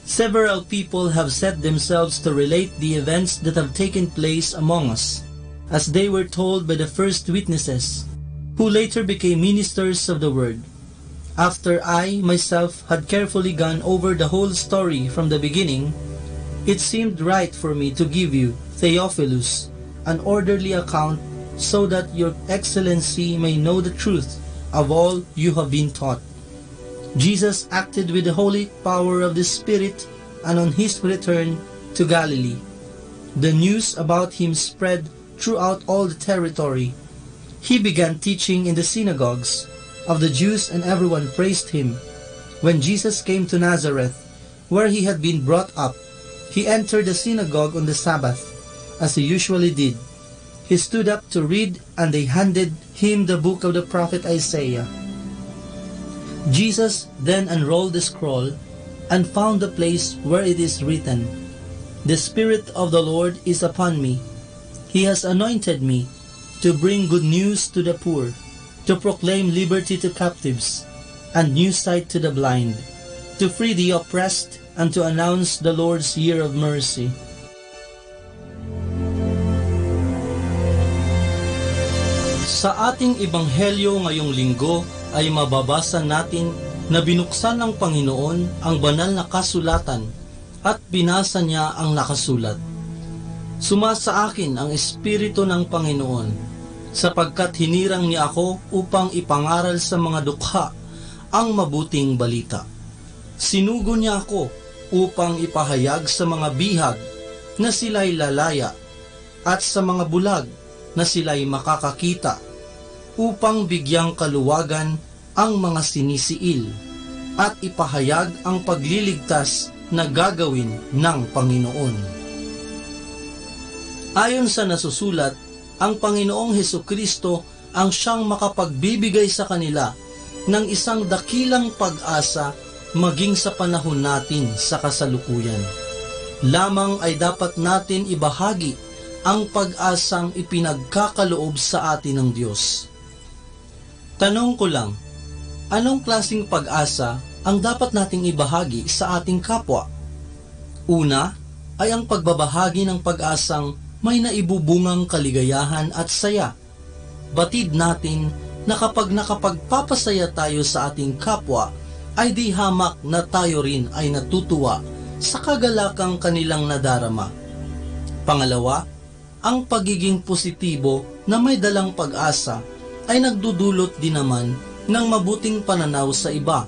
Several people have set themselves to relate the events that have taken place among us, as they were told by the first witnesses, who later became ministers of the word. After I, myself, had carefully gone over the whole story from the beginning, it seemed right for me to give you, Theophilus, an orderly account so that your excellency may know the truth of all you have been taught. Jesus acted with the holy power of the Spirit, and on his return to Galilee, the news about him spread throughout all the territory. He began teaching in the synagogues of the Jews, and everyone praised him. When Jesus came to Nazareth, where he had been brought up, he entered the synagogue on the Sabbath, as he usually did. He stood up to read, and they handed him the book of the prophet Isaiah. Jesus then unrolled the scroll and found the place where it is written, "The Spirit of the Lord is upon me. He has anointed me to bring good news to the poor, to proclaim liberty to captives, and new sight to the blind, to free the oppressed, and to announce the Lord's year of mercy." Sa ating ebanghelyo ngayong linggo ay mababasa natin na binuksan ng Panginoon ang banal na kasulatan at binasa niya ang nakasulat. Sumasa akin ang Espiritu ng Panginoon, sapagkat hinirang niya ako upang ipangaral sa mga dukha ang mabuting balita. Sinugo niya ako upang ipahayag sa mga bihag na sila'y lalaya at sa mga bulag na sila'y makakakita, upang bigyang kaluwagan ang mga sinisiil at ipahayag ang pagliligtas na gagawin ng Panginoon. Ayon sa nasusulat, ang Panginoong Hesukristo ang siyang makapagbibigay sa kanila ng isang dakilang pag-asa maging sa panahon natin sa kasalukuyan. Lamang ay dapat natin ibahagi ang pag-asang ipinagkakaloob sa atin ng Diyos. Tanong ko lang, anong klaseng pag-asa ang dapat nating ibahagi sa ating kapwa? Una ay ang pagbabahagi ng pag-asang may naibubungang kaligayahan at saya. Batid natin na kapag nakapagpapasaya tayo sa ating kapwa, ay di hamak na tayo rin ay natutuwa sa kagalakang kanilang nadarama. Pangalawa, ang pagiging positibo na may dalang pag-asa ay nagdudulot din naman ng mabuting pananaw sa iba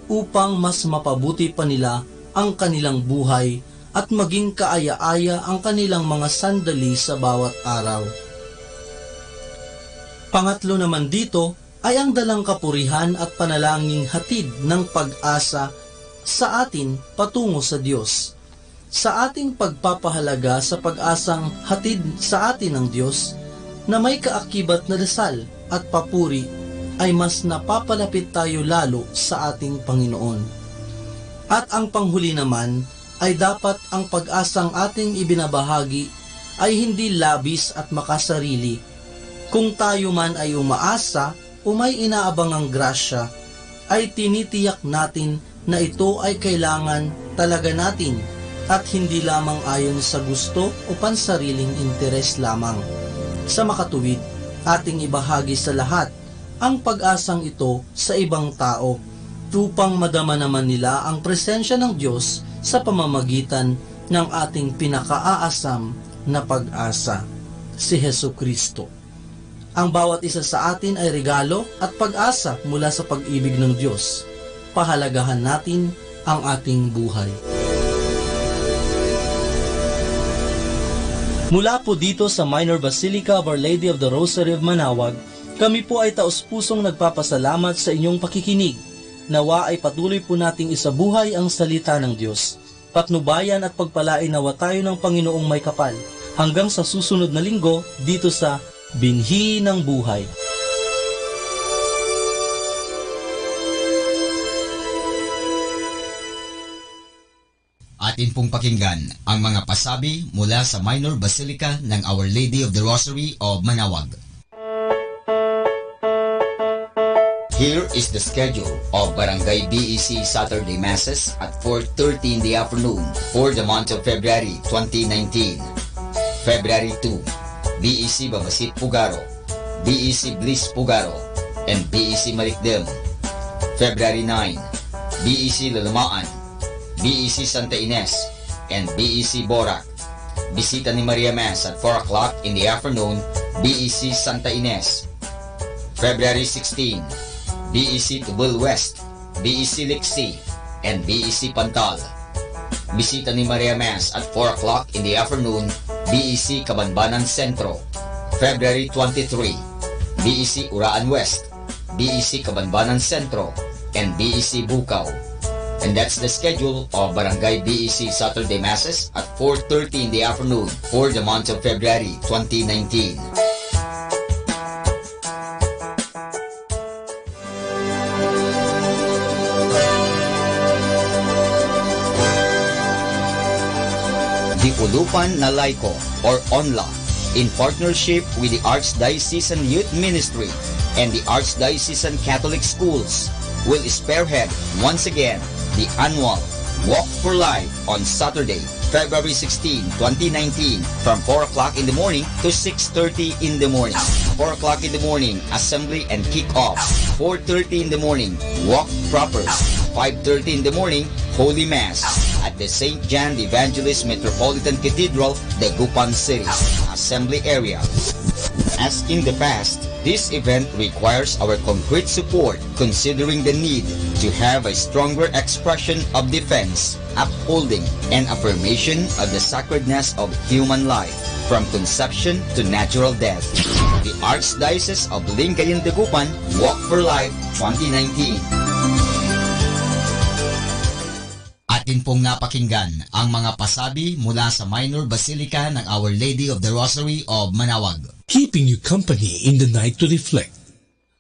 upang mas mapabuti pa nila ang kanilang buhay at maging kaaya-aya ang kanilang mga sandali sa bawat araw. Pangatlo naman dito ay ang dalang kapurihan at panalangin hatid ng pag-asa sa atin patungo sa Diyos. Sa ating pagpapahalaga sa pag-asang hatid sa atin ng Diyos na may kaakibat na dasal at papuri, ay mas napapalapit tayo lalo sa ating Panginoon. At ang panghuli naman ay dapat ang pag-asang ating ibinabahagi ay hindi labis at makasarili. Kung tayo man ay umaasa o may inaabangang grasya, ay tinitiyak natin na ito ay kailangan talaga natin at hindi lamang ayon sa gusto o pansariling interes lamang. Sa makatuwid, ating ibahagi sa lahat ang pag-asang ito sa ibang tao upang madama naman nila ang presensya ng Diyos sa pamamagitan ng ating pinakaaasam na pag-asa, si Hesukristo. Ang bawat isa sa atin ay regalo at pag-asa mula sa pag-ibig ng Diyos. Pahalagahan natin ang ating buhay. Mula po dito sa Minor Basilica of Our Lady of the Rosary of Manaoag, kami po ay taos-pusong nagpapasalamat sa inyong pakikinig. Nawa ay patuloy po nating isabuhay ang salita ng Diyos. Patnubayan at pagpalain nawa tayo ng Panginoong may kapal. Hanggang sa susunod na linggo dito sa Binhi ng Buhay. Atin pong pakinggan ang mga pasabi mula sa Minor Basilica ng Our Lady of the Rosary of Manaoag. Here is the schedule of Barangay BEC Saturday Masses at 4:30 in the afternoon for the month of February 2019. February 2, BEC Babasit Pugaro, BEC Bliss Pugaro, and BEC Marikdem. February 9, BEC Lalamaan, BEC Santa Ines, and BEC Borac. Bisita ni Maria Mass at 4 o'clock in the afternoon, BEC Santa Ines. February 16, BEC Tubul West, BEC Lixi, and BEC Pantal. Bisita ni Maria Mass at 4 o'clock in the afternoon, BEC Cabanbanan Centro. February 23, BEC Uraan West, BEC Cabanbanan Centro, and BEC Bukaw. And that's the schedule of Barangay BEC Saturday Masses at 4:30 in the afternoon for the month of February 2019. The Ulupan na Laiko or ONLA, in partnership with the Archdiocesan Youth Ministry and the Archdiocesan Catholic Schools, will spearhead once again the annual Walk for Life on Saturday, February 16, 2019 from 4 o'clock in the morning to 6:30 in the morning. 4 o'clock in the morning, assembly and kick-off. 4:30 in the morning, walk proper. 5:30 in the morning, Holy Mass at the St. John the Evangelist Metropolitan Cathedral, Dagupan City, assembly area. As in the past, This event requires our concrete support considering the need to have a stronger expression of defense, upholding, and affirmation of the sacredness of human life from conception to natural death. The Archdiocese of Lingayen Dagupan Walk for Life 2019. Atin pong napakinggan ang mga pasabi mula sa Minor Basilica ng Our Lady of the Rosary of Manawag. Keeping you company in the night to reflect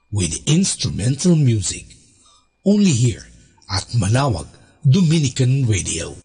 with instrumental music. Only here at Manawag Dominican Radio.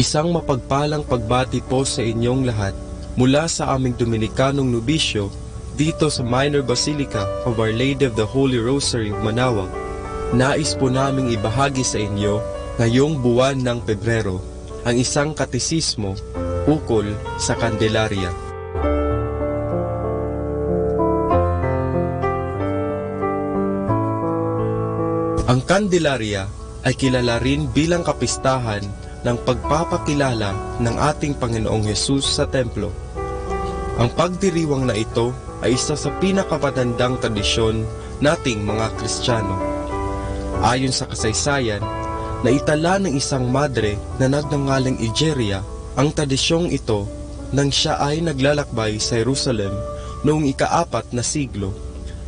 Isang mapagpalang pagbati po sa inyong lahat mula sa aming Dominikanong nobisyo dito sa Minor Basilica of Our Lady of the Holy Rosary of Manaoag. Nais po naming ibahagi sa inyo ngayong buwan ng Pebrero ang isang katisismo ukol sa Candelaria. Ang Candelaria ay kilala rin bilang kapistahan ng pagpapakilala ng ating Panginoong Hesus sa templo. Ang pagdiriwang na ito ay isa sa pinakapatandang tradisyon nating mga Kristiyano. Ayon sa kasaysayan, naitala ng isang madre na nagngangalang Egeria ang tradisyong ito nang siya ay naglalakbay sa Jerusalem noong ika-4 na siglo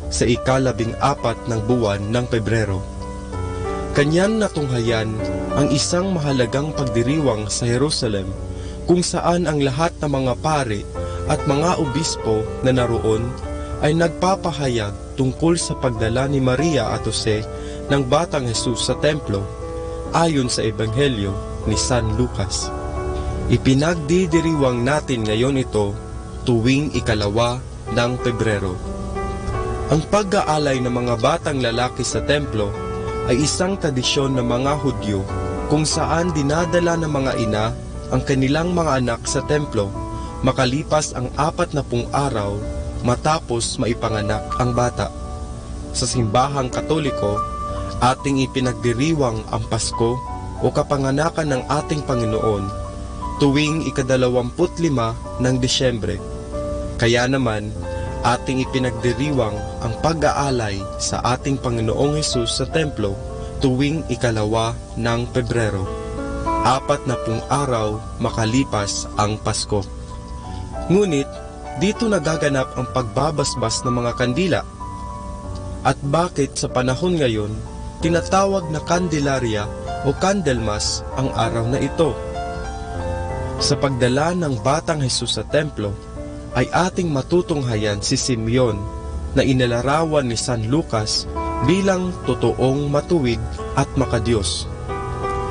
sa ika-14 ng buwan ng Pebrero. Kanyan natunghayan ang isang mahalagang pagdiriwang sa Jerusalem kung saan ang lahat ng mga pari at mga obispo na naroon ay nagpapahayag tungkol sa pagdala ni Maria at Jose ng Batang Hesus sa templo ayon sa Ebanghelyo ni San Lucas. Ipinagdidiriwang natin ngayon ito tuwing ika-2 ng Pebrero. Ang pag-aalay ng mga batang lalaki sa templo ay isang tradisyon ng mga Hudyo kung saan dinadala ng mga ina ang kanilang mga anak sa templo makalipas ang 40 araw matapos maipanganak ang bata. Sa simbahang Katoliko, ating ipinagdiriwang ang Pasko o kapanganakan ng ating Panginoon tuwing ika-25 ng Disyembre. Kaya naman, ating ipinagdiriwang ang pag-aalay sa ating Panginoong Hesus sa templo tuwing ika-2 ng Pebrero, 40 araw makalipas ang Pasko. Ngunit, dito nagaganap ang pagbabasbas ng mga kandila. At bakit sa panahon ngayon, tinatawag na Candelaria o Candlemas ang araw na ito? Sa pagdala ng Batang Hesus sa templo, ay ating matutunghayan si Simeon na inilarawan ni San Lucas bilang totoong matuwid at makadiyos.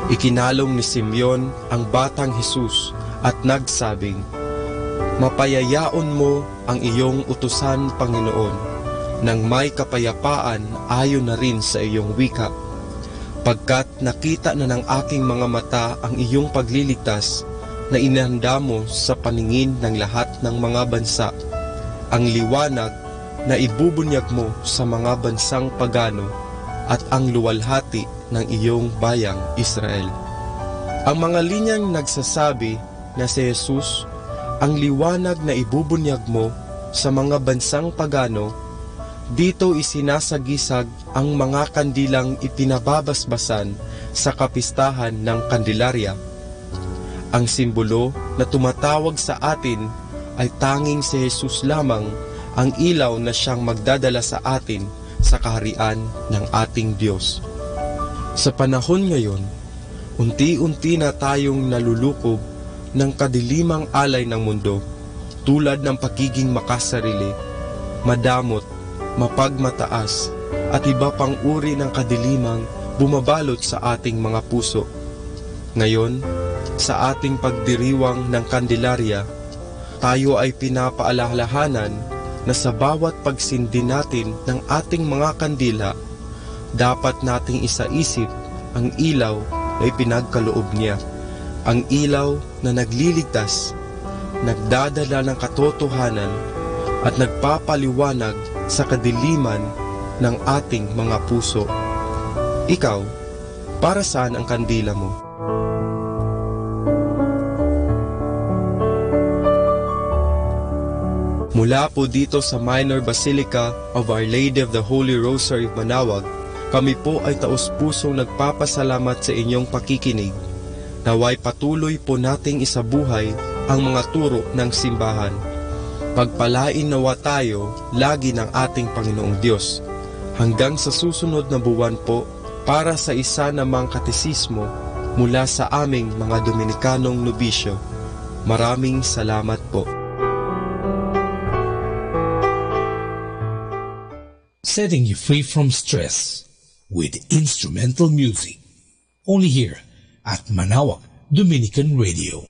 Ikinalong ni Simeon ang Batang Hesus at nagsabing, "Mapayayaon mo ang iyong utusan, Panginoon, nang may kapayapaan ayon na rin sa iyong wika. Pagkat nakita na ng aking mga mata ang iyong pagliligtas na inihanda mo sa paningin ng lahat ng mga bansa, ang liwanag na ibubunyag mo sa mga bansang pagano at ang luwalhati ng iyong bayang Israel." Ang mga linyang nagsasabi na si Jesus, ang liwanag na ibubunyag mo sa mga bansang pagano, dito isinasagisag ang mga kandilang ipinababasbasan sa kapistahan ng Candelaria. Ang simbolo na tumatawag sa atin ay tanging si Jesus lamang ang ilaw na siyang magdadala sa atin sa kaharian ng ating Diyos. Sa panahon ngayon, unti-unti na tayong nalulukob ng kadilimang alay ng mundo tulad ng pagiging makasarili, madamot, mapagmataas at iba pang uri ng kadilimang bumabalot sa ating mga puso. Ngayon, sa ating pagdiriwang ng Candelaria, tayo ay pinapaalalahanan na sa bawat pagsindi natin ng ating mga kandila, dapat nating isaisip ang ilaw na ipinagkaloob niya, ang ilaw na nagliligtas, nagdadala ng katotohanan at nagpapaliwanag sa kadiliman ng ating mga puso. Ikaw, para saan ang kandila mo? Mula po dito sa Minor Basilica of Our Lady of the Holy Rosary of Manaoag, kami po ay taos-pusong nagpapasalamat sa inyong pakikinig. Naway patuloy po nating isabuhay ang mga turo ng simbahan. Pagpalain nawa tayo lagi ng ating Panginoong Diyos. Hanggang sa susunod na buwan po para sa isa namang katisismo mula sa aming mga Dominikanong nobisyo. Maraming salamat po. Setting you free from stress with instrumental music. Only here at Manaoag Dominican Radio.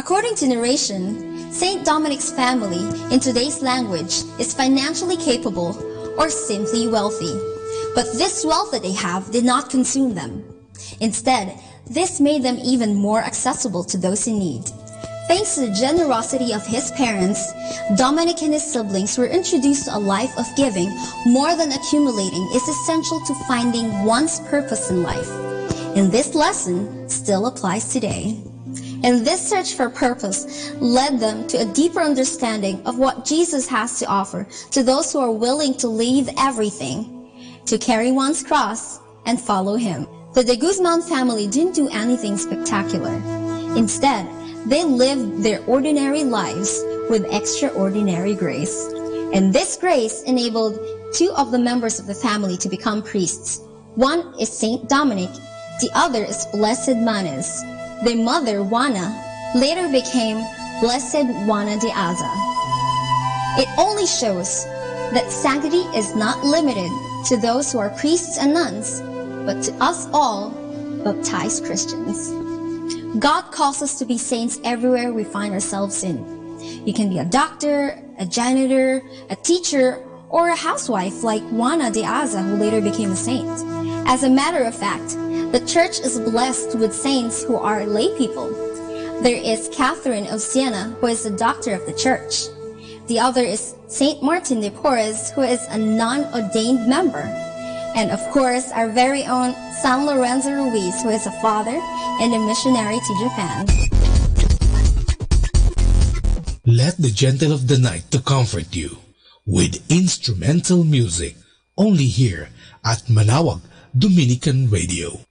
According to narration, Saint Dominic's family, in today's language, is financially capable or simply wealthy. But this wealth that they have did not consume them. Instead, this made them even more accessible to those in need. Thanks to the generosity of his parents, Dominic and his siblings were introduced to a life of giving. More than accumulating is essential to finding one's purpose in life. And this lesson still applies today. And this search for purpose led them to a deeper understanding of what Jesus has to offer to those who are willing to leave everything, to carry one's cross, and follow him. The De Guzman family didn't do anything spectacular. Instead, they lived their ordinary lives with extraordinary grace. And this grace enabled two of the members of the family to become priests. One is Saint Dominic, the other is Blessed Manes. Their mother, Juana, later became Blessed Juana de Aza. It only shows that sanctity is not limited to those who are priests and nuns, but to us all, baptized Christians. God calls us to be saints everywhere we find ourselves in. You can be a doctor, a janitor, a teacher, or a housewife like Juana de Aza, who later became a saint. As a matter of fact, the church is blessed with saints who are lay people. There is Catherine of Siena, who is the doctor of the church. The other is Saint Martin de Porres, who is a non-ordained member. And of course, our very own San Lorenzo Ruiz, who is a father and a missionary to Japan. Let the gentle of the night to comfort you with instrumental music, only here at Manawag Dominican Radio.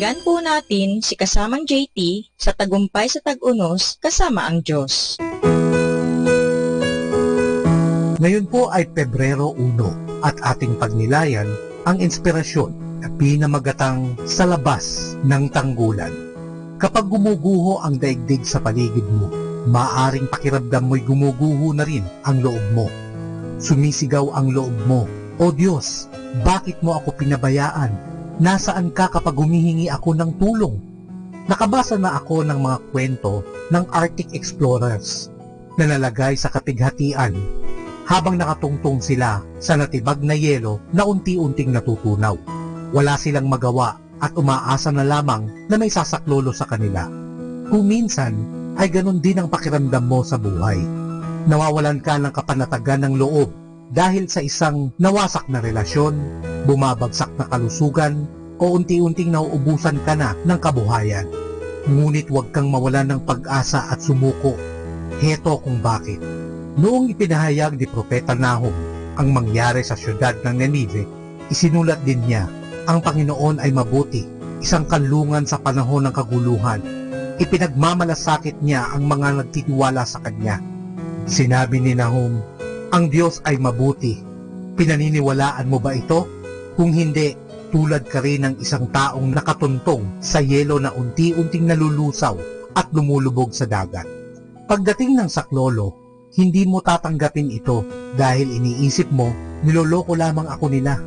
Pakinggan po natin si kasamang JT sa Tagumpay sa Tag-Unos kasama ang Diyos. Ngayon po ay Pebrero 1 at ating pagnilayan ang inspirasyon na pinamagatang sa labas ng tanggulan. Kapag gumuguho ang daigdig sa paligid mo, maaring pakiramdam mo'y gumuguho na rin ang loob mo. Sumisigaw ang loob mo, O Diyos, bakit mo ako pinabayaan? Nasaan ka kapag humihingi ako ng tulong? Nakabasa na ako ng mga kwento ng Arctic Explorers na nalagay sa katighatian habang nakatungtong sila sa natibag na yelo na unti-unting natutunaw. Wala silang magawa at umaasa na lamang na may sasaklolo sa kanila. Kung minsan ay ganun din ang pakiramdam mo sa buhay. Nawawalan ka ng kapanatagan ng loob dahil sa isang nawasak na relasyon, bumabagsak na kalusugan, o unti-unting nauubusan ka na ng kabuhayan. Ngunit huwag kang mawalan ng pag-asa at sumuko. Heto kung bakit. Noong ipinahayag ni Propeta Nahum ang mangyari sa syudad ng Ninive, isinulat din niya, ang Panginoon ay mabuti, isang kanlungan sa panahon ng kaguluhan. Ipinagmamalasakit niya ang mga nagtitiwala sa Kanya. Sinabi ni Nahum, ang Diyos ay mabuti. Pinaniniwalaan mo ba ito? Kung hindi, tulad ka rin ng isang taong nakatuntong sa yelo na unti-unting nalulusaw at lumulubog sa dagat. Pagdating ng saklolo, hindi mo tatanggapin ito dahil iniisip mo, niloloko lamang ako nila.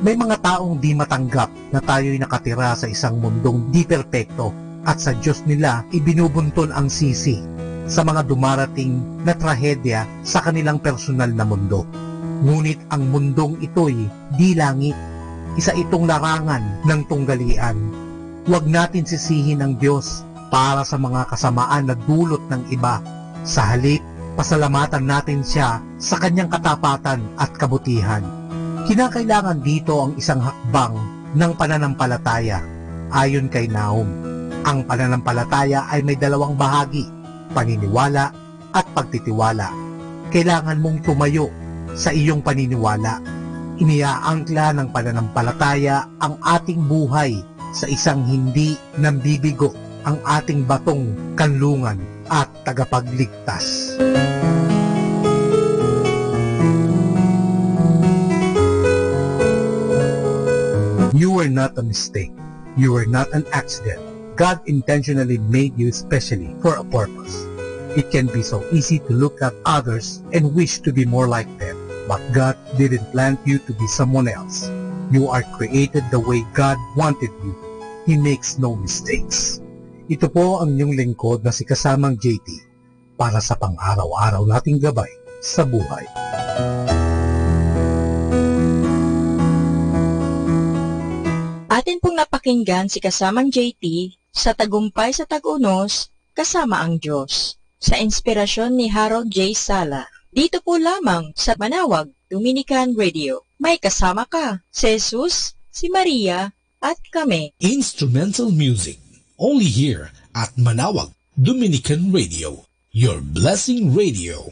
May mga taong di matanggap na tayo'y nakatira sa isang mundong di perpekto at sa Diyos nila ibinubuntun ang sisi sa mga dumarating na trahedya sa kanilang personal na mundo. Ngunit ang mundong ito'y di langit. Isa itong larangan ng tunggalian. Huwag natin sisihin ang Diyos para sa mga kasamaan na dulot ng iba. Sa halip, pasalamatan natin siya sa kanyang katapatan at kabutihan. Kinakailangan dito ang isang hakbang ng pananampalataya. Ayon kay Nahum, ang pananampalataya ay may dalawang bahagi, paniniwala at pagtitiwala. Kailangan mong tumayo sa iyong paniniwala. Iniaangkla ng pananampalataya ang ating buhay sa isang hindi nambibigo, ang ating batong kanlungan at tagapagligtas. You were not a mistake. You were not an accident. God intentionally made you specially for a purpose. It can be so easy to look at others and wish to be more like them. But God didn't plan you to be someone else. You are created the way God wanted you. He makes no mistakes. Ito po ang inyong lingkod na si Kasamang JT para sa pang-araw-araw nating gabay sa buhay. Atin pong napakinggan si Kasamang JT sa Tagumpay sa Tag-Unos, Kasama ang Diyos, sa inspirasyon ni Harold J. Sala. Dito po lamang sa Manawag Dominican Radio. May kasama ka, si Jesus, si Maria, at kami. Instrumental music, only here at Manawag Dominican Radio, your blessing radio.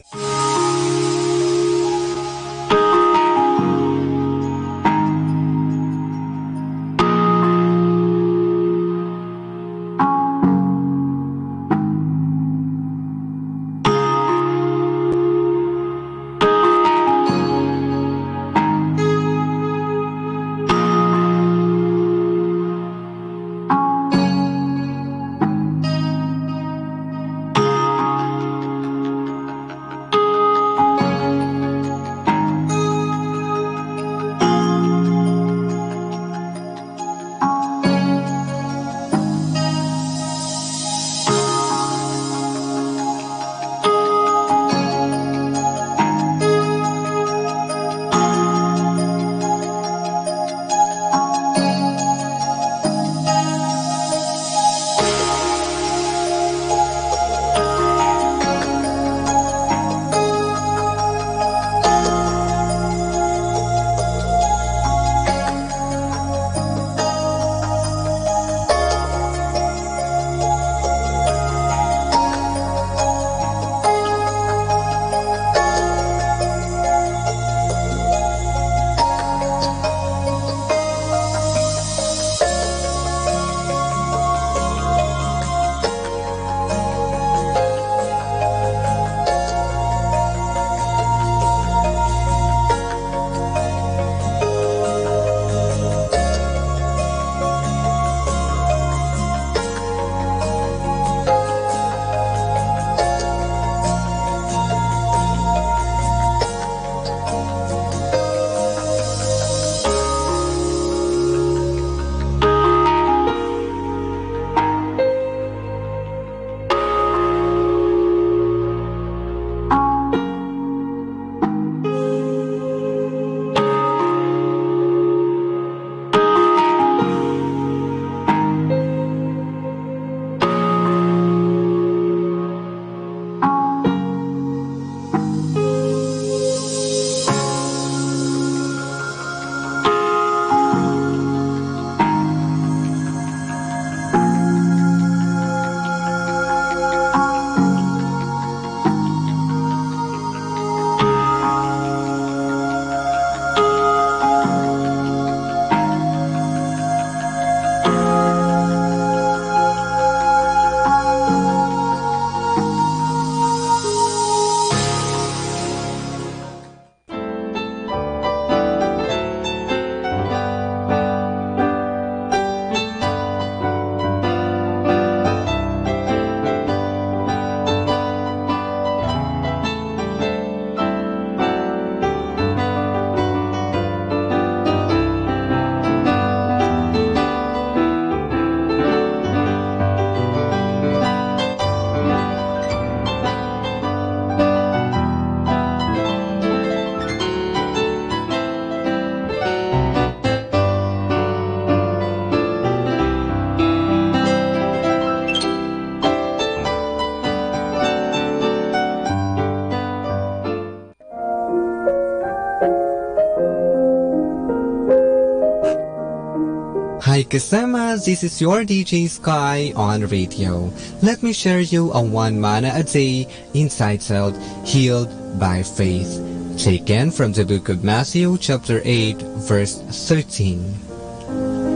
Hi kasama, this is your DJ Sky on radio. Let me share you a one manna a day entitled Healed by Faith, taken from the book of Matthew chapter 8 verse 13.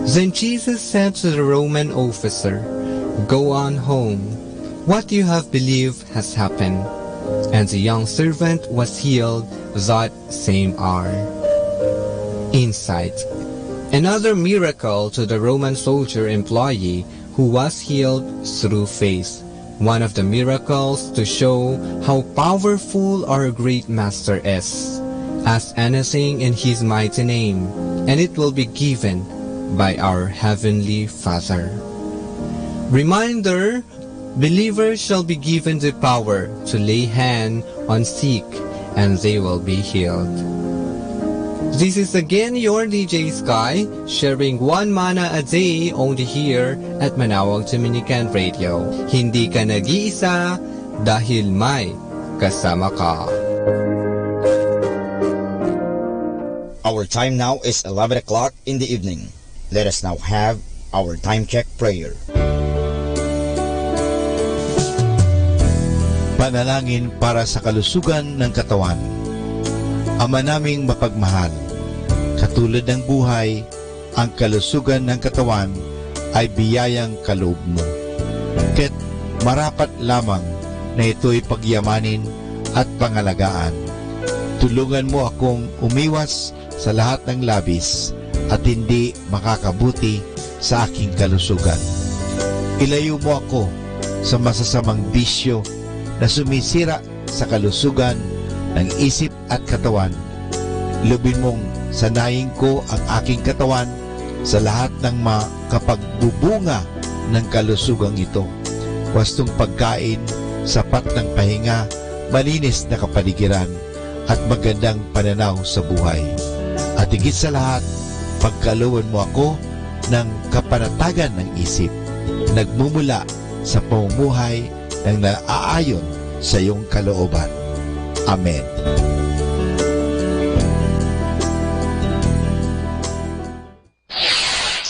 Then Jesus said to the Roman officer, "Go on home. What you have believed has happened." And the young servant was healed that same hour. Insight. Another miracle to the Roman soldier employee who was healed through faith. One of the miracles to show how powerful our great Master is. Ask anything in His mighty name, and it will be given by our Heavenly Father. Reminder, believers shall be given the power to lay hand on sick, and they will be healed. This is again your DJ Sky, sharing one manna a day only here at Manawag Dominican Radio. Hindi ka nag-iisa dahil may kasama ka. Our time now is 11 o'clock in the evening. Let us now have our time check prayer. Panalangin para sa kalusugan ng katawan. Ama naming mapagmahal, katulad ng buhay, ang kalusugan ng katawan ay biyayang kaloob mo. Kaya't marapat lamang na ito'y pagyamanin at pangalagaan. Tulungan mo akong umiwas sa lahat ng labis at hindi makakabuti sa aking kalusugan. Ilayo mo ako sa masasamang bisyo na sumisira sa kalusugan ng isip at katawan. Lubin mong sanayin ko ang aking katawan sa lahat ng makapagbubunga ng kalusugang ito. Wastong pagkain, sapat ng pahinga, malinis na kapaligiran, at magandang pananaw sa buhay. At higit sa lahat, pagkalooban mo ako ng kapanatagan ng isip, nagmumula sa pamumuhay ng naaayon sa iyong kalooban. Amen.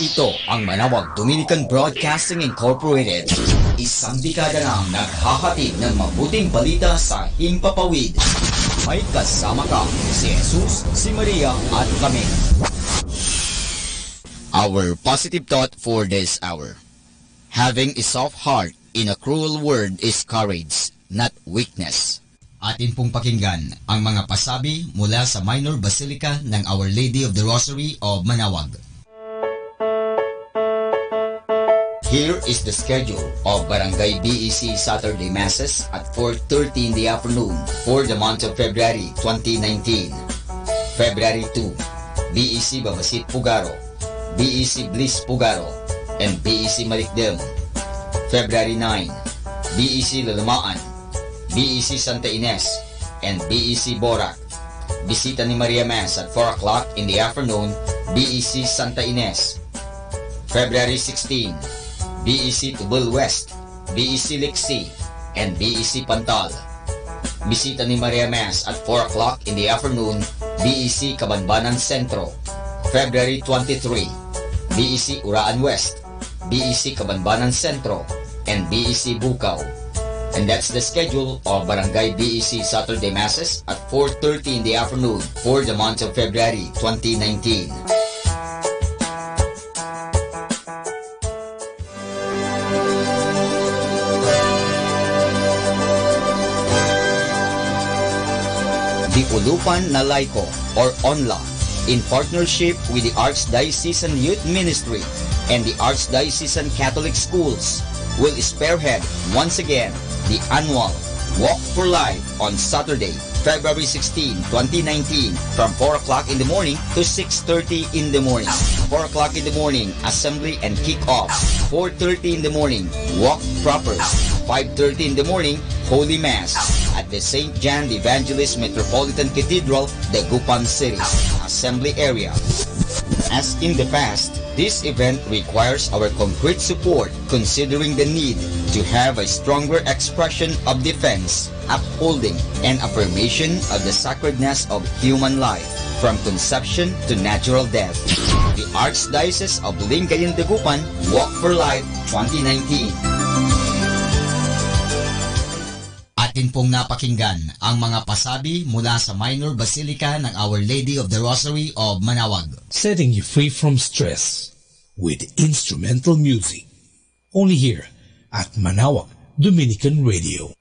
Ito ang Manawag Dominican Broadcasting Incorporated. Isang dekada nang naghahatid ng mabuting balita sa himpapawid. May kasama ka, si Jesus, si Maria at kami. Our positive thought for this hour. Having a soft heart in a cruel world is courage, not weakness. Atin pong pakinggan ang mga pasabi mula sa Minor Basilica ng Our Lady of the Rosary of Manawag. Here is the schedule of Barangay BEC Saturday Masses at 4:30 in the afternoon for the month of February 2019. February 2, BEC Babasit Pugaro, BEC Bliss Pugaro, and BEC Malikdem. February 9, BEC Lalamaan, BEC Santa Ines, and BEC Borac. Bisita ni Maria Mass at 4 o'clock in the afternoon, BEC Santa Ines. February 16, BEC Tubal West, BEC Lixi, and BEC Pantal. Bisita ni Maria Mass at 4 o'clock in the afternoon, BEC Cabanbanan Centro. February 23, BEC Uraan West, BEC Cabanbanan Centro, and BEC Bukaw. And that's the schedule of Barangay BEC Saturday Masses at 4:30 in the afternoon for the month of February 2019. The Ulupan na Laiko or ONLA, in partnership with the Archdiocesan Youth Ministry and the Archdiocesan Catholic Schools, will spearhead once again the annual Walk for Life on Saturday, February 16, 2019 from 4 o'clock in the morning to 6:30 in the morning. 4 o'clock in the morning, assembly and kick-off. 4:30 in the morning, walk proper. 5:30 in the morning, Holy Mass at the St. John the Evangelist Metropolitan Cathedral, Dagupan City, Assembly Area. As in the past, this event requires our concrete support considering the need to have a stronger expression of defense upholding and affirmation of the sacredness of human life from conception to natural death. The Archdiocese of Lingayen Dagupan Walk for Life 2019. Atin pong napakinggan ang mga pasabi mula sa Minor Basilica ng Our Lady of the Rosary of Manawag. Setting you free from stress with instrumental music. Only here at Manawag Dominican Radio.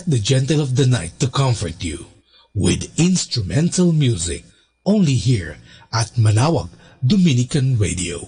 Let the gentle of the night to comfort you with instrumental music, only here at Manawag Dominican Radio.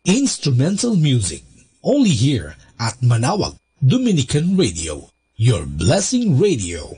Instrumental music, only here at Manawag Dominican Radio, your blessing radio.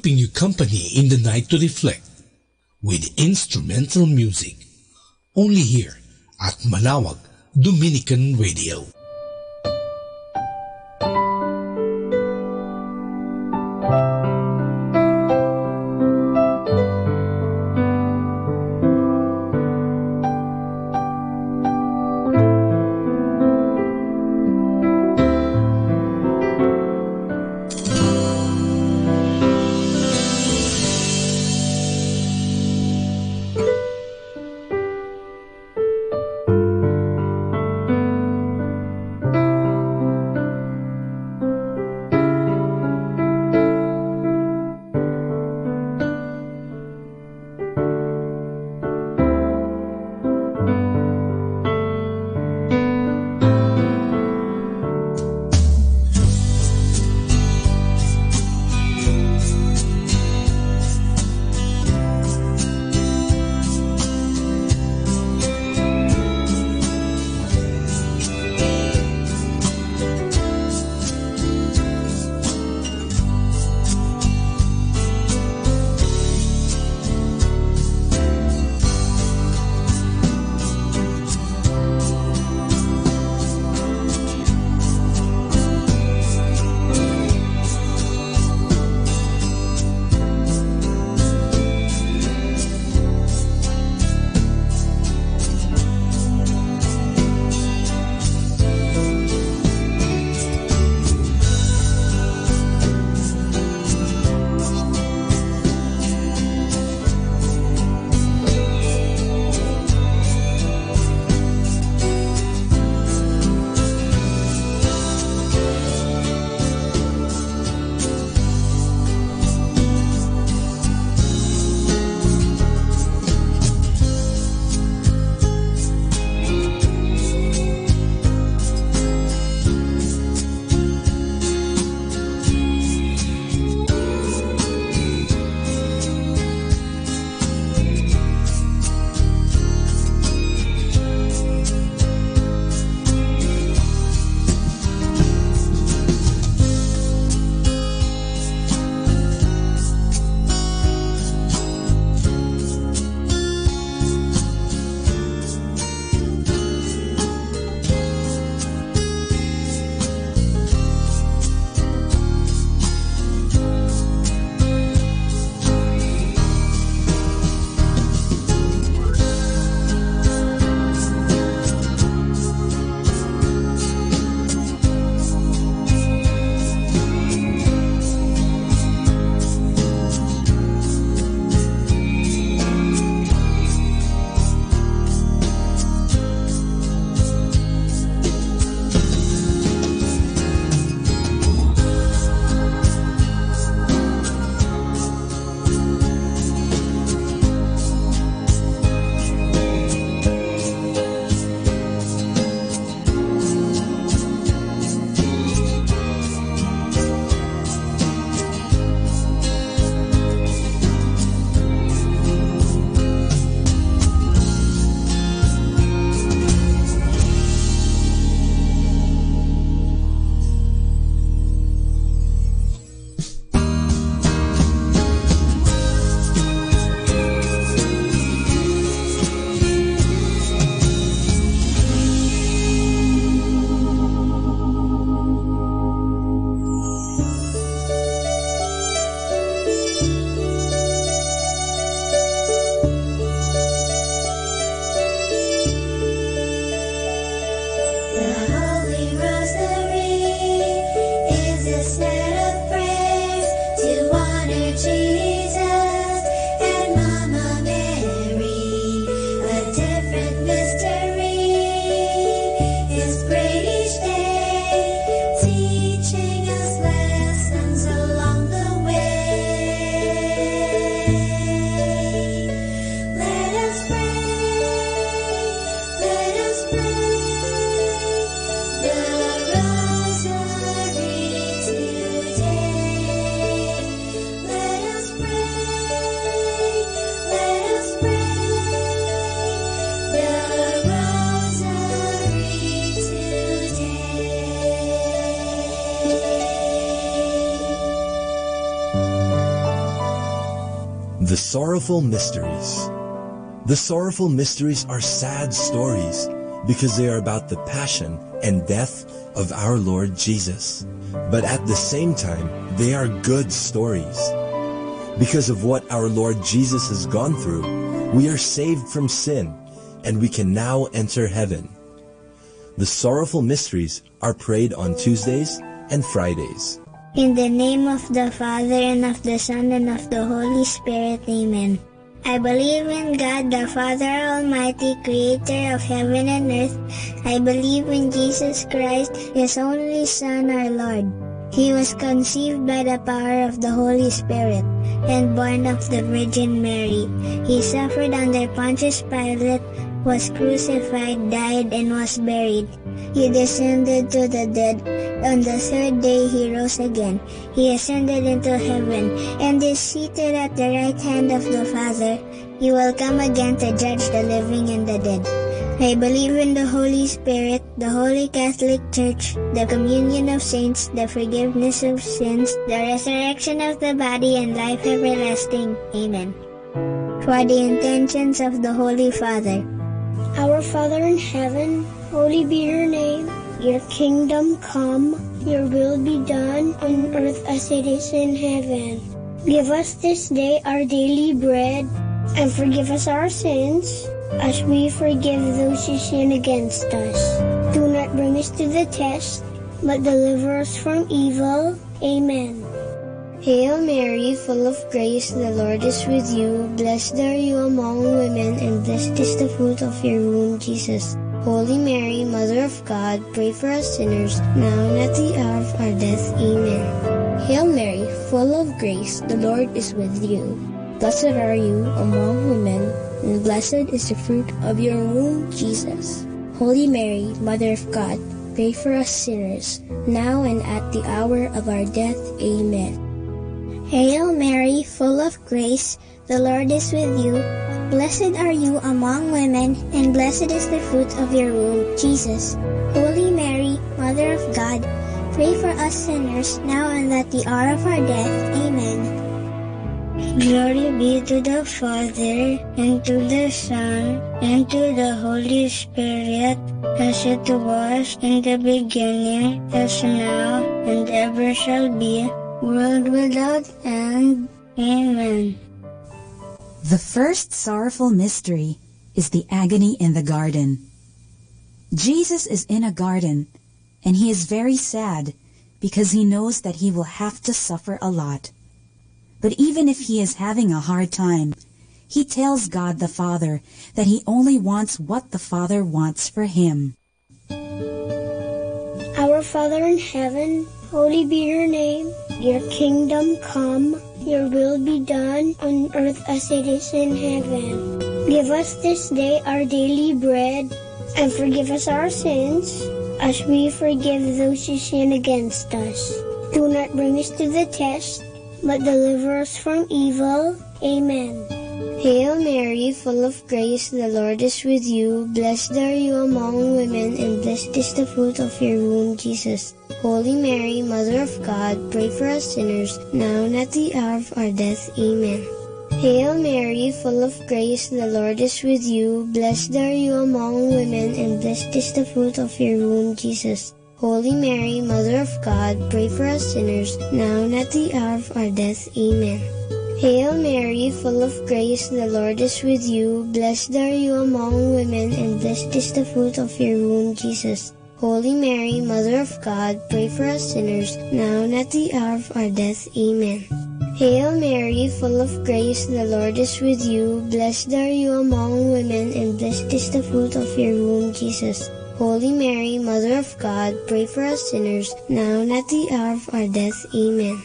keeping you company in the night to reflect with instrumental music. Only here at Manawag Dominican Radio. The Sorrowful Mysteries. The sorrowful mysteries are sad stories because they are about the passion and death of our Lord Jesus. But at the same time, they are good stories. Because of what our Lord Jesus has gone through, we are saved from sin, and we can now enter heaven. The sorrowful mysteries are prayed on Tuesdays and Fridays. In the name of the Father, and of the Son, and of the Holy Spirit, Amen. I believe in God, the Father Almighty, creator of heaven and earth. I believe in Jesus Christ, His only Son, our Lord. He was conceived by the power of the Holy Spirit, and born of the Virgin Mary. He suffered under Pontius Pilate, was crucified, died, and was buried. He descended to the dead. On the third day he rose again. He ascended into heaven, and is seated at the right hand of the Father. He will come again to judge the living and the dead. I believe in the Holy Spirit, the Holy Catholic Church, the communion of saints, the forgiveness of sins, the resurrection of the body, and life everlasting. Amen. For the intentions of the Holy Father. Our Father in heaven, holy be your name. Your kingdom come, your will be done on earth as it is in heaven. Give us this day our daily bread, and forgive us our sins, as we forgive those who sin against us. Do not bring us to the test, but deliver us from evil. Amen. Hail Mary, full of grace, the Lord is with you. Blessed are you among women, and blessed is the fruit of your womb, Jesus. Holy Mary, Mother of God, pray for us sinners, now and at the hour of our death. Amen. Hail Mary, full of grace, the Lord is with you. Blessed are you among women, and blessed is the fruit of your womb, Jesus. Holy Mary, Mother of God, pray for us sinners, now and at the hour of our death. Amen. Hail Mary, full of grace, the Lord is with you. Blessed are you among women, and blessed is the fruit of your womb, Jesus. Holy Mary, Mother of God, pray for us sinners, now and at the hour of our death. Amen. Glory be to the Father, and to the Son, and to the Holy Spirit, as it was in the beginning, as now, and ever shall be, world without end. Amen. The first sorrowful mystery is the agony in the garden. Jesus is in a garden, and he is very sad because he knows that he will have to suffer a lot. But even if he is having a hard time, he tells God the Father that he only wants what the Father wants for him. Our Father in heaven, holy be your name. Your kingdom come. Your will be done on earth as it is in heaven. Give us this day our daily bread, and forgive us our sins, as we forgive those who sin against us. Do not bring us to the test, but deliver us from evil. Amen. Hail Mary, full of grace, the Lord is with you. Blessed are you among women, and blessed is the fruit of your womb, Jesus. Holy Mary, Mother of God, pray for us sinners, now and at the hour of our death. Amen. Hail Mary, full of grace, the Lord is with you. Blessed are you among women, and blessed is the fruit of your womb, Jesus. Holy Mary, Mother of God, pray for us sinners, now and at the hour of our death. Amen. Hail Mary, full of grace, the Lord is with you. Blessed are you among women, and blessed is the fruit of your womb, Jesus. Holy Mary, Mother of God, pray for us sinners, now and at the hour of our death. Amen. Hail Mary, full of grace, the Lord is with you. Blessed are you among women, and blessed is the fruit of your womb, Jesus. Holy Mary, Mother of God, pray for us sinners, now and at the hour of our death. Amen.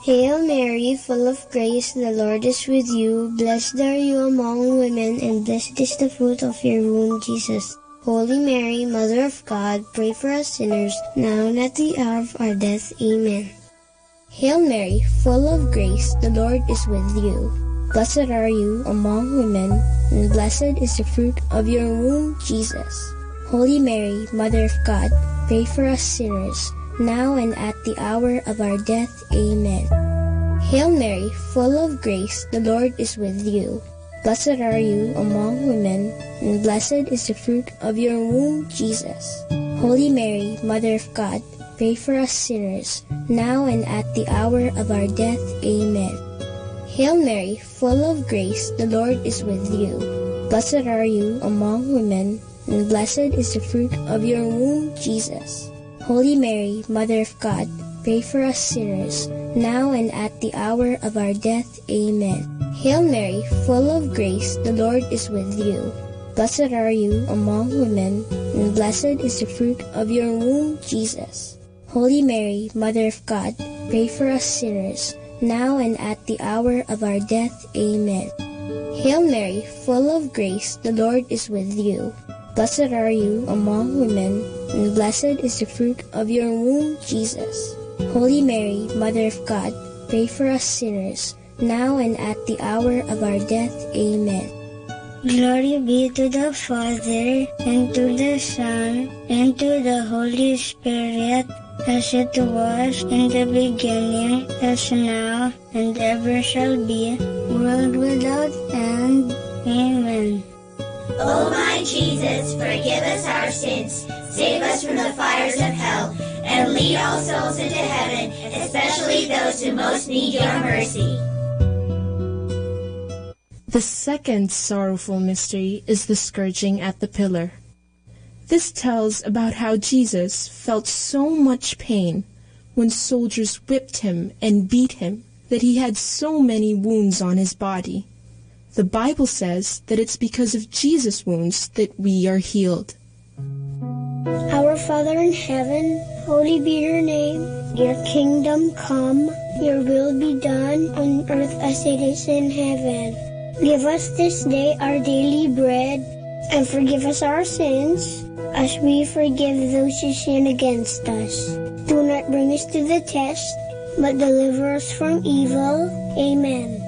Hail Mary, full of grace, the Lord is with you. Blessed are you among women, and blessed is the fruit of your womb, Jesus. Holy Mary, Mother of God, pray for us sinners, now and at the hour of our death. Amen. Hail Mary, full of grace, the Lord is with you. Blessed are you among women, and blessed is the fruit of your womb, Jesus. Holy Mary, Mother of God, pray for us sinners, now and at the hour of our death. Amen. Hail Mary, full of grace, the Lord is with you. Blessed are you among women, and blessed is the fruit of your womb, Jesus. Holy Mary, Mother of God, pray for us sinners, now and at the hour of our death. Amen. Hail Mary, full of grace, the Lord is with you. Blessed are you among women, and blessed is the fruit of your womb, Jesus. Holy Mary, Mother of God, pray for us sinners, now and at the hour of our death. Amen. Hail Mary, full of grace, the Lord is with you. Blessed are you among women, and blessed is the fruit of your womb, Jesus. Holy Mary, Mother of God, pray for us sinners, now and at the hour of our death. Amen. Hail Mary, full of grace, the Lord is with you. Blessed are you among women, and blessed is the fruit of your womb, Jesus. Holy Mary, Mother of God, pray for us sinners, now and at the hour of our death. Amen. Glory be to the Father, and to the Son, and to the Holy Spirit, as it was in the beginning, as now, and ever shall be, world without end. Amen. O my Jesus, forgive us our sins, save us from the fires of hell, and lead all souls into heaven, especially those who most need your mercy. The second sorrowful mystery is the scourging at the pillar. This tells about how Jesus felt so much pain when soldiers whipped him and beat him that he had so many wounds on his body. The Bible says that it's because of Jesus' wounds that we are healed. Our Father in heaven, holy be your name. Your kingdom come, your will be done on earth as it is in heaven. Give us this day our daily bread, and forgive us our sins, as we forgive those who sin against us. Do not bring us to the test, but deliver us from evil. Amen.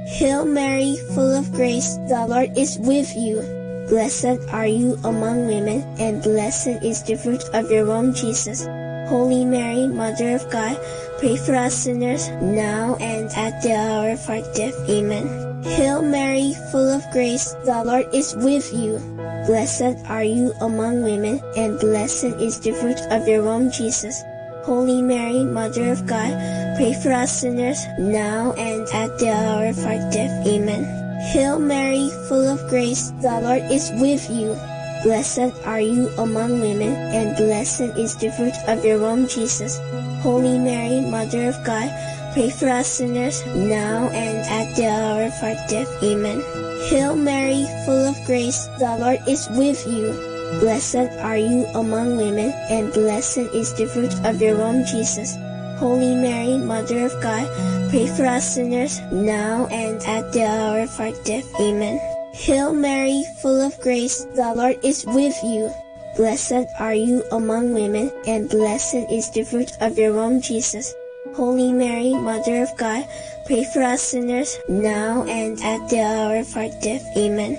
Hail Mary, full of grace, the Lord is with you. Blessed are you among women, and blessed is the fruit of your womb, Jesus. Holy Mary, Mother of God, pray for us sinners, now and at the hour of our death. Amen. Hail Mary, full of grace, the Lord is with you. Blessed are you among women, and blessed is the fruit of your womb, Jesus. Holy Mary, Mother of God, pray for us sinners, now and at the hour of our death. Amen. Hail Mary, full of grace, the Lord is with you. Blessed are you among women, and blessed is the fruit of your womb, Jesus. Holy Mary, Mother of God, pray for us sinners, now and at the hour of our death. Amen. Hail Mary, full of grace, the Lord is with you. Blessed are you among women, and blessed is the fruit of your womb, Jesus. Holy Mary, Mother of God, pray for us sinners, now and at the hour of our death. Amen. Hail Mary, full of grace, the Lord is with you. Blessed are you among women, and blessed is the fruit of your womb, Jesus. Holy Mary, Mother of God, pray for us sinners, now and at the hour of our death. Amen.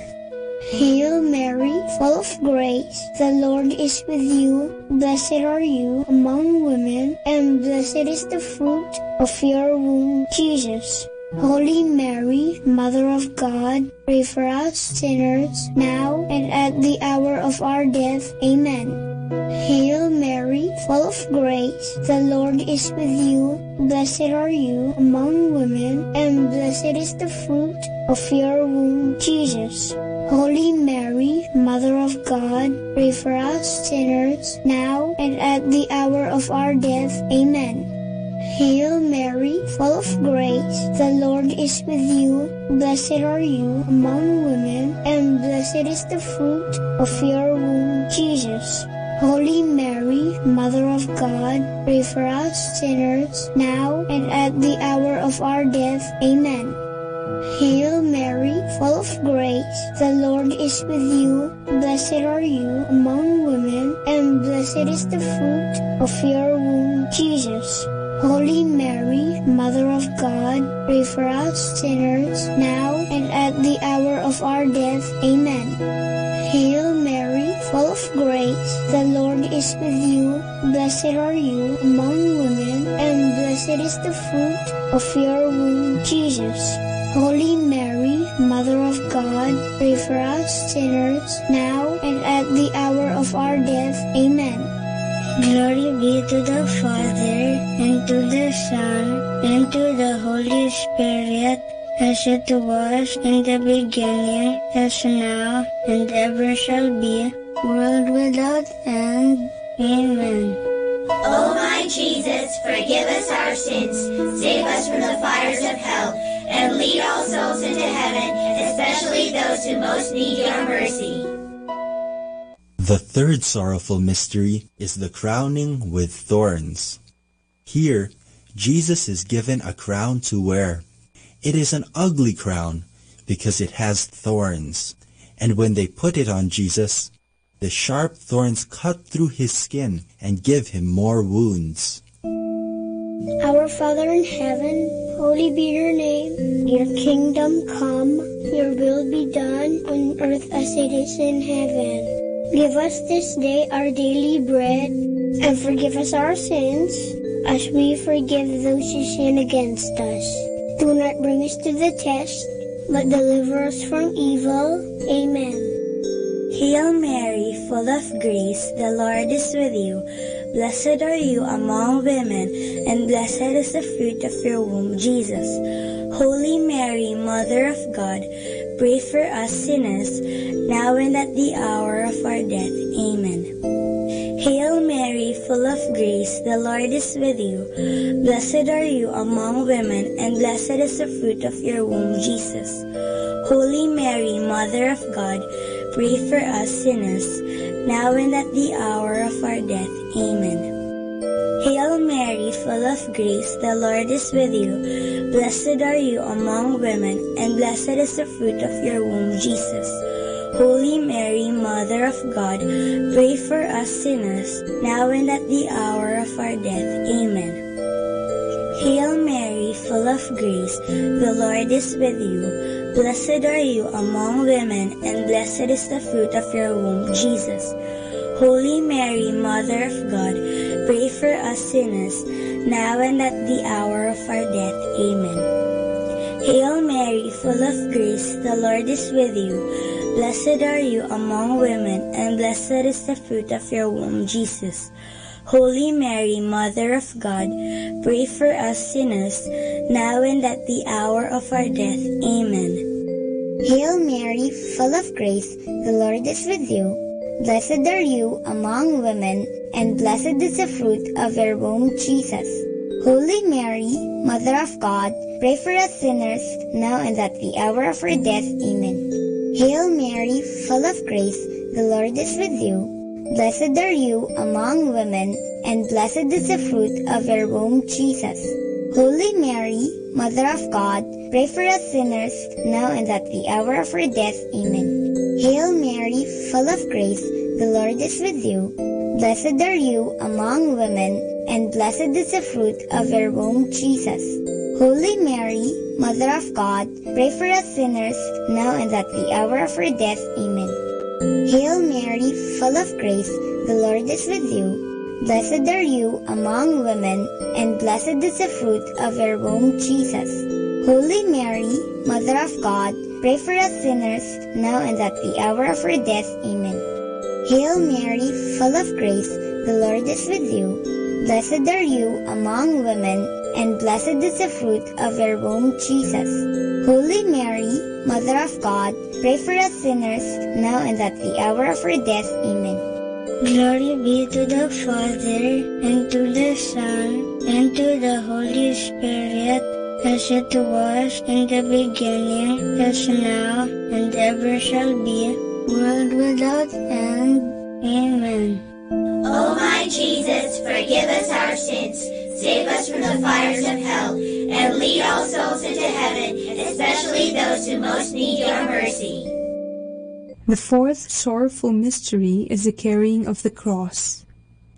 Hail Mary, full of grace, the Lord is with you. Blessed are you among women, and blessed is the fruit of your womb, Jesus. Holy Mary, Mother of God, pray for us sinners, now and at the hour of our death. Amen. Hail Mary, full of grace, the Lord is with you. Blessed are you among women, and blessed is the fruit of your womb, Jesus. Holy Mary, Mother of God, pray for us sinners, now and at the hour of our death. Amen. Hail Mary, full of grace, the Lord is with you. Blessed are you among women, and blessed is the fruit of your womb, Jesus. Holy Mary, Mother of God, pray for us sinners, now and at the hour of our death. Amen. Hail Mary, full of grace, the Lord is with you. Blessed are you among women, and blessed is the fruit of your womb, Jesus. Holy Mary, Mother of God, pray for us sinners, now and at the hour of our death. Amen. Hail Mary, full of grace, the Lord is with you. Blessed are you among women, and blessed is the fruit of your womb, Jesus. Holy Mary, Mother of God, pray for us sinners, now and at the hour of our death. Amen. Glory be to the Father, and to the Son, and to the Holy Spirit, as it was in the beginning, as now, and ever shall be, world without end. Amen. O my Jesus, forgive us our sins, save us from the fires of hell, and lead all souls into heaven, especially those who most need your mercy. The third sorrowful mystery is the crowning with thorns. Here, Jesus is given a crown to wear. It is an ugly crown because it has thorns, and when they put it on Jesus, the sharp thorns cut through his skin and give him more wounds. Our Father in heaven, holy be your name. Your kingdom come, your will be done on earth as it is in heaven. Give us this day our daily bread, and forgive us our sins, as we forgive those who sin against us. Do not bring us to the test, but deliver us from evil. Amen. Hail Mary, full of grace, the Lord is with you. Blessed are you among women, and blessed is the fruit of your womb, Jesus. Holy Mary, Mother of God, pray for us sinners, now and at the hour of our death. Amen. Hail Mary, full of grace, the Lord is with you. Blessed are you among women, and blessed is the fruit of your womb, Jesus. Holy Mary, Mother of God, pray for us sinners, now and at the hour of our death. Amen. Hail Mary, full of grace, the Lord is with you. Blessed are you among women, and blessed is the fruit of your womb, Jesus. Holy Mary, Mother of God, pray for us sinners, now and at the hour of our death. Amen. Hail Mary, full of grace, the Lord is with you. Blessed are you among women, and blessed is the fruit of your womb, Jesus. Holy Mary, Mother of God, pray for us sinners, now and at the hour of our death. Amen. Hail Mary, full of grace, the Lord is with you. Blessed are you among women, and blessed is the fruit of your womb, Jesus. Holy Mary, Mother of God, pray for us sinners, now and at the hour of our death. Amen. Hail Mary, full of grace, the Lord is with you. Blessed are you among women, and blessed is the fruit of your womb, Jesus. Holy Mary, Mother of God, pray for us sinners, now and at the hour of our death. Amen. Hail Mary, full of grace, the Lord is with you. Blessed are you among women, and blessed is the fruit of your womb, Jesus. Holy Mary, Mother of God, pray for us sinners, now and at the hour of our death. Amen. Hail Mary, full of grace, the Lord is with you. Blessed are you among women, and blessed is the fruit of your womb, Jesus. Holy Mary, Mother of God, pray for us sinners, now and at the hour of our death. Amen. Hail Mary, full of grace, the Lord is with you. Blessed are you among women, and blessed is the fruit of your womb, Jesus. Holy Mary, Mother of God, pray for us sinners, now and at the hour of our death. Amen. Hail Mary, full of grace, the Lord is with you. Blessed are you among women, and blessed is the fruit of your womb, Jesus. Holy Mary, Mother of God, pray for us sinners, now and at the hour of our death. Amen. Glory be to the Father, and to the Son, and to the Holy Spirit, as it was in the beginning, as now, and ever shall be, world without end. Amen. O my Jesus, forgive us our sins, save us from the fires of hell, and lead all souls into heaven, especially those who most need your mercy. The fourth sorrowful mystery is the carrying of the cross.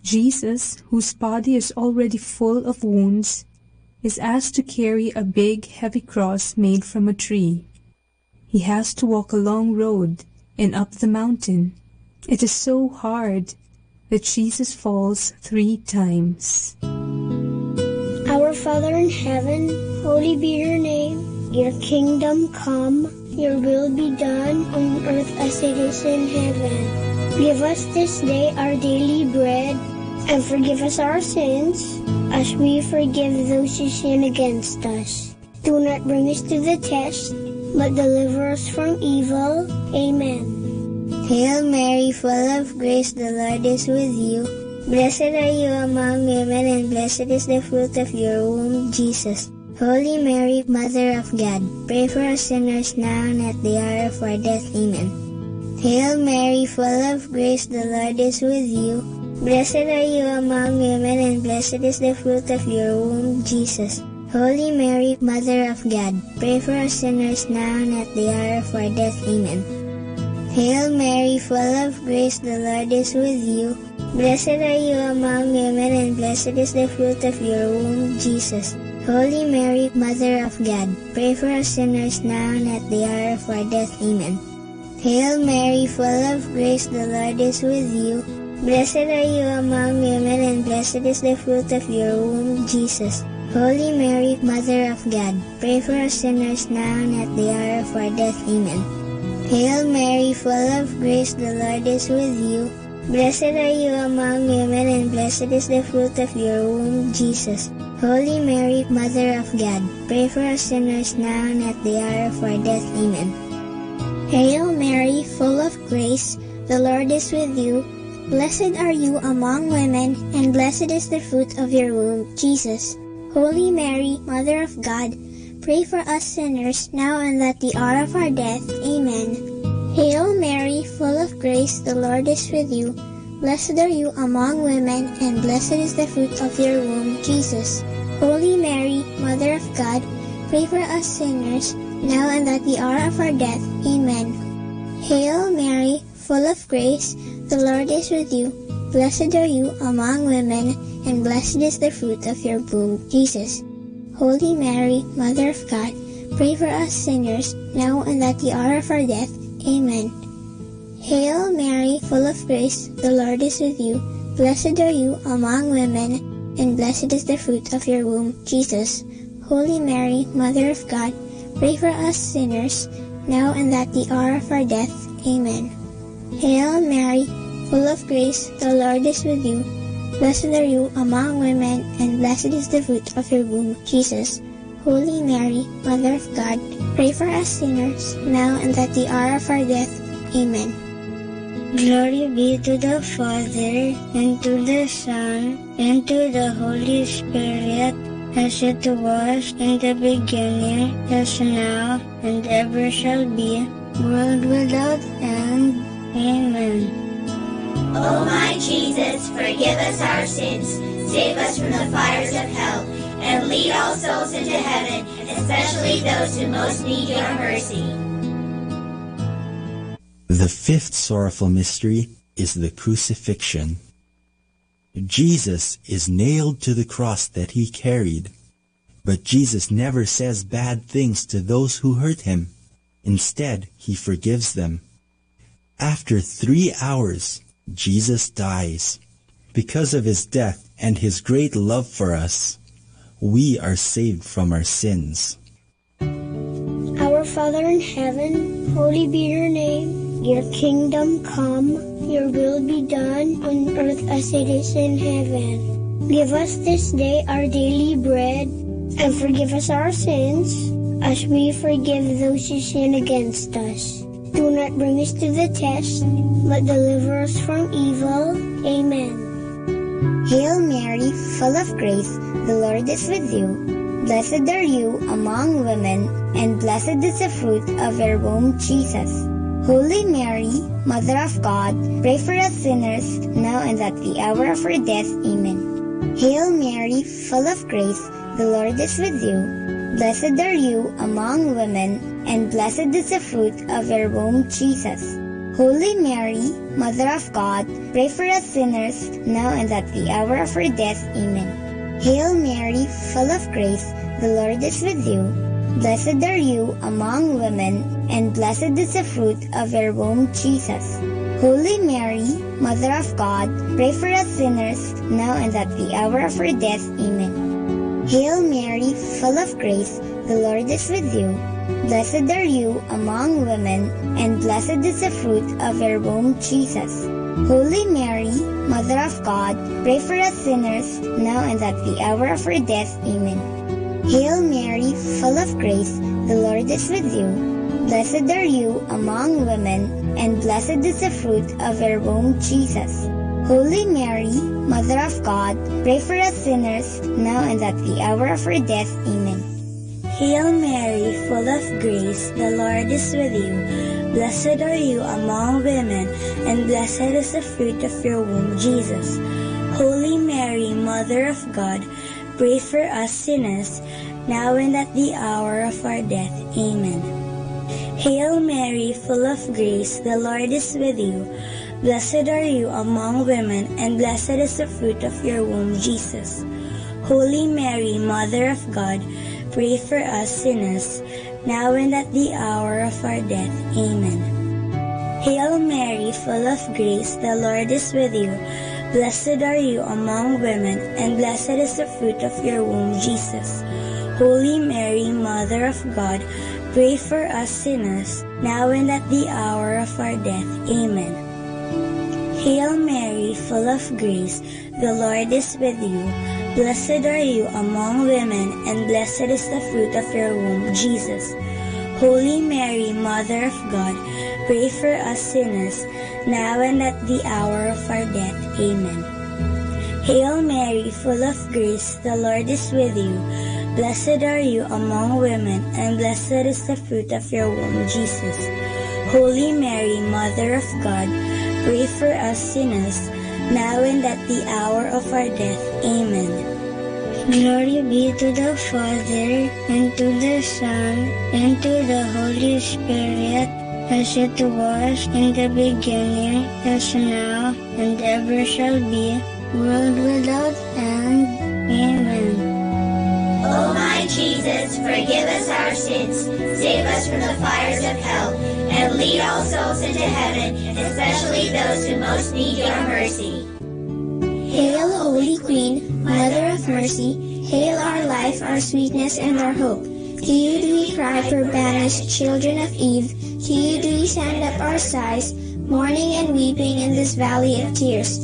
Jesus, whose body is already full of wounds, is asked to carry a big, heavy cross made from a tree. He has to walk a long road and up the mountain, It is so hard that Jesus falls 3 times. Our Father in heaven, holy be your name. Your kingdom come, your will be done on earth as it is in heaven. Give us this day our daily bread, and forgive us our sins, as we forgive those who sin against us. Do not bring us to the test, but deliver us from evil. Amen. Hail Mary, full of grace, the Lord is with you. Blessed are you among women, and blessed is the fruit of your womb, Jesus. Holy Mary, Mother of God, pray for us sinners now and at the hour of our death. Amen. Hail Mary, full of grace, the Lord is with you. Blessed are you among women, and blessed is the fruit of your womb, Jesus. Holy Mary, Mother of God, pray for us sinners now and at the hour of our death. Amen. Hail Mary, full of grace, the Lord is with you. Blessed are you among women, and blessed is the fruit of your womb, Jesus. Holy Mary, Mother of God, pray for us sinners now and at the hour of our death. Amen. Hail Mary, full of grace, the Lord is with you. Blessed are you among women, and blessed is the fruit of your womb, Jesus. Holy Mary, Mother of God, pray for us sinners now and at the hour of our death. Amen. Hail Mary, full of grace, the Lord is with you. Blessed are you among women, and blessed is the fruit of your womb, Jesus. Holy Mary, Mother of God, pray for us sinners now and at the hour of our death. Amen. Hail Mary, full of grace, the Lord is with you. Blessed are you among women, and blessed is the fruit of your womb, Jesus. Holy Mary, Mother of God, pray for us sinners now and at the hour of our death. Amen. Hail Mary, full of grace, the Lord is with you. Blessed are you among women, and blessed is the fruit of your womb, Jesus. Holy Mary, Mother of God, pray for us sinners, now and at the hour of our death. Amen. Hail Mary, full of grace, the Lord is with you. Blessed are you among women, and blessed is the fruit of your womb, Jesus. Holy Mary, Mother of God, pray for us sinners, now and at the hour of our death. Amen. Hail Mary, full of grace, the Lord is with you. Blessed are you among women, and blessed is the fruit of your womb, Jesus. Holy Mary, Mother of God, pray for us sinners, now and at the hour of our death. Amen. Hail Mary, full of grace, the Lord is with you. Blessed are you among women, and blessed is the fruit of your womb, Jesus. Holy Mary, Mother of God, pray for us sinners, now and at the hour of our death. Amen. Glory be to the Father, and to the Son, and to the Holy Spirit, as it was in the beginning, as now, and ever shall be, world without end. Amen. O my Jesus, forgive us our sins, save us from the fires of hell, and lead all souls into heaven, especially those who most need your mercy. The 5th sorrowful mystery is the crucifixion. Jesus is nailed to the cross that he carried, but Jesus never says bad things to those who hurt him. Instead, he forgives them. After 3 hours, Jesus dies. Because of his death and his great love for us, we are saved from our sins. Our Father in heaven, holy be your name. Your kingdom come, your will be done on earth as it is in heaven. Give us this day our daily bread, and forgive us our sins, as we forgive those who sin against us. Do not bring us to the test, but deliver us from evil. Amen. Hail Mary, full of grace, the Lord is with you. Blessed are you among women, and blessed is the fruit of your womb, Jesus. Holy Mary, Mother of God, pray for us sinners, now and at the hour of our death. Amen. Hail Mary, full of grace, the Lord is with you. Blessed are you among women, and blessed is the fruit of your womb, Jesus. Holy Mary, Mother of God, pray for us sinners, now and at the hour of our death. Amen. Hail Mary, full of grace, the Lord is with you. Blessed are you among women, and blessed is the fruit of your womb, Jesus. Holy Mary, Mother of God, pray for us sinners, now and at the hour of our death. Amen. Hail Mary, full of grace, the Lord is with you. Blessed are you among women, and blessed is the fruit of your womb, Jesus. Holy Mary, Mother of God, pray for us sinners, now and at the hour of our death. Amen. Hail Mary, full of grace, the Lord is with you. Blessed are you among women, and blessed is the fruit of your womb, Jesus. Holy Mary, Mother of God, pray for us sinners, now and at the hour of our death. Amen. Hail Mary, full of grace, the Lord is with you. Blessed are you among women, and blessed is the fruit of your womb, Jesus. Holy Mary, Mother of God, pray for us sinners, now and at the hour of our death. Amen. Hail Mary, full of grace, the Lord is with you. Blessed are you among women, and blessed is the fruit of your womb, Jesus. Holy Mary, Mother of God, pray for us sinners, now and at the hour of our death. Amen. Hail Mary, full of grace, the Lord is with you. Blessed are you among women, and blessed is the fruit of your womb, Jesus. Holy Mary, Mother of God, pray for us sinners, now and at the hour of our death. Amen. Hail Mary, full of grace, the Lord is with you. Blessed are you among women, and blessed is the fruit of your womb, Jesus. Holy Mary, Mother of God, pray for us sinners, now and at the hour of our death. Amen. Hail Mary, full of grace, the Lord is with you. Blessed are you among women, and blessed is the fruit of your womb, Jesus. Holy Mary, Mother of God, pray for us sinners, now and at the hour of our death. Amen. Glory be to the Father, and to the Son, and to the Holy Spirit, as it was in the beginning, as now, and ever shall be, world without end. Amen. O my Jesus, forgive us our sins, save us from the fires of hell, and lead all souls into heaven, especially those who most need your mercy. Hail, Holy Queen, Mother of Mercy, hail our life, our sweetness, and our hope. To you do we cry, for banished children of Eve. To you do we send up our sighs, mourning and weeping in this valley of tears.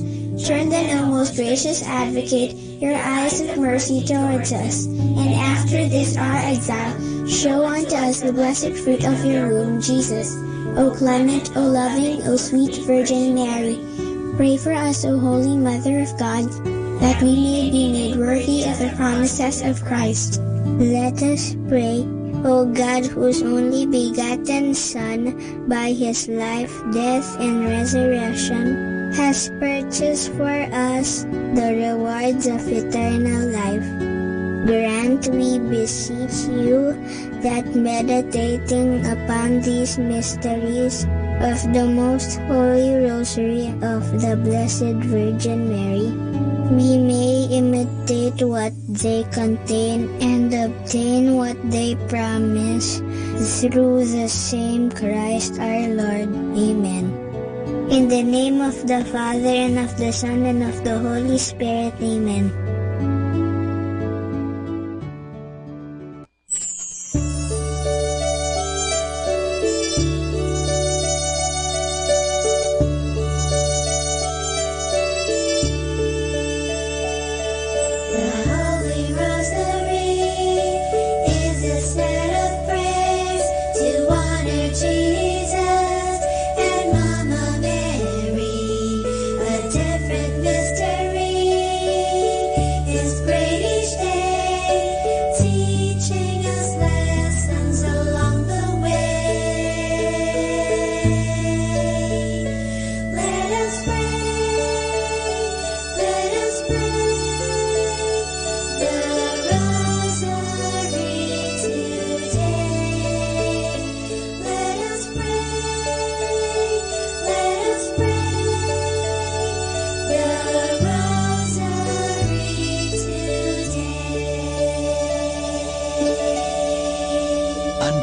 Turn then, O most gracious Advocate, your eyes of mercy towards us, and after this our exile, show unto us the blessed fruit of your womb, Jesus. O clement, O loving, O sweet Virgin Mary, pray for us, O Holy Mother of God, that we may be made worthy of the promises of Christ. Let us pray. O God, whose only begotten Son, by his life, death, and resurrection, has purchased for us the rewards of eternal life, grant, we beseech you, that meditating upon these mysteries of the most holy rosary of the Blessed Virgin Mary, we may imitate what they contain and obtain what they promise, through the same Christ our Lord. Amen. In the name of the Father, and of the Son, and of the Holy Spirit. Amen.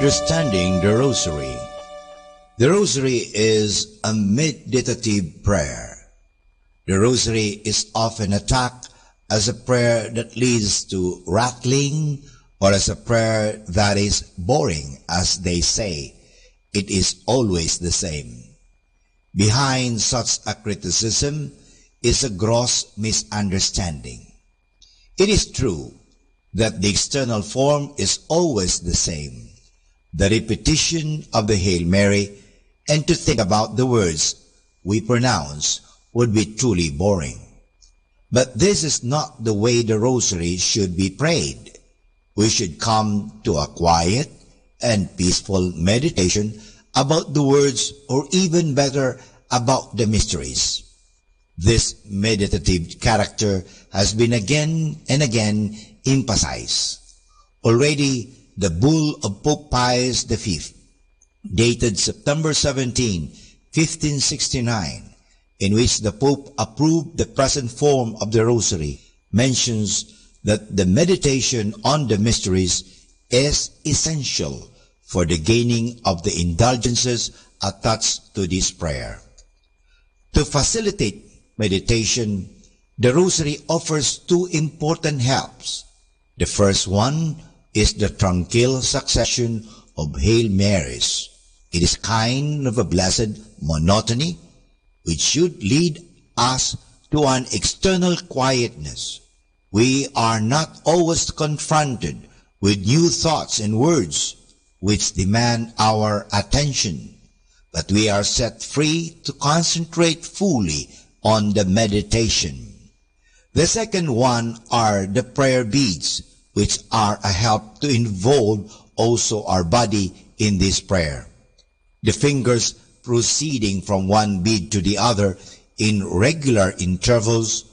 Understanding the Rosary. The Rosary is a meditative prayer. The Rosary is often attacked as a prayer that leads to rattling or as a prayer that is boring, as they say. It is always the same. Behind such a criticism is a gross misunderstanding. It is true that the external form is always the same, the repetition of the Hail Mary, and to think about the words we pronounce would be truly boring. But this is not the way the Rosary should be prayed. We should come to a quiet and peaceful meditation about the words, or even better, about the mysteries. This meditative character has been again and again emphasized. Already, the bull of Pope Pius V, dated September 17, 1569, in which the Pope approved the present form of the Rosary, mentions that the meditation on the mysteries is essential for the gaining of the indulgences attached to this prayer. To facilitate meditation, the Rosary offers two important helps. The first one is the tranquil succession of Hail Marys. It is kind of a blessed monotony which should lead us to an external quietness. We are not always confronted with new thoughts and words which demand our attention, but we are set free to concentrate fully on the meditation. The second one are the prayer beads, which are a help to involve also our body in this prayer. The fingers proceeding from one bead to the other in regular intervals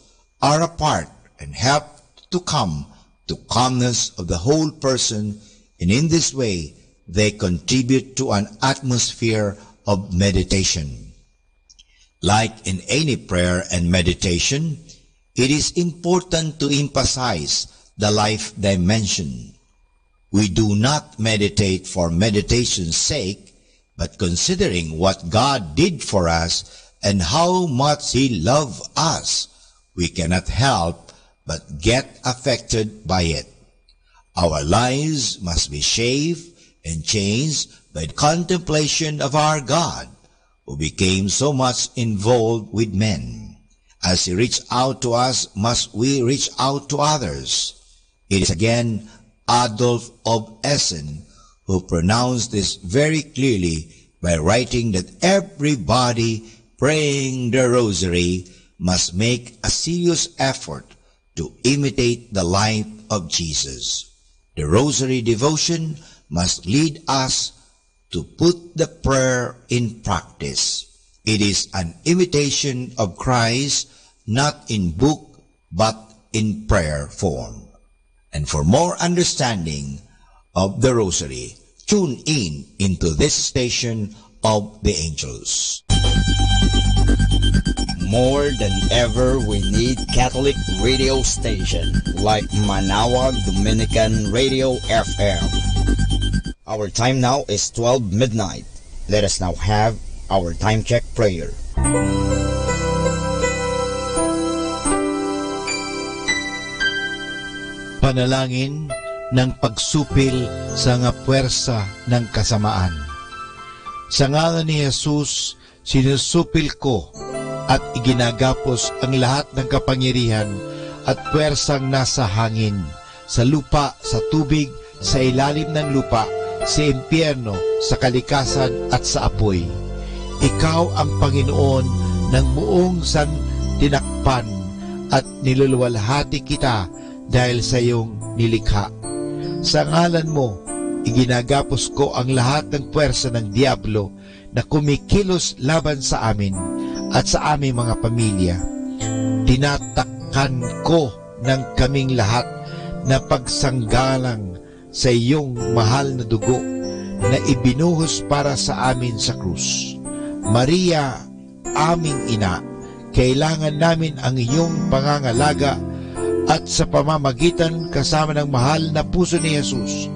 are apart and help to come to calmness of the whole person, and in this way they contribute to an atmosphere of meditation. Like in any prayer and meditation, it is important to emphasize the life dimension. We do not meditate for meditation's sake, but considering what God did for us and how much He loved us, we cannot help but get affected by it. Our lives must be shaped and changed by the contemplation of our God, who became so much involved with men. As He reached out to us, must we reach out to others. It is again Adolf of Essen who pronounced this very clearly by writing that everybody praying the Rosary must make a serious effort to imitate the life of Jesus. The Rosary devotion must lead us to put the prayer in practice. It is an imitation of Christ, not in book, but in prayer form. And for more understanding of the Rosary, tune in into this station of the angels. More than ever, we need Catholic radio station like Manaoag Dominican Radio FM. Our time now is 12 midnight. Let us now have our time check prayer. Panalangin ng pagsupil sa nga puwersa ng kasamaan. Sa ngalan ni Jesus, sinusupil ko at iginagapos ang lahat ng kapangyarihan at puwersang nasa hangin, sa lupa, sa tubig, sa ilalim ng lupa, sa impyerno, sa kalikasan at sa apoy. Ikaw ang Panginoon ng buong santinakpan at niluluwalhati kita dahil sa iyong nilikha. Sa ngalan mo, iginagapos ko ang lahat ng puwersa ng diablo na kumikilos laban sa amin at sa aming mga pamilya. Tinatakpan ko ng kaming lahat na pagsanggalang sa iyong mahal na dugo na ibinuhos para sa amin sa krus. Maria, aming ina, kailangan namin ang iyong pangangalaga at sa pamamagitan kasama ng mahal na puso ni Jesus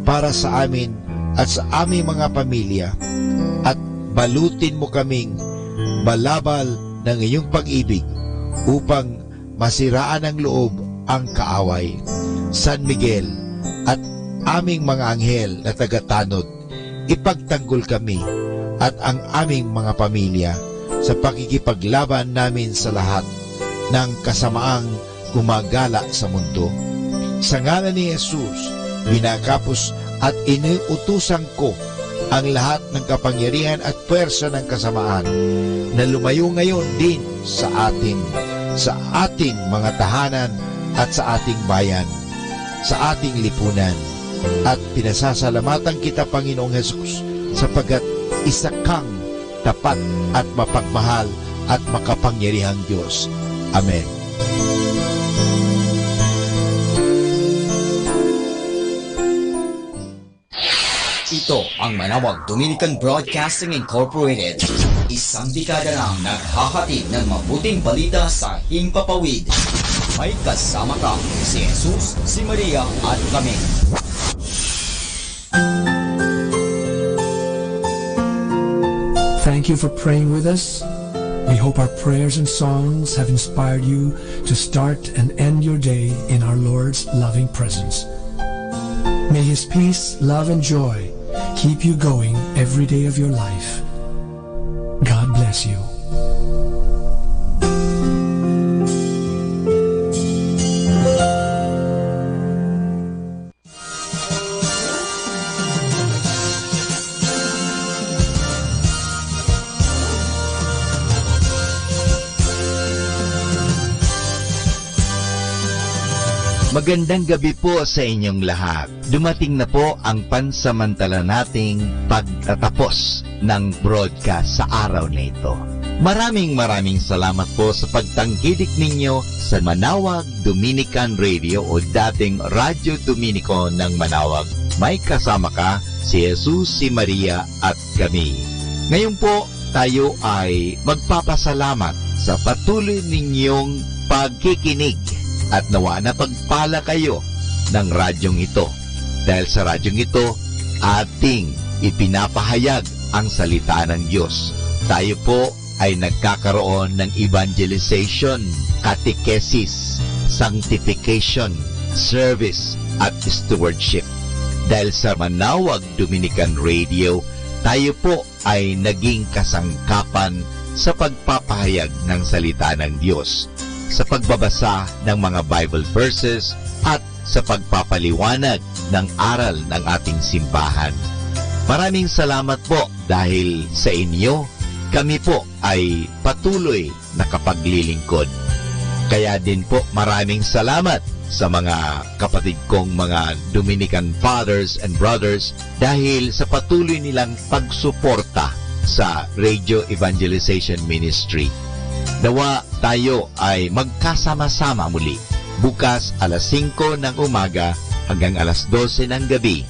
para sa amin at sa aming mga pamilya. At balutin mo kaming balabal ng iyong pag-ibig upang masiraan ng loob ang kaaway. San Miguel at aming mga anghel na tagatanod, ipagtanggol kami at ang aming mga pamilya sa pakikipaglaban namin sa lahat ng kasamaang gumagala sa mundo. Sa ngalan ni Jesus, binakapos at iniutusan ko ang lahat ng kapangyarihan at puwersa ng kasamaan na lumayo ngayon din sa ating mga tahanan at sa ating bayan, sa ating lipunan. At pinasasalamatan kita, Panginoong Jesus, sapagkat isa kang tapat at mapagmahal at makapangyarihang Diyos. Amen. Ito ang Manawag Dominican Broadcasting Incorporated. Isang dekada nang naghahatid ng mabuting balita sa himpapawid. May kasama ka, si Jesus, si Maria at kami. Thank you for praying with us. We hope our prayers and songs have inspired you to start and end your day in our Lord's loving presence. May His peace, love, and joy keep you going every day of your life. God bless you. Magandang gabi po sa inyong lahat. Dumating na po ang pansamantala nating pagtatapos ng broadcast sa araw na ito. Maraming salamat po sa pagtangkilik ninyo sa Manawag Dominican Radio o dating Radyo Dominico ng Manawag. May kasama ka, si Jesus, si Maria at kami. Ngayon po, tayo ay magpapasalamat sa patuloy ninyong pagkikinig. At nawa na pagpala kayo ng radyong ito. Dahil sa radyong ito, ating ipinapahayag ang salita ng Diyos. Tayo po ay nagkakaroon ng evangelization, catechesis, sanctification, service, at stewardship. Dahil sa Manawag Dominican Radio, tayo po ay naging kasangkapan sa pagpapahayag ng salita ng Diyos, sa pagbabasa ng mga Bible verses at sa pagpapaliwanag ng aral ng ating simbahan. Maraming salamat po dahil sa inyo, kami po ay patuloy na kapaglilingkod. Kaya din po maraming salamat sa mga kapatid kong mga Dominican fathers and brothers dahil sa patuloy nilang pagsuporta sa Radio Evangelization Ministry. Nawa tayo ay magkasama-sama muli bukas alas 5 ng umaga hanggang alas 12 ng gabi.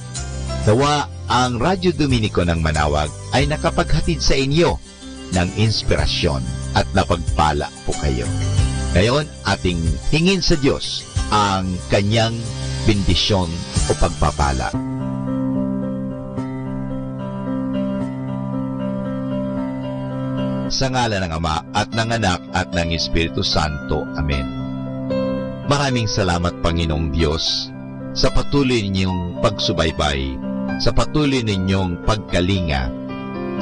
Nawa ang Radyo Dominico ng Manawag ay nakapaghatid sa inyo ng inspirasyon at napagpala po kayo. Ngayon, ating hingin sa Diyos ang kanyang bendisyon o pagpapala. Sa ngalan ng Ama at ng Anak at ng Espiritu Santo. Amen. Maraming salamat, Panginoong Diyos, sa patuloy ninyong pagsubaybay, sa patuloy ninyong pagkalinga,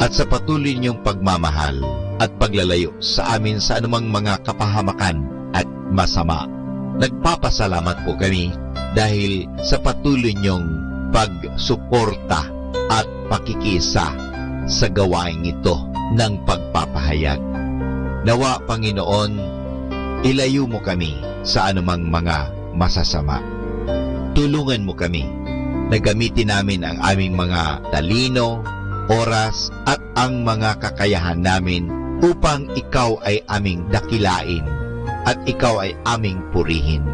at sa patuloy ninyong pagmamahal at paglalayo sa amin sa anumang mga kapahamakan at masama. Nagpapasalamat po kami dahil sa patuloy ninyong pagsuporta at pakikisa sa gawain ito ng pagpapahayag. Nawa, Panginoon, ilayo mo kami sa anumang mga masasama. Tulungan mo kami na gamitin namin ang aming mga talino, oras at ang mga kakayahan namin upang ikaw ay aming dakilain at ikaw ay aming purihin.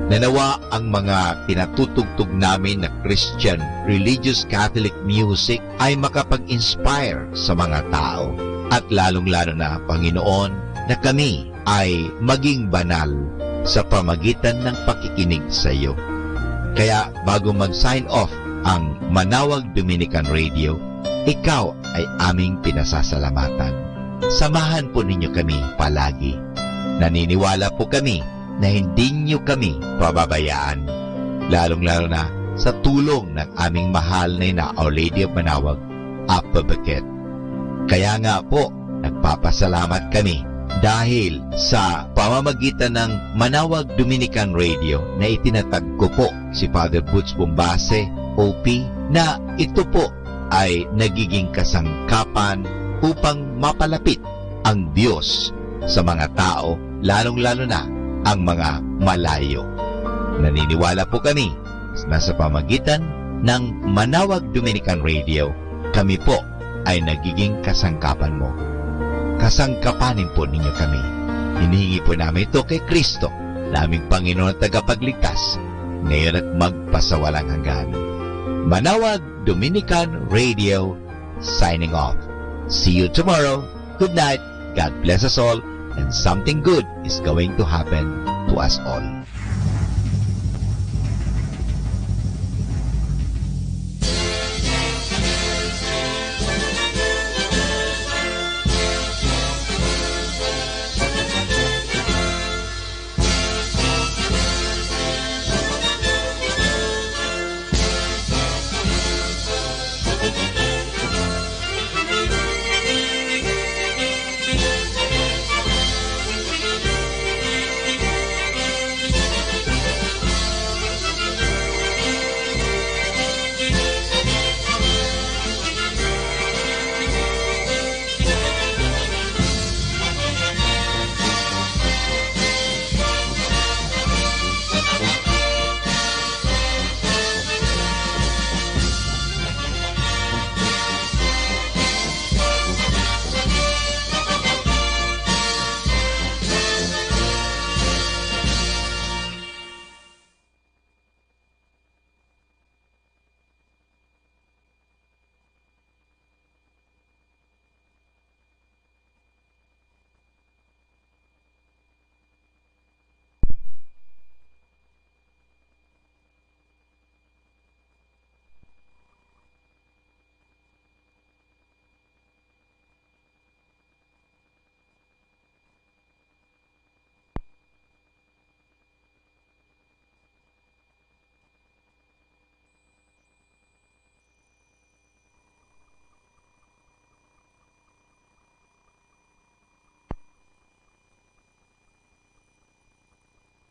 Nanawa ang mga pinatutugtog namin na Christian religious Catholic music ay makapag-inspire sa mga tao. At lalong-lalo na, Panginoon, na kami ay maging banal sa pamagitan ng pakikinig sa iyo. Kaya bago mag-sign off ang Manawag Dominican Radio, ikaw ay aming pinasasalamatan. Samahan po ninyo kami palagi. Naniniwala po kami na hindi nyo kami pababayaan. Lalong-lalo na sa tulong ng aming mahal na ina, Our Lady of Manawag, Apa Baquet. Kaya nga po, nagpapasalamat kami dahil sa pamamagitan ng Manawag Dominican Radio na itinatag ko po si Father Butch Bombase, OP, na ito po ay nagiging kasangkapan upang mapalapit ang Diyos sa mga tao, lalong-lalo na ang mga malayo. Naniniwala po kami na sa pamagitan ng Manawag Dominican Radio, kami po ay nagiging kasangkapan mo. Kasangkapanin po ninyo kami. Hinihingi po namin ito kay Kristo, naming Panginoon at tagapagligtas, ngayon at magpasawalang hanggan. Manawag Dominican Radio, signing off. See you tomorrow. Good night. God bless us all, and something good is going to happen to us all.